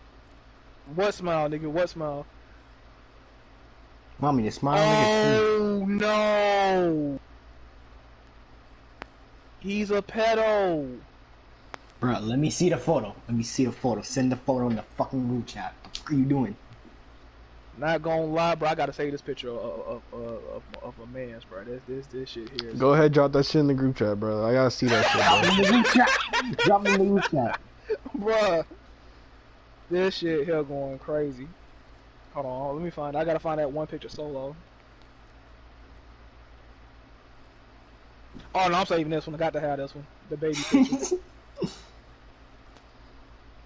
What smile, nigga? What smile? Mommy, the smile Oh no! He's a pedo. Bro, let me see the photo. Let me see the photo. Send the photo in the fucking group chat. What the fuck are you doing? Not gonna lie, bro. I gotta say this picture of a man's, bro. This shit here. Go ahead, drop that shit in the group chat, bro. I gotta see that shit, Drop bro. in the group chat. Drop in the group chat. Bruh. This shit here going crazy. Hold on, let me find. I gotta find that one picture solo. Oh no, I'm saving this one. I got to have this one. The baby picture.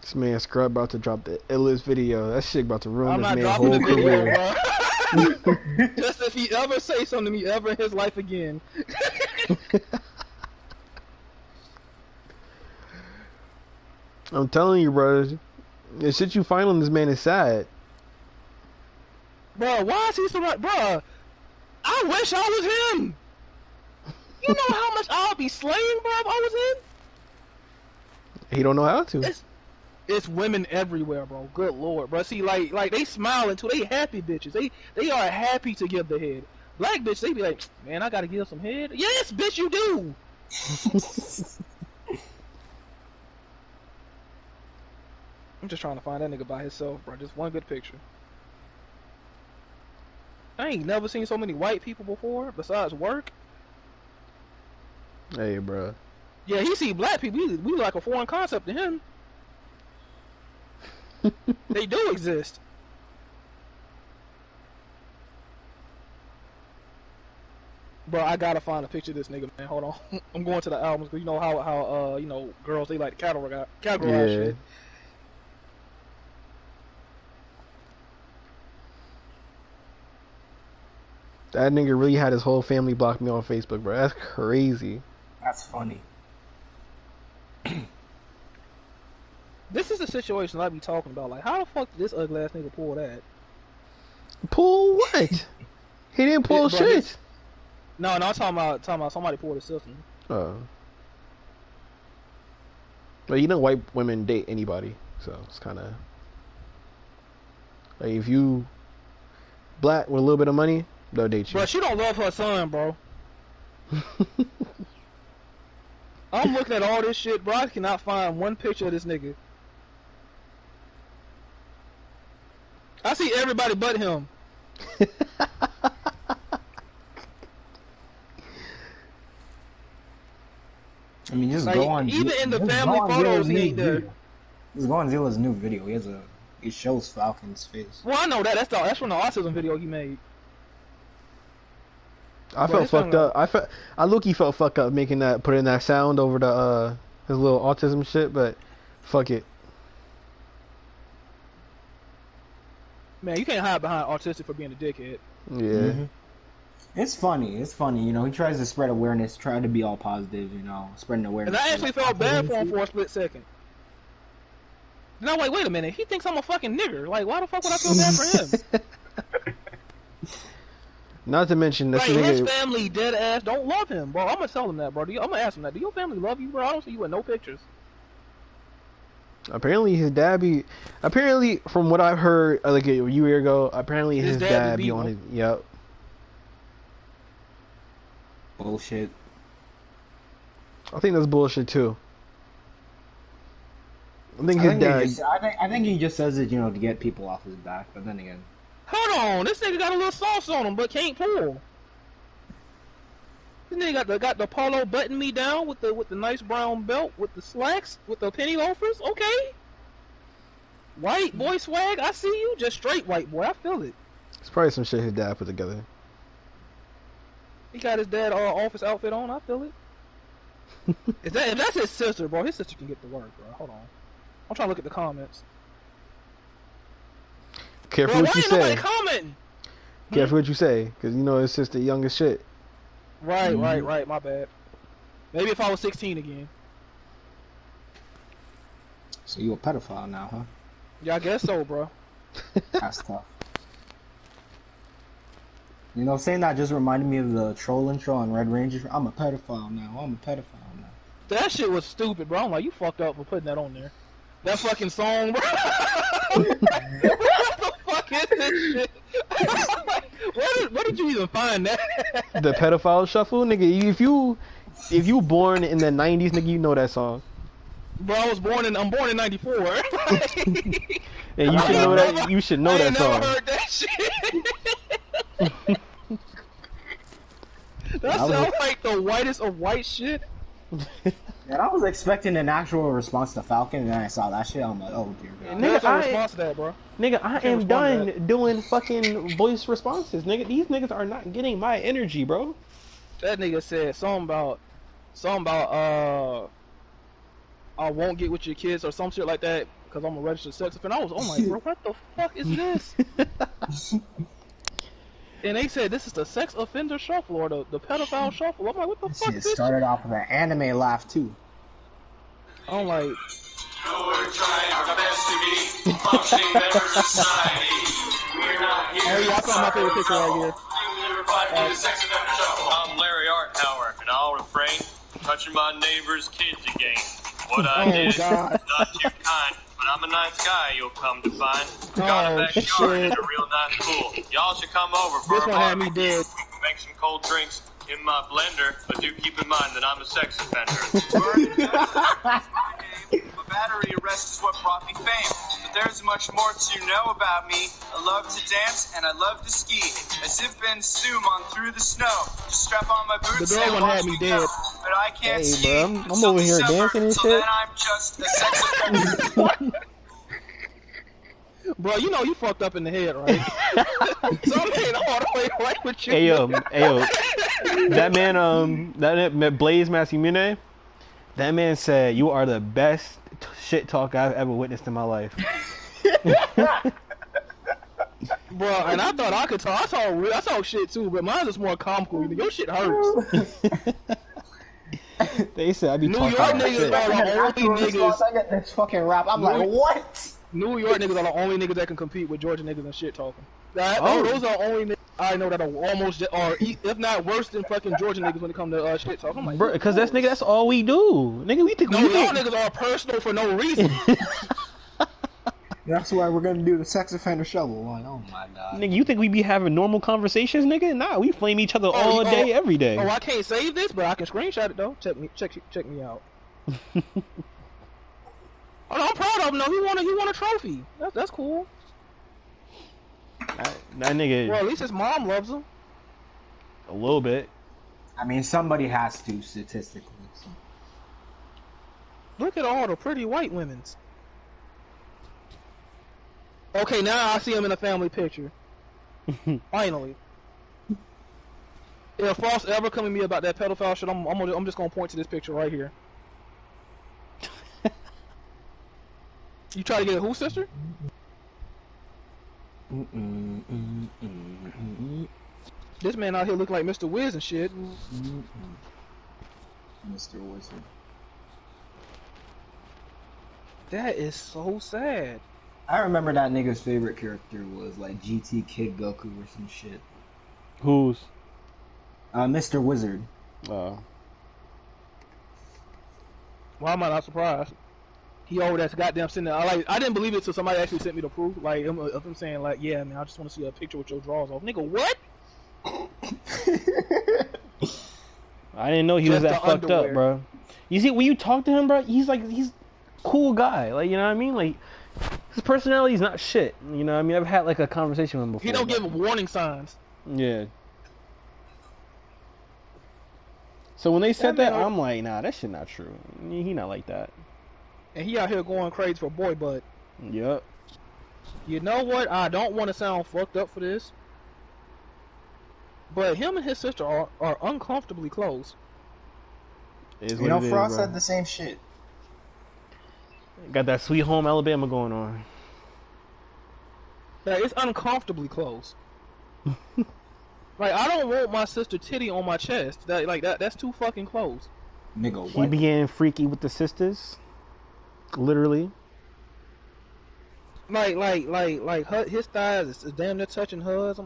This man Scrub about to drop the illest video. That shit about to ruin I'm this not man's dropping whole the video, career. bro. Just if he ever say something to me ever in his life again. I'm telling you, bro. The shit you find on this man is sad. Bro, why is he so much? Bro, I wish I was him. You know how much I'll be slaying, bro, if I was him? He don't know how to. It's women everywhere, bro. Good lord, bro. See, like they smiling too. They happy bitches. They are happy to give the head. Black bitch, they be like, man, I gotta give some head. Yes, bitch, you do. I'm just trying to find that nigga by himself, bro. Just one good picture. I ain't never seen so many white people before, besides work. Hey, bro. Yeah, he see black people. We like a foreign concept to him. They do exist. Bro, I gotta find a picture of this nigga, man. Hold on. I'm going to the albums because you know how you know girls they like to categorize Yeah. shit. That nigga really had his whole family block me on Facebook, bro. That's crazy. That's funny. This is the situation I be talking about. Like, how the fuck did this ugly ass nigga pull that? Pull what? He didn't pull Bro, shit. No, I'm talking about somebody pulled his system. Oh. Well, you know white women date anybody, so it's kind of like if you black with a little bit of money, they'll date you. Bro, she don't love her son, bro. I'm looking at all this shit, bro. I cannot find one picture of this nigga. I see everybody but him. I mean, just Like, go on. even in the just family go on photos, Zilla's he new ain't there. video. Just go on Zilla's new video. It shows Falcon's face. Well, I know that. That's from the autism video he made. I Bro, felt fucked up. I low-key felt fucked up putting that sound over the his little autism shit, but fuck it. Man, you can't hide behind autistic for being a dickhead. Yeah. Mm-hmm. It's funny. It's funny. You know, he tries to spread awareness, try to be all positive. You know, spreading awareness. And I actually felt bad for him for a split second. Then I'm like, wait a minute. He thinks I'm a fucking nigger. Like, why the fuck would I feel bad for him? Not to mention this Like, his nigga. family dead ass don't love him, bro. I'm gonna tell him that, bro. I'm gonna ask him that. Do your family love you, bro? I don't see you in no pictures. Apparently his dad be. Apparently, from what I've heard, like a year ago, apparently his dad be on his. Yep. Bullshit. I think that's bullshit too. I think his dad. I think he just says it, you know, to get people off his back. But then again, Hold on, this nigga got a little sauce on him, but can't pull. This nigga got the polo button me down with the nice brown belt, with the slacks, with the penny loafers. Okay. White boy swag, I see you. Just straight white boy, I feel it. It's probably some shit his dad put together. He got his dad office outfit on, I feel it. If that's his sister, bro, his sister can get to work, bro. Hold on. I'm trying to look at the comments. Careful Bro, what why you ain't say. nobody commenting? Careful what you say, because you know his sister young as shit. Right, right, my bad. Maybe if I was 16 again. so you a pedophile now, huh? Yeah, I guess so, bro. That's tough. You know, saying that just reminded me of the troll intro on Red Ranger. I'm a pedophile now. I'm a pedophile now. That shit was stupid, bro. I'm like, you fucked up for putting that on there. That fucking song, bro. What the fuck is this shit? Where did you even find that? The pedophile shuffle, nigga. If you born in the 90s, nigga, you know that song. Bro, I'm born in '94. And you should know that. You should know that song. I never heard that shit. That sounds like the whitest of white shit. Yeah, I was expecting an actual response to Falcon, and then I saw that shit. I'm like, oh dear God. Nigga, response to that, bro. Nigga, I am done doing fucking voice responses, nigga. These niggas are not getting my energy, bro. That nigga said something about I won't get with your kids or some shit like that because I'm a registered sex offender. I'm like, bro, what the fuck is this? And they said this is the sex offender shuffle or the pedophile shuffle. I'm like, what the fuck is this? Started off with an anime laugh too. I'm like, we're trying our best to be functioning member society. We're not here. oh yeah, I found my favorite picture right here. I'm Larry Arttower, and I'll refrain from touching my neighbor's kids again. What I did is not too kind, but I'm a nice guy, you'll come to find. Got a backyard and a real nice pool. Y'all should come over for This a one had me barbecue. dead. Make some cold drinks in my blender, but do keep in mind that I'm a sex offender. A battery arrest is what brought me fame, but there's much more to know about me. I love to dance and I love to ski. As if Ben Zoom on through the snow. Just strap on my boots The girl and one watch had me me dead. go. But I can't Hey, ski. bro, I'm over here dancing and so shit. then I'm just a sex offender. Bro, you know you fucked up in the head, right? Something ain't all the way right with you. Hey yo, that man, that Blaze Massimune, that man said you are the best shit talk I've ever witnessed in my life. Bro, and I thought I could talk. I saw shit too, but mine is more comical. Your shit hurts. They said I be New talking York about niggas shit. are the only niggas. I get this fucking rap. I'm like, what? New York niggas are the only niggas that can compete with Georgia niggas and shit talking. Oh. Those are the only niggas I know that are almost, or if not worse than fucking Georgia niggas when it comes to shit talk. I'm like, Bro, cause that's all we do, nigga. We think no, we y'all think. niggas are personal for no reason. That's why we're gonna do the sex offender shovel. Like, oh my God. Nigga, you think we be having normal conversations, nigga? Nah, we flame each other all day, every day. Oh, I can't save this, but I can screenshot it though. Check me out. Oh, no, I'm proud of him. No, he won a trophy. That's cool. That nigga, Well, at least his mom loves him. a little bit. I mean, somebody has to statistically. So. Look at all the pretty white women's. Okay, now I see him in a family picture. Finally. If Frost ever come to me about that pedophile shit, I'm just gonna point to this picture right here. You try to get a who, sister? This man out here look like Mr. Wiz and shit. Mr. Wizard. That is so sad. I remember that nigga's favorite character was like GT Kid Goku or some shit. Who's? Mr. Wizard. Uh, Why am I not surprised? He over that's goddamn sitting there. I didn't believe it until somebody actually sent me the proof. Like of him saying like, yeah, man, I just want to see a picture with your drawers off. Nigga, what? I didn't know he was Just that the fucked underwear. up, bro. You see, when you talk to him, bro, he's a cool guy. Like, you know what I mean? Like, his personality is not shit. You know what I mean? I've had like a conversation with him before. He don't give warning signs. Yeah. So when they said that, man, I'm like, nah, that shit not true. He not like that. And he out here going crazy for boy butt. Yup. You know what? I don't want to sound fucked up for this, but him and his sister are uncomfortably close. Is You know, what it is, Frost bro. said the same shit. Got that Sweet Home Alabama going on. Like, it's uncomfortably close. Like, I don't want my sister titty on my chest. That's too fucking close. Nigga, He be getting freaky with the sisters. Literally. his thighs is damn near touching hers. They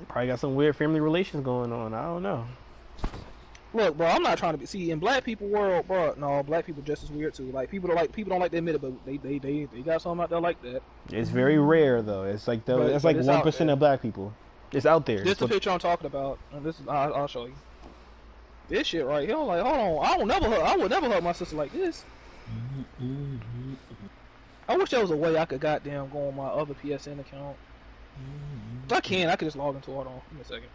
probably got some weird family relations going on. I don't know. Look, bro, I'm not trying to be. See, in black people world, bro, no, black people just as weird too. Like people don't like to admit it, but they got something out there like that. It's very rare though. It's like it's like 1% of black people. It's out there. This is the picture I'm talking about. And this is I'll show you. This shit right here. I'm like, hold on, I would never hug my sister like this. I wish there was a way I could goddamn go on my other PSN account. I can. I could just log into it. Hold on. Give me a second.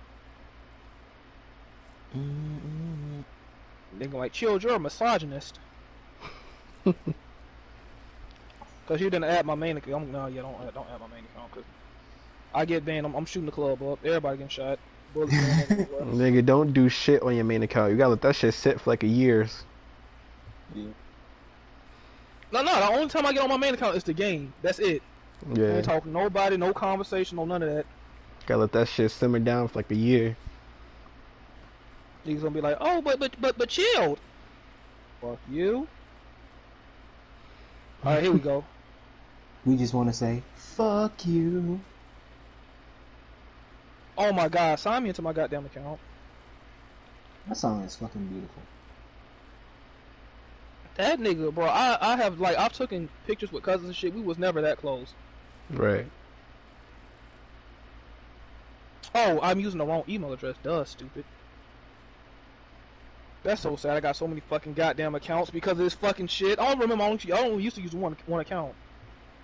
They go like, chill, you're a misogynist. Cause you didn't add my main account. No, yeah, don't add my main account. Cause I get banned. I'm shooting the club up. Everybody getting shot. Nigga, don't do shit on your main account. You gotta let that shit sit for like a years. Yeah. No. The only time I get on my main account is the game. That's it. Yeah. I ain't talking to nobody, no conversation, no none of that. Gotta let that shit simmer down for like a year. Niggas gonna be like, oh, but chilled. Fuck you. All right, here we go. We just want to say, fuck you. Oh my god, sign me into my goddamn account. That song is fucking beautiful. That nigga, bro, I have, like, I've taken pictures with cousins and shit. We was never that close. Right. Oh, I'm using the wrong email address. Duh, stupid. That's so sad. I got so many fucking goddamn accounts because of this fucking shit. I don't remember. I only used to use one account.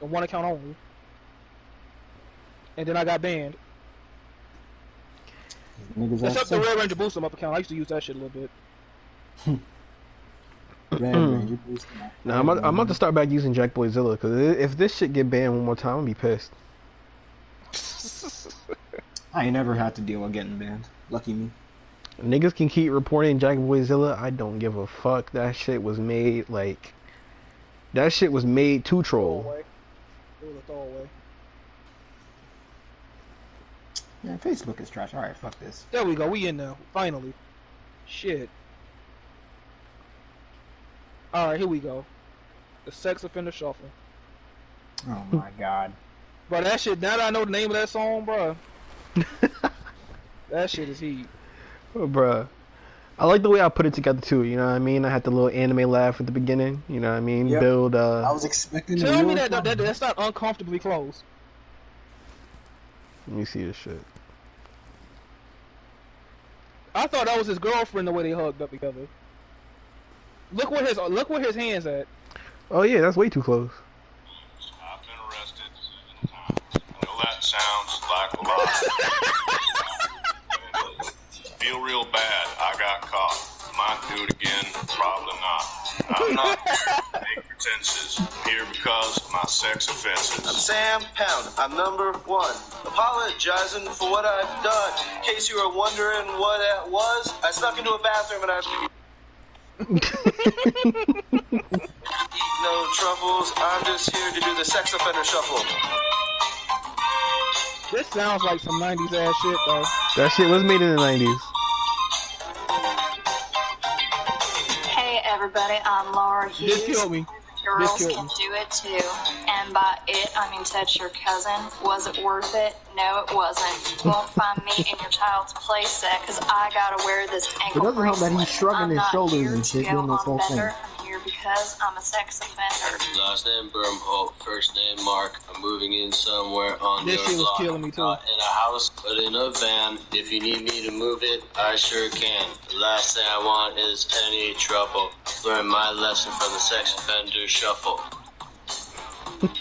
And one account only. And then I got banned. Except the Red Ranger Boost 'em up account. I used to use that shit a little bit. Now I'm about to start back using Jackboyzilla because if this shit get banned one more time, I'm gonna be pissed. I ain't never had to deal with getting banned. Lucky me. Niggas can keep reporting Jackboyzilla. I don't give a fuck. That shit was made to troll. It was a throwaway. Yeah, Facebook is trash. Alright, fuck this. There we go. We in now. Finally. Shit. Alright, here we go. The sex offender shuffle. Oh my god. Bro, that shit, now that I know the name of that song, bro. That shit is heat. Oh, bruh. I like the way I put it together too, you know what I mean? I had the little anime laugh at the beginning, you know what I mean? Yep. Build I was expecting Tell me that's not uncomfortably close. Let me see this shit. I thought that was his girlfriend the way they hugged up together. Look where his hands at. Oh yeah, that's way too close. I've been arrested 7 times. I know that sounds like a lot. Feel real bad. I got caught. Might do it again. Probably not. I'm not making pretenses. I'm here because of my sex offenses. I'm Sam Pound. I'm number 1. Apologizing for what I've done. In case you were wondering what that was, I snuck into a bathroom and I eat no truffles. I'm just here to do the sex offender shuffle. This sounds like some 90s ass shit though. That shit was made in the 90s. Hey everybody, I'm Laura Hughes. This killed me. Girls can do it too. And by it, I mean touch your cousin. Was it worth it? No, it wasn't. You won't find me in your child's playset because I gotta wear this ankle It doesn't help that he's bracelet. shrugging I'm his not shoulders here and to shit go doing this on whole thing. bender. I'm here because I'm a sex offender. Last name Bermholt, first name Mark. I'm moving in somewhere on This your shit was block. killing me too. Not in a house, but in a van. If you need me to move it, I sure can. The last thing I want is any trouble. Learn my lesson from the sex offender shuffle.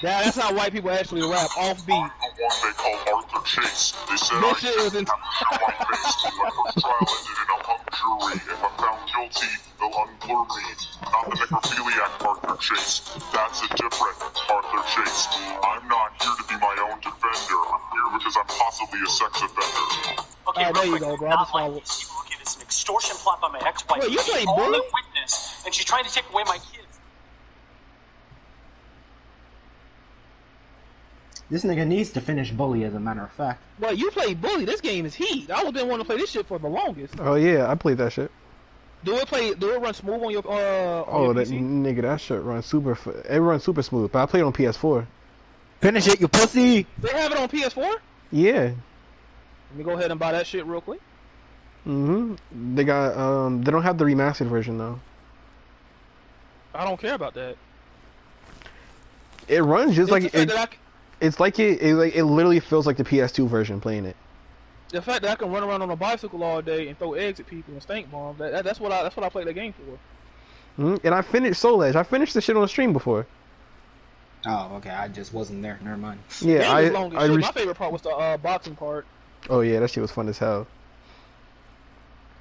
Yeah, that's how white people actually rap, off beat. One they called Arthur Chase. They said This I shit was in. white-faced. My first trial ended in a hung jury. If I'm found guilty, they'll unblur me. Not the necrophiliac Arthur Chase. That's a different Arthur Chase. I'm not here to be my own defender. I'm here because I'm possibly a sex offender. Okay, Alright, there you go, bro. I just followed. Okay, this is an extortion plot by my ex-wife. Wait, you She's play the only bully? witness, and she's trying to take away my kids. This nigga needs to finish Bully, as a matter of fact. Well, you play Bully. This game is heat. I was been wanting to play this shit for the longest. Oh yeah, I played that shit. Do it run smooth on your Oh, that PC? nigga, that shit runs super. It runs super smooth. But I played on PS4. Finish it, you pussy. They have it on PS4? Yeah. Let me go ahead and buy that shit real quick. They got They don't have the remastered version though. I don't care about that. It runs just like it. It's like it literally feels like the PS2 version playing it. The fact that I can run around on a bicycle all day and throw eggs at people and stink bomb, that's what I play the game for. And I finished Soul Edge. I finished the shit on the stream before. Oh, okay. I just wasn't there. Never mind. Yeah, my favorite part was the boxing part. Oh yeah, that shit was fun as hell.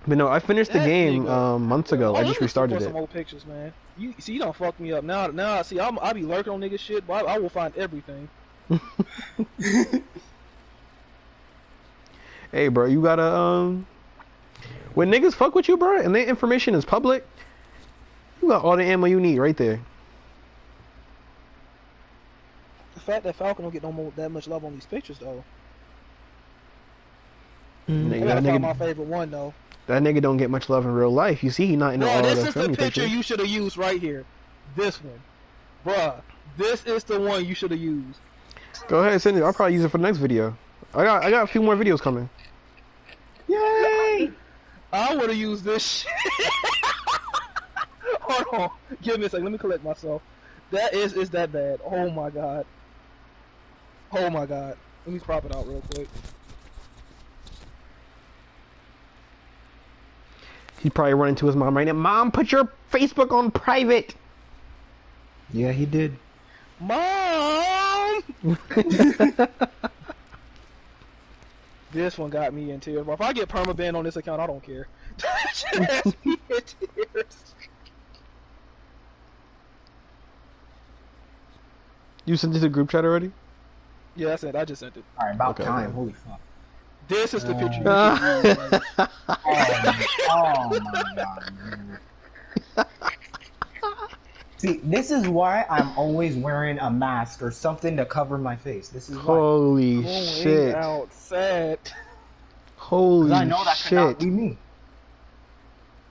But no, I finished the game months ago. I just restarted it. Some old pictures, man. You don't fuck me up now. Now see, I be lurking on nigga shit, but I will find everything. Hey, bro, you gotta when niggas fuck with you, bro, and their information is public, you got all the ammo you need right there. The fact that Falcon don't get that much love on these pictures, though. Nigga, I gotta find my favorite one, though. That nigga don't get much love in real life. You see, he not in all the this is the picture pictures. you should have used right here. This one, bruh. This is the one you should have used. Go ahead, send it. I'll probably use it for the next video. I got a few more videos coming. Yay! I would have used this shit. Hold on. Give me a second. Let me collect myself. That is that bad. Oh my god. Oh my god. Let me crop it out real quick. He probably run into his mom right now. Mom, put your Facebook on private. Yeah, he did. Mom! This one got me in tears. But if I get permabanned on this account, I don't care. Has me in tears. You sent it to the group chat already? Yeah, I just sent it. Alright, about time. Holy fuck. This is the picture. Oh my god, man. See, this is why I'm always wearing a mask or something to cover my face. This is why. Holy shit. Outside. Holy I know that shit. cannot be me.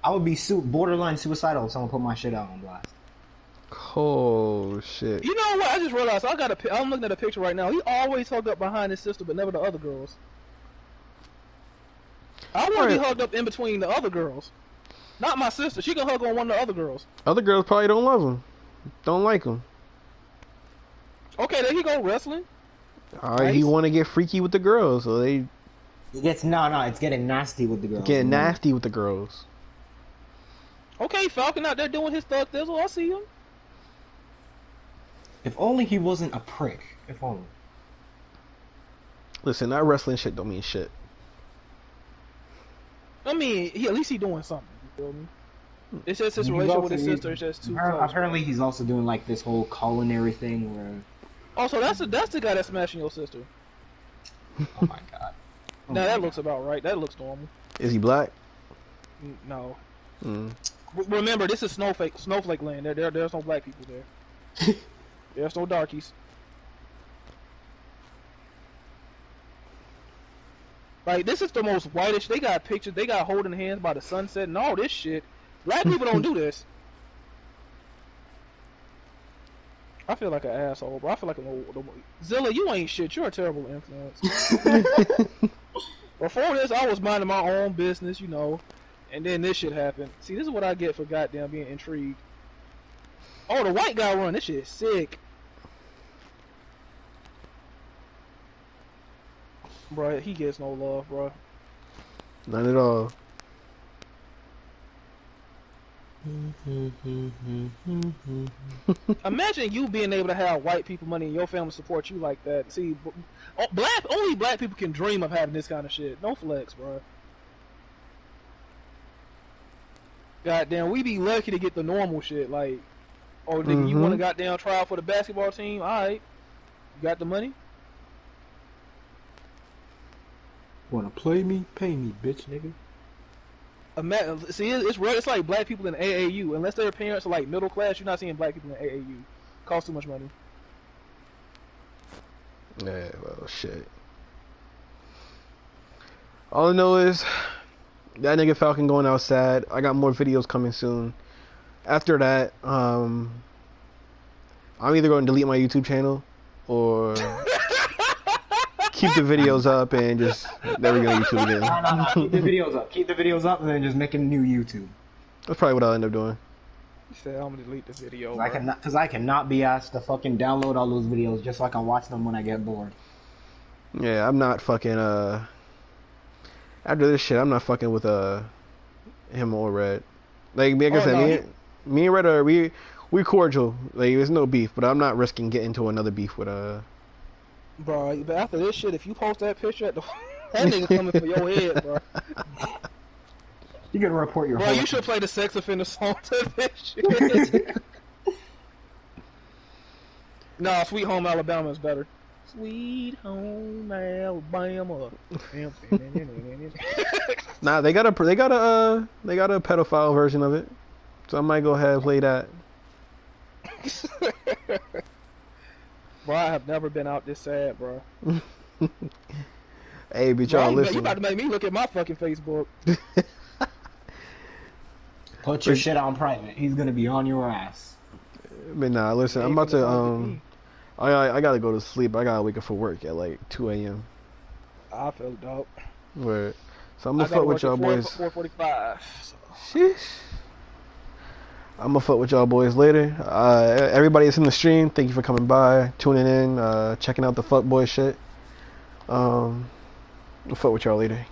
I would be borderline suicidal if someone put my shit out on blast. Oh shit. You know what? I just realized I'm looking at a picture right now. He always hugged up behind his sister, but never the other girls. I want to be hugged up in between the other girls. Not my sister. She can hug on one of the other girls. Other girls probably don't love him. Don't like him. Okay, there he go wrestling. Alright, he want to get freaky with the girls, so they... It's getting nasty with the girls. Getting nasty with the girls. Okay, Falcon out there doing his thug thizzle. I see him. If only he wasn't a prick. If only. Listen, that wrestling shit don't mean shit. I mean, at least he doing something. You feel me? It's just his relationship with his sister is just too close. Apparently, he's also doing like this whole culinary thing where. Also, that's the guy that's smashing your sister. Oh my god. Now that looks about right. That looks normal. Is he black? No. Mm. Remember, this is snowflake land. There's no black people there. There's no darkies. Like, this is the most whitish. They got pictures. They got holding hands by the sunset and all this shit. Black people don't do this. I feel like an asshole, bro. I feel like an old... Zilla, you ain't shit. You're a terrible influence. Before this, I was minding my own business, you know. And then this shit happened. See, this is what I get for goddamn being intrigued. Oh, the white guy run. This shit is sick. Bro, he gets no love, bro. None at all. Imagine you being able to have white people money and your family support you like that. See, only black people can dream of having this kind of shit. No flex, bro. Goddamn, we be lucky to get the normal shit. Like, oh, nigga, you want to goddamn try out for the basketball team? All right, you got the money. Wanna play me? Pay me, bitch, nigga. See, it's like black people in AAU. Unless their parents are like middle class, you're not seeing black people in AAU. Costs too much money. Yeah, well, shit. All I know is That nigga Falcon going outside. I got more videos coming soon. After that, I'm either going to delete my YouTube channel or keep the videos up and just never go to YouTube again. No. Keep the videos up. Keep the videos up and then just make a new YouTube. That's probably what I'll end up doing. He said, I'm gonna delete this video. Because I cannot be asked to fucking download all those videos just so I can watch them when I get bored. Yeah, I'm not fucking, after this shit, I'm not fucking with, him or Red. Like I said, me and Red are, we cordial. Like, there's no beef, but I'm not risking getting into another beef with, Bro, but after this shit, if you post that picture, that nigga coming for your head, bro. You gotta report your. Bro, you should play the sex offender song to this shit. Nah, Sweet Home Alabama is better. Sweet Home Alabama. Nah, they got a pedophile version of it, so I might go ahead and play that. Bro, I have never been out this sad, bro. Hey, but y'all listen. You about to make me look at my fucking Facebook. Put your shit on private. He's gonna be on your ass. But nah, listen. I'm about to I gotta go to sleep. I gotta wake up for work at like 2 a.m. I feel dope. Word. So I'm gonna fuck with y'all boys. 4:45. Sheesh. I'm gonna fuck with y'all boys later. Everybody that's in the stream, thank you for coming by, tuning in, checking out the fuckboy shit. We'll fuck with y'all later.